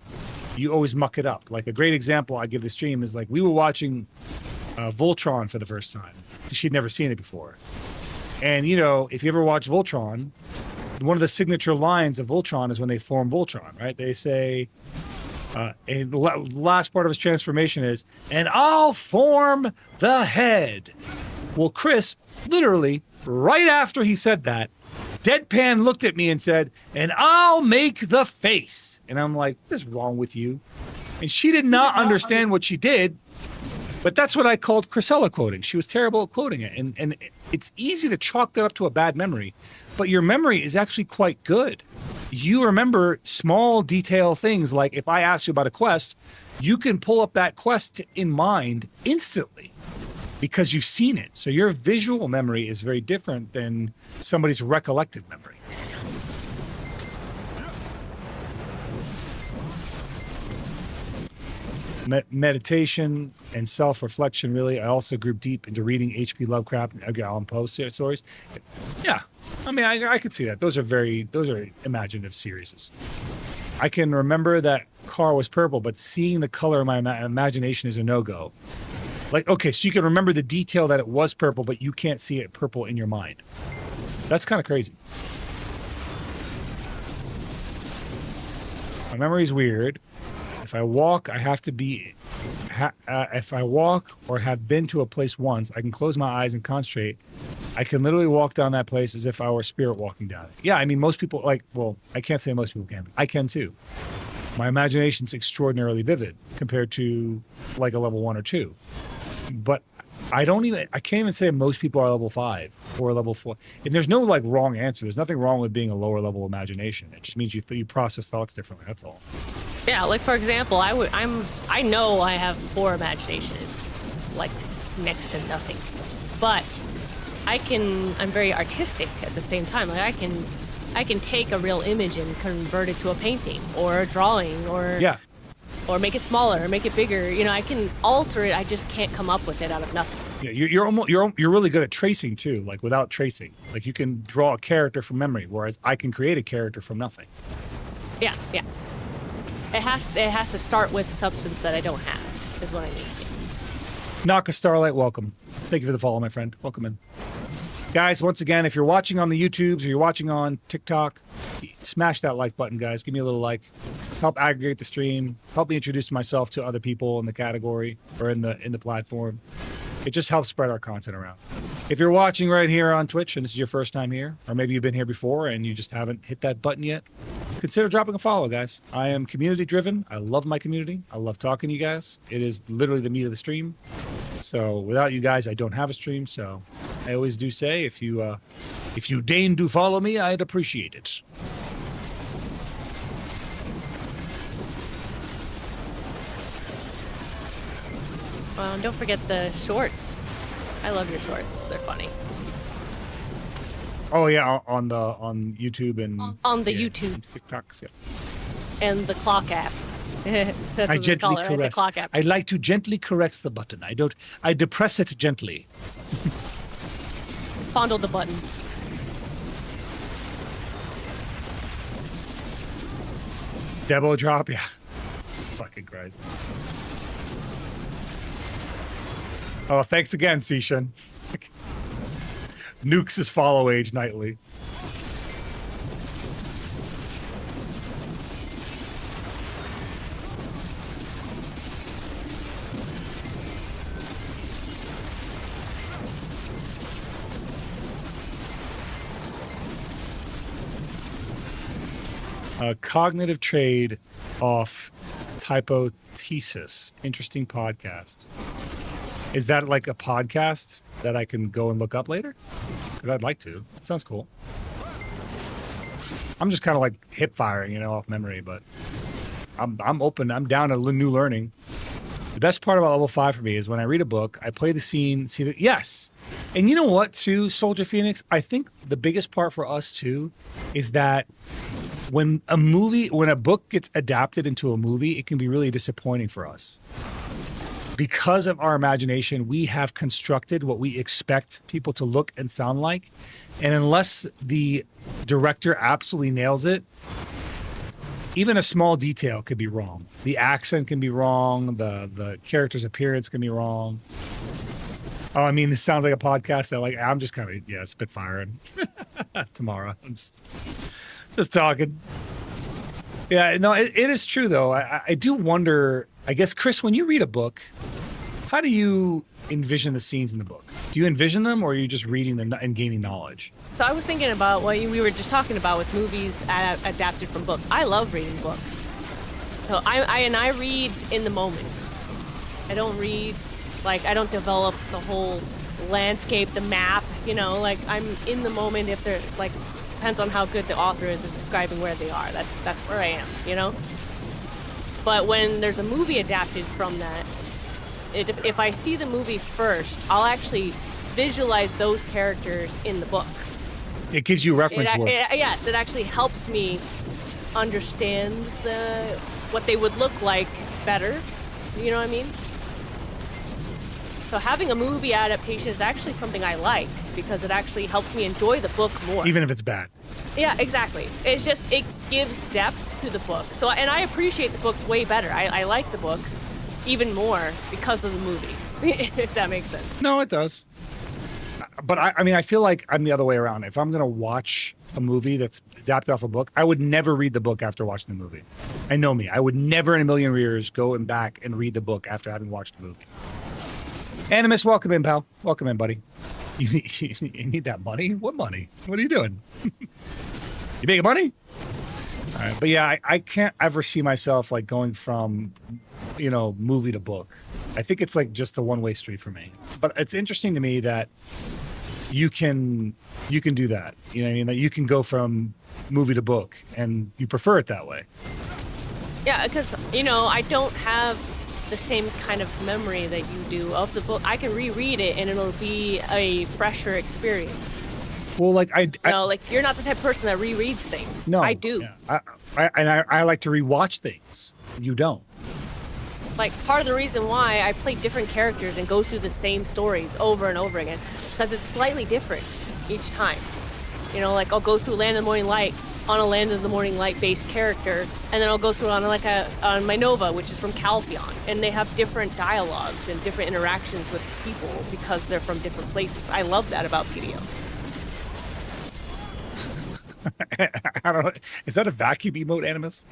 you always muck it up. Like a great example I give the stream is like we were watching Voltron for the first time. She'd never seen it before. And, you know, if you ever watch Voltron, one of the signature lines of Voltron is when they form Voltron, right? They say, And last part of his transformation is, and I'll form the head. Well, Chris, literally, right after he said that, deadpan looked at me and said, and I'll make the face. And I'm like, what's wrong with you? And she did not understand what she did, but that's what I called Chrisella quoting. She was terrible at quoting it. And it's easy to chalk that up to a bad memory, but your memory is actually quite good. You remember small detail things, like if I ask you about a quest, you can pull up that quest in mind instantly because you've seen it. So your visual memory is very different than somebody's recollective memory. Meditation and self-reflection, really. I also group deep into reading H.P. Lovecraft and Edgar Allan Poe stories. Yeah, I mean, I could see that. Those are imaginative series. I can remember that car was purple, but seeing the color in my imagination is a no-go. Like, okay, so you can remember the detail that it was purple, but you can't see it purple in your mind. That's kind of crazy. My memory's weird. If I walk, I have to be. If I walk or have been to a place once, I can close my eyes and concentrate. I can literally walk down that place as if I were a spirit walking down it. Yeah, I mean, most people, like, well, I can't say most people can. I can too. My imagination's extraordinarily vivid compared to like a level 1 or 2. But I can't even say most people are level 5 or level 4. And there's no like wrong answer. There's nothing wrong with being a lower level imagination. It just means you process thoughts differently. That's all. Yeah, like for example, I know I have poor imagination. It's like next to nothing. But I'm very artistic at the same time. Like I can take a real image and convert it to a painting or a drawing or make it smaller or make it bigger. You know, I can alter it. I just can't come up with it out of nothing. Yeah, you're really good at tracing too. Like without tracing, like you can draw a character from memory, whereas I can create a character from nothing. Yeah. It has to start with substance that I don't have, is what I need. Naka Starlight, welcome. Thank you for the follow, my friend. Welcome in. Guys, once again, if you're watching on the YouTubes or you're watching on TikTok, smash that like button, guys. Give me a little like. Help aggregate the stream. Help me introduce myself to other people in the category or in the platform. It just helps spread our content around. If you're watching right here on Twitch and this is your first time here, or maybe you've been here before and you just haven't hit that button yet, consider dropping a follow, guys. I am community driven. I love my community. I love talking to you guys. It is literally the meat of the stream. So without you guys, I don't have a stream. So I always do say, if you deign to follow me, I'd appreciate it. Well, and don't forget the shorts. I love your shorts. They're funny. Oh yeah, on YouTube and on the YouTubes, TikToks, yeah. And the clock app. That's I what gently right? caress. The clock app. I like to gently caress the button. I depress it gently. Fondle the button. Debo drop, yeah. Fucking Christ. Oh, thanks again, Seishan. Nukes his follow age nightly. Cognitive trade off typothesis. Interesting podcast. Is that like a podcast that I can go and look up later? Because I'd like to. It sounds cool. I'm just kind of like hip firing, off memory, but I'm open. I'm down to new learning. The best part about level 5 for me is when I read a book, I play the scene, see that, yes. And you know what, too, Soldier Phoenix? I think the biggest part for us, too, is that when a book gets adapted into a movie, it can be really disappointing for us. Because of our imagination, we have constructed what we expect people to look and sound like. And unless the director absolutely nails it, even a small detail could be wrong. The accent can be wrong. The character's appearance can be wrong. Oh, I mean, this sounds like a podcast that I'm just kind of, spitfiring. Tomorrow. I'm just talking. Yeah, no, it is true though. I do wonder. I guess Chris, when you read a book, how do you envision the scenes in the book? Do you envision them, or are you just reading them and gaining knowledge? So I was thinking about what we were just talking about with movies adapted from books. I love reading books. So I read in the moment. I don't read, like, I don't develop the whole landscape, the map, you know, like I'm in the moment. If they're like, depends on how good the author is at describing where they are. That's where I am, you know. But when there's a movie adapted from that, if I see the movie first, I'll actually visualize those characters in the book. It gives you reference work. Yes, it actually helps me understand what they would look like better. You know what I mean? So having a movie adaptation is actually something I like because it actually helps me enjoy the book more. Even if it's bad. Yeah, exactly. It's just, it gives depth to the book. So, and I appreciate the books way better. I like the books even more because of the movie, if that makes sense. No, it does. But I mean, I feel like I'm the other way around. If I'm going to watch a movie that's adapted off a book, I would never read the book after watching the movie. I know me. I would never in a million years go and back and read the book after having watched the movie. Animus, welcome in, pal. Welcome in, buddy. You need that money? What money? What are you doing? You making money? All right, but yeah, I can't ever see myself like going from, you know, movie to book. I think it's like just a one-way street for me. But it's interesting to me that you can do that. You know what I mean? That you can go from movie to book and you prefer it that way. Yeah, because, you know, I don't have the same kind of memory that you do of the book. I can reread it and it'll be a fresher experience. Well, like you know, like you're not the type of person that rereads things. No, I do. Yeah. I like to rewatch things. You don't. Like part of the reason why I play different characters and go through the same stories over and over again, because it's slightly different each time. You know, like I'll go through Land of the Morning Light on a Land of the Morning Light based character, and then I'll go through on on my Nova, which is from Calpheon, and they have different dialogues and different interactions with people because they're from different places. I love that about PDO. I don't know. Is that a vacuum emote, Animus?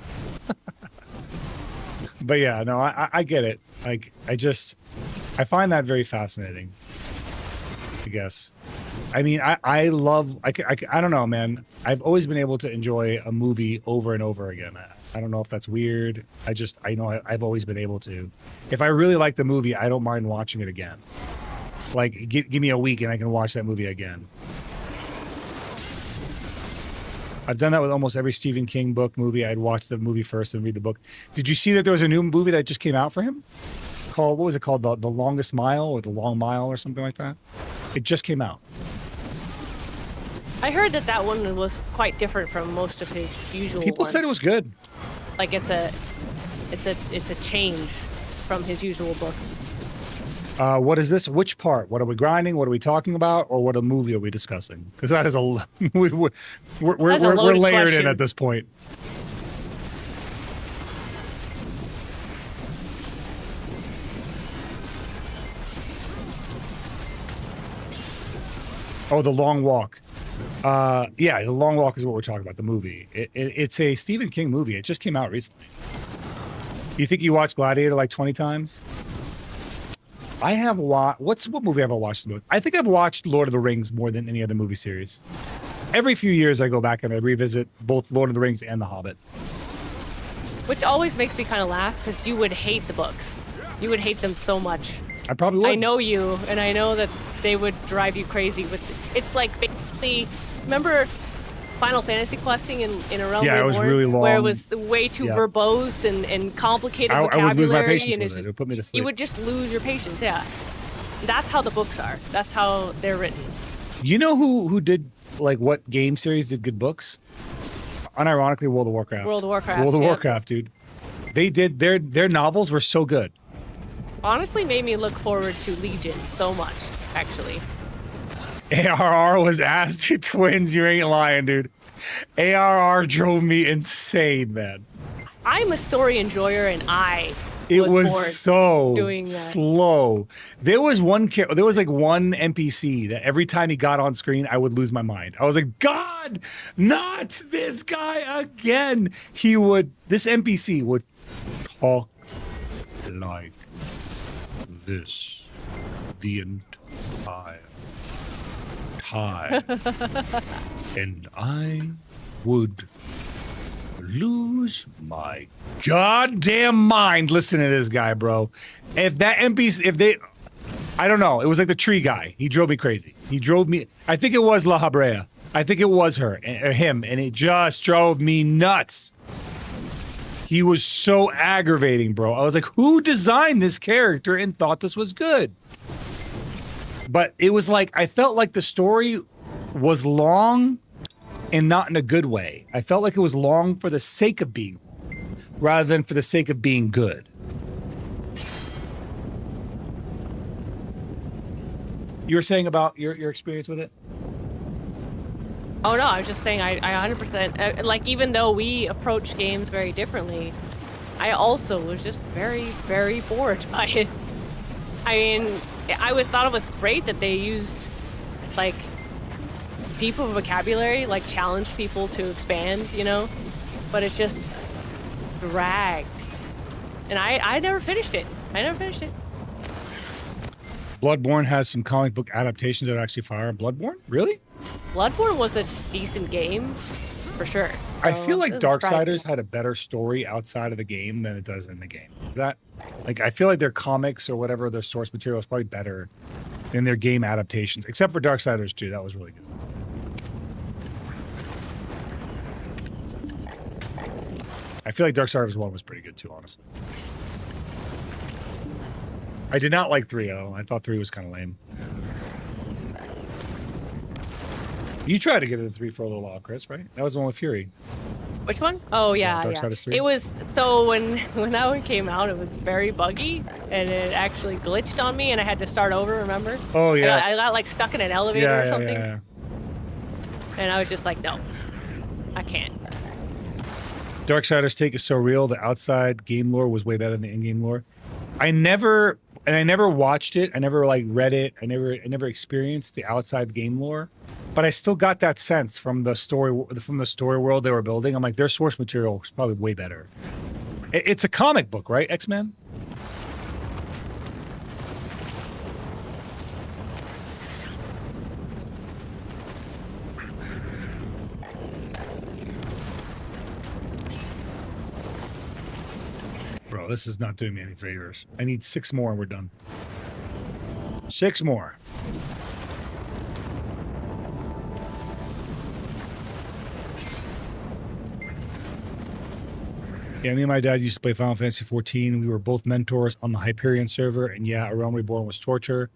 But yeah, no, I get it. Like, I find that very fascinating, I guess. I mean, I love, I don't know, man. I've always been able to enjoy a movie over and over again. I don't know if that's weird. I know I've always been able to. If I really like the movie, I don't mind watching it again. Like, give me a week and I can watch that movie again. I've done that with almost every Stephen King book movie. I'd watch the movie first and read the book. Did you see that there was a new movie that just came out for him? What was it called? The Longest Mile or The Long Mile or something like that? It just came out. I heard that one was quite different from most of his usual People ones. said it was good. Like it's a change from his usual books. What is this? Which part? What are we grinding? What are we talking about? Or what a movie are we discussing? Because that is we're layered question. in at this point. Oh, The Long Walk. Yeah, The Long Walk is what we're talking about, the movie. It's a Stephen King movie. It just came out recently. You think you watched Gladiator like 20 times? I have watched... What movie have I watched? I think I've watched Lord of the Rings more than any other movie series. Every few years I go back and I revisit both Lord of the Rings and The Hobbit. Which always makes me kind of laugh, because you would hate the books. You would hate them so much. I probably would. I know you, and I know that they would drive you crazy with... It's like basically... Remember Final Fantasy questing in A Realm Yeah, it was Reborn, really long. where it was way too verbose and complicated vocabulary. I would lose my patience and with it. It would put me to sleep. You would just lose your patience, yeah. That's how the books are. That's how they're written. You know who did, like, what game series did good books? Unironically, World of Warcraft. World of Warcraft, World of yeah. Warcraft, dude. They did, their novels were so good. Honestly, made me look forward to Legion so much, actually. ARR was ass to twins. You ain't lying, dude. ARR drove me insane, man. I'm a story enjoyer, and I It was bored so doing that. slow. There was like one NPC that every time he got on screen, I would lose my mind. I was like, God, not this guy again. This NPC would talk like this the entire time. And I would lose my goddamn mind listening to this guy, bro. If that NPC, I don't know, it was like the tree guy. He drove me crazy. I think it was La Habrea. I think it was her, or him, and it just drove me nuts. He was so aggravating, bro. I was like, who designed this character and thought this was good? But it was like, I felt like the story was long and not in a good way. I felt like it was long for the sake of being long, rather than for the sake of being good. You were saying about your experience with it? Oh no, I was just saying I 100%, like, even though we approach games very differently, I also was just very, very bored by it. I mean, thought it was great that they used, like, deep of vocabulary, like, challenged people to expand, you know? But it just dragged. And I never finished it. Bloodborne has some comic book adaptations that are actually fire. Bloodborne? Really? Bloodborne was a decent game, for sure. I feel like Darksiders me. had a better story outside of the game than it does in the game. Is that, like, I feel like their comics or whatever, their source material is probably better than their game adaptations, except for Darksiders 2. That was really good. I feel like Darksiders 1 was pretty good too, honestly. I did not like 3, though. I thought 3 was kind of lame. You tried to get into 3 for a little while, Chris, right? That was the one with Fury. Which one? Oh yeah, yeah. Darksiders 3? It was, so when that one came out, it was very buggy, and it actually glitched on me, and I had to start over. Remember? Oh yeah. I got like stuck in an elevator or something, Yeah. and I was just like, no, I can't. Darksiders take is so real. The outside game lore was way better than the in-game lore. I never watched it. I never like read it. I never experienced the outside game lore, but I still got that sense from the story world they were building. I'm like, their source material was probably way better. It's a comic book, right? X-Men. Bro, this is not doing me any favors. I need 6 more and we're done. 6 more. Yeah, me and my dad used to play Final Fantasy XIV. We were both mentors on the Hyperion server, and yeah, A Realm Reborn was torture.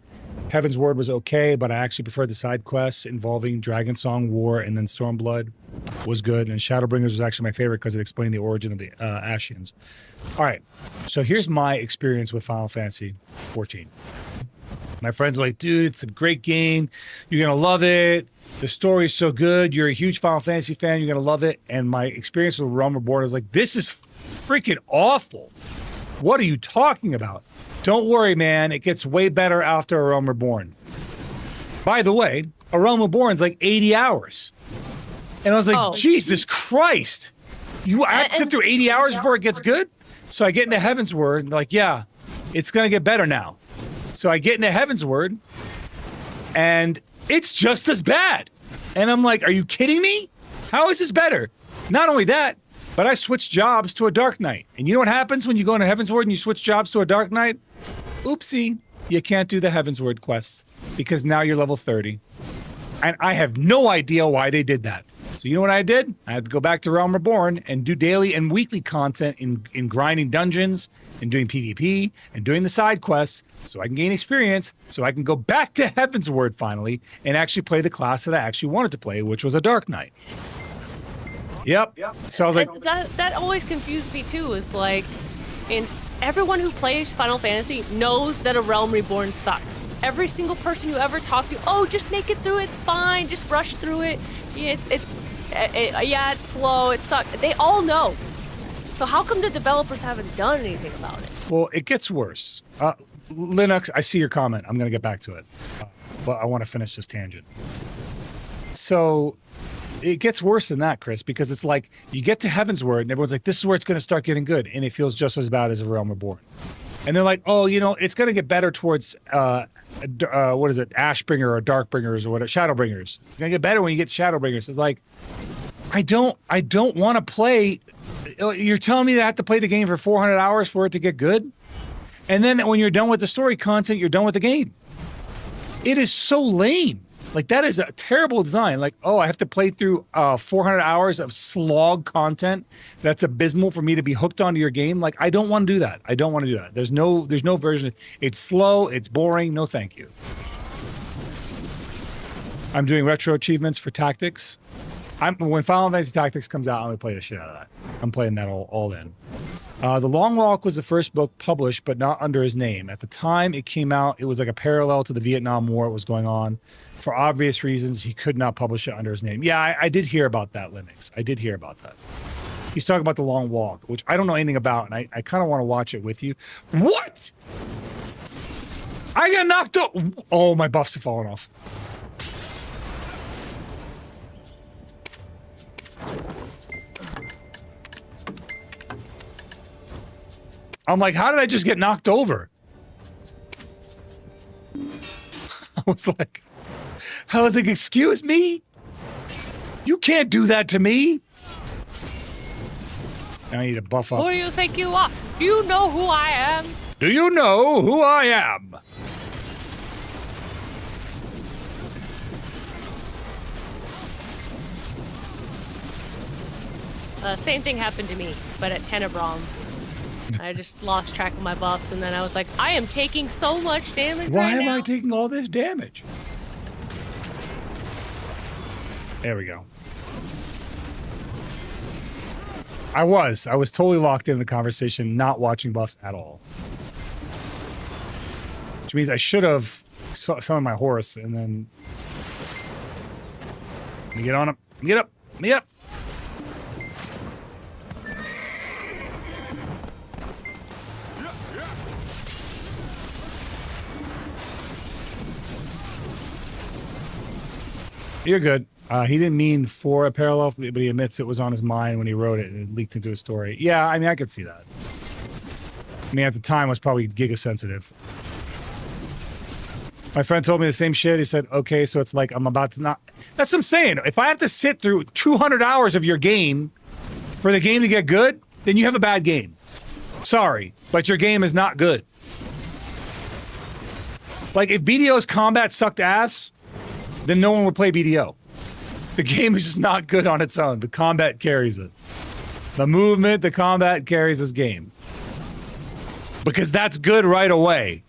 Heaven's Word was okay, but I actually preferred the side quests involving Dragon Song War and then Stormblood was good, and Shadowbringers was actually my favorite because it explained the origin of the Ashians. All right, so here's my experience with Final Fantasy XIV. My friends are like, dude, it's a great game. You're going to love it. The story's so good. You're a huge Final Fantasy fan. You're going to love it. And my experience with Realm Reborn is like, this is freaking awful. What are you talking about? Don't worry, man. It gets way better after A Realm Reborn. By the way, A Realm Reborn is like 80 hours. And I was like, Jesus Christ. I have to sit through 80 hours before it gets good? So I get into Heaven's Word, and like, yeah, it's going to get better now. So I get into Heaven's Word, and it's just as bad. And I'm like, are you kidding me? How is this better? Not only that, but I switched jobs to a Dark Knight. And you know what happens when you go into Heaven's Word and you switch jobs to a Dark Knight? Oopsie, you can't do the Heaven's Word quests because now you're level 30. And I have no idea why they did that. So you know what I did? I had to go back to Realm Reborn and do daily and weekly content in grinding dungeons and doing PvP and doing the side quests so I can gain experience so I can go back to Heaven's Word finally and actually play the class that I actually wanted to play, which was a Dark Knight. Yep. So I was like... That always confused me too, is like, everyone who plays Final Fantasy knows that A Realm Reborn sucks. Every single person you ever talk to, oh, just make it through, it's fine, just rush through it. Yeah, it's slow, it sucks. They all know. So how come the developers haven't done anything about it? Well, it gets worse. Linux, I see your comment. I'm going to get back to it. But I want to finish this tangent. So it gets worse than that, Chris, because it's like you get to Heaven's Word and everyone's like, this is where it's going to start getting good. And it feels just as bad as A Realm Reborn. And they're like, oh, you know, it's going to get better towards, what is it, Ashbringer or Darkbringers or whatever, Shadowbringers. It's going to get better when you get Shadowbringers. It's like, I don't want to play. You're telling me that I have to play the game for 400 hours for it to get good? And then when you're done with the story content, you're done with the game. It is so lame. Like, that is a terrible design. Like, oh, I have to play through 400 hours of slog content that's abysmal for me to be hooked onto your game. Like, I don't want to do that. I don't want to do that. There's no version. It's slow. It's boring. No, thank you. I'm doing retro achievements for Tactics. When Final Fantasy Tactics comes out, I'm going to play the shit out of that. I'm playing that all in. The Long Walk was the first book published, but not under his name. At the time it came out, it was like a parallel to the Vietnam War that was going on. For obvious reasons, he could not publish it under his name. Yeah, I did hear about that, Linux. I did hear about that. He's talking about The Long Walk, which I don't know anything about, and I kind of want to watch it with you. What? I got knocked up. Oh, my buffs have fallen off. I'm like, how did I just get knocked over? I was like, excuse me? You can't do that to me. I need to buff up. Who do you think you are? Do you know who I am? Do you know who I am? Same thing happened to me, but at Tenebron. I just lost track of my buffs, and then I was like, I am taking so much damage Why right now. am I taking all this damage? There we go. I was totally locked in the conversation, not watching buffs at all. Which means I should have summoned my horse and then... Let me get on him. Let me get up. Let me get up. You're good. He didn't mean for a parallel, but he admits it was on his mind when he wrote it and it leaked into his story. Yeah, I mean, I could see that. I mean, at the time, I was probably giga-sensitive. My friend told me the same shit. He said, okay, so it's like I'm about to not... That's what I'm saying. If I have to sit through 200 hours of your game for the game to get good, then you have a bad game. Sorry, but your game is not good. Like, if BDO's combat sucked ass... then no one would play BDO. The game is just not good on its own. The combat carries it. The movement, the combat carries this game. Because that's good right away.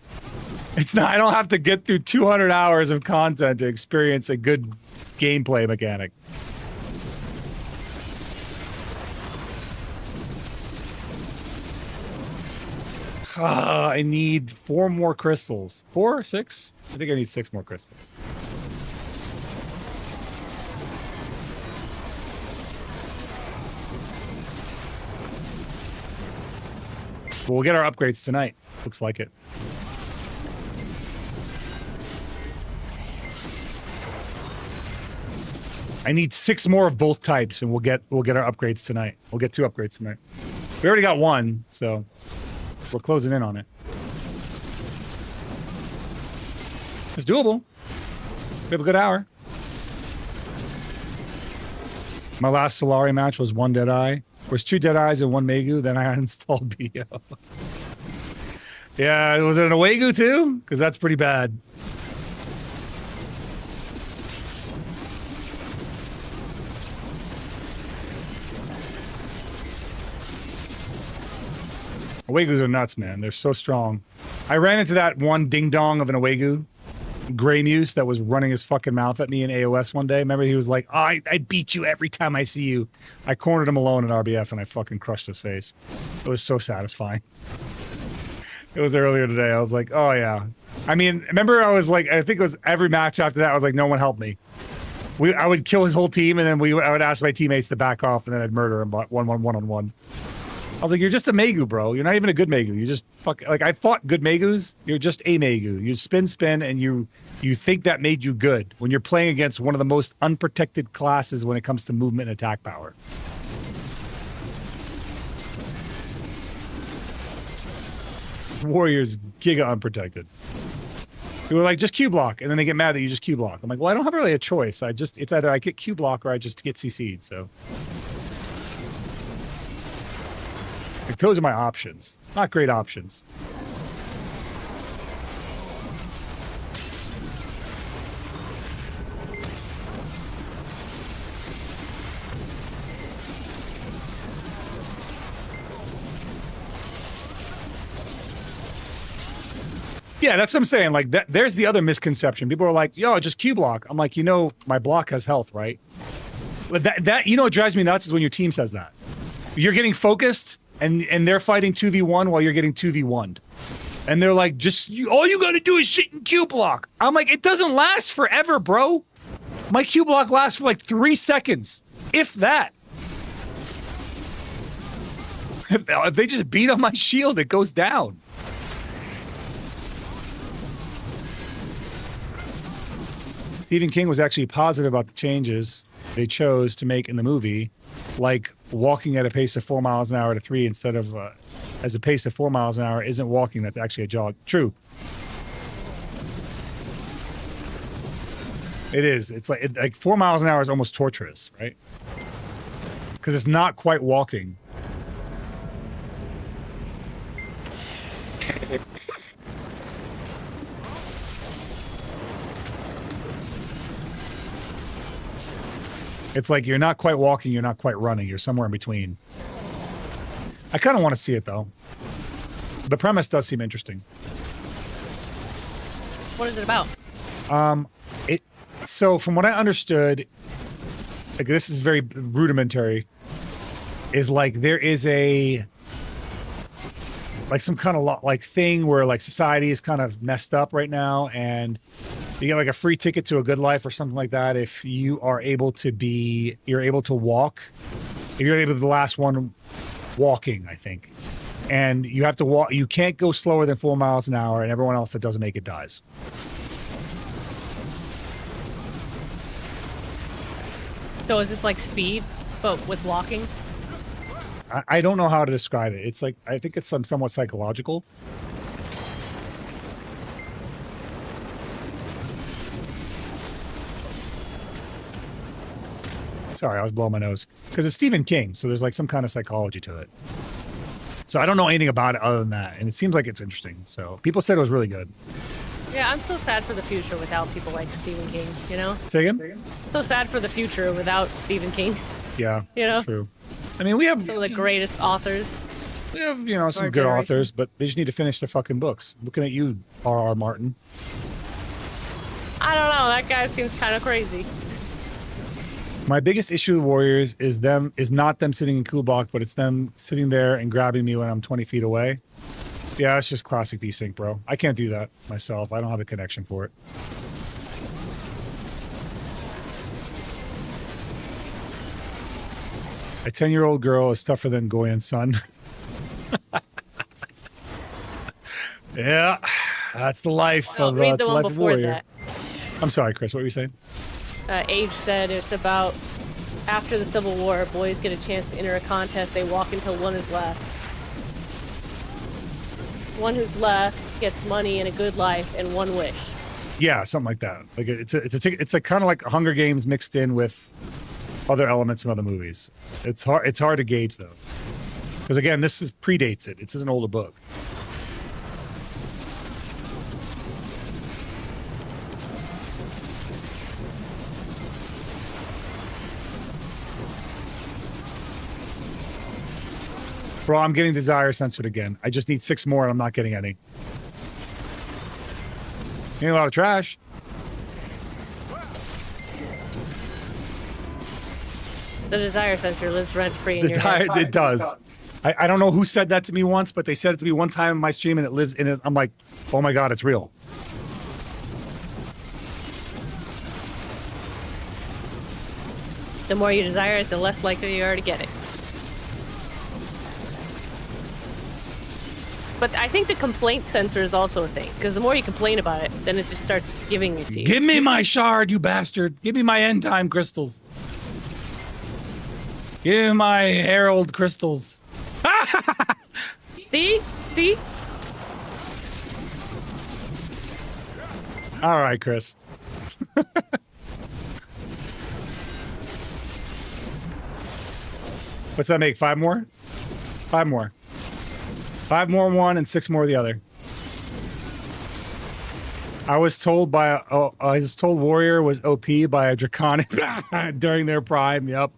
It's not, I don't have to get through 200 hours of content to experience a good gameplay mechanic. I need 4 more crystals. 4 or 6? I think I need 6 more crystals. But we'll get our upgrades tonight. Looks like it. I need 6 more of both types, and we'll get our upgrades tonight. We'll get 2 upgrades tonight. We already got 1, so we're closing in on it. It's doable. We have a good hour. My last Solari match was 1 Deadeye. Was 2 Deadeyes and 1 Megu, then I uninstalled BDO. Yeah, was it an Awegu too? Because that's pretty bad. Awegus are nuts, man. They're so strong. I ran into that one ding-dong of an Awegu, Grey Muse, that was running his fucking mouth at me in AOS one day. Remember, he was like, oh, I beat you every time I see you. I cornered him alone in RBF, and I fucking crushed his face. It was so satisfying. It was earlier today. I was like, oh, yeah. I mean, remember, I was like, I think it was every match after that, I was like, no one helped me. I would kill his whole team, and then I would ask my teammates to back off, and then I'd murder him one-on-one. I was like, you're just a Megu, bro. You're not even a good Megu. You just fuck. Like, I fought good Megus. You're just a Megu. You spin, and you think that made you good when you're playing against one of the most unprotected classes when it comes to movement and attack power. Warriors giga unprotected. They were like, just Q block, and then they get mad that you just Q block. I'm like, well, I don't have really a choice. It's either I get Q block or I just get CC'd, so. Like, those are my options. Not great options. Yeah, that's what I'm saying. Like, there's the other misconception. People are like, yo, just Q block. I'm like, my block has health, right? But that what drives me nuts is when your team says that. You're getting focused, and they're fighting 2v1 while you're getting 2v1'd. And they're like, all you gotta do is sit and Q block. I'm like, it doesn't last forever, bro. My Q block lasts for like 3 seconds, if that. If they just beat on my shield, it goes down. Stephen King was actually positive about the changes they chose to make in the movie, like walking at a pace of 4 miles an hour to 3 instead of as a pace of 4 miles an hour isn't walking, that's actually a jog. True. It is. It's like 4 miles an hour is almost torturous, right? Because it's not quite walking. It's like you're not quite walking, you're not quite running, you're somewhere in between. I kind of want to see it, though. The premise does seem interesting. What is it about? So from what I understood, like, this is very rudimentary, is like there is some kind of thing where like society is kind of messed up right now, and you get like a free ticket to a good life or something like that if you are able to walk. If you're able to be the last one walking, I think. And you have to walk, you can't go slower than 4 miles an hour, and everyone else that doesn't make it dies. So is this like speed, but with walking? I don't know how to describe it. It's like, I think it's somewhat psychological. Sorry, I was blowing my nose. Because it's Stephen King, so there's like some kind of psychology to it. So I don't know anything about it other than that, and it seems like it's interesting. So people said it was really good. Yeah, I'm so sad for the future without people like Stephen King, you know? Say again? So sad for the future without Stephen King. Yeah, you know? True. I mean, we have some of the greatest authors. We have, some good authors, but they just need to finish their fucking books. Looking at you, R.R. Martin. I don't know, that guy seems kind of crazy. My biggest issue with Warriors is not them sitting in cool block, but it's them sitting there and grabbing me when I'm 20 feet away. Yeah, it's just classic desync, bro. I can't do that myself. I don't have a connection for it. A 10-year-old girl is tougher than Goyen's son. Yeah, that's the life of read the one life of before Warrior. that. I'm sorry, Chris. What were you saying? Age said it's about after the Civil War, boys get a chance to enter a contest. They walk until one is left. One who's left gets money and a good life and one wish. Yeah, something like that. Like it's a kind of like Hunger Games mixed in with other elements from other movies. It's hard to gauge though, because again, this predates it. It's an older book. Bro, I'm getting desire censored again. I just need 6 more and I'm not getting any. Ain't a lot of trash. The desire sensor lives rent-free in your head. It does. I don't know who said that to me once, but they said it to me one time in my stream and it lives in it. I'm like, oh my God, it's real. The more you desire it, the less likely you are to get it. But I think the complaint sensor is also a thing, because the more you complain about it, then it just starts giving it to you. Give me my shard, you bastard. Give me my end time crystals. Give me my herald crystals. See? All right, Chris. What's that make? 5 more? 5 more. 5 more one and 6 more the other. I was told Warrior was OP by a Draconic during their prime. Yep.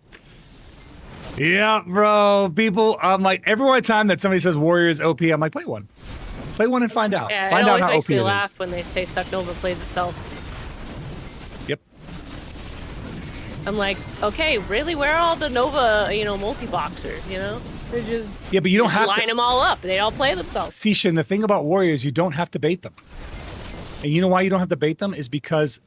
Yeah, bro. People, I'm like, every time that somebody says Warrior is OP, I'm like, play one. Play one and find out. Yeah, find it out always how makes OP me it laugh is. when they say Suck Nova plays itself. Yep. I'm like, okay, really? Where are all the Nova, multi-boxers, They're just... Yeah, but you don't have line to them all up. They all play themselves. Sishin, the thing about Warriors, you don't have to bait them. And you know why you don't have to bait them? Is because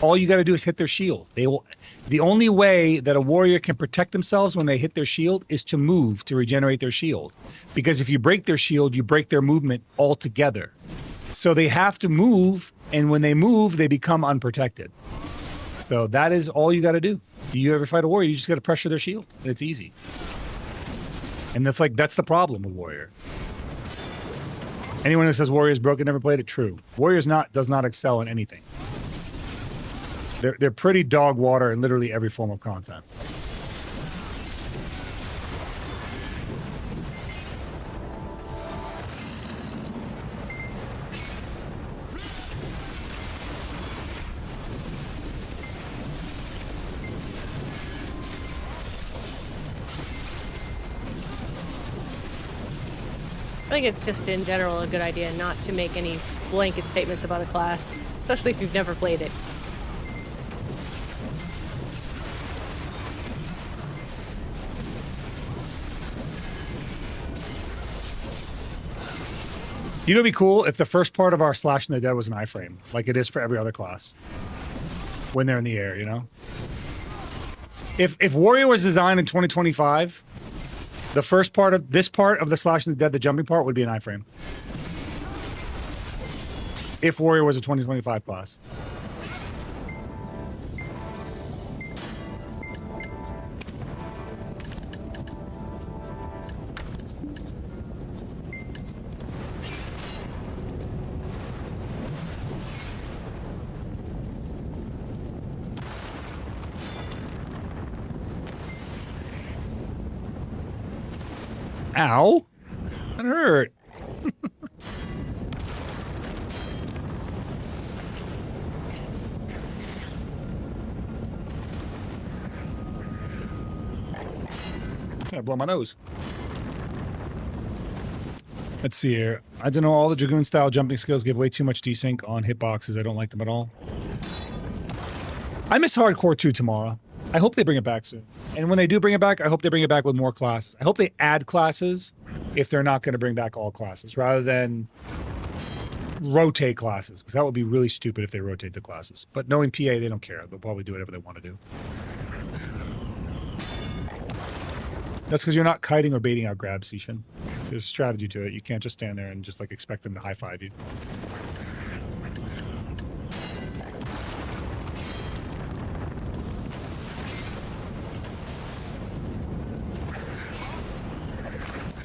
all you got to do is hit their shield. The only way that a warrior can protect themselves when they hit their shield is to move to regenerate their shield. Because if you break their shield, you break their movement altogether. So they have to move, and when they move, they become unprotected. So that is all you got to do. You ever fight a warrior, you just got to pressure their shield. And it's easy. And that's the problem with warrior. Anyone who says Warrior is broken never played it, true. Warriors does not excel in anything. They're pretty dog water in literally every form of content. I think it's just in general a good idea not to make any blanket statements about a class, especially if you've never played it. You know, it'd be cool if the first part of our Slash in the Dead was an iframe, like it is for every other class. When they're in the air, If Warrior was designed in 2025, the first part of this part of the Slash in the Dead, the jumping part, would be an iframe. If Warrior was a 2025 class. Ow. That hurt. I blow my nose. Let's see here. I don't know, all the Dragoon style jumping skills give way too much desync on hitboxes. I don't like them at all. I miss Hardcore 2 tomorrow. I hope they bring it back soon. And when they do bring it back, I hope they bring it back with more classes. I hope they add classes if they're not going to bring back all classes, rather than rotate classes, because that would be really stupid if they rotate the classes. But knowing PA, they don't care. They'll probably do whatever they want to do. That's because you're not kiting or baiting out grabs, Sishin. There's a strategy to it. You can't just stand there and just like expect them to high-five you.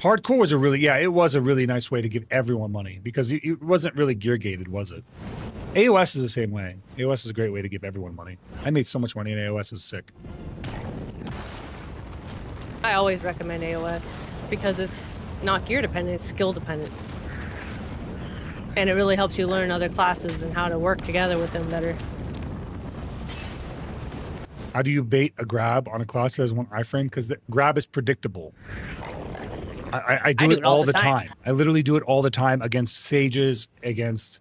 Hardcore was it was a really nice way to give everyone money, because it wasn't really gear gated, was it? AOS is the same way. AOS is a great way to give everyone money. I made so much money in AOS, is sick. I always recommend AOS because it's not gear dependent, it's skill dependent. And it really helps you learn other classes and how to work together with them better. How do you bait a grab on a class that has one iframe? Because the grab is predictable. I do it all the time. I literally do it all the time against sages, against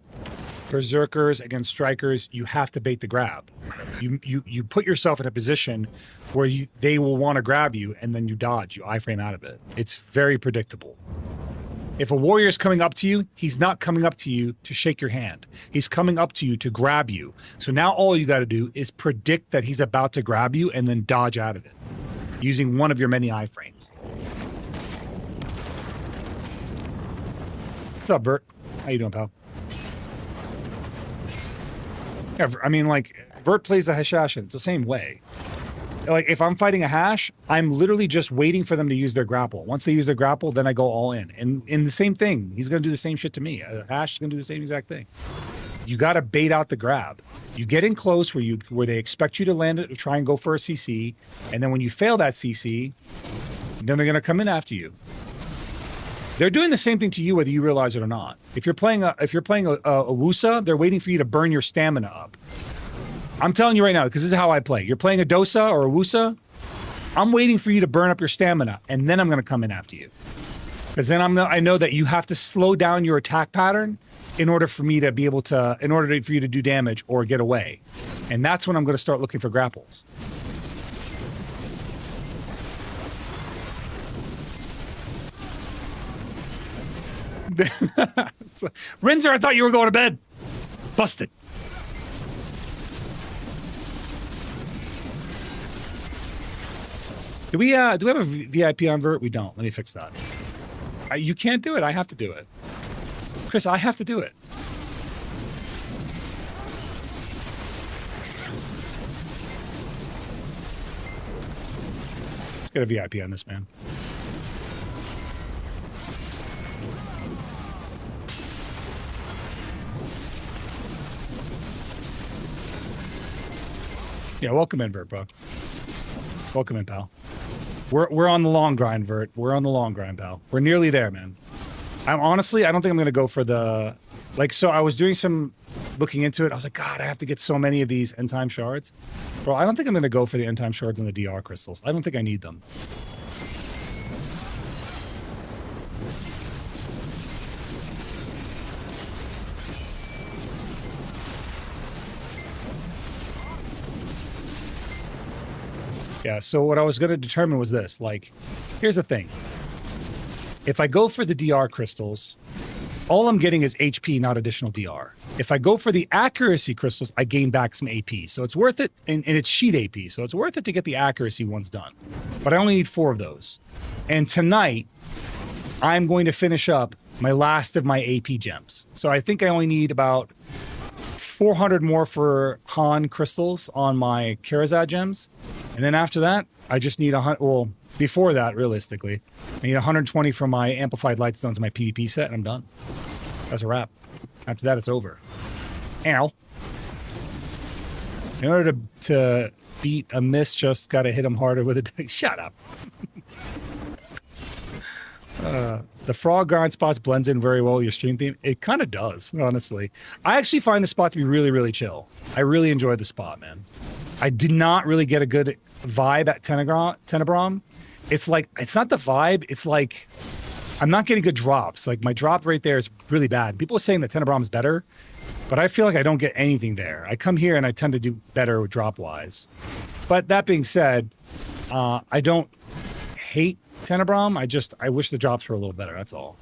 berserkers, against strikers. You have to bait the grab. You put yourself in a position where they will want to grab you, and then you dodge. You iframe out of it. It's very predictable. If a warrior is coming up to you, he's not coming up to you to shake your hand. He's coming up to you to grab you. So now all you got to do is predict that he's about to grab you and then dodge out of it using one of your many iframes. What's up, Vert? How you doing, pal? Yeah, I mean, like, Vert plays the Hashashin. It's the same way. Like, if I'm fighting a Hash, I'm literally just waiting for them to use their grapple. Once they use their grapple, then I go all in. And in the same thing, he's going to do the same shit to me. A Hash is going to do the same exact thing. You got to bait out the grab. You get in close where they expect you to land it, try and go for a CC, and then when you fail that CC, then they're going to come in after you. They're doing the same thing to you whether you realize it or not. If you're playing a Wusa, they're waiting for you to burn your stamina up. I'm telling you right now, because this is how I play. You're playing a Dosa or a Wusa, I'm waiting for you to burn up your stamina, and then I'm going to come in after you. Because then I know that you have to slow down your attack pattern in order for me to be able to, for you to do damage or get away. And that's when I'm going to start looking for grapples. Rinzer, I thought you were going to bed. Busted. Do we have a VIP on Vert? We don't. Let me fix that. You can't do it. I have to do it. Chris, I have to do it. Let's get a VIP on this, man. Yeah, welcome in, Vert, bro. Welcome in, pal. We're on the long grind, Vert. We're on the long grind, pal. We're nearly there, man. I don't think I'm going to go for the... Like, so I was doing some looking into it. I was like, God, I have to get so many of these end time shards. Bro, I don't think I'm going to go for the end time shards and the DR crystals. I don't think I need them. Yeah, so what I was going to determine was this. Like, here's the thing. If I go for the DR crystals, all I'm getting is HP, not additional DR. If I go for the accuracy crystals, I gain back some AP. So it's worth it, and it's sheet AP, so it's worth it to get the accuracy ones done. But I only need 4 of those. And tonight, I'm going to finish up my last of my AP gems. So I think I only need about 400 more for Han crystals on my Karazad gems. And then after that, I just need 100, well, before that, realistically, I need 120 for my Amplified Lightstones, my PvP set, and I'm done. That's a wrap. After that, it's over. Ow. In order to beat a miss, just gotta hit him harder with a... Shut up. The frog grind spots blends in very well with your stream theme. It kind of does, honestly. I actually find the spot to be really, really chill. I really enjoyed the spot, man. I did not really get a good vibe at Tenebrom. It's like, it's not the vibe, it's like, I'm not getting good drops. Like, my drop rate there is really bad. People are saying that Tenebrom is better, but I feel like I don't get anything there. I come here and I tend to do better drop-wise. But that being said, I don't hate Tenebrom. I wish the drops were a little better, that's all.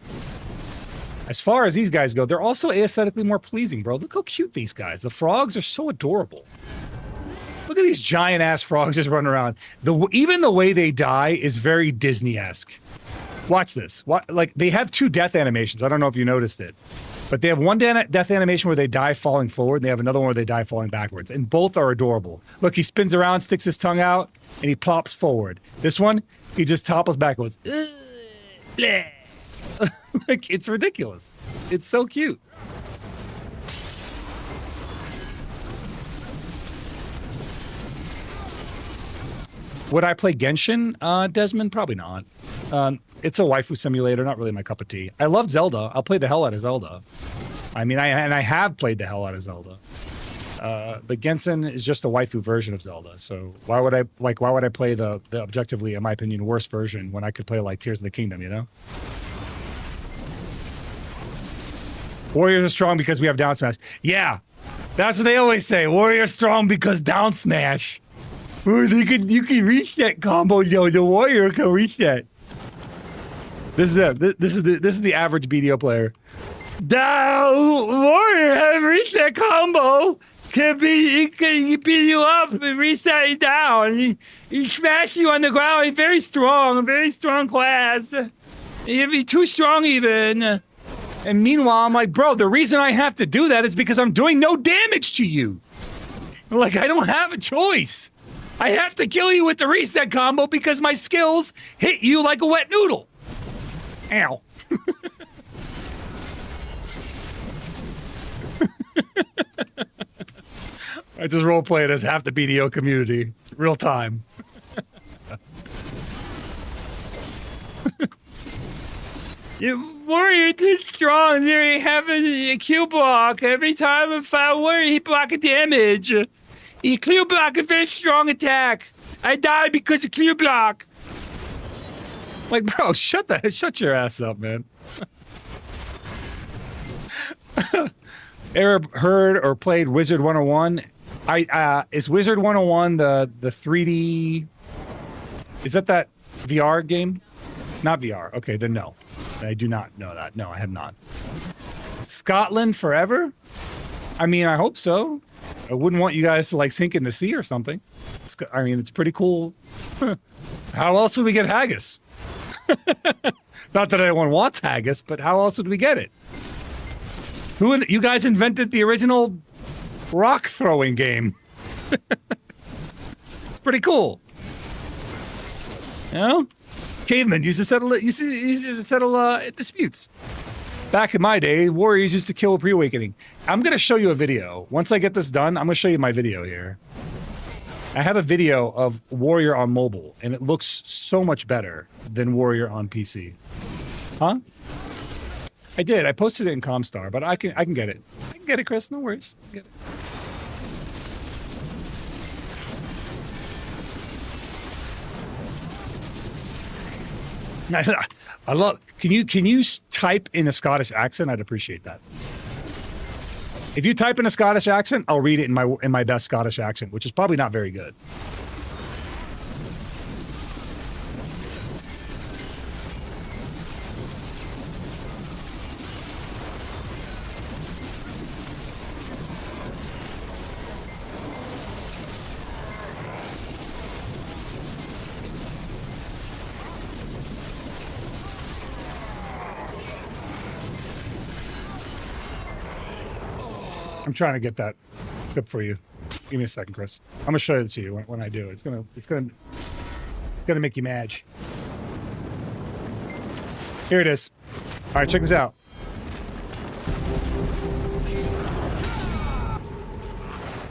As far as these guys go, they're also aesthetically more pleasing, bro. Look how cute these guys. The frogs are so adorable. Look at these giant-ass frogs just running around. Even the way they die is very Disney-esque. Watch this. Like, they have 2 death animations. I don't know if you noticed it. But they have one death animation where they die falling forward, and they have another one where they die falling backwards. And both are adorable. Look, he spins around, sticks his tongue out, and he plops forward. This one, he just topples backwards. Like, it's ridiculous. It's so cute. Would I play Genshin, Desmond? Probably not. It's a waifu simulator, not really my cup of tea. I love Zelda. I'll play the hell out of Zelda. I mean, I have played the hell out of Zelda. But Genshin is just a waifu version of Zelda. So why would I play the objectively, in my opinion, worst version when I could play like Tears of the Kingdom, you know? Warriors are strong because we have down smash. Yeah, that's what they always say. Warriors strong because down smash. Ooh, you can reset combo, yo. The warrior can reset. This is the average BDO player. The warrior have reset combo. He can beat you up and reset you down. He smash you on the ground. He's very strong class. He'd be too strong even. And meanwhile, I'm like, bro, the reason I have to do that is because I'm doing no damage to you. Like, I don't have a choice. I have to kill you with the reset combo because my skills hit you like a wet noodle. Ow. I just roleplay it as half the BDO community. Real time. Warrior too strong. They have a Q block. Every time if I warrior, he block a damage. He Q block a very strong attack. I died because of Q block. Like, bro, shut your ass up, man. Ever heard or played Wizard 101? Is Wizard 101 the 3D? Is that VR game? Not VR. Okay, then no. I do not know that. No, I have not. Scotland forever? I mean, I hope so. I wouldn't want you guys to like sink in the sea or something. I mean, it's pretty cool. How else would we get haggis? Not that anyone wants haggis, but how else would we get it? You guys invented the original rock throwing game. It's pretty cool. You know? Cavemen used to settle disputes. Back in my day, warriors used to kill pre-awakening. I'm going to show you a video. Once I get this done, I'm going to show you my video here. I have a video of Warrior on mobile, and it looks so much better than Warrior on PC. Huh? I did. I posted it in Comstar, but I can get it. I can get it, Chris. No worries. I can get it. I love. Can you type in a Scottish accent? I'd appreciate that. If you type in a Scottish accent, I'll read it in my best Scottish accent, which is probably not very good. I'm trying to get that clip for you. Give me a second, Chris. I'm gonna show it to you when I do it. It's gonna make you mad. Here it is. All right, check this out.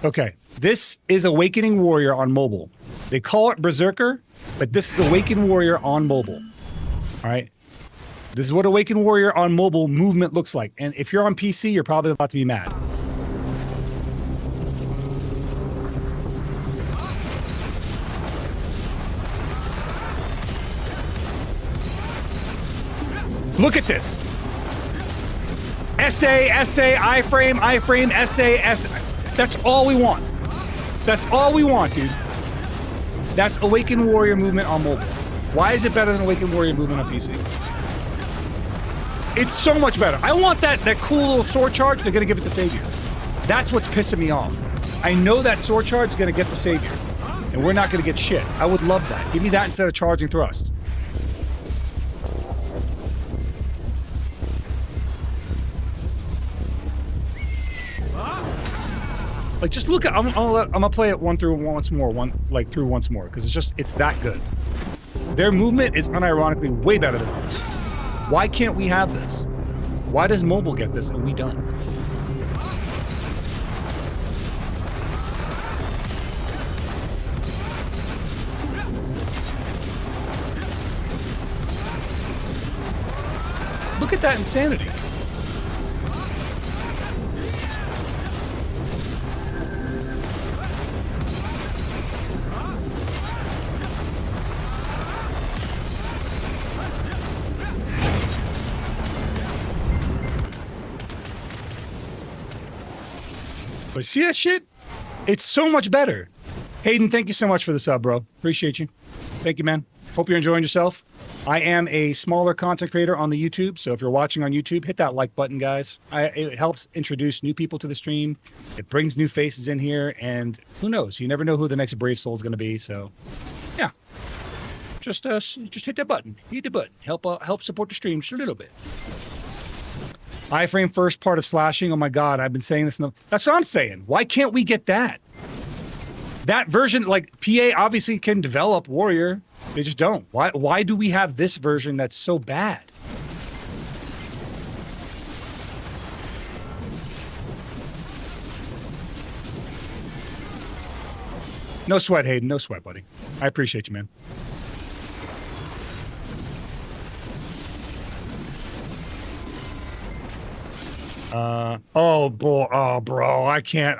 Okay, this is Awakening Warrior on mobile. They call it Berserker, but this is Awakened Warrior on mobile. All right. This is what Awakened Warrior on mobile movement looks like. And if you're on PC, you're probably about to be mad. Look at this. SA, iframe, SA. That's all we want. That's all we want, dude. That's Awakened Warrior movement on mobile. Why is it better than Awakened Warrior movement on PC? It's so much better. I want that cool little sword charge. They're going to give it to Savior. That's what's pissing me off. I know that sword charge is going to get the Savior. And we're not going to get shit. I would love that. Give me that instead of charging thrust. Like, just look at. I'm gonna play it through once more, because it's that good. Their movement is unironically way better than ours. Why can't we have this? Why does mobile get this and we don't? Look at that insanity. But see that shit? It's so much better. Hayden, thank you so much for the sub, bro. Appreciate you. Thank you, man. Hope you're enjoying yourself. I am a smaller content creator on the YouTube, so if you're watching on YouTube, hit that like button, guys. It helps introduce new people to the stream. It brings new faces in here, and who knows? You never know who the next Brave Soul is going to be, so yeah. Just hit that button. Hit the button. Help support the stream just a little bit. Iframe first part of slashing. Oh my god, I've been saying this. That's what I'm saying. Why can't we get that? That version, like PA obviously can develop Warrior. They just don't. Why do we have this version that's so bad? No sweat, Hayden. No sweat, buddy. I appreciate you, man. Oh, boy. Oh, bro. I can't.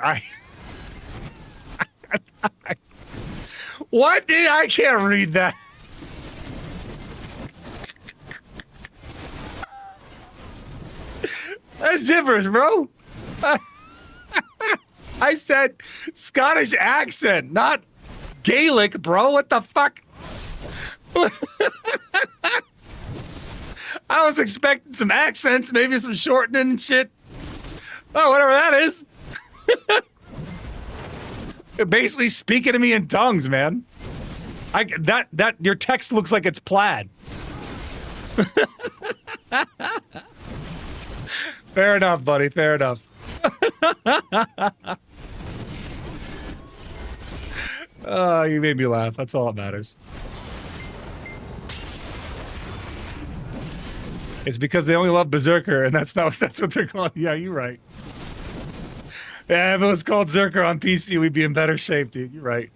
What? I can't read that. That's gibberish, bro. I said Scottish accent, not Gaelic, bro. What the fuck? I was expecting some accents, maybe some shortening and shit. Oh, whatever that is. You're basically speaking to me in tongues, man. That your text looks like it's plaid. Fair enough, buddy. Fair enough. Oh, you made me laugh. That's all that matters. It's because they only love Berserker, and that's what they're calling. Yeah, you're right. Yeah, if it was called Zerker on PC, we'd be in better shape, dude. You're right.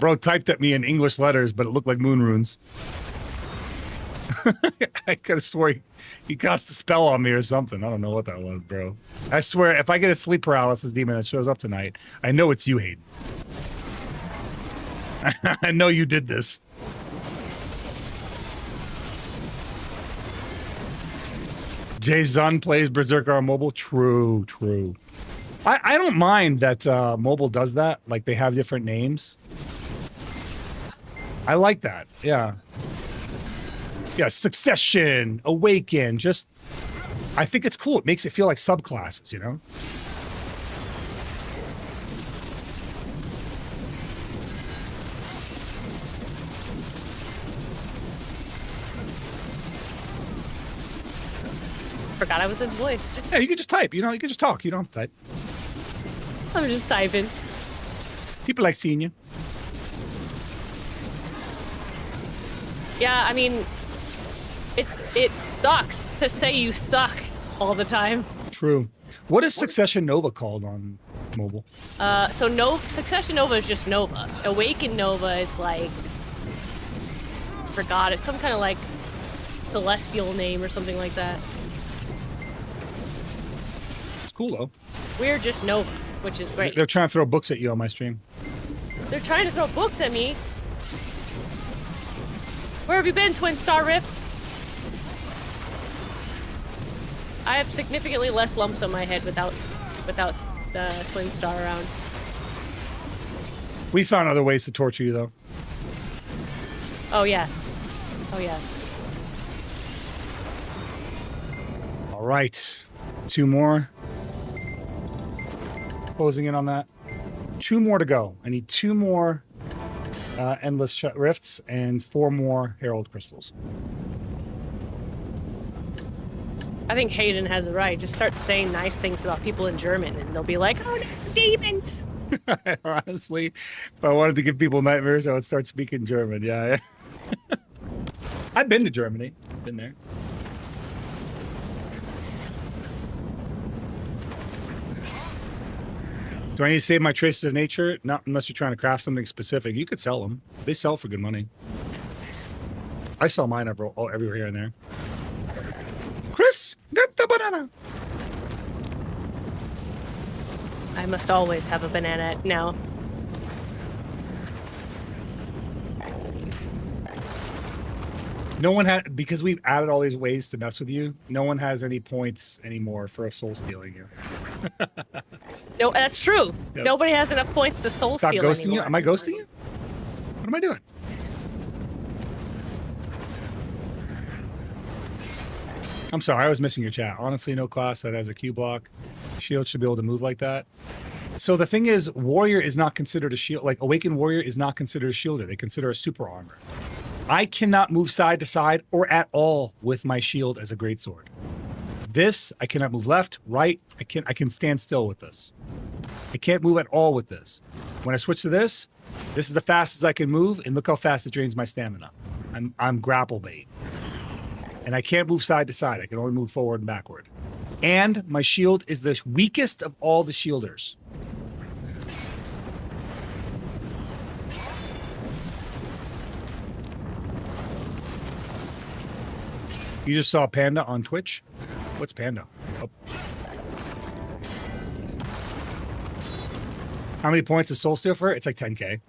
Bro typed at me in English letters, but it looked like moon runes. I could have swore he cast a spell on me or something. I don't know what that was, bro. I swear, if I get a sleep paralysis demon that shows up tonight, I know it's you, Hayden. I know you did this. Jay Zun plays Berserker on mobile. True, true. I don't mind that mobile does that. Like, they have different names. I like that. Yeah. Yeah, Succession, Awaken, just... I think it's cool. It makes it feel like subclasses, you know? Forgot I was in voice. Yeah, you can just type. You know, you can just talk. You don't have to type. I'm just typing. People like seeing you. Yeah, I mean, it sucks to say you suck all the time. True. What is Succession Nova called on mobile? So Succession Nova is just Nova. Awaken Nova is like, forgot, it's some kind of like celestial name or something like that. It's cool though. We're just Nova, which is great. They're trying to throw books at you on my stream. They're trying to throw books at me. Where have you been, Twin Star Rift? I have significantly less lumps on my head without the Twin Star around. We found other ways to torture you though. Oh yes. Oh yes. All right. 2 more. Closing in on that. 2 more to go. I need 2 more Endless Rifts and 4 more Herald Crystals. I think Hayden has it right. Just start saying nice things about people in German and they'll be like, oh no, demons! Honestly, if I wanted to give people nightmares, I would start speaking German. Yeah. I've been to Germany. Been there. Do I need to save my traces of nature? Not unless you're trying to craft something specific. You could sell them. They sell for good money. I sell mine everywhere here and there. Chris, get the banana. I must always have a banana now. No one had, because we've added all these ways to mess with you, no one has any points anymore for a soul stealing you. No, that's true. Yep. Nobody has enough points to soul Stop steal ghosting anymore. you? Am I ghosting you? What am I doing? I'm sorry, I was missing your chat. Honestly, no class that has a Q block. Shield should be able to move like that. So the thing is, warrior is not considered a shield. Like awakened warrior is not considered a shielder. They consider a super armor. I cannot move side to side or at all with my shield as a greatsword. This I cannot move left, right. I can stand still with this. I can't move at all with this. When I switch to this is the fastest I can move, and look how fast it drains my stamina. I'm grapple bait, and I can't move side to side. I can only move forward and backward. And my shield is the weakest of all the shielders. You just saw Panda on Twitch? What's Panda? Oh. How many points is Soul Steal for? It's like 10k.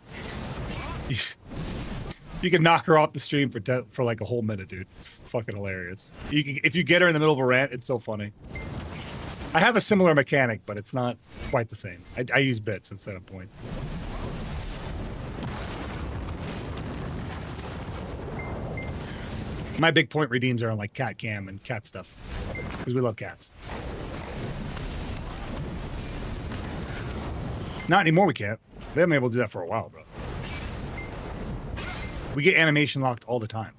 You can knock her off the stream for like a whole minute, dude. It's fucking hilarious. If you get her in the middle of a rant, it's so funny. I have a similar mechanic, but it's not quite the same. I use bits instead of points. My big point redeems are on like cat cam and cat stuff because we love cats. Not anymore, we can't. We haven't been able to do that for a while, bro. We get animation locked all the time.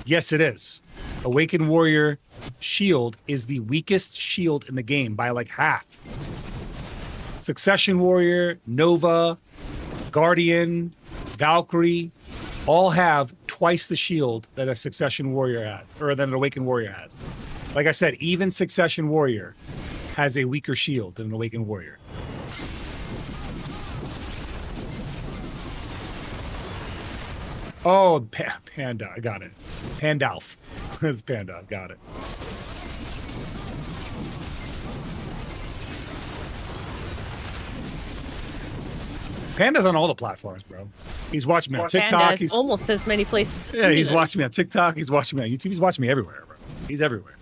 Yes, it is. Awakened Warrior shield is the weakest shield in the game by like half. Succession Warrior, Nova, Guardian, Valkyrie, all have twice the shield that a Succession Warrior has, or that an Awakened Warrior has. Like I said, even Succession Warrior has a weaker shield than an Awakened Warrior. Oh, Panda, I got it. Pandalf. It's Panda, I got it. Panda's on all the platforms, bro. He's watching me on TikTok. Panda He's almost as many places. Yeah, he's watching me on TikTok. He's watching me on YouTube. He's watching me everywhere, bro. He's everywhere.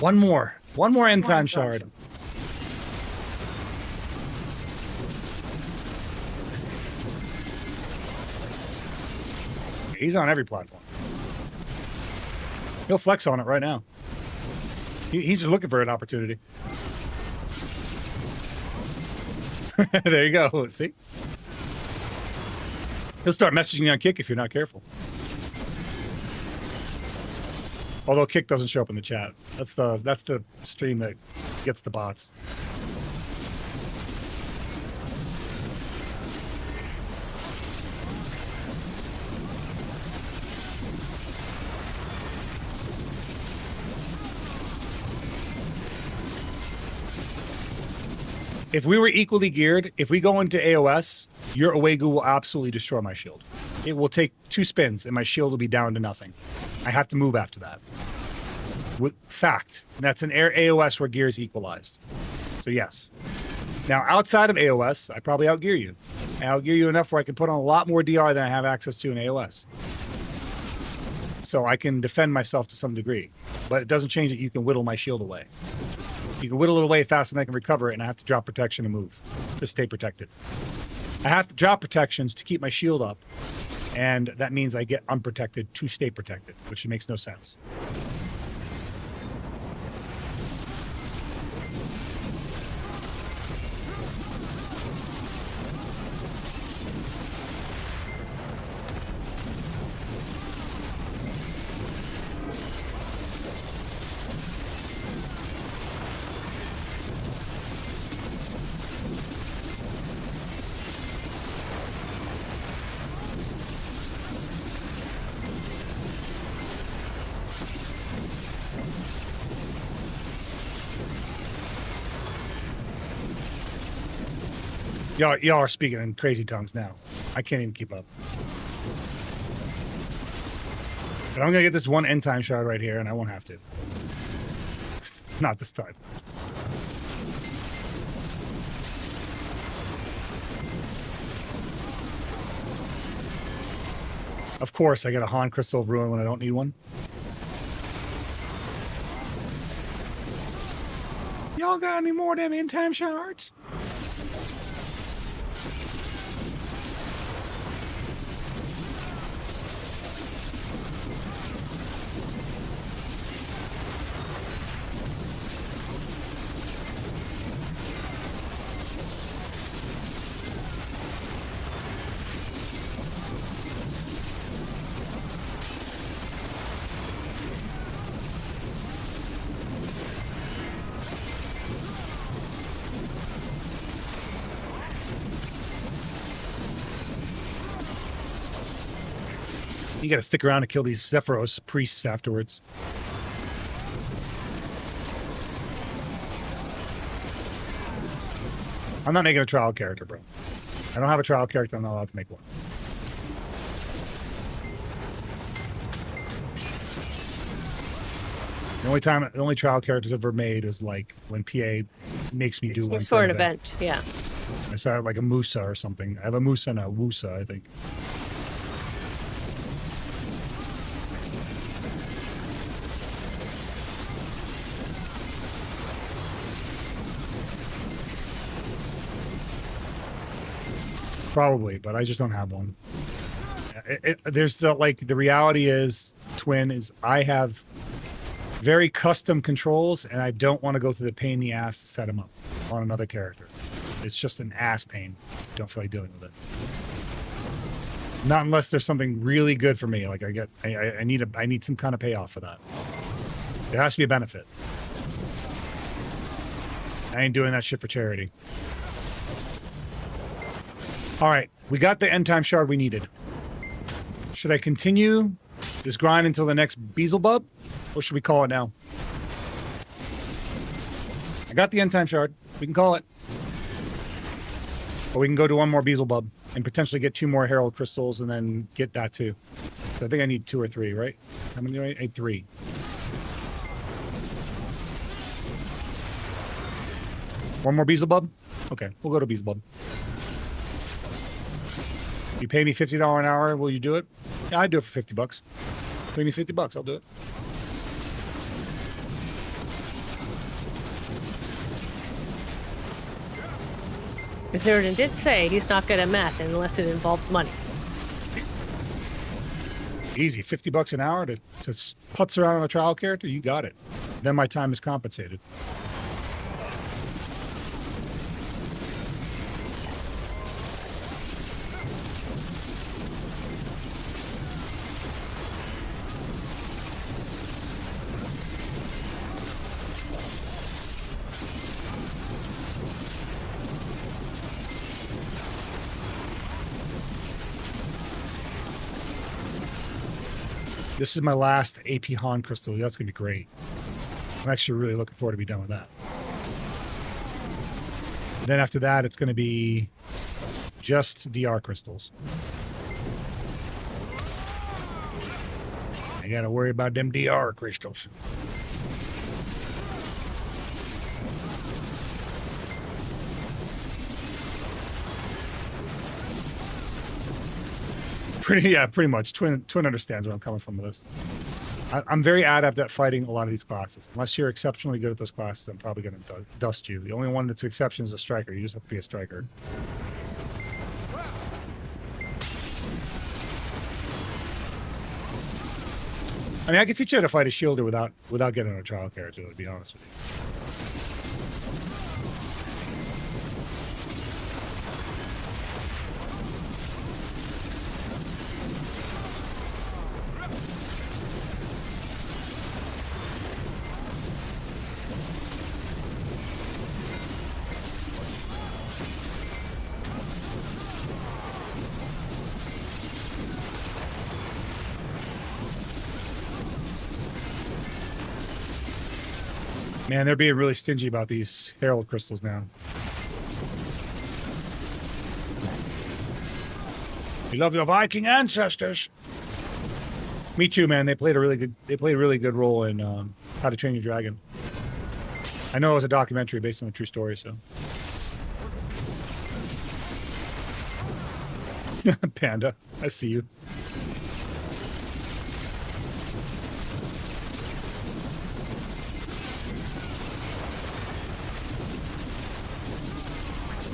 One more end time shard. He's on every platform. He'll flex on it right now. He's just looking for an opportunity. There you go. See? He'll start messaging you on Kick if you're not careful. Although Kick doesn't show up in the chat. That's the stream that gets the bots. If we were equally geared, if we go into AOS, your Awegu will absolutely destroy my shield. It will take 2 spins and my shield will be down to nothing. I have to move after that. With fact, that's an AOS where gear is equalized. So yes. Now outside of AOS, I probably outgear you. I outgear you enough where I can put on a lot more DR than I have access to in AOS. So I can defend myself to some degree. But it doesn't change that you can whittle my shield away. You can whittle it away faster than I can recover it, and I have to drop protection to move, to stay protected. I have to drop protections to keep my shield up, and that means I get unprotected to stay protected, which makes no sense. Y'all are speaking in crazy tongues now. I can't even keep up. But I'm gonna get this one end time shard right here, and I won't have to. Not this time. Of course, I get a Han Crystal of Ruin when I don't need one. Y'all got any more of them end time shards? You got to stick around to kill these Zephyros priests afterwards. I'm not making a trial character, bro. I don't have a trial character. I'm not allowed to make one. The only trial characters I've ever made is like when PA makes me do one. It's for an event, yeah. I saw like a Musa or something. I have a Musa and a Wusa, I think. Probably, but I just don't have one. There's the reality is, Twin, is I have very custom controls, and I don't want to go through the pain in the ass to set them up on another character. It's just an ass pain. Don't feel like dealing with it. Not unless there's something really good for me. Like I need some kind of payoff for that. There has to be a benefit. I ain't doing that shit for charity. All right, we got the end time shard we needed. Should I continue this grind until the next Beelzebub? What should we call it now? I got the end time shard. We can call it. Or we can go to one more Beelzebub and potentially get 2 more Herald Crystals and then get that too. So I think I need 2 or 3, right? How many do I need? 3. One more Beelzebub? Okay, we'll go to Beelzebub. You pay me $50 an hour, will you do it? Yeah, I'd do it for $50. Pay me $50, I'll do it. Zeroden did say he's not good at math unless it involves money. Easy, $50 an hour to putz around on a trial character, you got it. Then my time is compensated. This is my last AP Han crystal. That's going to be great. I'm actually really looking forward to be done with that. And then after that, it's going to be just DR crystals. I got to worry about them DR crystals. Pretty much. Twin understands where I'm coming from with this. I'm very adept at fighting a lot of these classes. Unless you're exceptionally good at those classes, I'm probably going to dust you. The only one that's exception is a striker. You just have to be a striker. I mean, I could teach you how to fight a shielder without getting a trial character, to be honest with you. Man, they're being really stingy about these Herald crystals now. You love your Viking ancestors. Me too, man. They played a really good role in How to Train Your Dragon. I know it was a documentary based on a true story, so. Panda, I see you.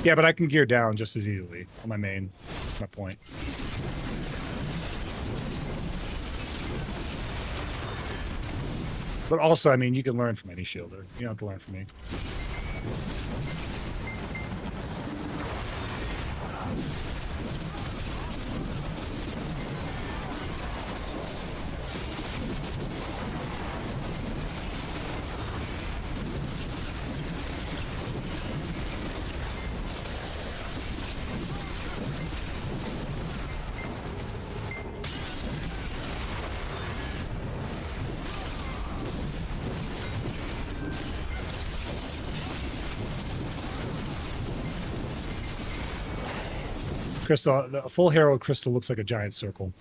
Yeah, but I can gear down just as easily on my main. That's my point. But also, I mean, you can learn from any shielder. You don't have to learn from me. crystal, the full Herald crystal looks like a giant circle.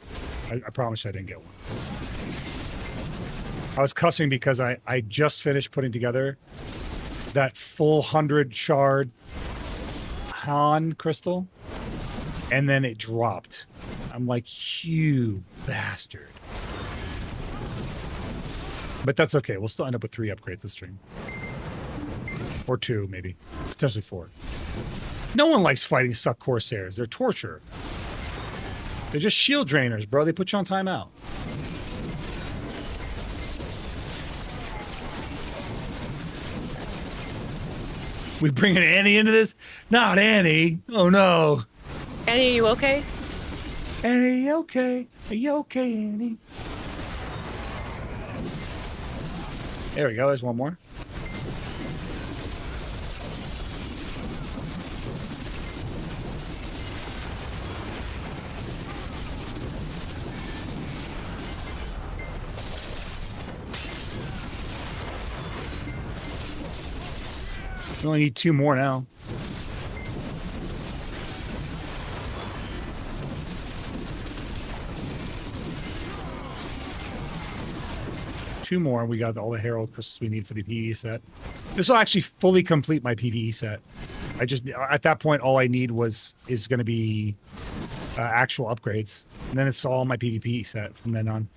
I promise you I didn't get one. I was cussing because I just finished putting together that full 100 shard Han crystal, and then it dropped. I'm like, you bastard. But that's okay. We'll still end up with 3 upgrades this stream. Or 2, maybe. Potentially 4. No one likes fighting suck Corsairs. They're torture. They're just shield drainers, bro. They put you on timeout. We bringing Annie into this? Not Annie. Oh, no. Annie, are you okay? Annie, you okay? Are you okay, Annie? There we go. There's one more. We only need 2 more now. Two more, we got all the Herald crystals we need for the PvE set. This will actually fully complete my PvE set. I just, at that point, all I need is going to be actual upgrades. And then it's all my PvP set from then on.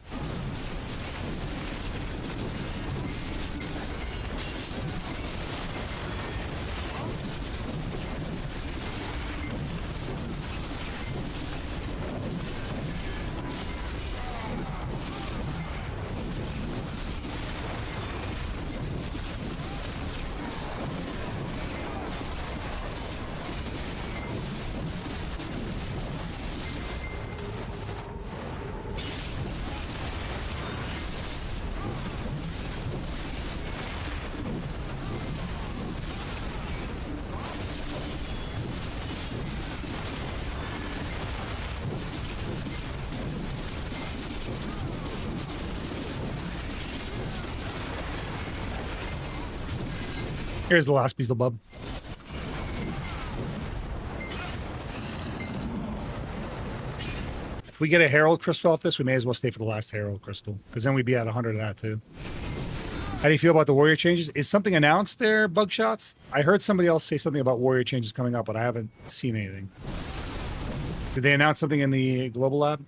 Here's the last Beelzebub. If we get a Herald Crystal off this, we may as well stay for the last Herald Crystal, because then we'd be at 100 of that too. How do you feel about the Warrior changes? Is something announced there, Bugshots? I heard somebody else say something about Warrior changes coming up, but I haven't seen anything. Did they announce something in the Global Lab?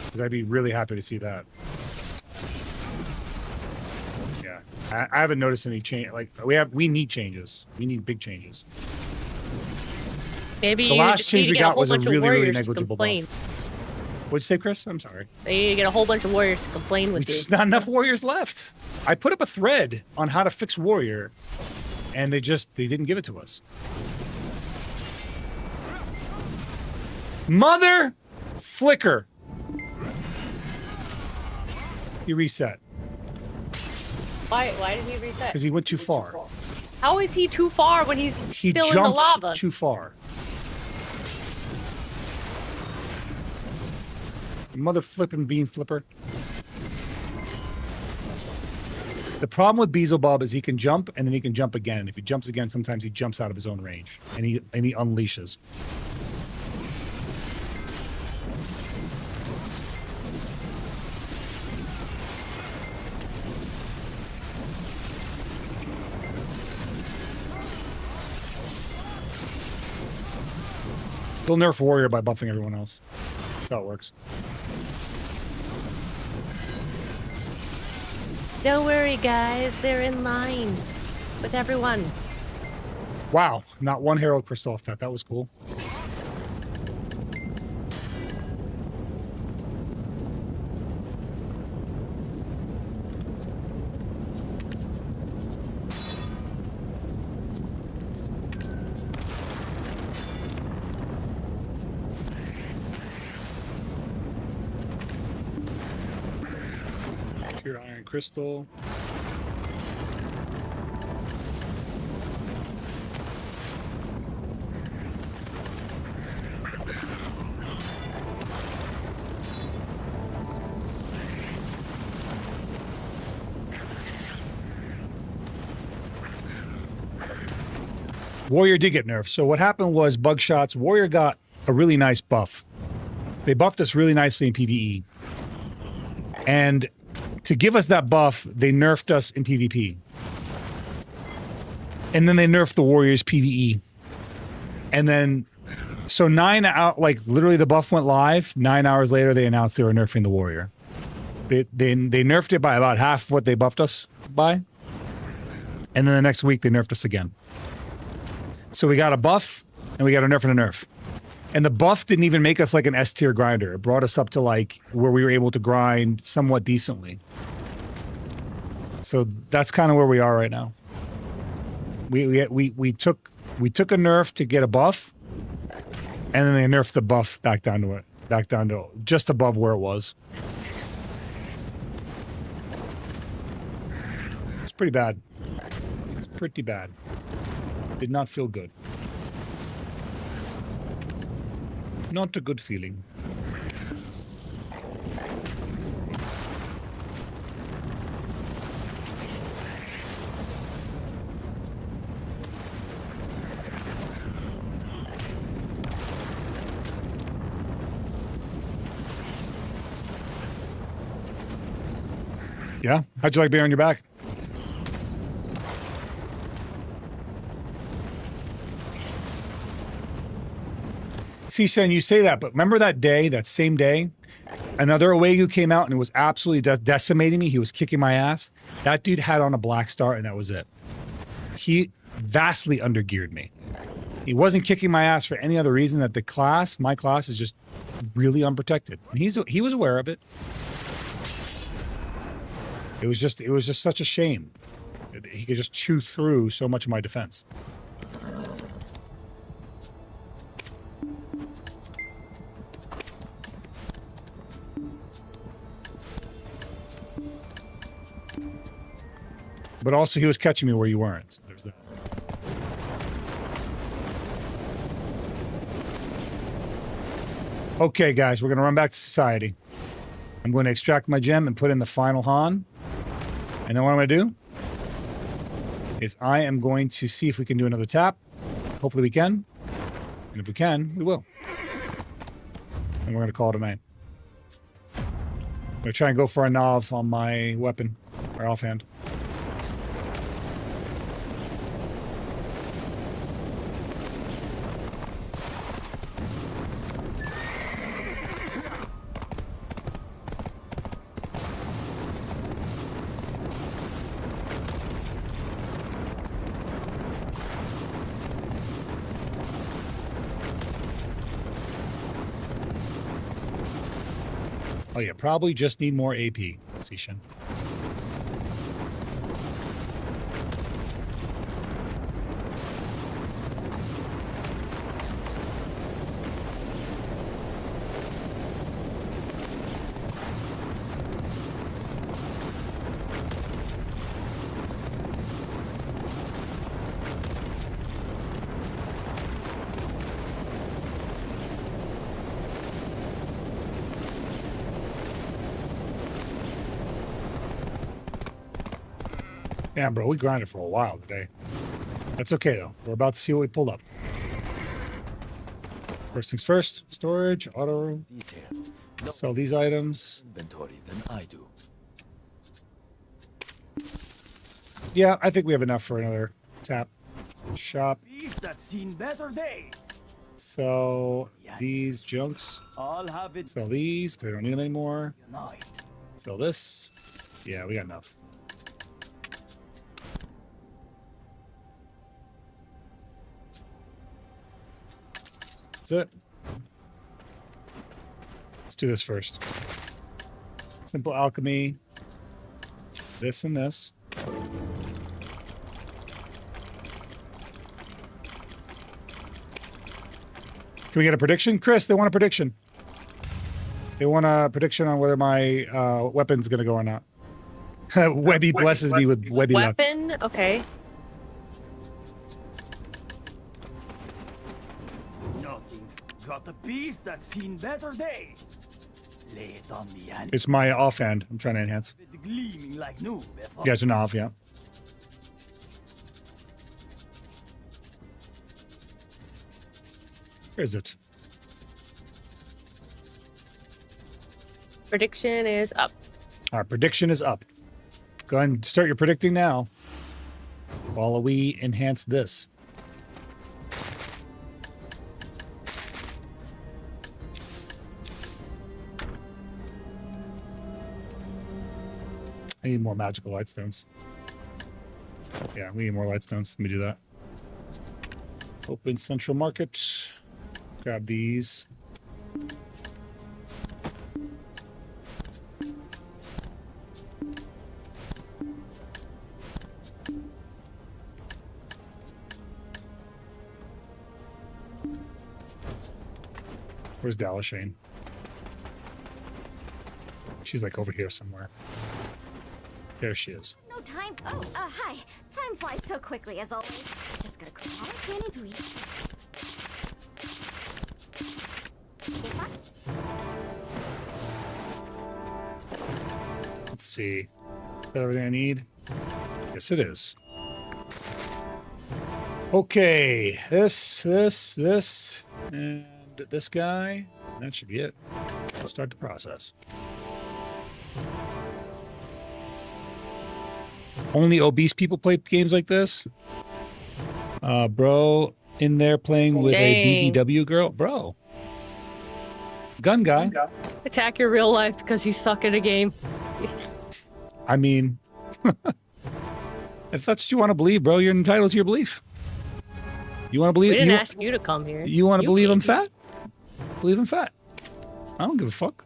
Because I'd be really happy to see that. I haven't noticed any change. Like we need changes. We need big changes. Maybe the you last just change need to we get a got whole was a bunch of really, really warriors to negligible complain. buff. What'd you say, Chris? I'm sorry. They need to get a whole bunch of warriors to complain with you. There's not enough warriors left. I put up a thread on how to fix warrior, and they didn't give it to us. Mother flicker. He reset. Why did he reset? Because he went too far. How is he too far when he's He still in the lava? jumped too far. Mother flipping bean flipper. The problem with Beelzebub is he can jump and then he can jump again. If he jumps again, sometimes he jumps out of his own range and he unleashes. They'll nerf Warrior by buffing everyone else. That's how it works. Don't worry, guys. They're in line with everyone. Wow, not one Herald Crystal off that. That was cool. Pure Iron Crystal. Warrior did get nerfed. So what happened was bug shots. Warrior got a really nice buff. They buffed us really nicely in PvE. And to give us that buff, they nerfed us in PvP. And then they nerfed the Warriors PvE. And then, so literally the buff went live. 9 hours later, they announced they were nerfing the Warrior. They nerfed it by about half what they buffed us by. And then the next week, they nerfed us again. So we got a buff, and we got a nerf and a nerf. And the buff didn't even make us like an S tier grinder. It brought us up to like where we were able to grind somewhat decently. So that's kind of where we are right now. We took a nerf to get a buff, and then they nerfed the buff back down to just above where it was. It's pretty bad. It's pretty bad. Did not feel good. Not a good feeling. Yeah? How'd you like being on your back? See, Sen, you say that, but remember that day, that same day, another Awegu came out and it was absolutely decimating me. He was kicking my ass. That dude had on a black star and that was it. He vastly undergeared me. He wasn't kicking my ass for any other reason that my class is just really unprotected. And he was aware of it. It was just such a shame. He could just chew through so much of my defense. But also he was catching me where you weren't. So there's that. Okay, guys, we're going to run back to society. I'm going to extract my gem and put in the final Han. And then what I'm going to do is I am going to see if we can do another tap. Hopefully we can. And if we can, we will. And we're going to call it a night. I'm going to try and go for a Nav on my weapon, or offhand. Oh yeah, probably just need more AP, Sishin. Damn, bro, we grinded for a while today. That's okay, though. We're about to see what we pulled up. First things first, storage, auto. Sell these items. Inventory than I do. Yeah, I think we have enough for another tap. Shop. That's seen better days. Sell these junks. I'll have it. Sell these, because we don't need them anymore. Night. Sell this. Yeah, we got enough. That's it. Let's do this first. Simple alchemy. This and this. Can we get a prediction? Chris, they want a prediction. They want a prediction on whether my weapon's going to go or not. Webby blesses me with Webby luck. Weapon? Okay. Nothing. Got a piece that's seen better days. Lay it on me and It's my offhand. I'm trying to enhance. it gleaming like new. You guys are not off, yeah. Where is it? Prediction is up. Our prediction is up. Go ahead and start your predicting now. While we enhance this. I need more magical light stones. Yeah, we need more light stones. Let me do that. Open Central Market. Grab these. Where's Dalashane? She's like over here somewhere. There she is. No time. Oh, hi. Time flies so quickly as always. Just gotta click all I can into each. Let's see. Is that everything I need? Yes, it is. Okay. This, and this guy. That should be it. Start the process. Only obese people play games like this? Bro in there playing with a BBW girl? Bro. Gun guy. Attack your real life because you suck at a game. I mean, if that's what you want to believe, bro, you're entitled to your belief. You want to believe? We didn't ask you to come here. You want to believe I'm fat? Believe I'm fat. I don't give a fuck.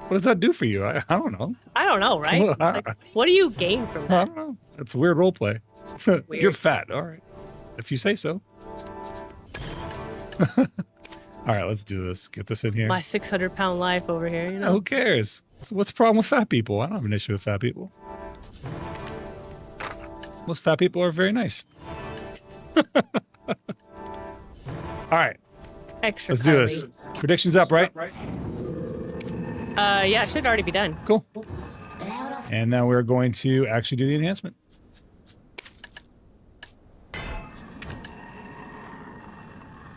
What does that do for you? I don't know. I don't know, right? Like, what do you gain from I that? don't know. It's a weird role play. You're fat. All right. If you say so. All right, let's do this. Get this in here. My 600-pound life over here, you know? Who cares? What's the problem with fat people? I don't have an issue with fat people. Most fat people are very nice. All right. Extra Let's do this. Predictions up, right? Yeah, it should already be done. Cool. And now we're going to actually do the enhancement.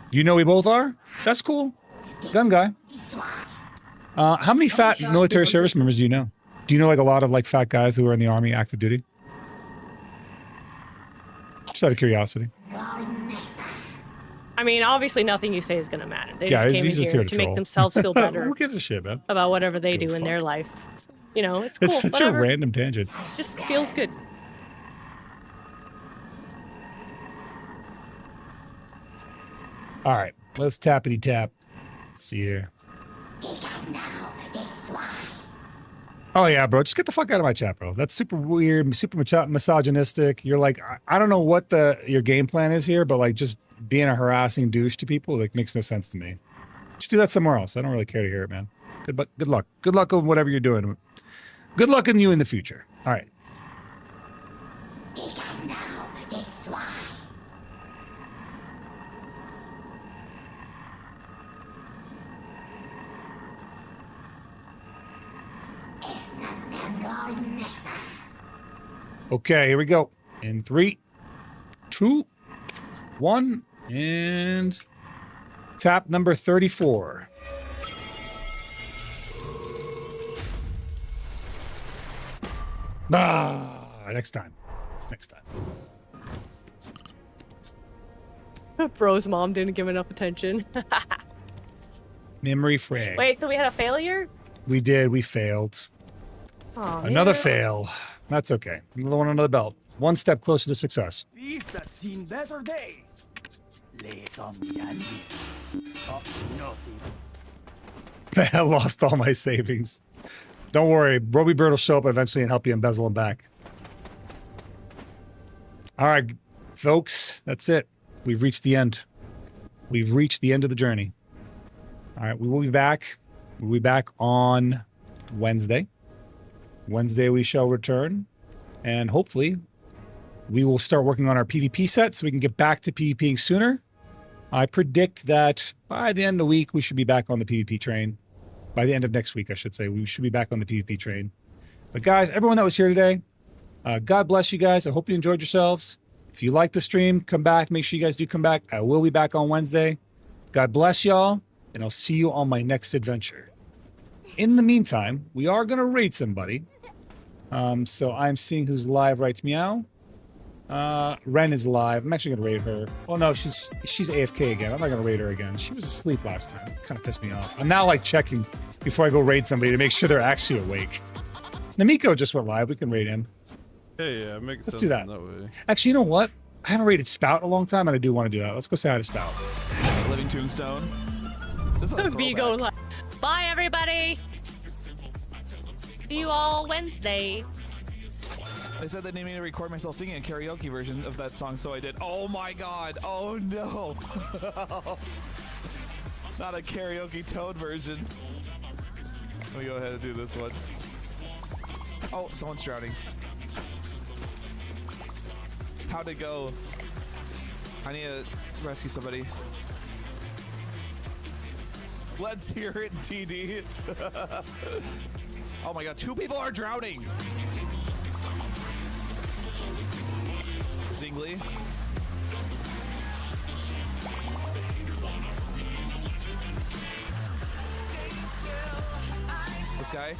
You know we both are? That's cool. Gun guy. How many fat military service members do you know? Do you know like a lot of like fat guys who are in the army active duty? Just out of curiosity. I mean, obviously nothing you say is going to matter. They Yeah, just came he's in just here here to to make troll. themselves feel better Who gives a shit, man? about whatever they Give do a in fuck. their life. You know, it's cool. It's such whatever. a random tangent. Just feels good. All right, let's tappity tap. Let's see here. Oh yeah, bro, just get the fuck out of my chat, bro. That's super weird, super misogynistic. You're like, I don't know what your game plan is here, but like just being a harassing douche to people like makes no sense to me. Just do that somewhere else. I don't really care to hear it, man. Good luck. Good luck on whatever you're doing. Good luck in you in the future. All right. Okay, here we go. In 3, 2, 1, and tap number 34. Next time. Next time. Bro's mom didn't give enough attention. Memory frag. Wait, so we had a failure? We did. We failed. Oh, Another man. fail. That's okay. Another one under the belt. One step closer to success. Beast that's seen better days. Lay it on me, Andy. Oh, naughty. I lost all my savings. Don't worry. Roby Bird will show up eventually and help you embezzle them back. All right, folks. That's it. We've reached the end. We've reached the end of the journey. All right, we will be back. We'll be back on Wednesday. Wednesday we shall return. And hopefully we will start working on our PvP set so we can get back to PvPing sooner. I predict that by the end of the week, we should be back on the PvP train. By the end of next week, I should say. We should be back on the PvP train. But guys, everyone that was here today, God bless you guys. I hope you enjoyed yourselves. If you like the stream, come back. Make sure you guys do come back. I will be back on Wednesday. God bless y'all, and I'll see you on my next adventure. In the meantime, we are going to raid somebody. So I'm seeing who's live right meow. Ren is live. I'm actually going to raid her. Oh, no, she's AFK again. I'm not going to raid her again. She was asleep last time. Kind of pissed me off. I'm now, like, checking before I go raid somebody to make sure they're actually awake. Namiko just went live. We can raid him. Yeah, makes sense. Let's do that. Way. Actually, you know what? I haven't raided Spout in a long time, and I do want to do that. Let's go say hi to Spout. Living Tombstone. This is a Vigo live. Bye, everybody. See you all Wednesday. They said they needed me to record myself singing a karaoke version of that song, so I did. Oh my god! Oh no! Not a karaoke Toad version. Let me go ahead and do this one. Oh, someone's drowning. How'd it go? I need to rescue somebody. Let's hear it, TD. Oh my god, 2 people are drowning! Zingli. This guy.